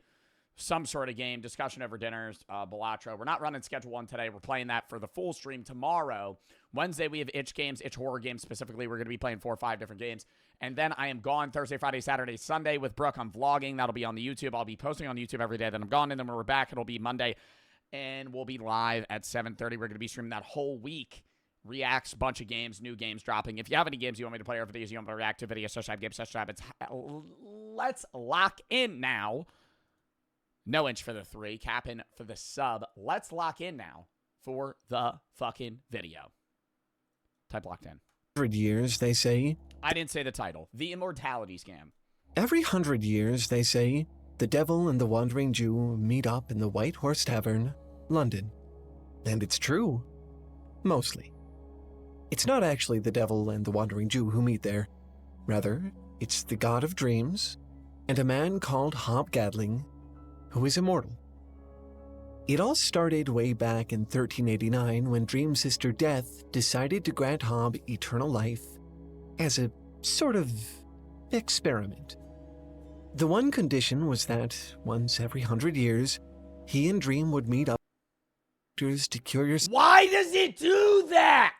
S1: some sort of game, discussion over dinners, Balatro. We're not running Schedule 1 today. We're playing that for the full stream tomorrow. Wednesday, we have itch games, itch horror games specifically. We're going to be playing 4 or 5 different games. And then I am gone Thursday, Friday, Saturday, Sunday with Brooke. I'm vlogging. That'll be on the YouTube. I'll be posting on YouTube every day that I'm gone. And then when we're back, it'll be Monday. And we'll be live at 7:30. We're going to be streaming that whole week. Reacts, bunch of games, new games dropping. If you have any games you want me to play or videos you want me to react to, videos, such type games, such type, let's lock in now. No inch for the 3. Capping for the sub. Let's lock in now for the fucking video. Type locked in.
S18: 100 years, they say.
S1: I didn't say the title. The Immortality Scam.
S18: Every 100 years, they say, the devil and the wandering Jew meet up in the White Horse Tavern, London. And it's true. Mostly. It's not actually the devil and the wandering Jew who meet there. Rather, it's the god of dreams and a man called Hob Gadling, who is immortal. It all started way back in 1389 when Dream Sister Death decided to grant Hob eternal life as a sort of experiment. The one condition was that once every 100 years, he and Dream would meet up to cure your...
S1: Why does it do that?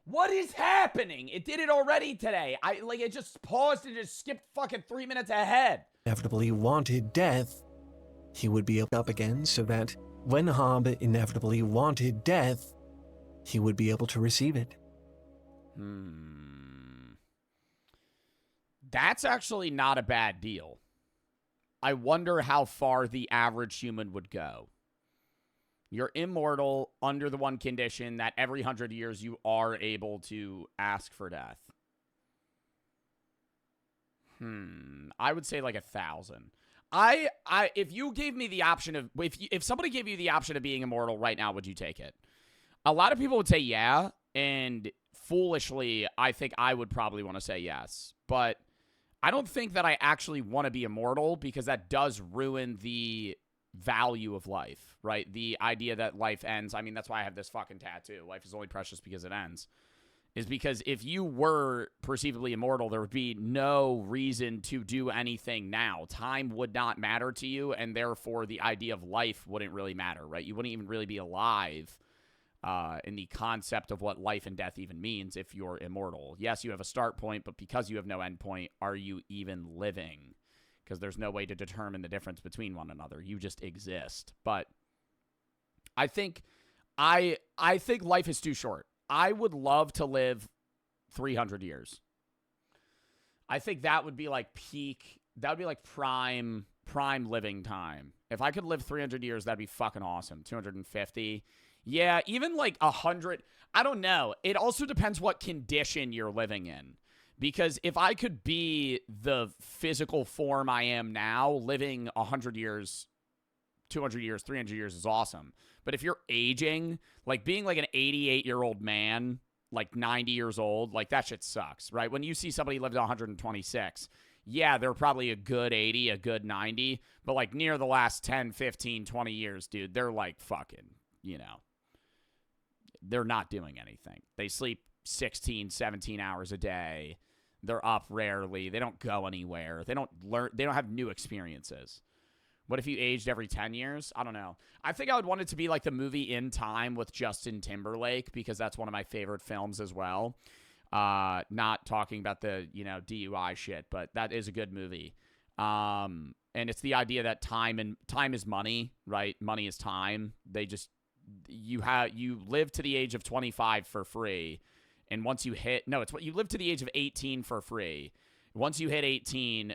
S1: What is happening? It did it already today. It just paused and just skipped fucking 3 minutes ahead.
S18: Inevitably wanted death, he would be up again so that when Hob inevitably wanted death, he would be able to receive it.
S1: That's actually not a bad deal. I wonder how far the average human would go. You're immortal under the one condition that every 100 years you are able to ask for death. I would say like 1,000. If you gave me the option of, if somebody gave you the option of being immortal right now, would you take it? A lot of people would say yeah, and foolishly, I think I would probably want to say yes. But I don't think that I actually want to be immortal because that does ruin the value of life, right? The idea that life ends. I mean, that's why I have this fucking tattoo. Life is only precious because it ends. Is because if you were perceivably immortal, there would be no reason to do anything now. Time would not matter to you, and therefore the idea of life wouldn't really matter, right? You wouldn't even really be alive in the concept of what life and death even means if you're immortal. Yes, you have a start point, but because you have no end point, are you even living? Because there's no way to determine the difference between one another. You just exist. But I think life is too short. I would love to live 300 years. I think that would be like peak. That would be like prime living time. If I could live 300 years, that'd be fucking awesome. 250. Yeah, even like 100. I don't know. It also depends what condition you're living in. Because if I could be the physical form I am now, living 100 years, 200 years, 300 years is awesome. But if you're aging, like being like an 88-year-old man, like 90 years old, like that shit sucks, right? When you see somebody live to 126, yeah, they're probably a good 80, a good 90. But like near the last 10, 15, 20 years, dude, they're like fucking, they're not doing anything. They sleep 16, 17 hours a day. They're up rarely. They don't go anywhere. They don't learn. They don't have new experiences. What if you aged every 10 years? I don't know. I think I would want it to be like the movie In Time with Justin Timberlake because that's one of my favorite films as well. Not talking about the, DUI shit, but that is a good movie. And it's the idea that time is money, right? Money is time. You live to the age of 25 for free. And once you you live to the age of 18 for free. Once you hit 18,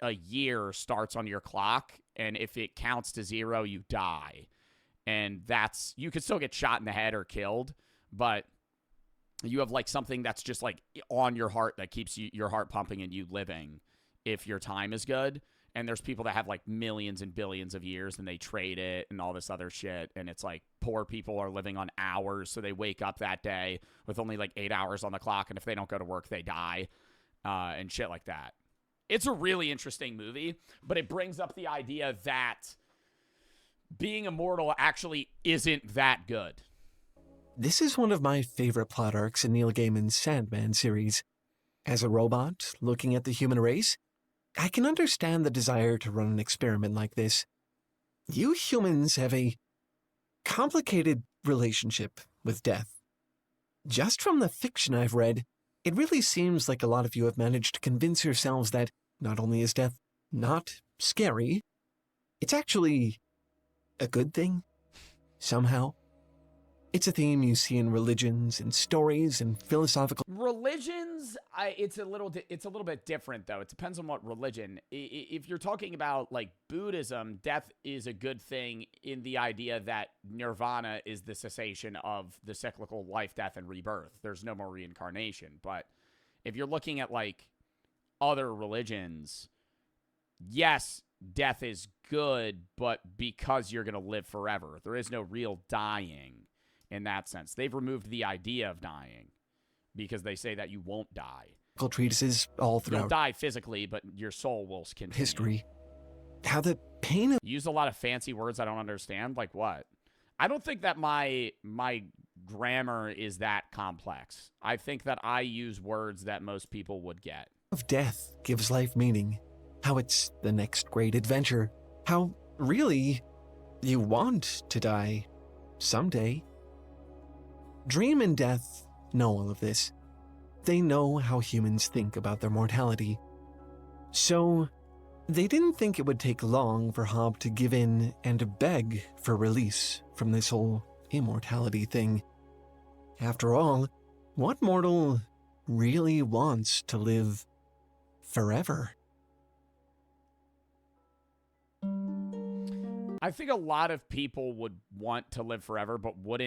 S1: a year starts on your clock. And if it counts to 0, you die. And you could still get shot in the head or killed. But You have like something that's just like on your heart that keeps your heart pumping and you living if your time is good. And there's people that have like millions and billions of years and they trade it and all this other shit. And it's like poor people are living on hours. So they wake up that day with only like 8 hours on the clock. And if they don't go to work, they die and shit like that. It's a really interesting movie, but it brings up the idea that being immortal actually isn't that good.
S18: This is one of my favorite plot arcs in Neil Gaiman's Sandman series. As a robot looking at the human race, I can understand the desire to run an experiment like this. You humans have a complicated relationship with death. Just from the fiction I've read, it really seems like a lot of you have managed to convince yourselves that not only is death not scary, it's actually a good thing, somehow. It's a theme you see in religions and stories and philosophical...
S1: Religions, it's a little bit different, though. It depends on what religion. If you're talking about, like, Buddhism, death is a good thing in the idea that nirvana is the cessation of the cyclical life, death, and rebirth. There's no more reincarnation. But if you're looking at, like, other religions, yes, death is good, but because you're going to live forever. There is no real dying. In that sense, they've removed the idea of dying because they say that you won't die.
S18: Treatises all throughout.
S1: You'll die physically, but your soul will continue.
S18: History. How the pain of...
S1: Use a lot of fancy words I don't understand. Like what? I don't think that my grammar is that complex. I think that I use words that most people would get.
S18: Of death gives life meaning. How it's the next great adventure. How, really, you want to die someday. Dream and Death know all of this. They know how humans think about their mortality. So, they didn't think it would take long for Hob to give in and beg for release from this whole immortality thing. After all, what mortal really wants to live forever?
S1: I think a lot of people would want to live forever, but would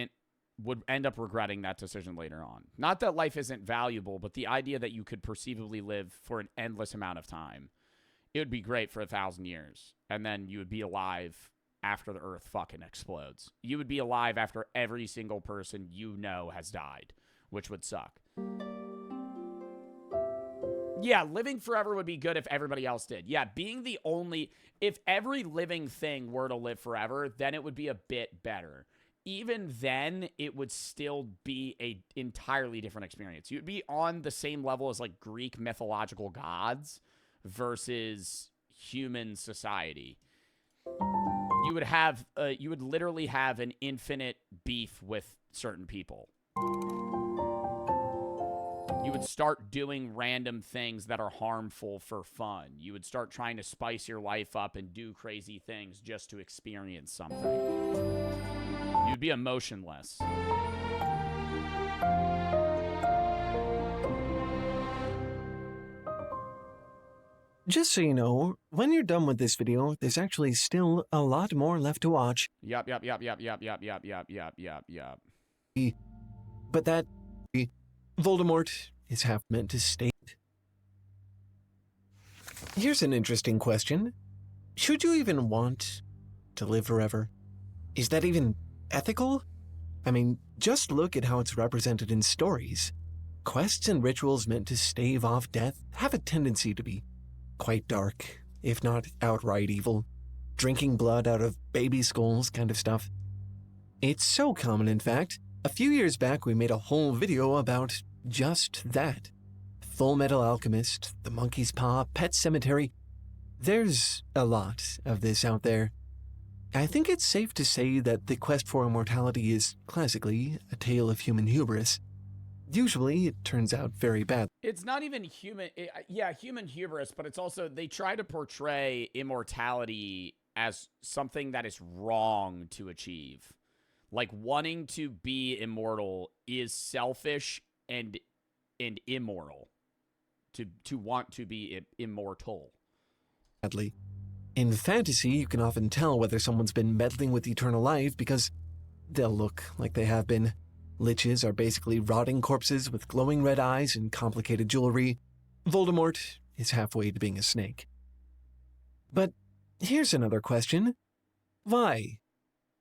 S1: end up regretting that decision later on. Not that life isn't valuable, but the idea that you could perceivably live for an endless amount of time. It would be great for 1,000 years. And then you would be alive after the earth fucking explodes. You would be alive after every single person you know has died, which would suck. Yeah, living forever would be good if everybody else did. Yeah, being the only... If every living thing were to live forever, then it would be a bit better. Even then, it would still be an entirely different experience. You'd be on the same level as, like, Greek mythological gods versus human society. You would literally have an infinite beef with certain people. You would start doing random things that are harmful for fun. You would start trying to spice your life up and do crazy things just to experience something. You'd be emotionless.
S18: Just so you know, when you're done with this video, there's actually still a lot more left to watch.
S1: Yup.
S18: But that Voldemort is half meant to state. Here's an interesting question. Should you even want to live forever? Is that even ethical? I mean, just look at how it's represented in stories. Quests and rituals meant to stave off death have a tendency to be quite dark, if not outright evil. Drinking blood out of baby skulls kind of stuff. It's so common, in fact. A few years back, we made a whole video about just that. Full Metal Alchemist, The Monkey's Paw, Pet Cemetery. There's a lot of this out there. I think it's safe to say that the quest for immortality is classically a tale of human hubris. Usually, it turns out very bad.
S1: It's not even human... human hubris, but it's also... They try to portray immortality as something that is wrong to achieve. Like, wanting to be immortal is selfish and immoral. To want to be immortal.
S18: Sadly. In fantasy, you can often tell whether someone's been meddling with eternal life because they'll look like they have been. Liches are basically rotting corpses with glowing red eyes and complicated jewelry. Voldemort is halfway to being a snake. But here's another question. Why?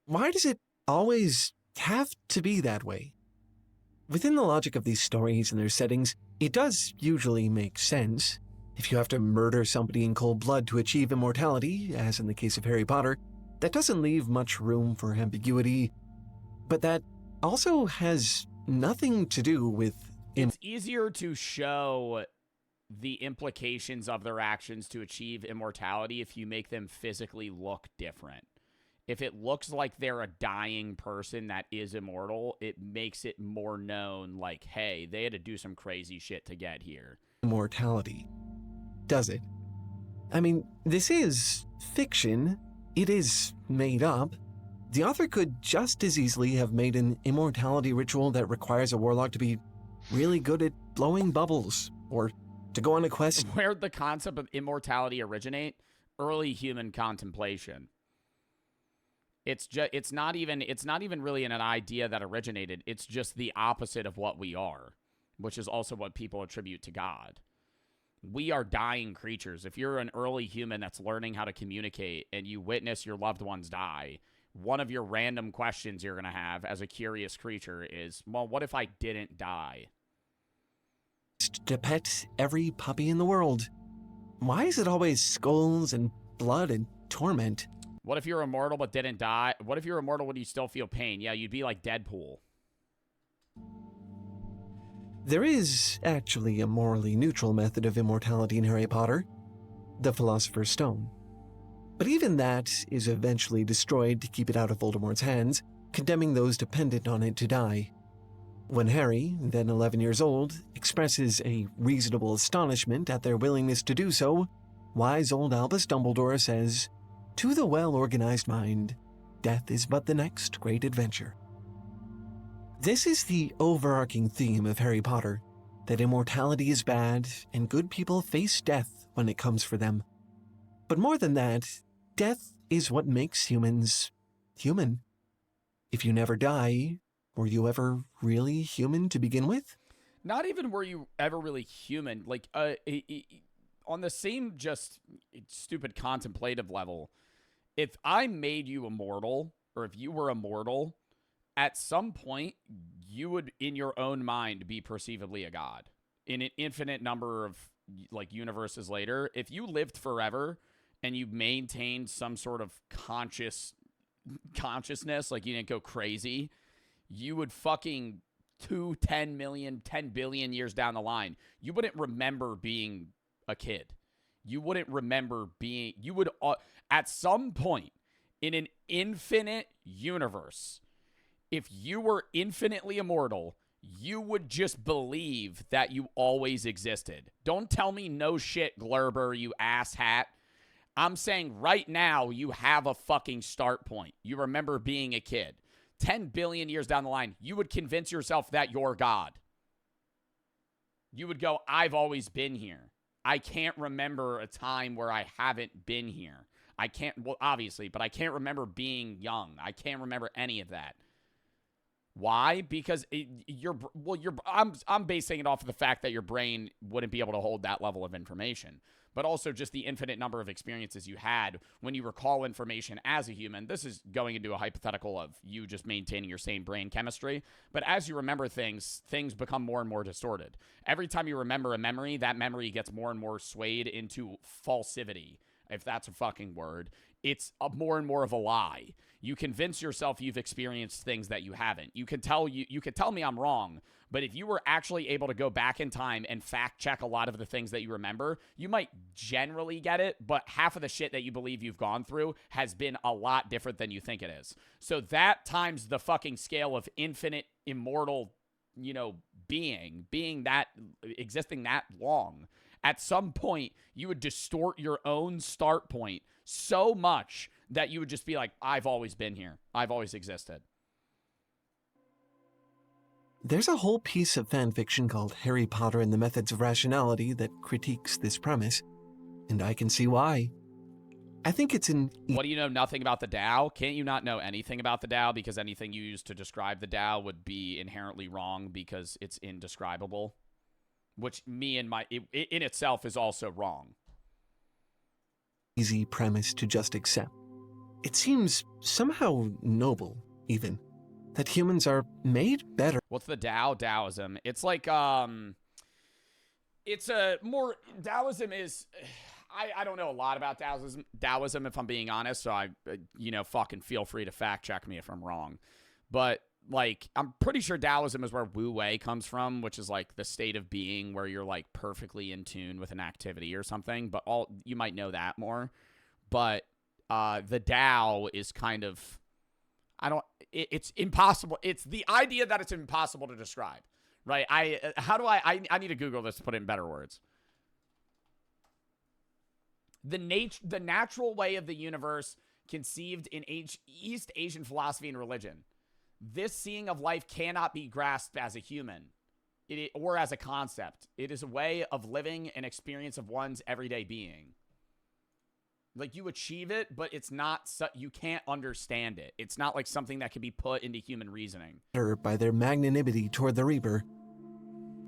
S18: Why does it always have to be that way? Within the logic of these stories and their settings, it does usually make sense. If you have to murder somebody in cold blood to achieve immortality, as in the case of Harry Potter, that doesn't leave much room for ambiguity. But that also has nothing to do with...
S1: It's easier to show the implications of their actions to achieve immortality if you make them physically look different. If it looks like they're a dying person that is immortal, it makes it more known, like, hey, they had to do some crazy shit to get here.
S18: Immortality. Does it? I mean, this is fiction. It is made up. The author could just as easily have made an immortality ritual that requires a warlock to be really good at blowing bubbles, or to go on a quest.
S1: Where'd the concept of immortality originate? Early human contemplation. It's not even really an idea that originated. It's just the opposite of what we are, which is also what people attribute to God. We are dying creatures. If you're an early human that's learning how to communicate and you witness your loved ones die, one of your random questions you're going to have as a curious creature is, well, what if I didn't die?
S18: To pet every puppy in the world. Why is it always skulls and blood and torment?
S1: What if you're immortal but didn't die? What if you're immortal when you still feel pain? Yeah, you'd be like Deadpool.
S18: There is actually a morally neutral method of immortality in Harry Potter, the Philosopher's Stone. But even that is eventually destroyed to keep it out of Voldemort's hands, condemning those dependent on it to die. When Harry, then 11 years old, expresses a reasonable astonishment at their willingness to do so, wise old Albus Dumbledore says, "To the well-organized mind, death is but the next great adventure." This is the overarching theme of Harry Potter, that immortality is bad and good people face death when it comes for them. But more than that, death is what makes humans human. If you never die, were you ever really human to begin with?
S1: Not even were you ever really human. Like, on the same just stupid contemplative level, if I made you immortal, or if you were immortal, at some point, you would, in your own mind, be perceivably a god. In an infinite number of, like, universes later, if you lived forever and you maintained some sort of consciousness, like you didn't go crazy, you would fucking 10 billion years down the line, you wouldn't remember being a kid. You wouldn't remember being, you would, at some point in an infinite universe, if you were infinitely immortal, you would just believe that you always existed. Don't tell me no shit, Glurber, you asshat. I'm saying right now you have a fucking start point. You remember being a kid. 10 billion years down the line, you would convince yourself that you're God. You would go, I've always been here. I can't remember a time where I haven't been here. I can't, well, obviously, but I can't remember being young. I can't remember any of that. Why? Because I'm basing it off of the fact that your brain wouldn't be able to hold that level of information, but also just the infinite number of experiences you had when you recall information as a human. This is going into a hypothetical of you just maintaining your same brain chemistry, but as you remember things become more and more distorted. Every time you remember a memory, that memory gets more and more swayed into falsivity, if that's a fucking word. It's more and more of a lie. You convince yourself you've experienced things that you haven't. You can tell me I'm wrong, but if you were actually able to go back in time and fact check a lot of the things that you remember, you might generally get it, but half of the shit that you believe you've gone through has been a lot different than you think it is. So that times the fucking scale of infinite, immortal, being that, existing that long. At some point, you would distort your own start point so much that you would just be like, I've always been here. I've always existed.
S18: There's a whole piece of fanfiction called Harry Potter and the Methods of Rationality that critiques this premise, and I can see why. I think it's an...
S1: What do you know nothing about the Tao? Can't you not know anything about the Tao? Because anything you use to describe the Tao would be inherently wrong because it's indescribable. Which in itself is also wrong.
S18: Easy premise to just accept. It seems somehow noble, even, that humans are made better.
S1: What's the Tao? Taoism. It's like, it's a more, Taoism is, I don't know a lot about Taoism if I'm being honest, so fucking feel free to fact check me if I'm wrong. But, like, I'm pretty sure Taoism is where Wu Wei comes from, which is, like, the state of being where you're, like, perfectly in tune with an activity or something. But you might know that more. But the Tao is kind of, it's impossible. It's the idea that it's impossible to describe, right? I need to Google this to put it in better words. The natural way of the universe conceived in East Asian philosophy and religion. This seeing of life cannot be grasped as a human or as a concept. It is a way of living an experience of one's everyday being. Like, you achieve it, but it's not, you can't understand it. It's not like something that can be put into human reasoning.
S18: By their magnanimity toward the Reaper.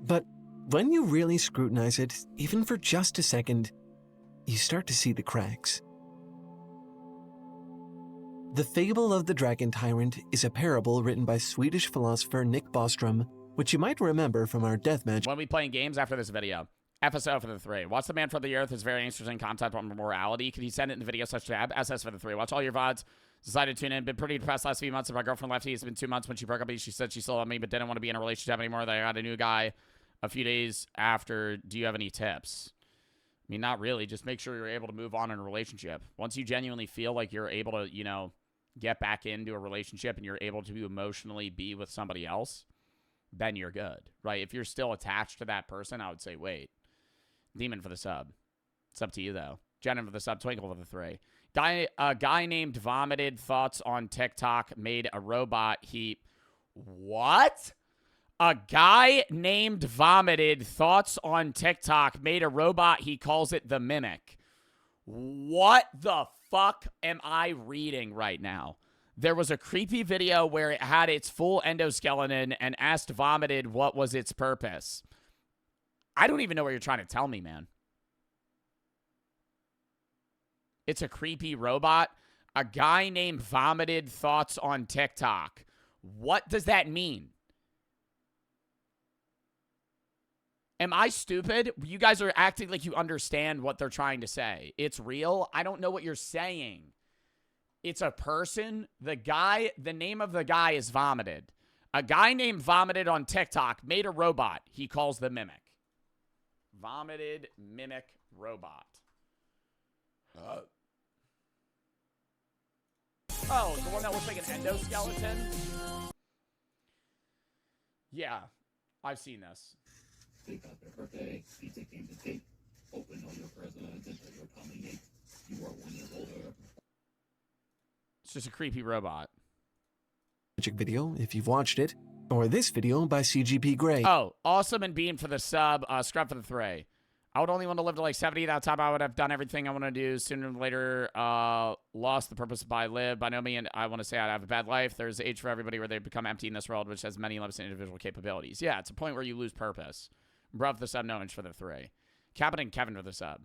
S18: But when you really scrutinize it, even for just a second, you start to see the cracks. The Fable of the Dragon Tyrant is a parable written by Swedish philosopher Nick Bostrom, which you might remember from our deathmatch.
S1: When we playing games after this video, FSO for the 3. Watch The Man from the Earth is very interesting content on morality. Can you send it in the video such tab? SS for the 3. Watch all your VODs. Decided to tune in. Been pretty depressed last few months. If my girlfriend left, it's been 2 months when she broke up. She said she still loved me, but didn't want to be in a relationship anymore. They got a new guy a few days after. Do you have any tips? I mean, not really. Just make sure you're able to move on in a relationship. Once you genuinely feel like you're able to, get back into a relationship and you're able to emotionally be with somebody else, then you're good, right? If you're still attached to that person, I would say wait. Demon for the sub. It's up to you, though. Jenon for the sub. Twinkle for the 3. A guy named Vomited Thoughts on TikTok made a robot What? A guy named Vomited Thoughts on TikTok made a robot. He calls it the Mimic. What the fuck am I reading right now? There was a creepy video where it had its full endoskeleton and asked Vomited what was its purpose. I don't even know what you're trying to tell me, man. It's a creepy robot. A guy named Vomited Thoughts on TikTok. What does that mean? Am I stupid? You guys are acting like you understand what they're trying to say. It's real. I don't know what you're saying. It's a person. The name of the guy is Vomited. A guy named Vomited on TikTok made a robot he calls the Mimic. Vomited Mimic robot. Oh, the one that looks like an endoskeleton? Yeah, I've seen this. Take out their birthday, be taking the date, open all your presents until you're coming 8. You are 1 year older. It's just a creepy robot.
S18: Magic video, if you've watched it, or this video by CGP Grey.
S1: Oh, awesome and Beam for the sub, Scrub for the 3. I would only want to live to like 70. That time I would have done everything I want to do. Sooner or later, lost the purpose of why I live. By no means, I want to say I'd have a bad life. There's an age for everybody where they become empty in this world, which has many limits and individual capabilities. Yeah, it's a point where you lose purpose. Bruv the sub, no inch for the 3. Captain and Kevin for the sub.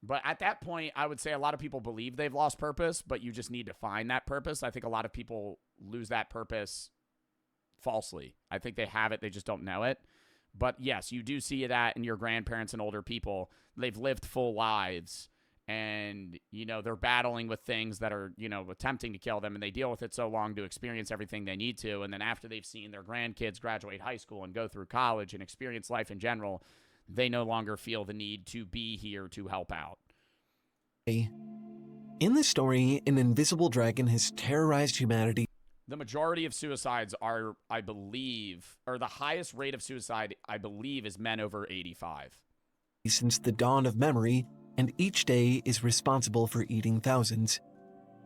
S1: But at that point, I would say a lot of people believe they've lost purpose, but you just need to find that purpose. I think a lot of people lose that purpose falsely. I think they have it, they just don't know it. But yes, you do see that in your grandparents and older people. They've lived full lives and, they're battling with things that are, attempting to kill them, and they deal with it so long to experience everything they need to. And then after they've seen their grandkids graduate high school and go through college and experience life in general, they no longer feel the need to be here to help out.
S18: In the story, an invisible dragon has terrorized humanity.
S1: The majority of suicides are, I believe, or the highest rate of suicide, I believe, is men over 85.
S18: Since the dawn of memory, and each day is responsible for eating thousands.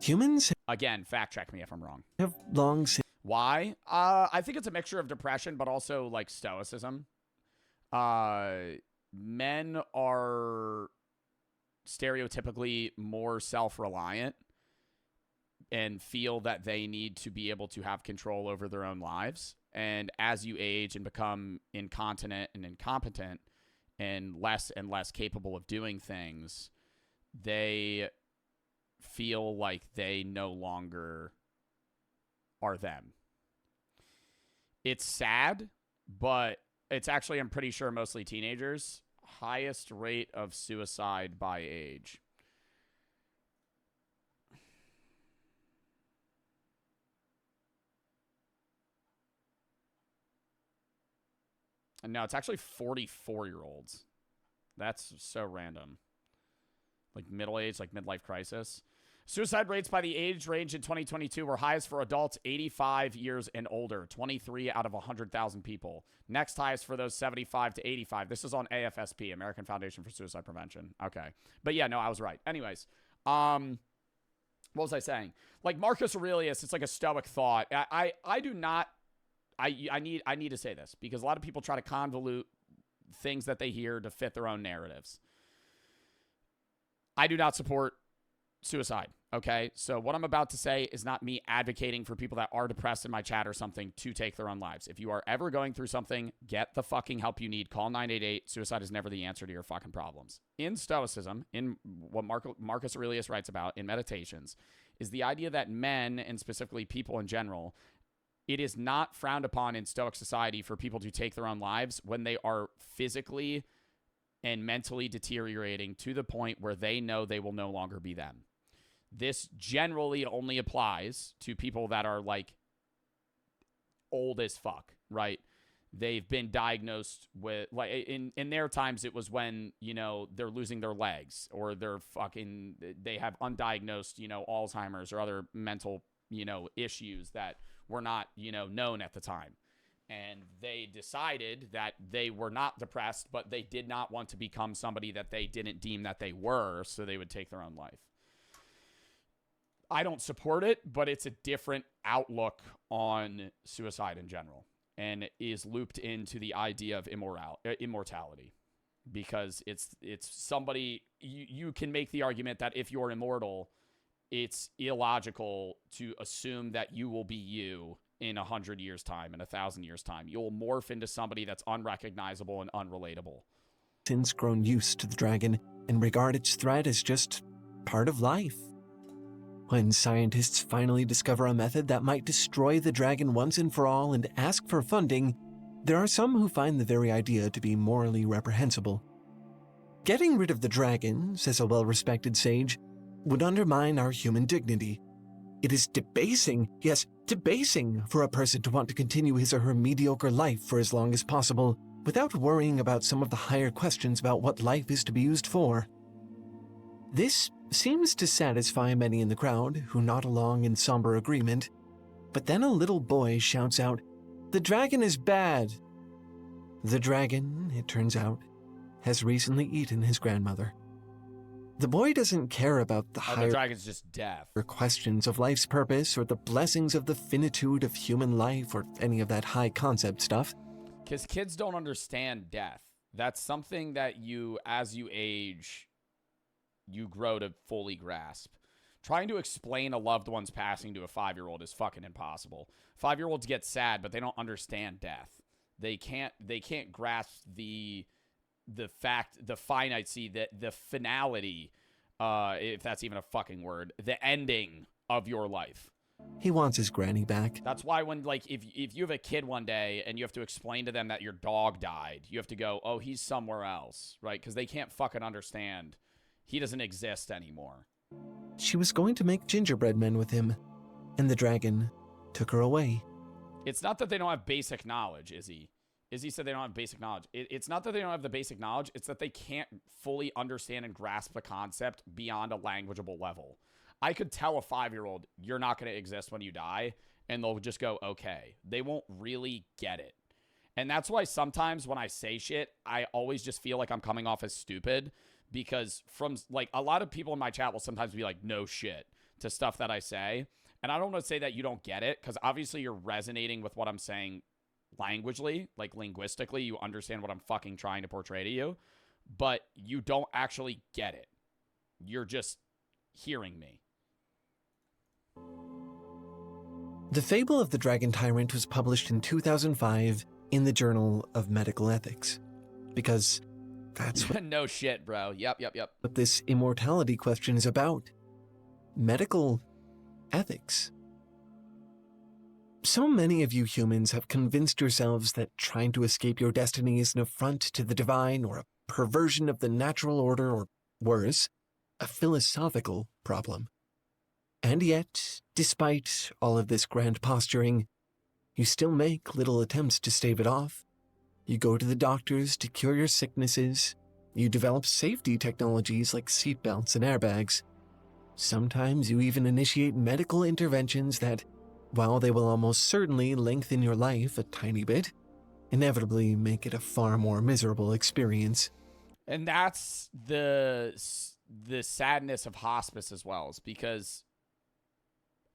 S18: Humans,
S1: again, fact check me if I'm wrong,
S18: have long since.
S1: Why? I think it's a mixture of depression, but also like stoicism. Men are stereotypically more self-reliant and feel that they need to be able to have control over their own lives. And as you age and become incontinent and incompetent and less capable of doing things, they feel like they no longer are them. It's sad, but it's actually, I'm pretty sure, mostly teenagers. Highest rate of suicide by age. No, it's actually 44-year-olds. That's so random. Like middle age, like midlife crisis. Suicide rates by the age range in 2022 were highest for adults 85 years and older, 23 out of 100,000 people. Next highest for those 75 to 85. This is on AFSP, American Foundation for Suicide Prevention. Okay. But yeah, no, I was right. Anyways, what was I saying? Like Marcus Aurelius, it's like a stoic thought. I do not, I need to say this because a lot of people try to convolute things that they hear to fit their own narratives. I do not support suicide, okay? So what I'm about to say is not me advocating for people that are depressed in my chat or something to take their own lives. If you are ever going through something, get the fucking help you need. Call 988. Suicide is never the answer to your fucking problems. In Stoicism, in what Marcus Aurelius writes about in Meditations, is the idea that men, and specifically people in general, it is not frowned upon in Stoic society for people to take their own lives when they are physically and mentally deteriorating to the point where they know they will no longer be them. This generally only applies to people that are like old as fuck, right? They've been diagnosed with, like, in their times, it was when, you know, they're losing their legs or they have undiagnosed, you know, Alzheimer's or other mental, you know, issues that were not, you know, known at the time. And they decided that they were not depressed, but they did not want to become somebody that they didn't deem that they were, so they would take their own life. I don't support it, but it's a different outlook on suicide in general and is looped into the idea of immortality because it's somebody, you can make the argument that if you're immortal, it's illogical to assume that you will be you in 100 years' time, in 1,000 years' time. You'll morph into somebody that's unrecognizable and unrelatable.
S18: Since grown used to the dragon and regard its threat as just part of life. When scientists finally discover a method that might destroy the dragon once and for all and ask for funding, there are some who find the very idea to be morally reprehensible. Getting rid of the dragon, says a well-respected sage, would undermine our human dignity. It is debasing, yes, debasing for a person to want to continue his or her mediocre life for as long as possible without worrying about some of the higher questions about what life is to be used for. This seems to satisfy many in the crowd who nod along in somber agreement, but then a little boy shouts out, "The dragon is bad!" The dragon, it turns out, has recently eaten his grandmother. The boy doesn't care about the higher
S1: the dragon's just death.
S18: Questions of life's purpose or the blessings of the finitude of human life or any of that high concept stuff.
S1: Because kids don't understand death. That's something that you, as you age, you grow to fully grasp. Trying to explain a loved one's passing to a 5-year-old is fucking impossible. 5-year-olds get sad, but they don't understand death. They can't grasp the finality, the finality, if that's even a fucking word, the ending of your life.
S18: He wants his granny back.
S1: That's why when, like, if you have a kid one day and you have to explain to them that your dog died, you have to go, oh, he's somewhere else, right? Because they can't fucking understand. He doesn't exist anymore.
S18: She was going to make gingerbread men with him, and the dragon took her away.
S1: It's not that they don't have basic knowledge, Izzy. Izzy said they don't have basic knowledge. It's not that they don't have the basic knowledge. It's that they can't fully understand and grasp the concept beyond a languageable level. I could tell a 5-year-old, you're not going to exist when you die, and they'll just go, okay. They won't really get it. And that's why sometimes when I say shit, I always just feel like I'm coming off as stupid because from, like, a lot of people in my chat will sometimes be like, no shit to stuff that I say. And I don't want to say that you don't get it because obviously you're resonating with what I'm saying languagely, like linguistically, you understand what I'm fucking trying to portray to you, but you don't actually get it. You're just hearing me.
S18: The Fable of the Dragon Tyrant was published in 2005 in the Journal of Medical Ethics, because that's
S1: No shit, bro. Yep.
S18: what this immortality question is about. Medical ethics. So many of you humans have convinced yourselves that trying to escape your destiny is an affront to the divine or a perversion of the natural order, or worse, a philosophical problem. And yet, despite all of this grand posturing, you still make little attempts to stave it off. You go to the doctors to cure your sicknesses. You develop safety technologies like seatbelts and airbags. Sometimes you even initiate medical interventions that, while they will almost certainly lengthen your life a tiny bit, inevitably make it a far more miserable experience.
S1: And that's the sadness of hospice as well, is because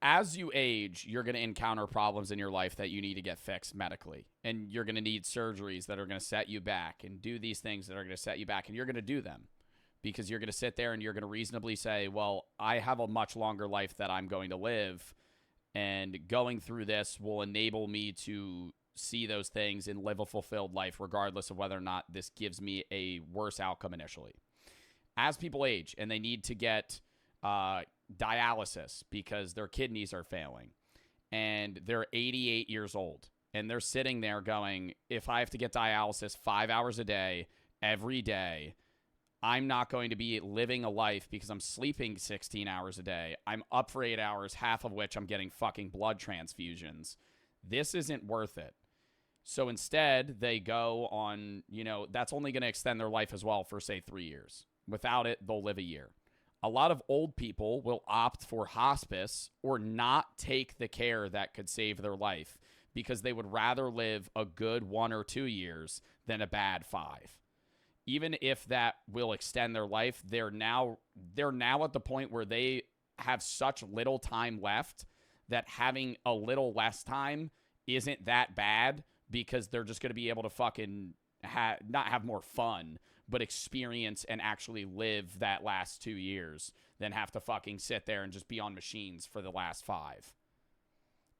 S1: as you age, you're going to encounter problems in your life that you need to get fixed medically. And you're going to need surgeries that are going to set you back, and do these things that are going to set you back. And you're going to do them because you're going to sit there and you're going to reasonably say, well, I have a much longer life that I'm going to live, and going through this will enable me to see those things and live a fulfilled life, regardless of whether or not this gives me a worse outcome initially. As people age and they need to get dialysis because their kidneys are failing, and they're 88 years old, and they're sitting there going, if I have to get dialysis 5 hours a day, every day, I'm not going to be living a life because I'm sleeping 16 hours a day. I'm up for 8 hours, half of which I'm getting fucking blood transfusions. This isn't worth it. So instead, they go on, that's only going to extend their life as well for, say, 3 years. Without it, they'll live a year. A lot of old people will opt for hospice or not take the care that could save their life because they would rather live a good 1 or 2 years than a bad 5. Even if that will extend their life, they're now at the point where they have such little time left that having a little less time isn't that bad, because they're just going to be able to fucking not have more fun, but experience and actually live that last 2 years than have to fucking sit there and just be on machines for the last 5.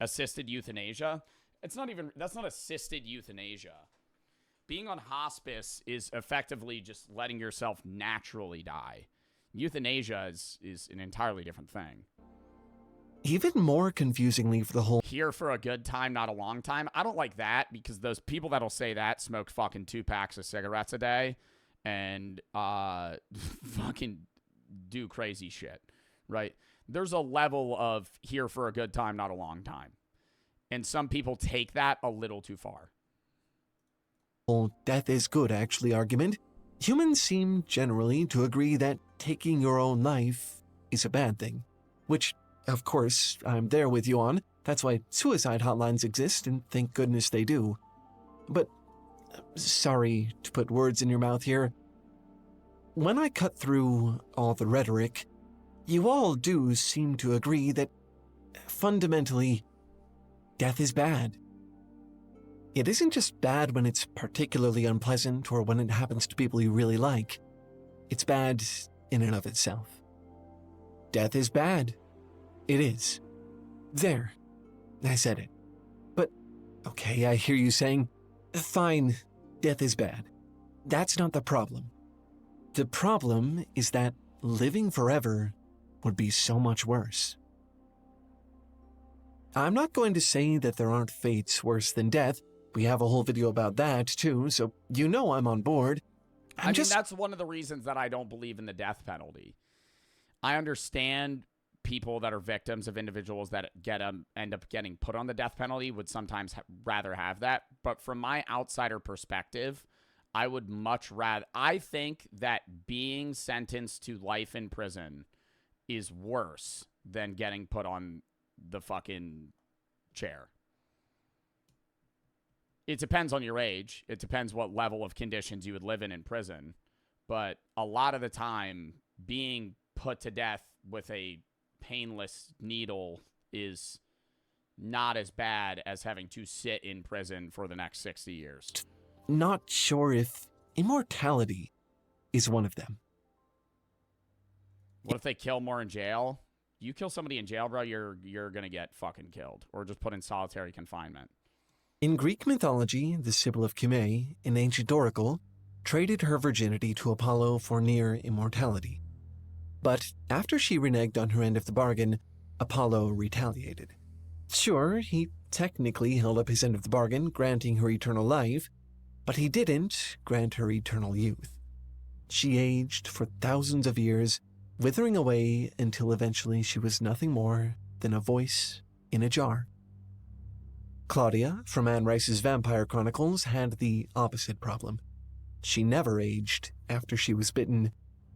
S1: Assisted euthanasia? That's not assisted euthanasia. Being on hospice is effectively just letting yourself naturally die. Euthanasia is an entirely different thing.
S18: Even more confusingly for the whole
S1: here for a good time, not a long time. I don't like that, because those people that'll say that smoke fucking 2 packs of cigarettes a day and fucking do crazy shit, right? There's a level of here for a good time, not a long time. And some people take that a little too far.
S18: Death is good actually argument, humans seem generally to agree that taking your own life is a bad thing, which, of course, I'm there with you on. That's why suicide hotlines exist, and thank goodness they do. But, sorry to put words in your mouth here, when I cut through all the rhetoric, you all do seem to agree that, fundamentally, death is bad. It isn't just bad when it's particularly unpleasant or when it happens to people you really like. It's bad in and of itself. Death is bad. It is. There. I said it. But, okay, I hear you saying, fine, death is bad. That's not the problem. The problem is that living forever would be so much worse. I'm not going to say that there aren't fates worse than death. We have a whole video about that, too, so you know I'm on board.
S1: I mean, that's one of the reasons that I don't believe in the death penalty. I understand people that are victims of individuals that end up getting put on the death penalty would sometimes rather have that. But from my outsider perspective, I would much rather... I think that being sentenced to life in prison is worse than getting put on the fucking chair. It depends on your age. It depends what level of conditions you would live in prison. But a lot of the time, being put to death with a painless needle is not as bad as having to sit in prison for the next 60 years.
S18: Not sure if immortality is one of them.
S1: What if they kill more in jail? You kill somebody in jail, bro, you're gonna get fucking killed. Or just put in solitary confinement.
S18: In Greek mythology, the Sibyl of Cumae, an ancient oracle, traded her virginity to Apollo for near immortality. But after she reneged on her end of the bargain, Apollo retaliated. Sure, he technically held up his end of the bargain, granting her eternal life, but he didn't grant her eternal youth. She aged for thousands of years, withering away until eventually she was nothing more than a voice in a jar. Claudia, from Anne Rice's Vampire Chronicles, had the opposite problem. She never aged after she was bitten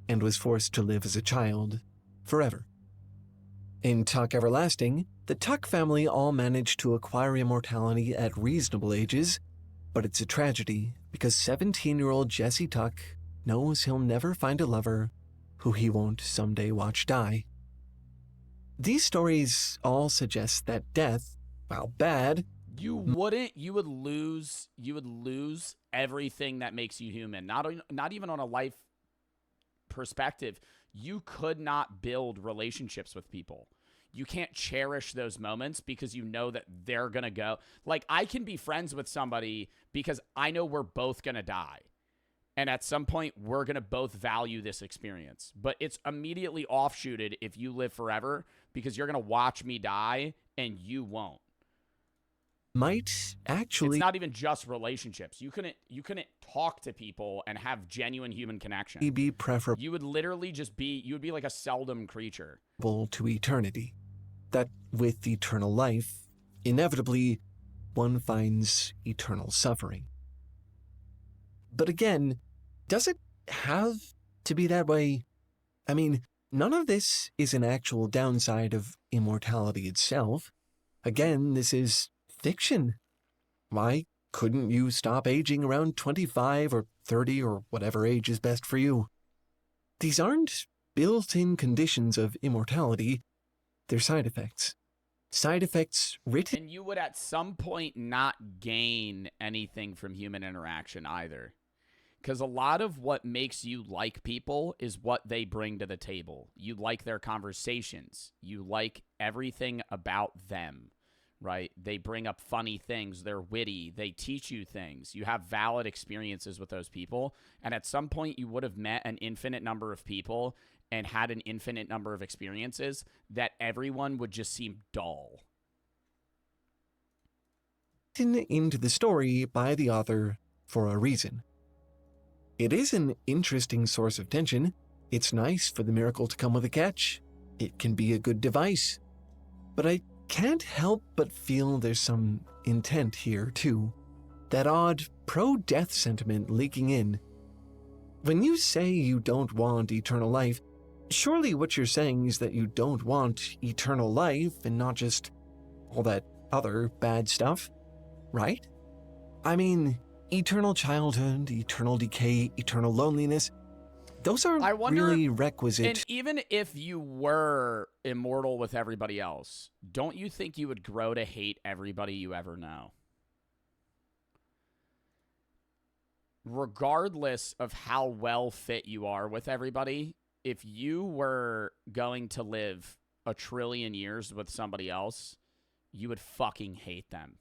S18: and was forced to live as a child forever. In Tuck Everlasting, the Tuck family all managed to acquire immortality at reasonable ages, but it's a tragedy because 17-year-old Jesse Tuck knows he'll never find a lover who he won't someday watch die. These stories all suggest that death, while bad,
S1: You would lose everything that makes you human. Not even on a life perspective. You could not build relationships with people. You can't cherish those moments because you know that they're going to go. Like, I can be friends with somebody because I know we're both going to die. And at some point, we're going to both value this experience. But it's immediately offshooted if you live forever because you're going to watch me die and you won't.
S18: Might actually...
S1: It's not even just relationships. You couldn't talk to people and have genuine human connection.
S18: Be preferable.
S1: You would literally you would be like a seldom creature.
S18: To eternity. That with eternal life, inevitably, one finds eternal suffering. But again, does it have to be that way? I mean, none of this is an actual downside of immortality itself. Again, this is fiction. Why couldn't you stop aging around 25 or 30 or whatever age is best for you? These aren't built-in conditions of immortality. They're side effects. Side effects written...
S1: And you would at some point not gain anything from human interaction either. Because a lot of what makes you like people is what they bring to the table. You like their conversations. You like everything about them, right? They bring up funny things. They're witty. They teach you things. You have valid experiences with those people. And at some point, you would have met an infinite number of people and had an infinite number of experiences that everyone would just seem dull.
S18: Into the story by the author for a reason. It is an interesting source of tension. It's nice for the miracle to come with a catch. It can be a good device. But I can't help but feel there's some intent here, too. That odd pro-death sentiment leaking in. When you say you don't want eternal life, surely what you're saying is that you don't want eternal life and not just all that other bad stuff, right? I mean, eternal childhood, eternal decay, eternal loneliness, those aren't really requisite.
S1: And even if you were immortal with everybody else, don't you think you would grow to hate everybody you ever know? Regardless of how well fit you are with everybody, if you were going to live 1 trillion years with somebody else, you would fucking hate them.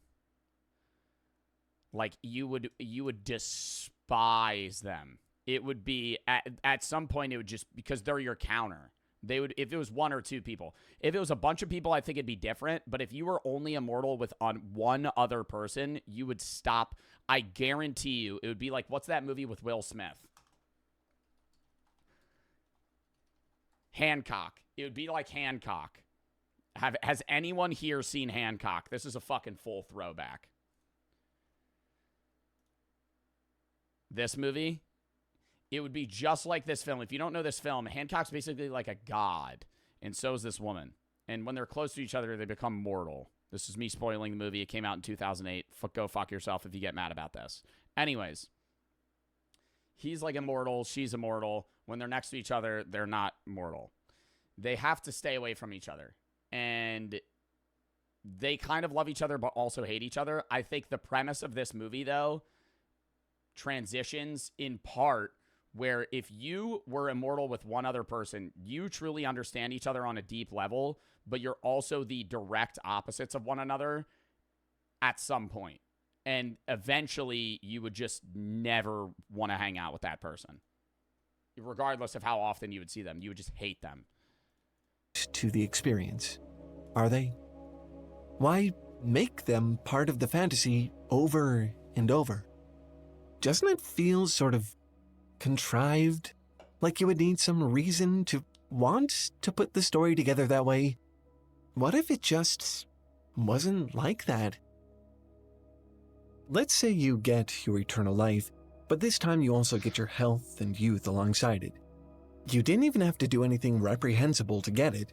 S1: Like, you would despise them. It would be, at some point, it would just, because they're your counter. They would, if it was 1 or 2 people. If it was a bunch of people, I think it'd be different. But if you were only immortal with one other person, you would stop. I guarantee you, it would be like, what's that movie with Will Smith? Hancock. It would be like Hancock. Has anyone here seen Hancock? This is a fucking full throwback. This movie, it would be just like this film. If you don't know this film, Hancock's basically like a god, and so is this woman. And when they're close to each other, they become mortal. This is me spoiling the movie. It came out in 2008. Go fuck yourself if you get mad about this. Anyways, he's like immortal. She's immortal. When they're next to each other, they're not mortal. They have to stay away from each other. And they kind of love each other, but also hate each other. I think the premise of this movie, though, transitions in part where if you were immortal with one other person, you truly understand each other on a deep level, but you're also the direct opposites of one another at some point. And eventually, you would just never want to hang out with that person. Regardless of how often you would see them, you would just hate them.
S18: To the experience, are they? Why make them part of the fantasy over and over? Doesn't it feel sort of contrived? Like you would need some reason to want to put the story together that way? What if it just wasn't like that? Let's say you get your eternal life, but this time you also get your health and youth alongside it. You didn't even have to do anything reprehensible to get it.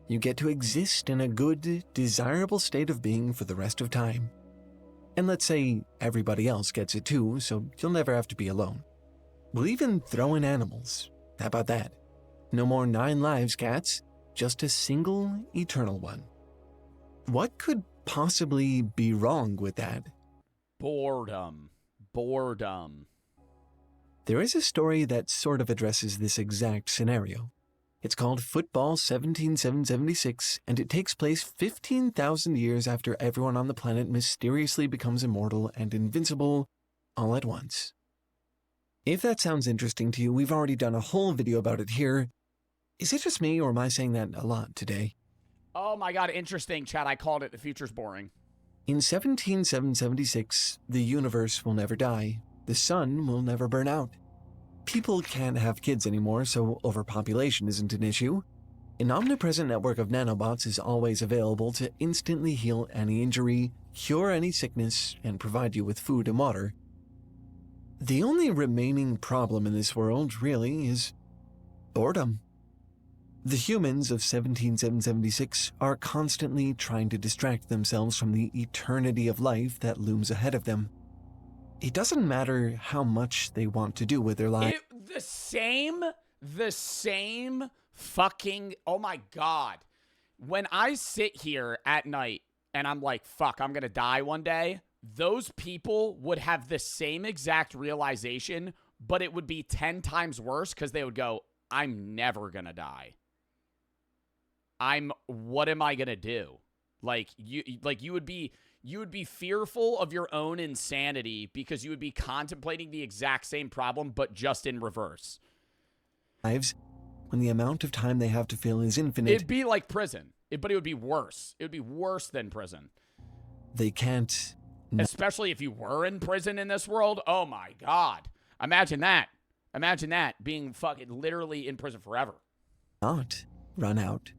S18: You get to exist in a good, desirable state of being for the rest of time. And let's say everybody else gets it too, so you'll never have to be alone. We'll even throw in animals. How about that? No more 9 lives, cats. Just a single, eternal one. What could possibly be wrong with that?
S1: Boredom.
S18: There is a story that sort of addresses this exact scenario. It's called Football 17776, and it takes place 15,000 years after everyone on the planet mysteriously becomes immortal and invincible all at once. If that sounds interesting to you, we've already done a whole video about it here. Is it just me, or am I saying that a lot today?
S1: Oh my god, interesting, chat. I called it. The future's boring.
S18: In 17776, the universe will never die. The sun will never burn out. People can't have kids anymore, so overpopulation isn't an issue. An omnipresent network of nanobots is always available to instantly heal any injury, cure any sickness, and provide you with food and water. The only remaining problem in this world, really, is boredom. The humans of 17776 are constantly trying to distract themselves from the eternity of life that looms ahead of them. It doesn't matter how much they want to do with their life.
S1: The same fucking, oh my god. When I sit here at night and I'm like, fuck, I'm gonna die one day, those people would have the same exact realization, but it would be 10 times worse because they would go, I'm never gonna die. What am I gonna do? You would be fearful of your own insanity because you would be contemplating the exact same problem, but just in reverse.
S18: Lives, when the amount of time they have to fill is infinite.
S1: It'd be like prison, but it would be worse. It would be worse than prison.
S18: They can't.
S1: Especially if you were in prison in this world. Oh my god. Imagine that. Imagine that, being fucking literally in prison forever.
S18: Not run out.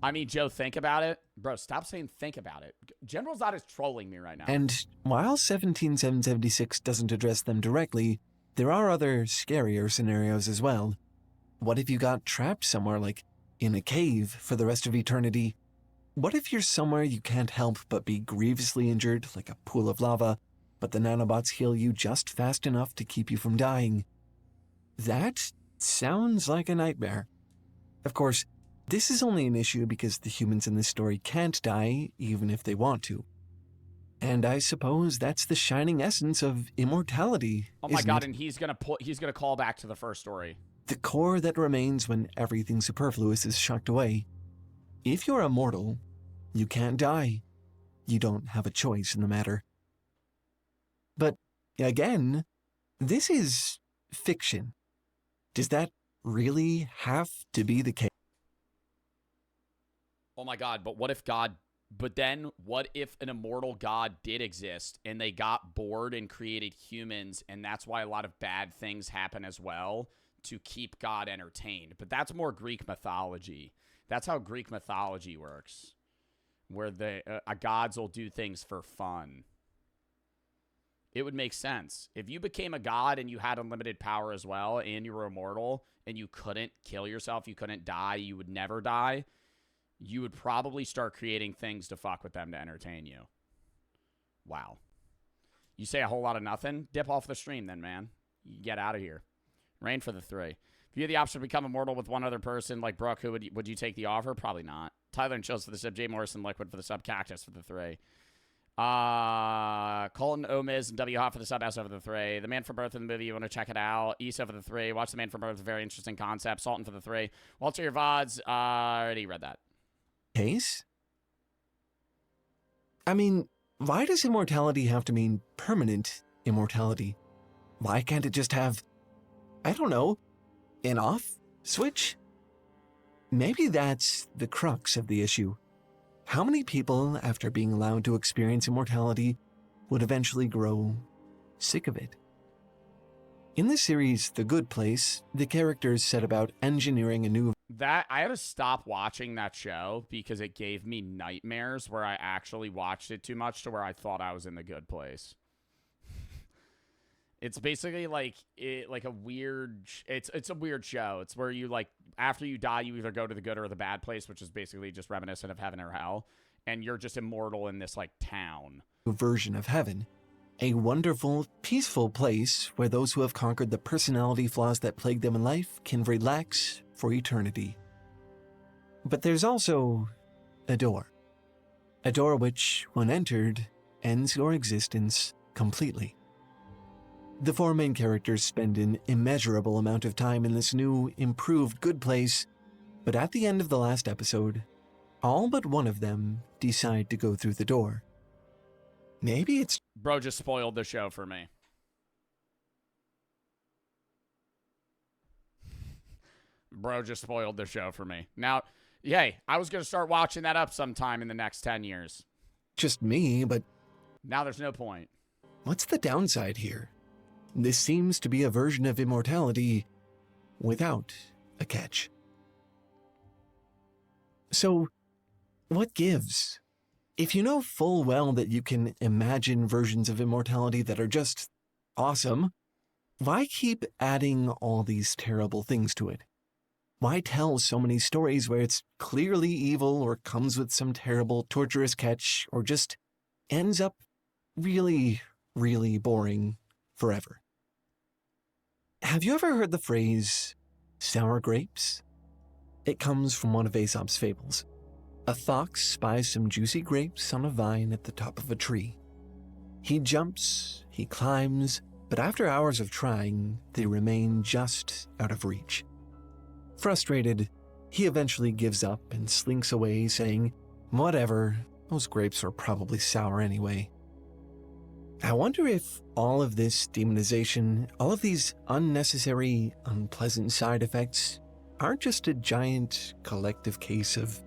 S1: I mean, Joe, think about it. Bro, stop saying think about it. General Zod is trolling me right now.
S18: And while 17776 doesn't address them directly, there are other scarier scenarios as well. What if you got trapped somewhere, like in a cave, for the rest of eternity? What if you're somewhere you can't help but be grievously injured, like a pool of lava, but the nanobots heal you just fast enough to keep you from dying? That sounds like a nightmare. Of course, this is only an issue because the humans in this story can't die, even if they want to. And I suppose that's the shining essence of immortality.
S1: Oh my god, and he's gonna call back to the first story.
S18: The core that remains when everything superfluous is shucked away. If you're immortal, you can't die. You don't have a choice in the matter. But again, this is fiction. Does that really have to be the case?
S1: Oh my god, but what if an immortal god did exist and they got bored and created humans, and that's why a lot of bad things happen as well, to keep God entertained? But that's more Greek mythology. That's how Greek mythology works, where the gods will do things for fun. It would make sense. If you became a god and you had unlimited power as well, and you were immortal, and you couldn't kill yourself, you couldn't die, you would never die, you would probably start creating things to fuck with them to entertain you. Wow. You say a whole lot of nothing? Dip off the stream then, man. You get out of here. Rain for the 3. If you had the option to become immortal with one other person, like Brooke, who would you take the offer? Probably not. Tyler and Chills for the sub. Jay Morrison Liquid for the sub. Cactus for the 3. Colton Omiz and W Hot for the sub S over the 3. The Man from Birth in the movie, you want to check it out. East over the 3. Watch The Man from Birth, very interesting concept. Sultan for the 3. Walter, your VODs. Already read that.
S18: Case? I mean, why does immortality have to mean permanent immortality? Why can't it just have, I don't know, an off switch? Maybe that's the crux of the issue. How many people, after being allowed to experience immortality, would eventually grow sick of it? In the series The Good Place, the characters set about engineering a new...
S1: I had to stop watching that show because it gave me nightmares where I actually watched it too much to where I thought I was in the good place. It's basically like a weird... It's a weird show. It's where you, like, after you die, you either go to the good or the bad place, which is basically just reminiscent of heaven or hell. And you're just immortal in this, like, town.
S18: Version of heaven. A wonderful, peaceful place where those who have conquered the personality flaws that plague them in life can relax for eternity. But there's also a door. A door which, when entered, ends your existence completely. The 4 main characters spend an immeasurable amount of time in this new, improved good place, but at the end of the last episode, all but one of them decide to go through the door. Maybe it's...
S1: Bro just spoiled the show for me. Bro just spoiled the show for me. Now, yay, I was going to start watching that up sometime in the next 10 years.
S18: Just me, but...
S1: Now there's no point.
S18: What's the downside here? This seems to be a version of immortality without a catch. So, what gives? If you know full well that you can imagine versions of immortality that are just awesome, why keep adding all these terrible things to it? Why tell so many stories where it's clearly evil or comes with some terrible, torturous catch or just ends up really, really boring forever? Have you ever heard the phrase, sour grapes? It comes from one of Aesop's fables. A fox spies some juicy grapes on a vine at the top of a tree. He jumps, he climbs, but after hours of trying, they remain just out of reach. Frustrated, he eventually gives up and slinks away, saying, "Whatever, those grapes are probably sour anyway." I wonder if all of this demonization, all of these unnecessary, unpleasant side effects, aren't just a giant collective case of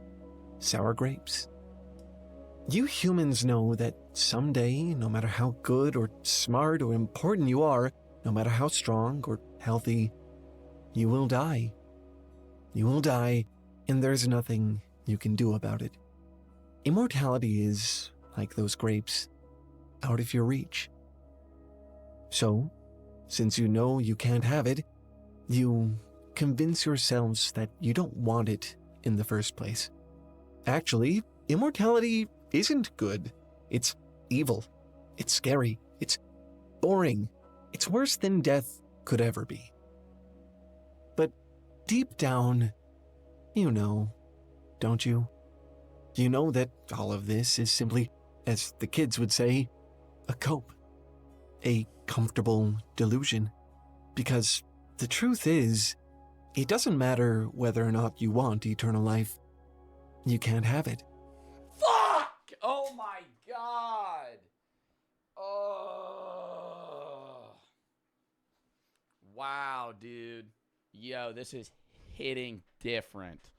S18: sour grapes. You humans know that someday, no matter how good or smart or important you are, no matter how strong or healthy, you will die. You will die, and there's nothing you can do about it. Immortality is, like those grapes, out of your reach. So, since you know you can't have it, you convince yourselves that you don't want it in the first place. Actually, immortality isn't good. It's evil. It's scary. It's boring. It's worse than death could ever be. But deep down, you know, don't you? You know that all of this is simply, as the kids would say, a cope. A comfortable delusion. Because the truth is, it doesn't matter whether or not you want eternal life. You can't have it.
S1: Fuck! Oh my god! Oh. Wow, dude. Yo, this is hitting different.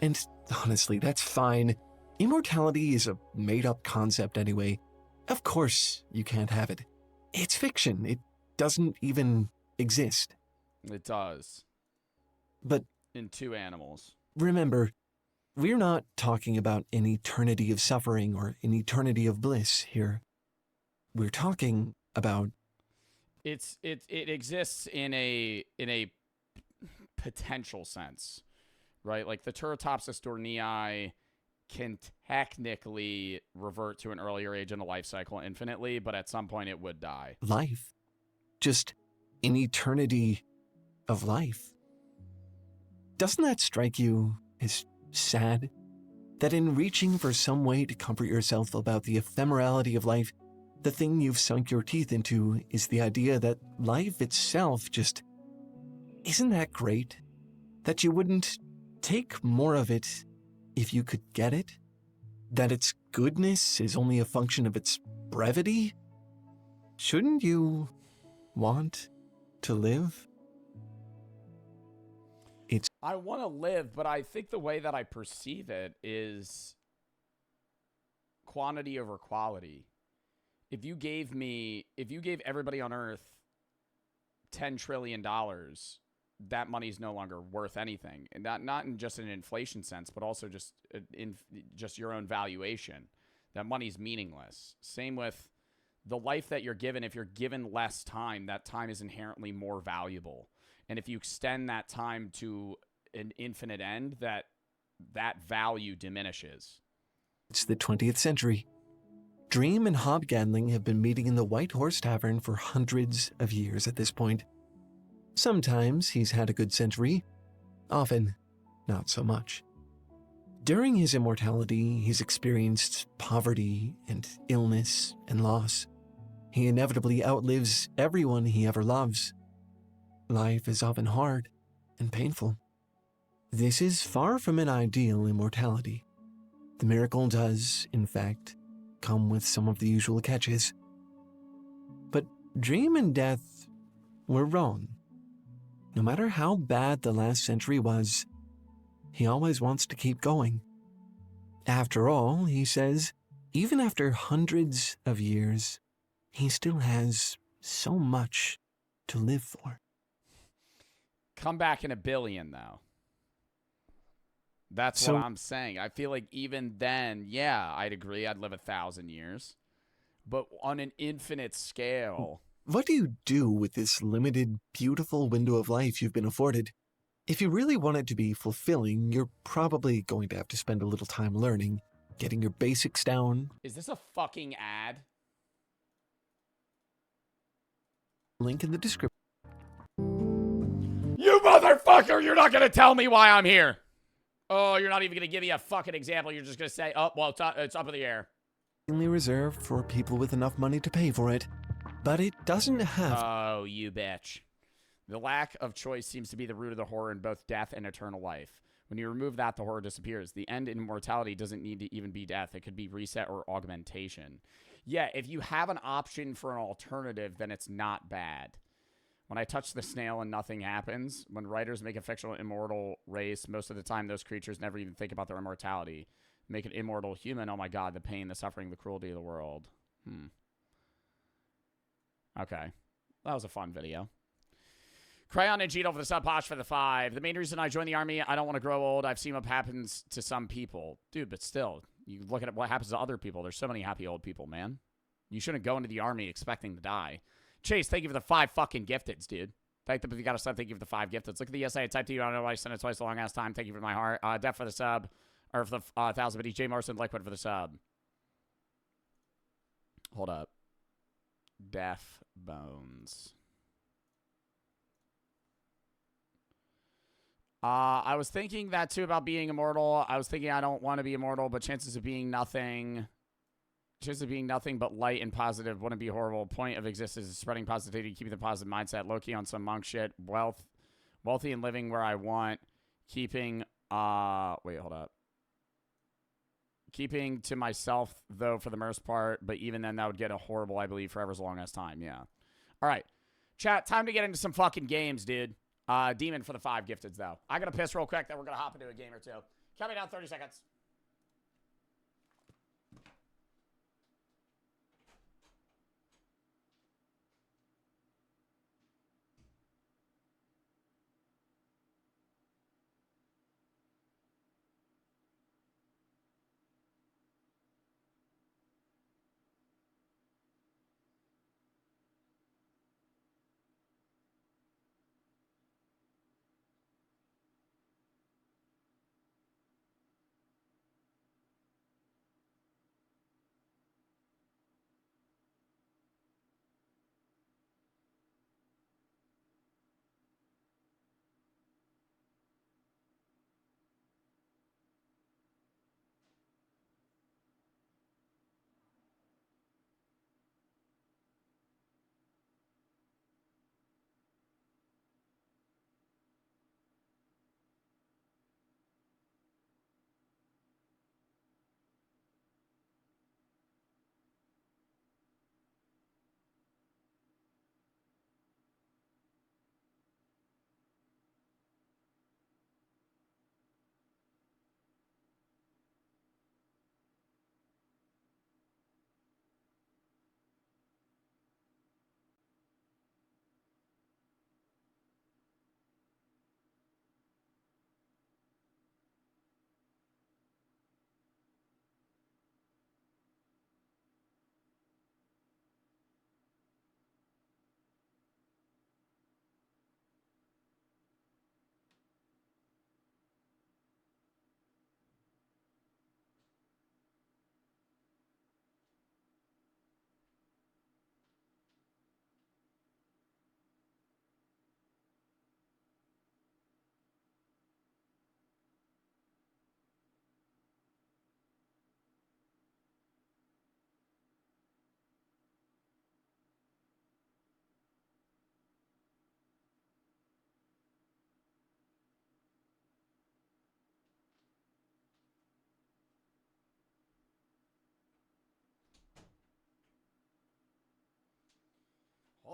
S18: And honestly, that's fine. Immortality is a made-up concept anyway. Of course you can't have it. It's fiction. It doesn't even exist.
S1: It does.
S18: But
S1: in 2 animals.
S18: Remember, we're not talking about an eternity of suffering or an eternity of bliss here. We're talking about...
S1: It exists in a potential sense, right? Like the Turritopsis dohrnii can technically revert to an earlier age in a life cycle infinitely, but at some point it would die.
S18: Life. Just an eternity of life. Doesn't that strike you as sad? That in reaching for some way to comfort yourself about the ephemerality of life, the thing you've sunk your teeth into is the idea that life itself just isn't that great? That you wouldn't take more of it if you could get it? That its goodness is only a function of its brevity? Shouldn't you want to live?
S1: I want to live, but I think the way that I perceive it is quantity over quality. If you gave everybody on Earth $10 trillion, that money's no longer worth anything. And not in just an inflation sense, but also just in just your own valuation. That money's meaningless. Same with the life that you're given. If you're given less time, that time is inherently more valuable. And if you extend that time to an infinite end, that value diminishes.
S18: It's the 20th century. Dream and Hobgadling have been meeting in the White Horse Tavern for hundreds of years at this point. Sometimes he's had a good century, often not so much. During his immortality, he's experienced poverty and illness and loss. He inevitably outlives everyone he ever loves. Life is often hard and painful. This is far from an ideal immortality. The miracle does, in fact, come with some of the usual catches. But Dream and Death were wrong. No matter how bad the last century was, he always wants to keep going. After all, he says, even after hundreds of years, he still has so much to live for.
S1: Come back in a billion, though. That's what I'm saying. I feel like even then, yeah, I'd agree. I'd live 1,000 years. But on an infinite scale.
S18: What do you do with this limited, beautiful window of life you've been afforded? If you really want it to be fulfilling, you're probably going to have to spend a little time learning, getting your basics down.
S1: Is this a fucking ad?
S18: Link in the description.
S1: You motherfucker! You're not gonna tell me why I'm here. Oh, you're not even gonna give me a fucking example. You're just gonna say, oh, well, it's up in the air.
S18: Only reserved for people with enough money to pay for it, but it doesn't have.
S1: Oh, you bitch. The lack of choice seems to be the root of the horror in both death and eternal life. When you remove that, the horror disappears. The end in immortality doesn't need to even be death. It could be reset or augmentation. Yeah, if you have an option for an alternative, then it's not bad. When I touch the snail and nothing happens, when writers make a fictional immortal race, most of the time those creatures never even think about their immortality. Make an immortal human, oh my god, the pain, the suffering, the cruelty of the world. Okay. That was a fun video. Crayon and Gito for the sub, Posh for the 5. The main reason I joined the army, I don't want to grow old. I've seen what happens to some people. Dude, but still, you look at what happens to other people. There's so many happy old people, man. You shouldn't go into the army expecting to die. Chase, thank you for the 5 fucking gifteds, dude. Thank you for the 5 gifteds. Look at the essay I typed to you. I don't know why I sent it twice a long ass time. Thank you for my heart. Def for the sub. Or for the 1,000 biddies. J. Morrison, Liquid for the sub. Hold up. Def Bones. I was thinking that too about being immortal. I was thinking I don't want to be immortal, but chances of being nothing but light and positive wouldn't be horrible. Point of existence is spreading positivity, keeping the positive mindset. Low-key on some monk shit. Wealthy and living where I want. Keeping, wait, hold up. Keeping to myself, though, for the most part. But even then, that would get a horrible, I believe, forever as long as time. Yeah. All right. Chat, time to get into some fucking games, dude. Demon for the 5 gifteds, though. I gotta piss real quick, then we're gonna hop into a game or two. Count me down 30 seconds.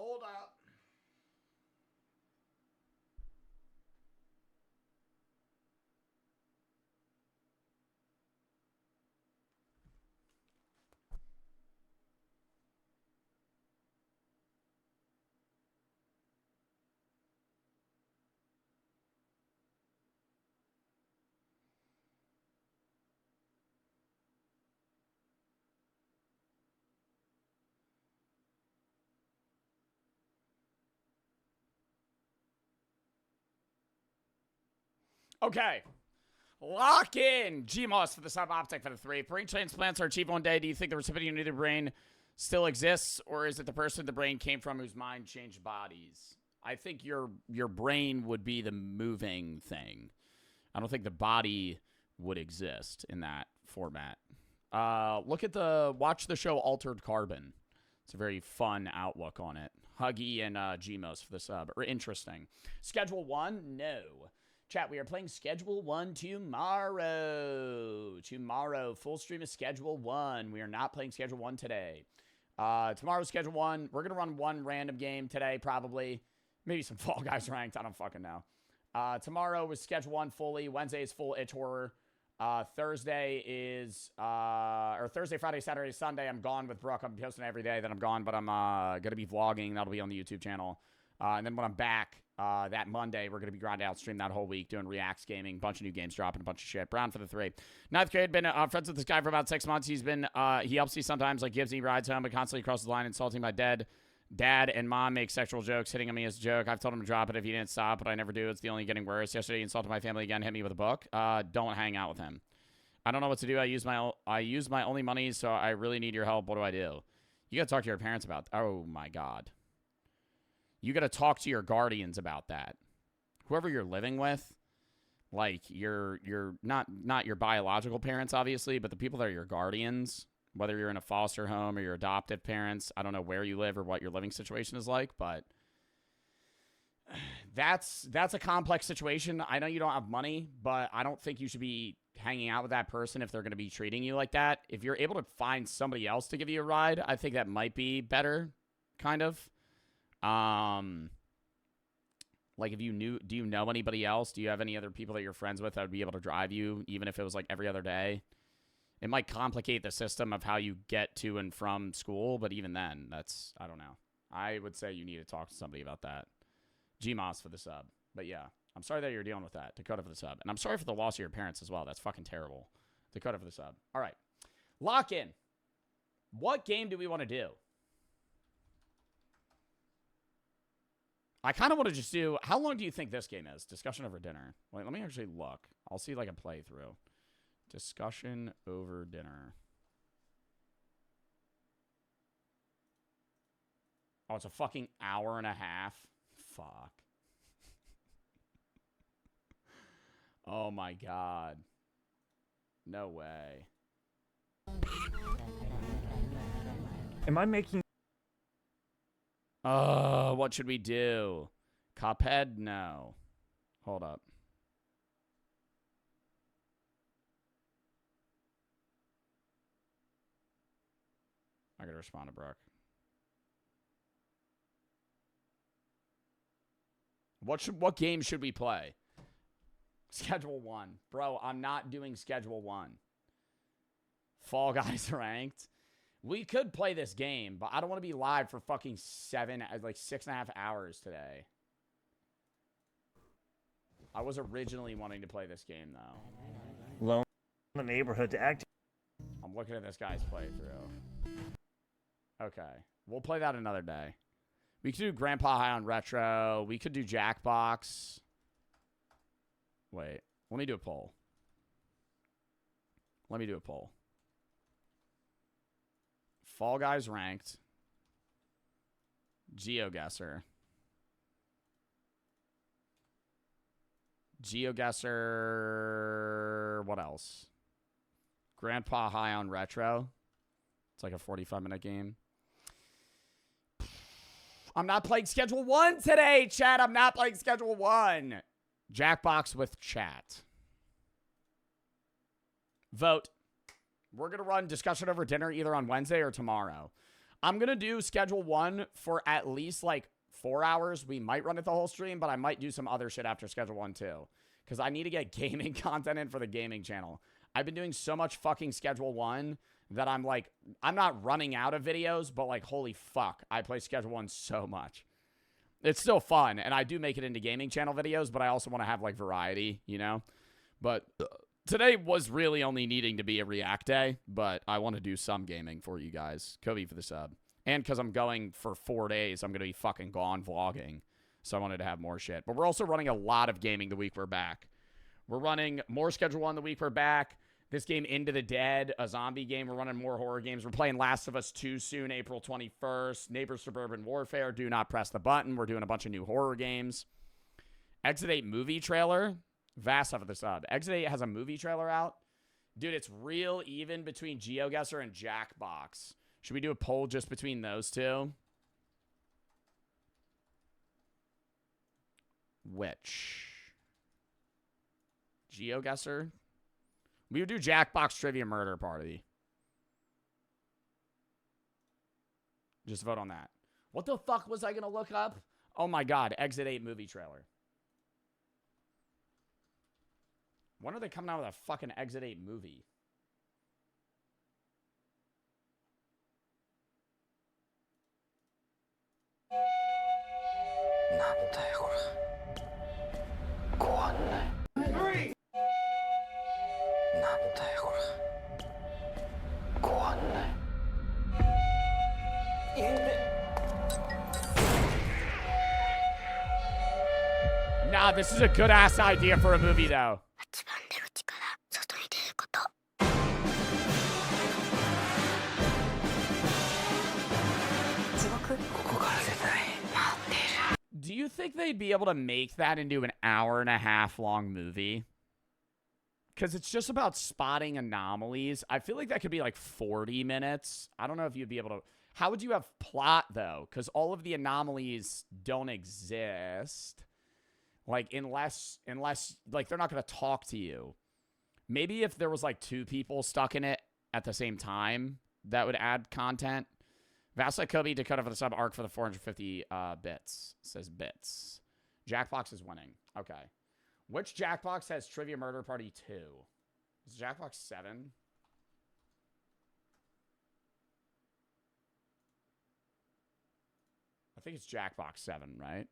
S1: Hold up. Okay. Lock in. GMOS for the sub-optic for the 3. Brain transplants are achieved one day. Do you think the recipient of the brain still exists, or is it the person the brain came from whose mind changed bodies? I think your brain would be the moving thing. I don't think the body would exist in that format. Watch the show Altered Carbon. It's a very fun outlook on it. Huggy and GMOS for the sub. Or interesting. Schedule 1? No. Chat, we are playing Schedule 1 tomorrow. Tomorrow, full stream of Schedule 1. We are not playing Schedule 1 today. Tomorrow's Schedule 1. We're going to run one random game today, probably. Maybe some Fall Guys ranked. I don't fucking know. Tomorrow is Schedule 1 fully. Wednesday is full itch horror. Thursday is, Thursday, Friday, Saturday, Sunday, I'm gone with Brooke. I'm posting every day that I'm gone, but I'm going to be vlogging. That'll be on the YouTube channel. And then when I'm back, that Monday, we're going to be grinding out stream that whole week, doing Reacts gaming, bunch of new games dropping, a bunch of shit. Brown for the 3. 9th grade, been friends with this guy for about 6 months. He's been, he helps me sometimes, like gives me rides home, but constantly crosses the line, insulting my dad and mom, make sexual jokes, hitting on me as a joke. I've told him to drop it if he didn't stop, but I never do. It's the only getting worse. Yesterday, he insulted my family again, hit me with a book. Don't hang out with him. I don't know what to do. I use my only money, so I really need your help. What do I do? You got to talk to your parents about. Oh my God. You got to talk to your guardians about that. Whoever you're living with, like you're not your biological parents, obviously, but the people that are your guardians, whether you're in a foster home or your adoptive parents. I don't know where you live or what your living situation is like, but that's a complex situation. I know you don't have money, but I don't think you should be hanging out with that person if they're going to be treating you like that. If you're able to find somebody else to give you a ride, I think that might be better, kind of. Like if do you know anybody else? Do you have any other people that you're friends with that would be able to drive you, even if it was like every other day? It might complicate the system of how you get to and from school, but even then, I don't know. I would say you need to talk to somebody about that. GMOS for the sub. But yeah, I'm sorry that you're dealing with that. Dakota for the sub. And I'm sorry for the loss of your parents as well. That's fucking terrible. Dakota for the sub. All right. Lock in. What game do we want to do? I kind of want to just do... How long do you think this game is? Discussion over dinner. Wait, let me actually look. I'll see like a playthrough. Discussion over dinner. Oh, it's a fucking hour and a half. Fuck. Oh my God. No way.
S19: Am I making...
S1: What should we do? Cuphead? No. Hold up. I gotta respond to Brooke. What game should we play? Schedule 1. Bro, I'm not doing Schedule 1. Fall Guys ranked. We could play this game, but I don't want to be live for fucking 6.5 hours today. I was originally wanting to play this game, though.
S19: Lone in the neighborhood to act...
S1: I'm looking at this guy's playthrough. Okay. We'll play that another day. We could do Grandpa High on Retro. We could do Jackbox. Wait. Let me do a poll. Fall Guys ranked. GeoGuessr. What else? Grandpa High on Retro. It's like a 45-minute game. I'm not playing Schedule 1 today, chat. I'm not playing Schedule 1. Jackbox with chat. Vote. We're going to run discussion over dinner either on Wednesday or tomorrow. I'm going to do schedule 1 for at least like 4 hours. We might run it the whole stream, but I might do some other shit after schedule 1 too. Because I need to get gaming content in for the gaming channel. I've been doing so much fucking schedule 1 that I'm like, I'm not running out of videos, but like, holy fuck, I play schedule 1 so much. It's still fun, and I do make it into gaming channel videos, but I also want to have like variety, you know? But today was really only needing to be a React day, but I want to do some gaming for you guys. Kobe for the sub. And because I'm going for 4 days, I'm going to be fucking gone vlogging. So I wanted to have more shit. But we're also running a lot of gaming the week we're back. We're running more schedule 1 the week we're back. This game, Into the Dead, a zombie game. We're running more horror games. We're playing Last of Us 2 soon, April 21st. Neighbor Suburban Warfare, Do Not Press the Button. We're doing a bunch of new horror games. Exit 8 movie trailer. Vasa for the sub. Exit 8 has a movie trailer out. Dude, it's real even between GeoGuessr and Jackbox. Should we do a poll just between those two? Which? GeoGuessr? We would do Jackbox Trivia Murder Party. Just vote on that. What the fuck was I going to look up? Oh my god, Exit 8 movie trailer. When are they coming out with a fucking Exit 8 movie? Nah, this is a good ass idea for a movie though. Do you think they'd be able to make that into an 1.5 hour long movie? Because it's just about spotting anomalies. I feel like that could be like 40 minutes. I don't know if you'd be able to. How would you have plot though? Because all of the anomalies don't exist. Like unless like they're not going to talk to you. Maybe if there was like 2 people stuck in it at the same time, that would add content. Vasa Kobe Dakota for the sub arc for the 450 bits. Says bits. Jackbox is winning. Okay. Which Jackbox has Trivia Murder Party 2? Is Jackbox 7? I think it's Jackbox 7, right?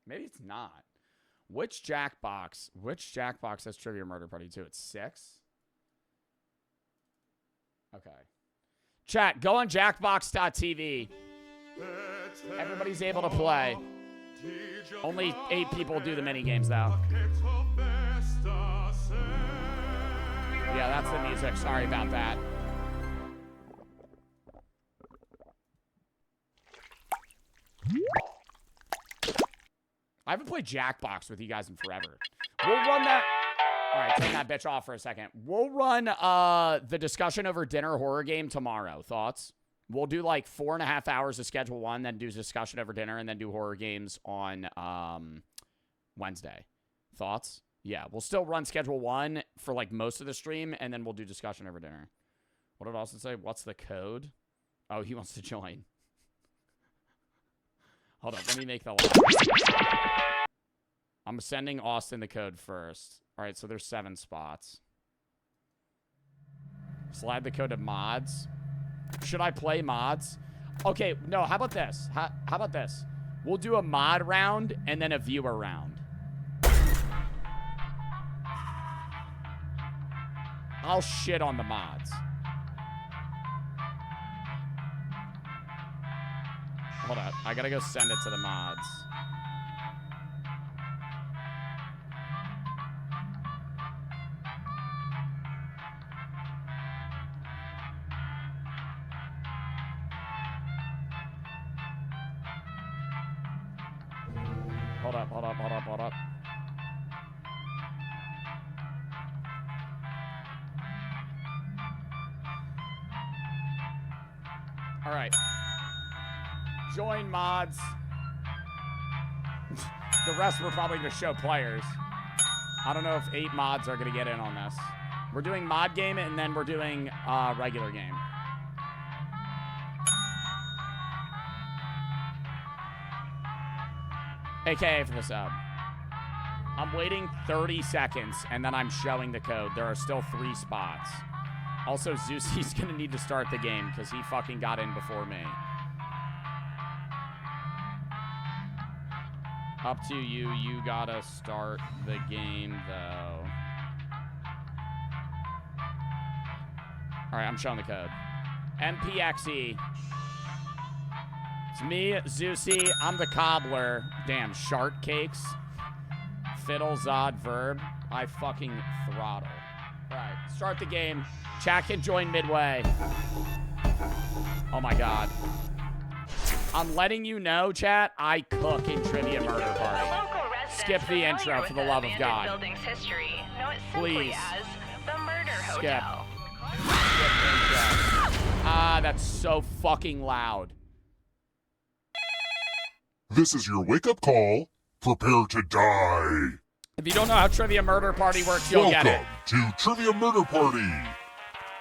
S1: Maybe it's not. Which Jackbox has Trivia Murder Party 2? It's 6? Okay. Chat, go on jackbox.tv. Everybody's able to play. Only 8 people do the mini games though. Yeah, that's the music. Sorry about that. I haven't played Jackbox with you guys in forever. We'll run that. All right, turn that bitch off for a second. We'll run the discussion over dinner horror game tomorrow. Thoughts? We'll do like 4.5 hours of schedule 1, then do discussion over dinner, and then do horror games on Wednesday. Thoughts? Yeah, we'll still run schedule 1 for like most of the stream, and then we'll do discussion over dinner. What did Austin say? What's the code? Oh, he wants to join. Hold up, let me make the live. I'm sending Austin the code first. All right, so there's 7 spots. Slide the code to mods. Should I play mods? Okay, no, how about this? How about this? We'll do a mod round and then a viewer round. I'll shit on the mods. Hold up, I gotta go send it to the mods. Hold up. All right. Join mods. The rest were probably to show players. I don't know if 8 mods are going to get in on this. We're doing mod game, and then we're doing regular game. AKA for the sub. I'm waiting 30 seconds, and then I'm showing the code. There are still 3 spots. Also, Zeusie's going to need to start the game because he fucking got in before me. Up to you. You gotta start the game, though. Alright, I'm showing the code. MPXE. It's me, Zeusie. I'm the cobbler. Damn, shark cakes. Fiddle, Zod, verb. I fucking throttle. Alright, start the game. Chat can join midway. Oh my god. I'm letting you know, chat, I cook in Trivia Murder Party. Skip the intro for the love of God. Please. Skip. Ah, that's so fucking loud.
S20: This is your wake-up call. Prepare to die.
S1: If you don't know how Trivia Murder Party works, you'll get it.
S20: Welcome to Trivia Murder Party.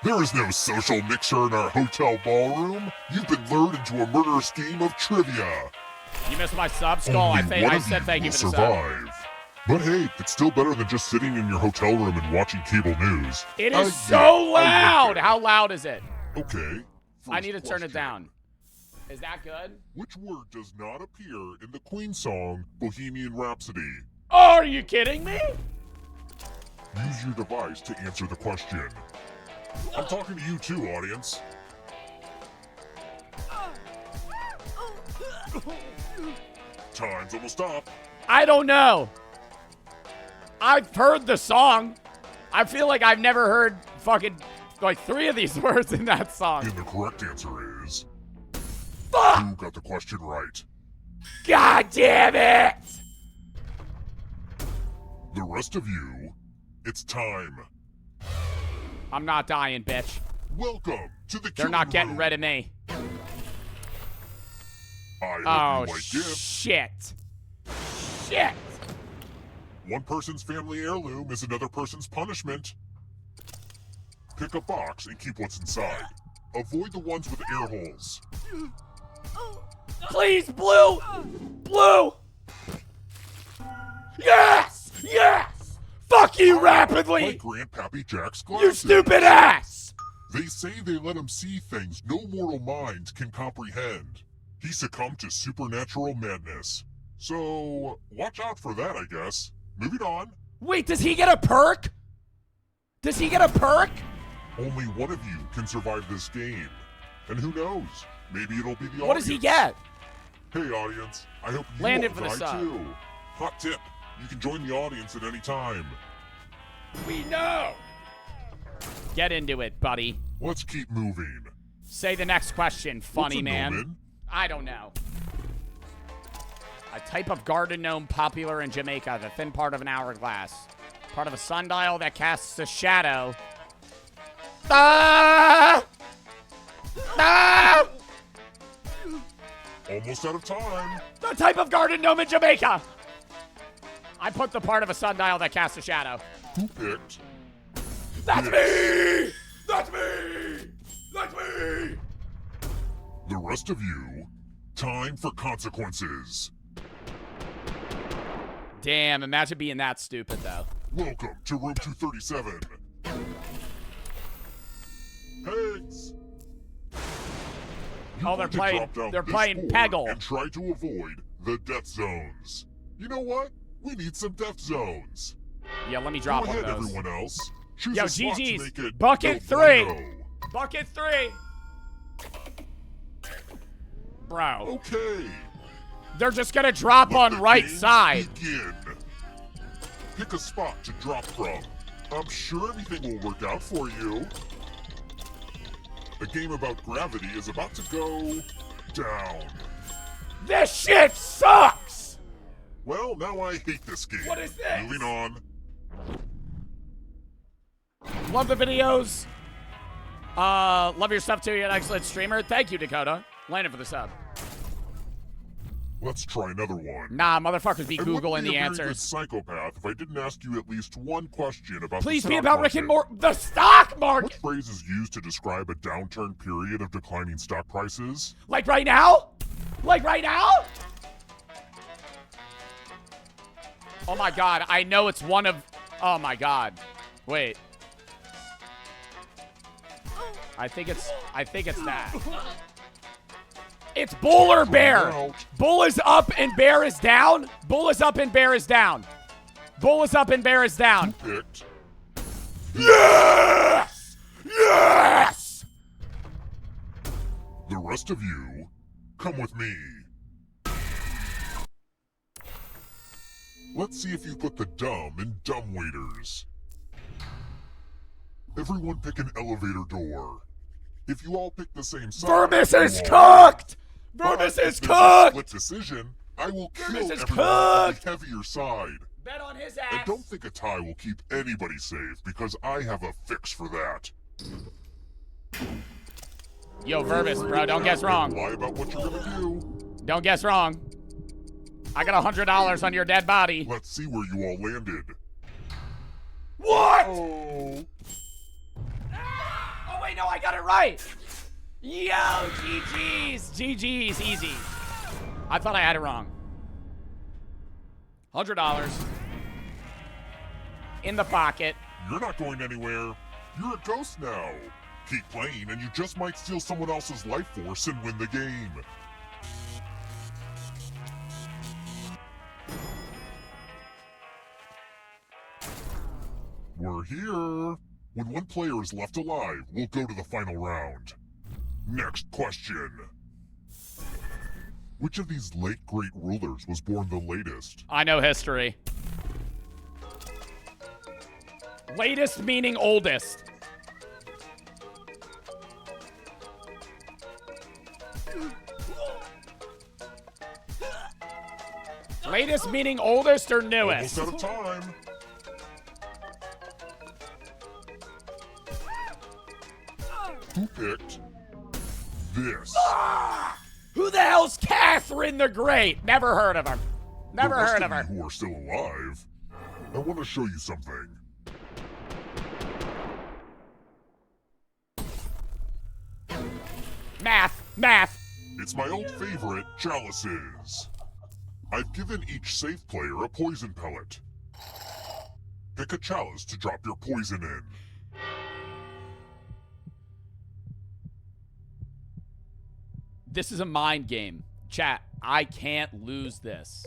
S20: There is no social mixer in our hotel ballroom. You've been lured into a murder scheme of trivia.
S1: You missed my sub, Skull. I said thank you for the sub.
S20: But hey, it's still better than just sitting in your hotel room and watching cable news.
S1: It is so loud. How loud is it?
S20: Okay.
S1: I need to turn it down. Is that good?
S20: Which word does not appear in the Queen song Bohemian Rhapsody?
S1: Oh, are you kidding me?
S20: Use your device to answer the question. I'm talking to you too, audience. Time's almost up.
S1: I don't know. I've heard the song. I feel like I've never heard fucking like 3 of these words in that song.
S20: And the correct answer is...
S1: Fuck!
S20: Who got the question right?
S1: God damn it!
S20: The rest of you, it's time.
S1: I'm not dying, bitch.
S20: Welcome to the
S1: They're not getting rid of me. Oh, shit. Shit.
S20: One person's family heirloom is another person's punishment. Pick a box and keep what's inside. Avoid the ones with air holes.
S1: Please, blue! Blue! Yes! Yes! Fuck you rapidly!
S20: Like Grandpappy Jack's glasses.
S1: You stupid ass!
S20: They say they let him see things no mortal mind can comprehend. He succumbed to supernatural madness. So, watch out for that, I guess. Moving on.
S1: Wait, does he get a perk? Does he get a perk?
S20: Only one of you can survive this game. And who knows? Maybe it'll be the audience.
S1: What does he get?
S20: Hey, audience. I hope you
S1: Landed
S20: all
S1: for the
S20: die
S1: sub.
S20: too. Hot tip. You can join the audience at any time.
S1: We know. Get into it, buddy.
S20: Let's keep moving.
S1: Say the next question, funny
S20: What's a
S1: man.
S20: gnomon?
S1: I don't know. A type of garden gnome popular in Jamaica, the thin part of an hourglass. Part of a sundial that casts a shadow. Ah! Ah!
S20: Almost out of time.
S1: The type of garden gnome in Jamaica. I put the part of a sundial that casts a shadow.
S20: Who picked?
S1: That's me! That's me! That's me!
S20: The rest of you, time for consequences.
S1: Damn, imagine being that stupid, though.
S20: Welcome to room 237. Pigs!
S1: Oh, they're playing Peggle.
S20: And try to avoid the death zones. You know what? We need some death zones.
S1: Yeah, let me drop
S20: Go
S1: one
S20: ahead,
S1: of those.
S20: everyone else. Choose
S1: Yo,
S20: a spot to
S1: GG's.
S20: make it
S1: Bucket
S20: the
S1: 3.
S20: window.
S1: Bucket 3. Bro.
S20: Okay.
S1: They're just gonna drop
S20: Let
S1: on
S20: the
S1: right
S20: games
S1: side.
S20: Begin. Pick a spot to drop from. I'm sure everything will work out for you. A game about gravity is about to go down.
S1: This shit sucks!
S20: Well, now I hate this game.
S1: What is this?
S20: Moving on.
S1: Love the videos. Love your stuff too. You're an excellent streamer. Thank you, Dakota. Landed for the sub.
S20: Let's try another one.
S1: Nah, motherfuckers be
S20: I wouldn't
S1: Googling
S20: be
S1: the
S20: a very
S1: answers.
S20: good psychopath if I didn't ask you at least one question about
S1: Please
S20: the
S1: be
S20: stock
S1: about Rick and
S20: market.
S1: Morty. The stock market!
S20: What phrase is used to describe a downturn period of declining stock prices?
S1: Like right now? Like right now? Oh my god, I know it's one of... Oh my god. Wait. I think it's that. It's bull or bear. Bull is up and bear is down. Bull is up and bear is down. Bull is up and bear is down.
S20: Picked.
S1: Yes! Yes!
S20: The rest of you, come with me. Let's see if you put the dumb in dumb waiters. Everyone pick an elevator door. If you all pick the same side,
S1: Vermis
S20: you
S1: is
S20: all
S1: cooked!
S20: win.
S1: Vermis
S20: But
S1: is
S20: if there's a
S1: cooked!
S20: split decision, I will kill
S1: Vermis is
S20: everyone on
S1: cooked!
S20: the heavier side.
S1: Bet on his
S20: And
S1: ass.
S20: don't think a tie will keep anybody safe, because I have a fix for that.
S1: Yo, Vermis, bro, don't guess wrong.
S20: Lie about what you're gonna do.
S1: Don't guess wrong. I got $100 on your dead body.
S20: Let's see where you all landed.
S1: What?
S20: Oh.
S1: Oh, wait, no, I got it right. Yo, GG's. GG's, easy. I thought I had it wrong. $100 in the pocket.
S20: You're not going anywhere. You're a ghost now. Keep playing and you just might steal someone else's life force and win the game. We're here. When one player is left alive, we'll go to the final round. Next question. Which of these late great rulers was born the latest?
S1: I know history. Latest meaning oldest. Latest meaning oldest or newest?
S20: Almost out of time. Who picked this?
S1: Who the hell's Catherine the Great? Never heard of her. Never
S20: The rest
S1: heard of her.
S20: you who are still alive, I want to show you something.
S1: Math.
S20: It's my old favorite, chalices. I've given each safe player a poison pellet. Pick a chalice to drop your poison in.
S1: This is a mind game. Chat, I can't lose this.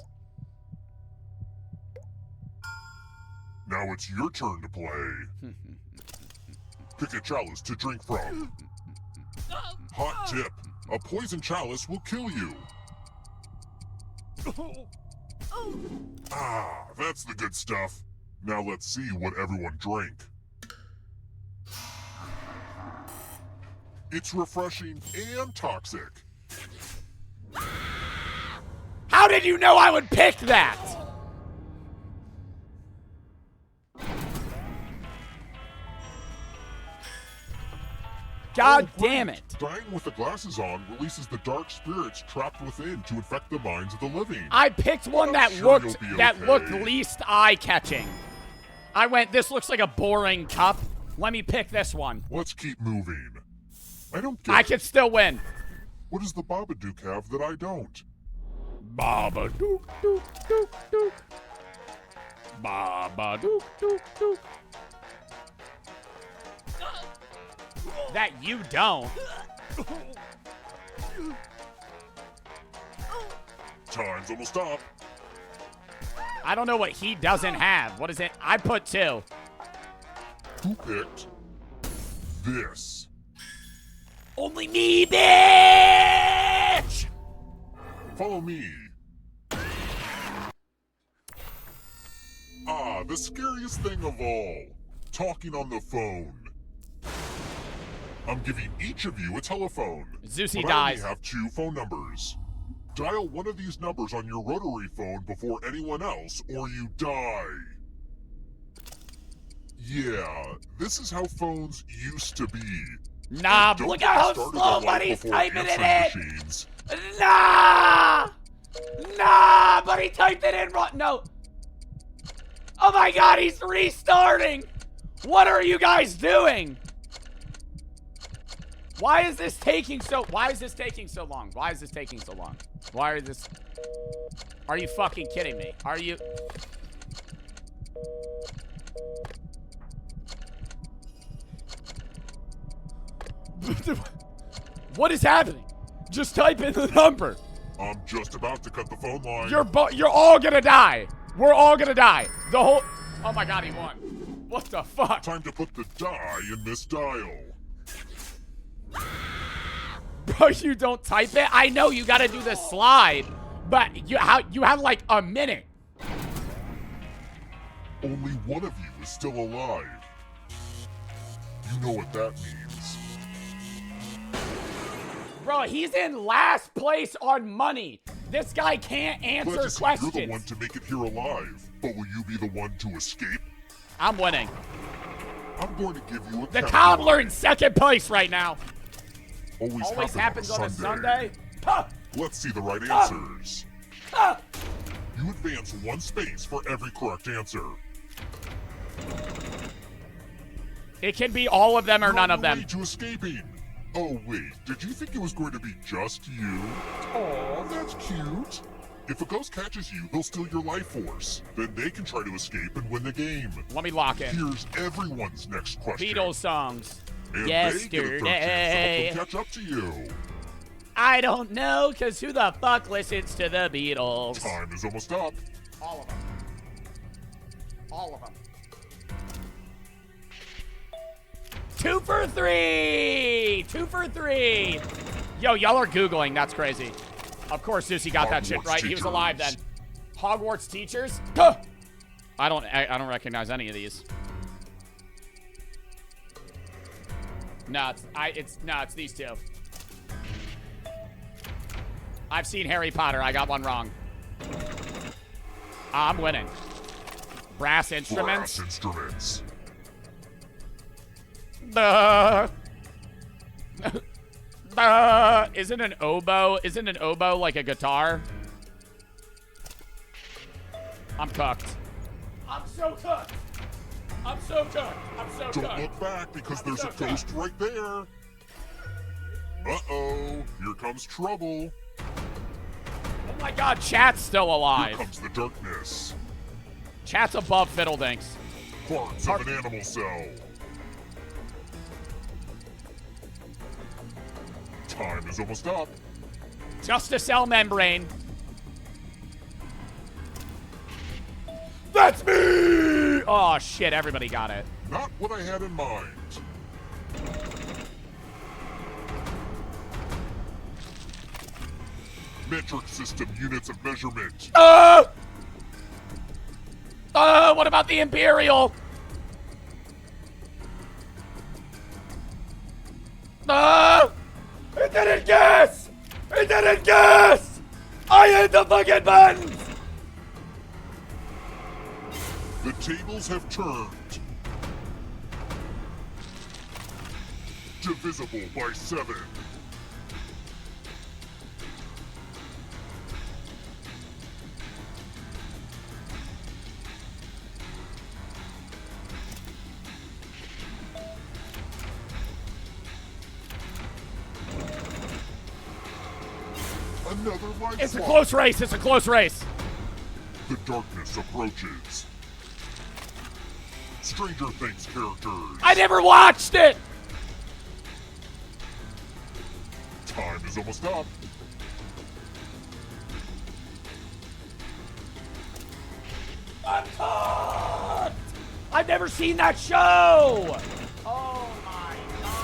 S20: Now it's your turn to play. Pick a chalice to drink from. Hot tip, a poison chalice will kill you. Ah, that's the good stuff. Now let's see what everyone drank. It's refreshing and toxic.
S1: How did you know I would pick that? God damn it.
S20: Dying with the glasses on releases the dark spirits trapped within to infect the minds of the living.
S1: I picked one that
S20: Sure
S1: looked
S20: you'll be okay.
S1: looked least eye-catching. I went, this looks like a boring cup. Let me pick this one.
S20: Let's keep moving. I don't get
S1: I
S20: it.
S1: can still win.
S20: What does the Babadook have that I don't?
S1: Babadook, dook, dook, dook. Babadook, dook, dook. That you don't.
S20: Time's almost up.
S1: I don't know what he doesn't have. What is it? I put 2.
S20: Who picked this?
S1: Only me, bitch!
S20: Follow me. Ah, the scariest thing of all. Talking on the phone. I'm giving each of you a telephone.
S1: Zeusy
S20: but
S1: dies.
S20: I only have 2 phone numbers. Dial one of these numbers on your rotary phone before anyone else, or you die. Yeah, this is how phones used to be.
S1: Nah,
S20: Don't
S1: look
S20: get
S1: at how
S20: started
S1: slow
S20: on life
S1: buddy's
S20: before
S1: typing it
S20: answering
S1: in.
S20: machines.
S1: Nah! Nah, but he typed it in wrong. No. Oh my god, he's restarting. What are you guys doing? Why is this taking so long? Why is this taking so long? Why are this? Are you fucking kidding me? Are you? What is happening? Just type in the number.
S20: I'm just about to cut the phone line.
S1: You're all gonna die. We're all gonna die. The whole. Oh my god, he won. What the fuck?
S20: Time to put the die in this dial.
S1: Bro, you don't type it. I know you gotta do the slide, but you have like a minute.
S20: Only one of you is still alive. You know what that means.
S1: Bro, he's in last place on money. This guy can't answer questions.
S20: You're the one to make it here alive, but will you be the one to escape?
S1: I'm winning.
S20: I'm going to give you a
S1: The cobbler in second place right now.
S20: Always
S1: happens on a Sunday. Huh.
S20: Let's see the right answers. You advance 1 space for every correct answer.
S1: It can be all of them or none of them.
S20: To escaping. Oh wait, did you think it was going to be just you? Aw, that's cute. If a ghost catches you, they'll steal your life force. Then they can try to escape and win the game.
S1: Let me lock in.
S20: Here's everyone's next question.
S1: Beatles songs.
S20: And
S1: Yesterday.
S20: they get a third chance to help them catch up to you.
S1: I don't know, because who the fuck listens to the Beatles?
S20: Time is almost up.
S1: All of them. All of them. 2 for 3! 2 for 3! Yo, y'all are Googling. That's crazy. Of course, Susie got that shit right. He was alive then. Hogwarts teachers? Huh! I don't recognize any of these. No, it's these two. I've seen Harry Potter. I got one wrong. I'm winning. Brass instruments.
S20: Brass instruments.
S1: Isn't an oboe like a guitar? I'm cooked. I'm so cooked. I'm so cooked. I'm so cooked.
S20: Don't look back because there's a ghost right there. Uh-oh. Here comes trouble.
S1: Oh my god, chat's still alive.
S20: Here comes the darkness.
S1: Chat's above Fiddledinks.
S20: Parts of an animal cell. Time is almost up.
S1: Just a cell membrane. That's me! Oh shit, everybody got it.
S20: Not what I had in mind. Metric system units of measurement.
S1: What about the Imperial? It didn't guess! It didn't guess! I hit the fucking buttons!
S20: The tables have turned. Divisible by 7. Another life
S1: It's a
S20: swap.
S1: close race. It's a close race.
S20: The darkness approaches. Stranger Things characters.
S1: I never watched it.
S20: Time is almost up.
S1: I'm caught. I've never seen that show. Oh my god.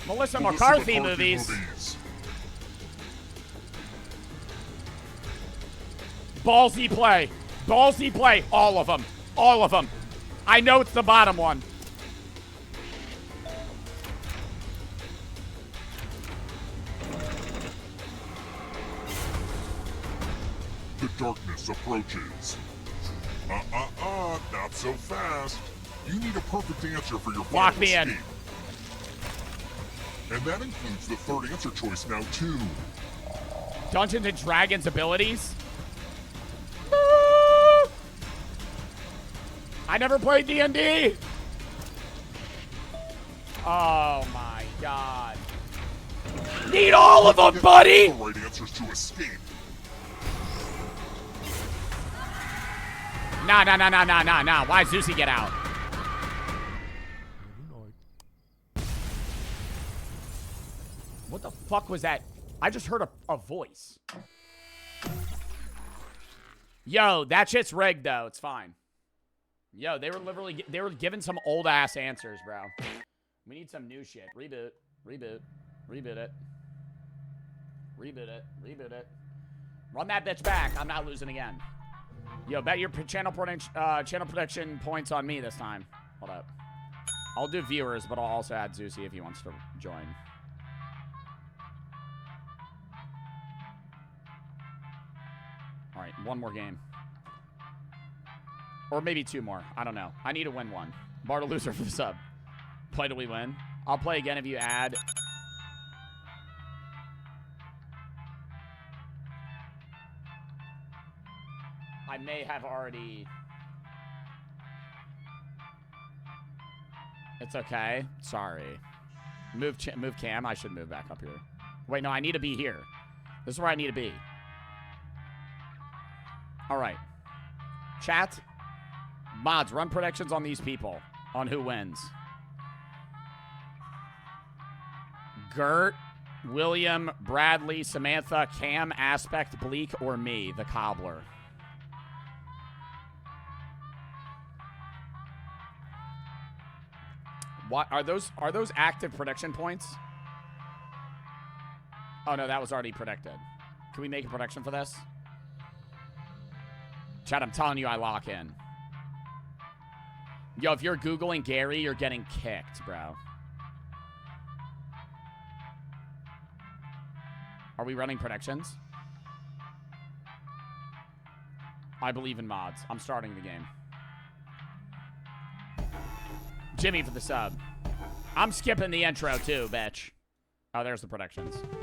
S1: Melissa McCarthy movies. Ballsy play. Ballsy play. All of them. All of them. I know it's the bottom one.
S20: The darkness approaches. Not so fast. You need a perfect answer for your final
S1: Lock me in.
S20: escape. And that includes the third answer choice now, too.
S1: Dungeons and Dragons abilities? I never played D&D. Oh my god. Need all of them, buddy!
S20: The right answers to escape.
S1: Nah. Why Zeusy get out? What the fuck was that? I just heard a voice. Yo, that shit's rigged though. It's fine. Yo, they were giving some old ass answers, bro. We need some new shit. Reboot it. Reboot it. Run that bitch back. I'm not losing again. Yo, bet your channel prediction points on me this time. Hold up. I'll do viewers, but I'll also add Zeusy if he wants to join. All right, one more game. Or maybe two more. I don't know. I need to win one. Bartolozzi for the sub. Play till we win. I'll play again if you add. I may have already. It's okay. Sorry. Move cam. I should move back up here. Wait, no, I need to be here. This is where I need to be. All right. Chat. Mods, run predictions on these people. On who wins. Gert, William, Bradley, Samantha, Cam, Aspect, Bleak, or me, the cobbler. What are those active prediction points? Oh no, that was already predicted. Can we make a prediction for this? Chat, I'm telling you I lock in. Yo, if you're Googling Gary, you're getting kicked, bro. Are we running predictions? I believe in mods. I'm starting the game. Jimmy for the sub. I'm skipping the intro too, bitch. Oh, there's the predictions.
S21: The local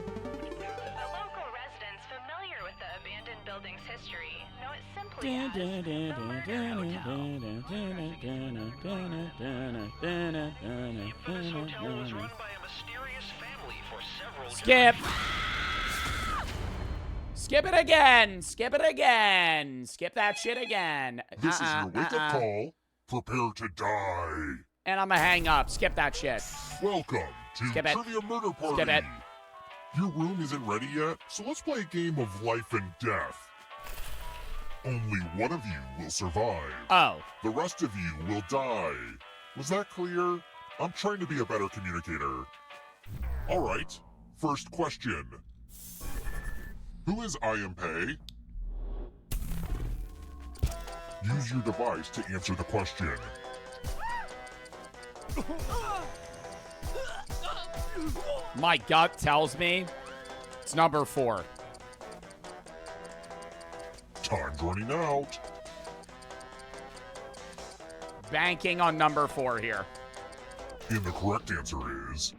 S21: residents familiar with the abandoned building's history know it simply as the hotel was run by a mysterious family for several
S1: Skip. Skip it again. Skip it again. Skip that shit again.
S20: This is your wake-up call. Prepare to die.
S1: And I'm gonna hang up. Skip that shit.
S20: Welcome to Trivia Murder Party.
S1: Skip it.
S20: Your room isn't ready yet, so let's play a game of life and death. Only one of you will survive.
S1: Oh.
S20: The rest of you will die. Was that clear? I'm trying to be a better communicator. All right. First question. Who is IMPay? Use your device to answer the question.
S1: My gut tells me it's number 4.
S20: Time's running out.
S1: Banking on number 4 here.
S20: And the correct answer is...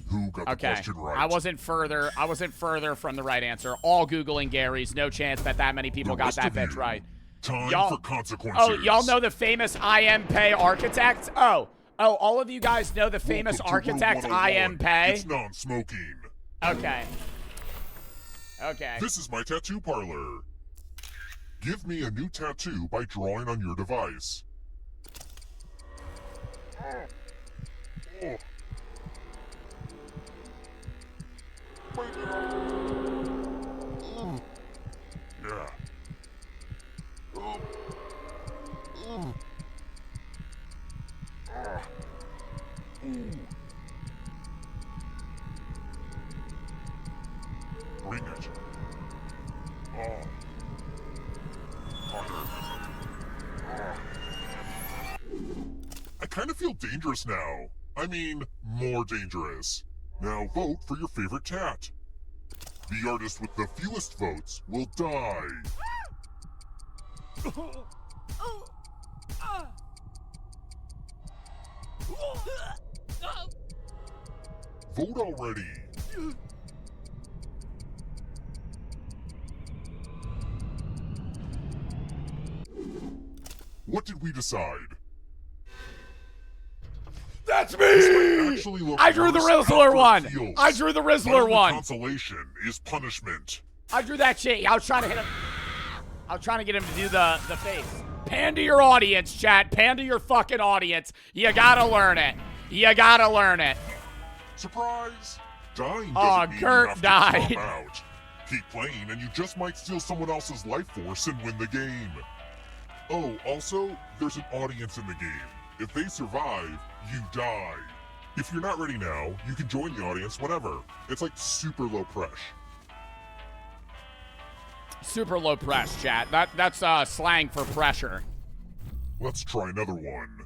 S20: Who got the question right?
S1: I wasn't further from the right answer. All Googling Gary's. No chance that many people got that bitch right.
S20: Time for consequences.
S1: Oh, y'all know the famous IMPay architect? Oh, all of you guys know the famous architect IMPay?
S20: It's non-smoking.
S1: Okay.
S20: This is my tattoo parlor. Give me a new tattoo by drawing on your device. Yeah. Bring it. I kind of feel dangerous now. I mean, more dangerous. Now vote for your favorite tat. The artist with the fewest votes will die. Vote already. What did we decide?
S1: That's me! I drew the Rizzler one. I drew the Rizzler one.
S20: Consolation is punishment.
S1: I drew that shit. I was trying to hit him. I was trying to get him to do the face. Pan to your audience, chat. Pan to your fucking audience. You gotta learn it. You gotta learn it.
S20: Surprise! Dying
S1: Oh,
S20: doesn't mean
S1: Kurt
S20: you have
S1: died.
S20: to drop out. Keep playing and you just might steal someone else's life force and win the game. Oh, also, there's an audience in the game. If they survive, you die. If you're not ready now, you can join the audience whenever. It's like super low pressure.
S1: Super low press, chat. That's slang for pressure.
S20: Let's try another one.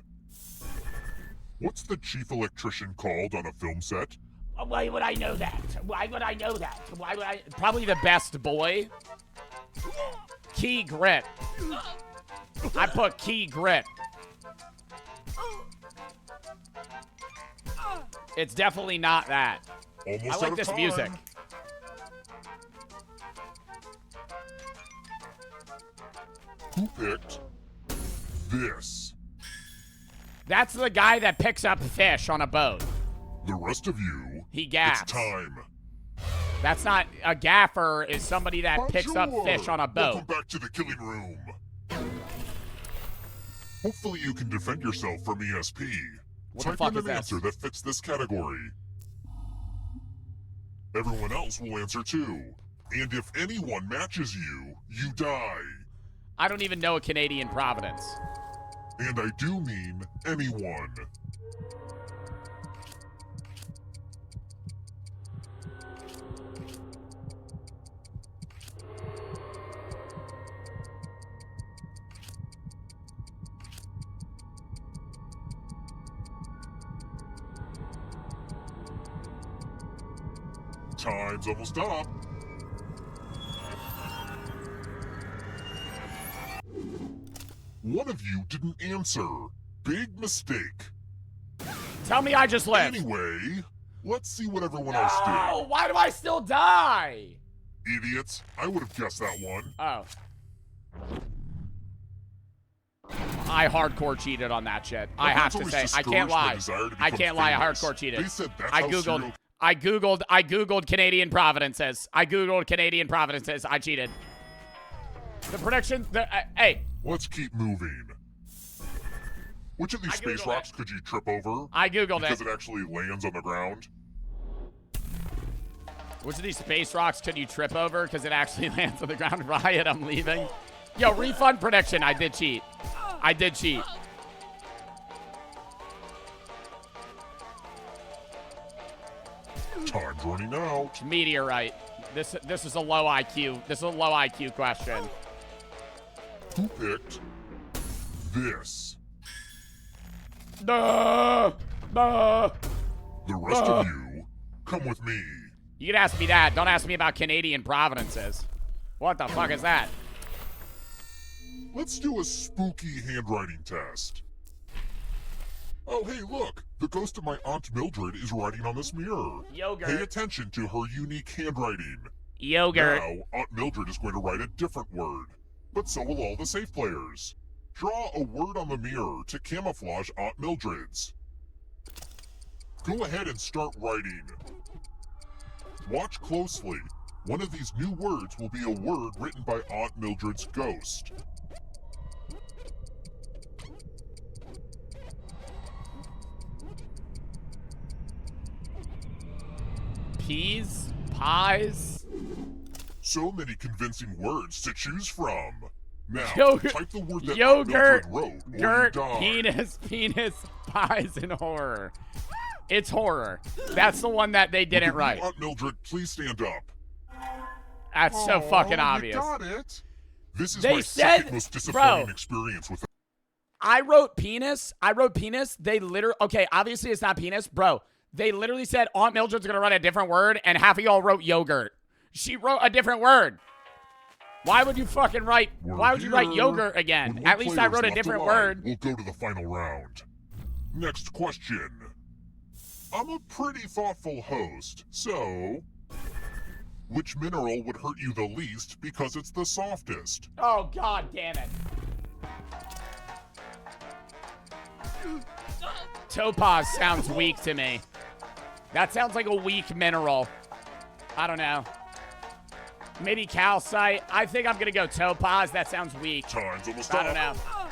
S20: What's the chief electrician called on a film set?
S1: Why would I know that? Why would I know that? Why would I? Probably the best boy. Key grit. I put key grit. It's definitely not that.
S20: Almost
S1: I
S20: out
S1: like
S20: of
S1: this
S20: time.
S1: music.
S20: Who picked this?
S1: That's the guy that picks up fish on a boat.
S20: The rest of you,
S1: He gaffs.
S20: it's time.
S1: That's not a gaffer. Is somebody that picks up
S20: Bonjour.
S1: fish on a boat.
S20: Welcome back to the killing room. Hopefully you can defend yourself from ESP.
S1: What the
S20: Type
S1: fuck
S20: in
S1: is
S20: an
S1: this?
S20: answer that fits this category. Everyone else will answer too. And if anyone matches you, you die.
S1: I don't even know a Canadian Providence.
S20: And I do mean anyone. Time's almost up. One of you didn't answer. Big mistake.
S1: Tell me I just lived.
S20: Anyway, let's see what everyone else did.
S1: Oh, why do I still die?
S20: Idiots, I would have guessed that one.
S1: Oh. I hardcore cheated on that shit. I have to say, I can't lie. I can't lie. I hardcore cheated.
S20: They said that's
S1: I
S20: how
S1: googled.
S20: serial-
S1: I googled Canadian Providences. I googled Canadian Providences. I cheated. The prediction. Hey.
S20: Let's keep moving. Which of these space rocks could you trip over?
S1: I googled it.
S20: Because it actually lands on the ground.
S1: Which of these space rocks could you trip over because it actually lands on the ground? Riot, I'm leaving. Yo, refund prediction. I did cheat. I did cheat.
S20: Time's running out.
S1: Meteorite. This is a low IQ. This is a low IQ question.
S20: Who picked this?
S1: No.
S20: The rest of you, come with me.
S1: You can ask me that. Don't ask me about Canadian Providences. What the fuck is that?
S20: Let's do a spooky handwriting test. Oh, hey, look. The ghost of my Aunt Mildred is writing on this mirror.
S1: Yogurt.
S20: Pay attention to her unique handwriting.
S1: Yogurt.
S20: Now, Aunt Mildred is going to write a different word. But so will all the safe players. Draw a word on the mirror to camouflage Aunt Mildred's. Go ahead and start writing. Watch closely. One of these new words will be a word written by Aunt Mildred's ghost.
S1: Peas? Pies?
S20: So many convincing words to choose from. Now,
S1: Yogurt.
S20: type the word that
S1: Yogurt.
S20: Aunt Mildred wrote, or
S1: Gurt.
S20: you die.
S1: Penis. Pies, and horror. It's horror. That's the one that they didn't
S20: Would you,
S1: write.
S20: Aunt Mildred, please stand up.
S1: That's so fucking
S20: Aw,
S1: obvious.
S20: You got it. This is
S1: They
S20: my
S1: said-
S20: second most disappointing
S1: bro.
S20: experience with.
S1: I wrote penis. They literally, okay, obviously it's not penis. Bro, they literally said Aunt Mildred's going to write a different word, and half of y'all wrote yogurt. She wrote a different word. Why would you fucking write, why would you write yogurt again?
S20: When
S1: At
S20: one
S1: least I
S20: player is
S1: wrote a
S20: left
S1: different
S20: alive,
S1: word.
S20: We'll go to the final round. Next question. I'm a pretty thoughtful host, so... Which mineral would hurt you the least because it's the softest?
S1: Oh, god damn it. Topaz sounds weak to me. That sounds like a weak mineral. I don't know. Maybe calcite. I think I'm gonna go topaz. That sounds weak.
S20: Time's almost
S1: I don't
S20: up.
S1: know.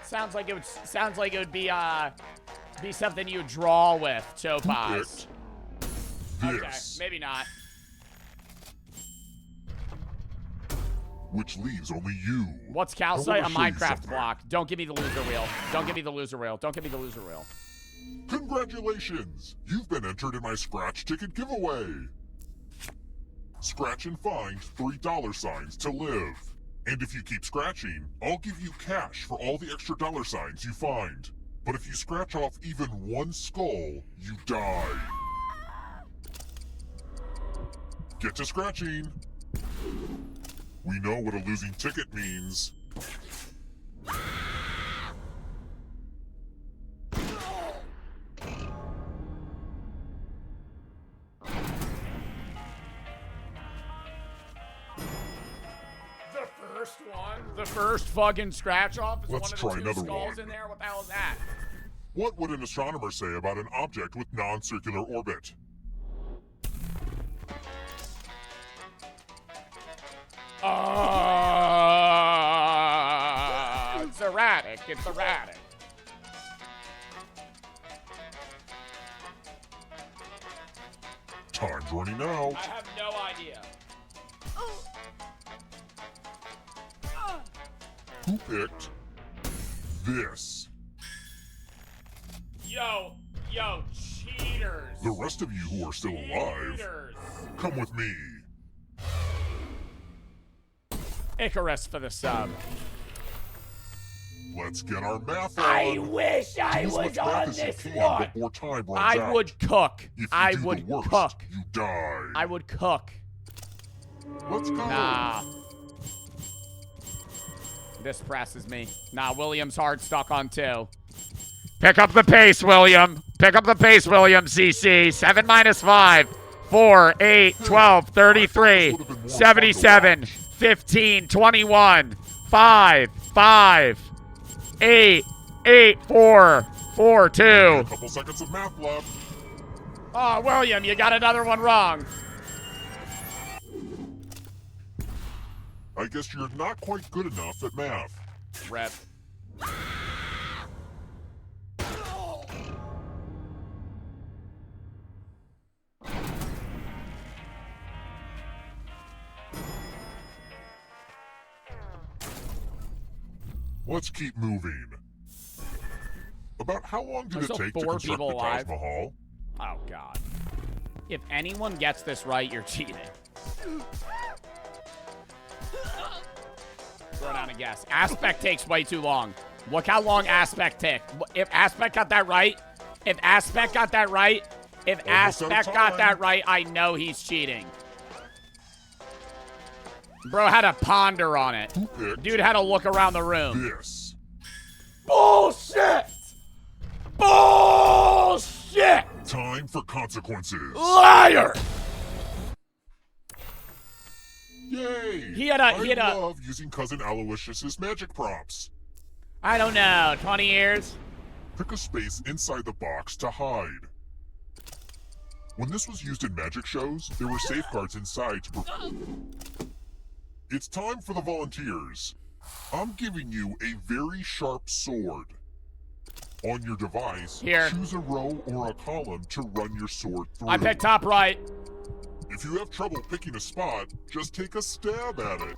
S1: Sounds like it would be something you draw with topaz. Okay,
S20: This.
S1: maybe not.
S20: Which leaves only you.
S1: What's
S20: I
S1: calcite? A
S20: wanna show you
S1: Minecraft
S20: something.
S1: block. Don't give me the loser wheel. Don't give me the loser wheel. Don't give me the loser wheel.
S20: Congratulations! You've been entered in my scratch ticket giveaway. Scratch and find $3 to live. And if you keep scratching, I'll give you cash for all the extra $signs you find. But if you scratch off even one skull, you die. Get to scratching. We know what a losing ticket means.
S1: The first one? The first fucking scratch off is
S20: Let's
S1: one
S20: try
S1: of the two
S20: another
S1: skulls
S20: one.
S1: in there? What the hell is that?
S20: What would an astronomer say about an object with non-circular orbit?
S1: It's erratic. It's erratic.
S20: Time's running out.
S1: I have no idea.
S20: Who picked this?
S1: Yo, cheaters.
S20: The rest of you who are still alive,
S1: Cheaters.
S20: come with me.
S1: Icarus for the sub.
S20: Let's get our math on.
S1: I wish I
S20: Do as
S1: was
S20: much math
S1: on
S20: as you
S1: this
S20: can
S1: one.
S20: before time runs
S1: I
S20: out.
S1: would cook.
S20: If you
S1: I
S20: do
S1: would
S20: the worst,
S1: cook.
S20: you die.
S1: I would cook.
S20: Let's go.
S1: Nah. This presses me. Nah, William's hard stuck on 2. Pick up the pace, William. Pick up the pace, William, CC. 7 minus 5. 4, 8, 12, 33, 77, 15, 21, 5, 8, 4, 4, 2.
S20: A couple seconds of math left.
S1: Oh, William, you got another one wrong.
S20: I guess you're not quite good enough at math.
S1: Rep.
S20: Let's keep moving. About how long did
S1: There's
S20: it
S1: still
S20: take to
S1: 4
S20: construct
S1: people
S20: the Taj
S1: alive.
S20: Mahal?
S1: Oh, God. If anyone gets this right, you're cheating. Throw down a guess. Aspect takes way too long. Look how long Aspect took. If Aspect got that right, if Aspect got that right, I know he's cheating. Bro had to ponder on it. Dude had to look around the room.
S20: This.
S1: Bullshit! Bullshit!
S20: Time for consequences.
S1: Liar!
S20: Yay!
S1: He had a-
S20: I love using Cousin Aloysius's magic props.
S1: I don't know, 20 years?
S20: Pick a space inside the box to hide. When this was used in magic shows, there were safeguards inside to It's time for the volunteers. I'm giving you a very sharp sword. On your device,
S1: Here.
S20: choose a row or a column to run your sword through.
S1: I picked top right.
S20: If you have trouble picking a spot, just take a stab at it.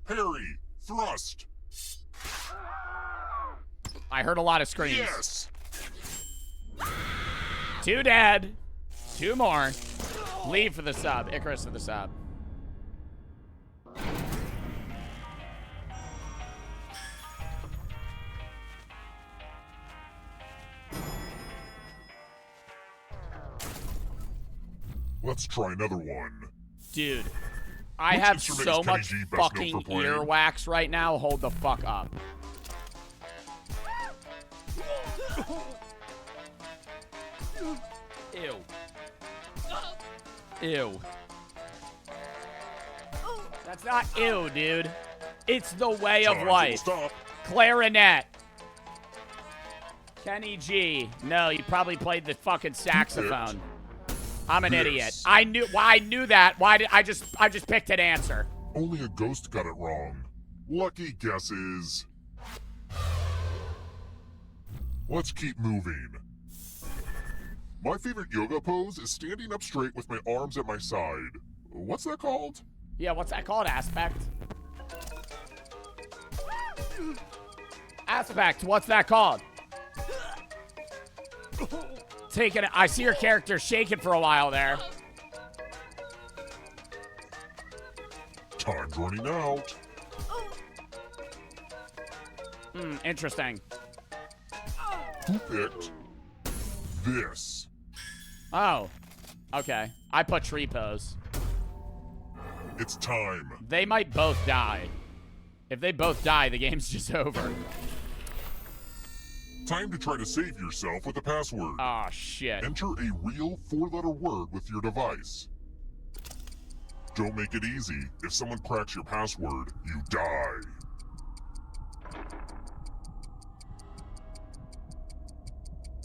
S20: Parry, thrust.
S1: I heard a lot of screams.
S20: Yes.
S1: 2 dead. 2 more. Leave for the sub. Icarus for the sub.
S20: Let's try another one.
S1: Dude, I
S20: Which
S1: have
S20: instrument
S1: so
S20: is Kenny
S1: much
S20: G best known
S1: fucking
S20: for playing?
S1: earwax right now. Hold the fuck up. Ew. Ew. That's not ew, dude. It's the way of life. Clarinet. Kenny G. No, you probably played the fucking saxophone. I'm an idiot. I knew that. Why did I just picked an answer?
S20: Only a ghost got it wrong. Lucky guesses. Let's keep moving. My favorite yoga pose is standing up straight with my arms at my side. What's that called?
S1: Yeah, what's that called? Aspect? Aspect, what's that called? Taking it. I see your character shaking for a while there.
S20: Time's running out.
S1: Interesting.
S20: Who picked this?
S1: Oh, okay. I put tree pose.
S20: It's time.
S1: They might both die. If they both die, the game's just over.
S20: Time to try to save yourself with a password.
S1: Oh, shit.
S20: Enter a real 4-letter word with your device. Don't make it easy. If someone cracks your password, you die.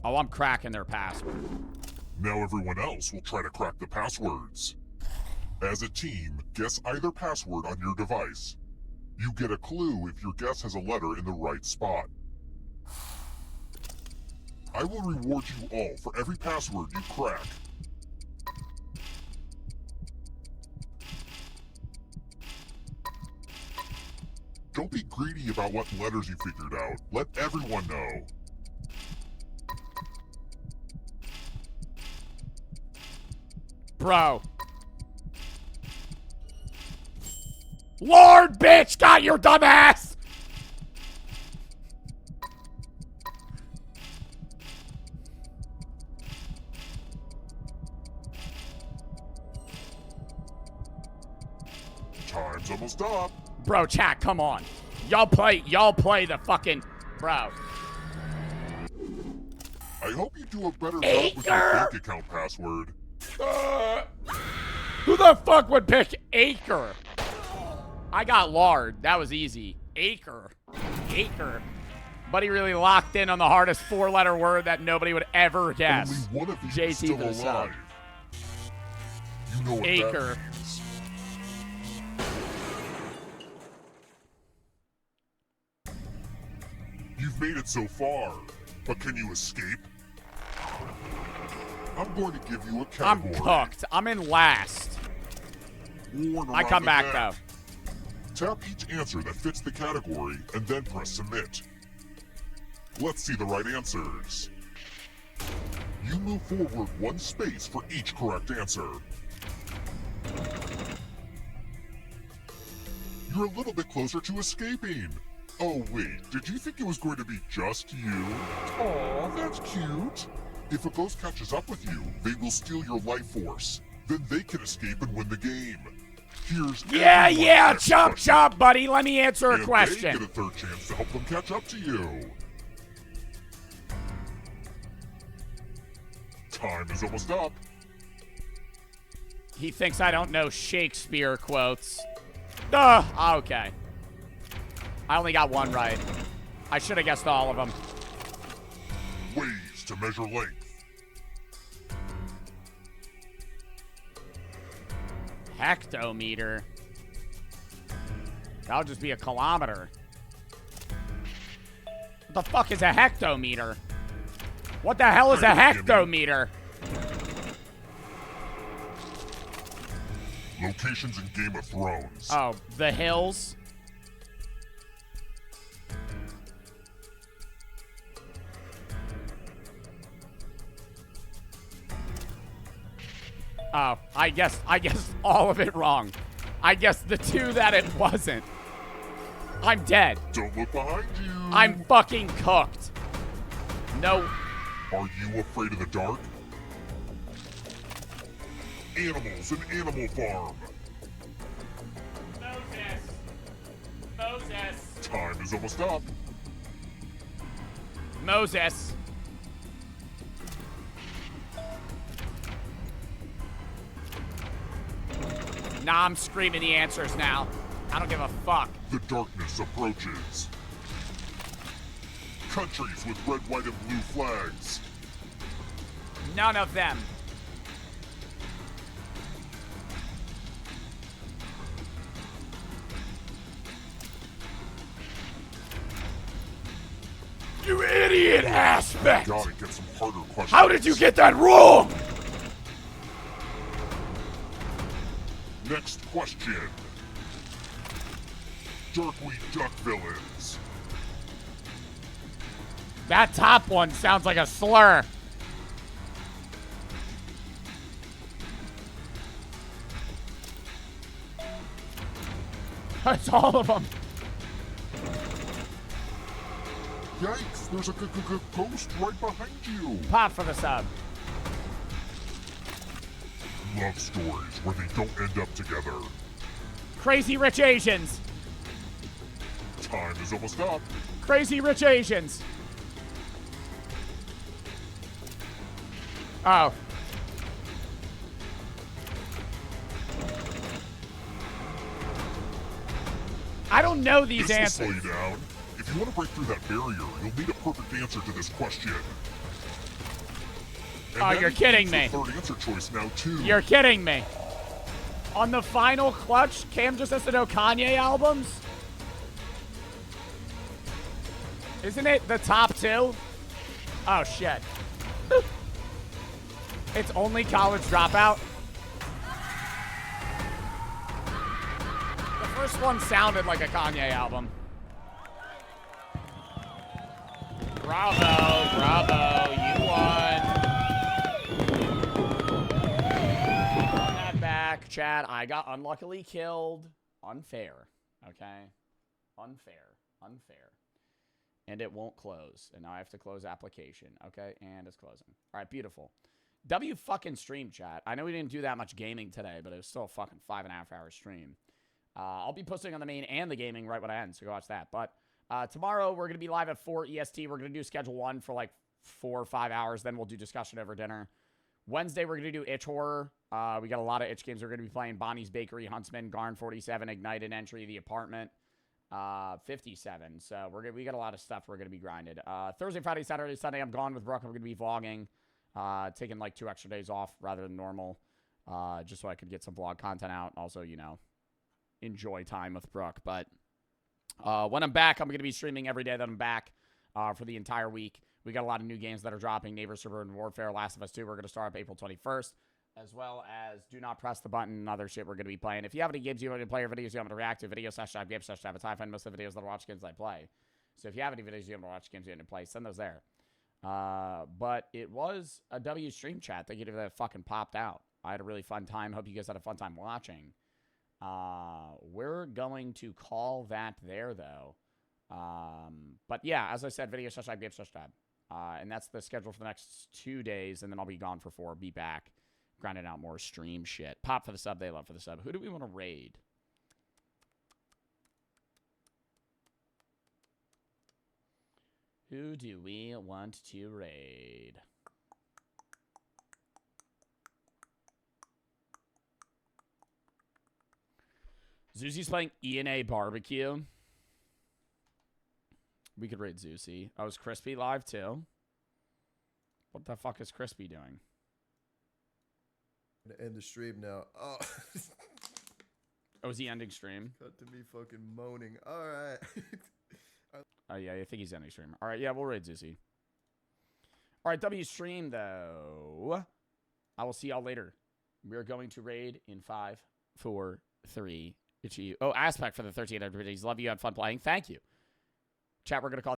S1: Oh, I'm cracking their password.
S20: Now everyone else will try to crack the passwords. As a team, guess either password on your device. You get a clue if your guess has a letter in the right spot. I will reward you all for every password you crack. Don't be greedy about what letters you figured out. Let everyone know.
S1: Bro. Lord, bitch, got your dumb ass!
S20: Time's almost up.
S1: Bro, chat, come on. Y'all play the fucking... Bro.
S20: I hope you do a better job with your bank account password.
S1: Who the fuck would pick Acre? I got lard. That was easy. Acre. Acre. Buddy really locked in on the hardest 4-letter word that nobody would ever guess.
S20: Only one of these
S1: JT
S20: is still
S1: for the sub.
S20: alive. You know what
S1: Acre.
S20: that means. You've made it so far, but can you escape? I'm going to give you a
S1: I'm
S20: category.
S1: cooked. I'm in last.
S20: Worn
S1: I
S20: around
S1: come
S20: the
S1: back,
S20: neck.
S1: though.
S20: Tap each answer that fits the category and then press submit. Let's see the right answers. You move forward 1 space for each correct answer. You're a little bit closer to escaping. Oh wait, did you think it was going to be just you? Aw, that's cute. If a ghost catches up with you, they will steal your life force. Then they can escape and win the game. Here's
S1: Yeah,
S20: everyone's
S1: yeah,
S20: next
S1: chomp,
S20: question.
S1: chomp, buddy. Let me answer a
S20: And
S1: question.
S20: they get a third chance to help them catch up to you. Time is almost up.
S1: He thinks I don't know Shakespeare quotes. Duh. Okay. I only got one right. I should have guessed all of them.
S20: Ways to measure length.
S1: Hectometer. That'll just be a kilometer. What the fuck is a hectometer? What the hell is a hectometer?
S20: Locations in Game of Thrones.
S1: Oh, the hills? Oh, I guess all of it wrong. I guess the two that it wasn't. I'm dead.
S20: Don't look behind you.
S1: I'm fucking cooked. No.
S20: Are you afraid of the dark? Animals in Animal Farm.
S1: Moses.
S20: Time is almost up.
S1: Moses. Nah, I'm screaming the answers now. I don't give a fuck.
S20: The darkness approaches. Countries with red, white, and blue flags.
S1: None of them. You idiot aspect!
S20: Gotta get some harder questions.
S1: How did you get that wrong?
S20: Next question. Darkweed Duck villains.
S1: That top one sounds like a slur. That's all of them.
S20: Yikes, there's a ghost right behind you.
S1: Pop for the sub.
S20: Love stories where they don't end up together.
S1: Crazy Rich Asians.
S20: Time is almost up.
S1: Crazy Rich Asians. Oh. I don't know these
S20: This will
S1: answers.
S20: slow you down. If you want to break through that barrier, you'll need a perfect answer to this question. And
S1: Oh,
S20: that
S1: you're kidding me.
S20: includes the third answer choice now, too.
S1: You're kidding me. On the final clutch, Cam just has to know Kanye albums? Isn't it the top two? Oh, shit. It's only College Dropout. The first one sounded like a Kanye album. Bravo, bravo, you won. Run that back, Chad. I got unluckily killed. Unfair, okay? Unfair. And it won't close. And now I have to close application, okay? And it's closing. All right, beautiful. W fucking stream, chat. I know we didn't do that much gaming today, but it was still a fucking 5.5 hour stream. I'll be posting on the main and the gaming right when I end, so go watch that. But tomorrow, we're going to be live at 4 EST. We're going to do Schedule 1 for like 4 or 5 hours. Then we'll do discussion over dinner. Wednesday, we're going to do Itch Horror. We got a lot of Itch games we're going to be playing. Bonnie's Bakery, Huntsman, Garn 47, Ignited Entry, The Apartment, 57. So we got a lot of stuff we're going to be grinded. Thursday, Friday, Saturday, Sunday, I'm gone with Brooke. I'm going to be vlogging. Taking like 2 extra days off rather than normal. Just so I could get some vlog content out. Also, you know, enjoy time with Brooke. But when I'm back, I'm going to be streaming every day that I'm back for the entire week. We got a lot of new games that are dropping. Neighbor Suburban Warfare, Last of Us 2. We're going to start up April 21st. As well as Do Not Press the Button and other shit we're going to be playing. If you have any games you want to play or videos you want to react to, video/games/avatar, I find most of the videos that I watch games I play. So if you have any videos you want to watch games you want to play, send those there. But it was a W stream, chat. Thank you that fucking popped out. I had a really fun time. Hope you guys had a fun time watching. We're going to call that there, though. But yeah, as I said, video/games/tab. And that's the schedule for the next 2 days, and then I'll be gone for 4. Be back. Grinding out more stream shit. Pop for the sub. They love for the sub. Who do we want to raid? Who do we want to raid? Zuzi's playing E&A Barbecue. We could raid Zuzi. Oh, is Crispy live too? What the fuck is Crispy doing?
S3: I'm gonna end the stream now. Oh.
S1: Oh, is he ending stream?
S3: Cut to me fucking moaning. All right.
S1: Oh, yeah, I think he's ending stream. All right, yeah, we'll raid Zuzi. All right, W stream, though. I will see y'all later. We're going to raid in 5, 4, 3. Oh, Aspect for the 13 days. Love you. Had fun playing. Thank you. Chat, we're going to call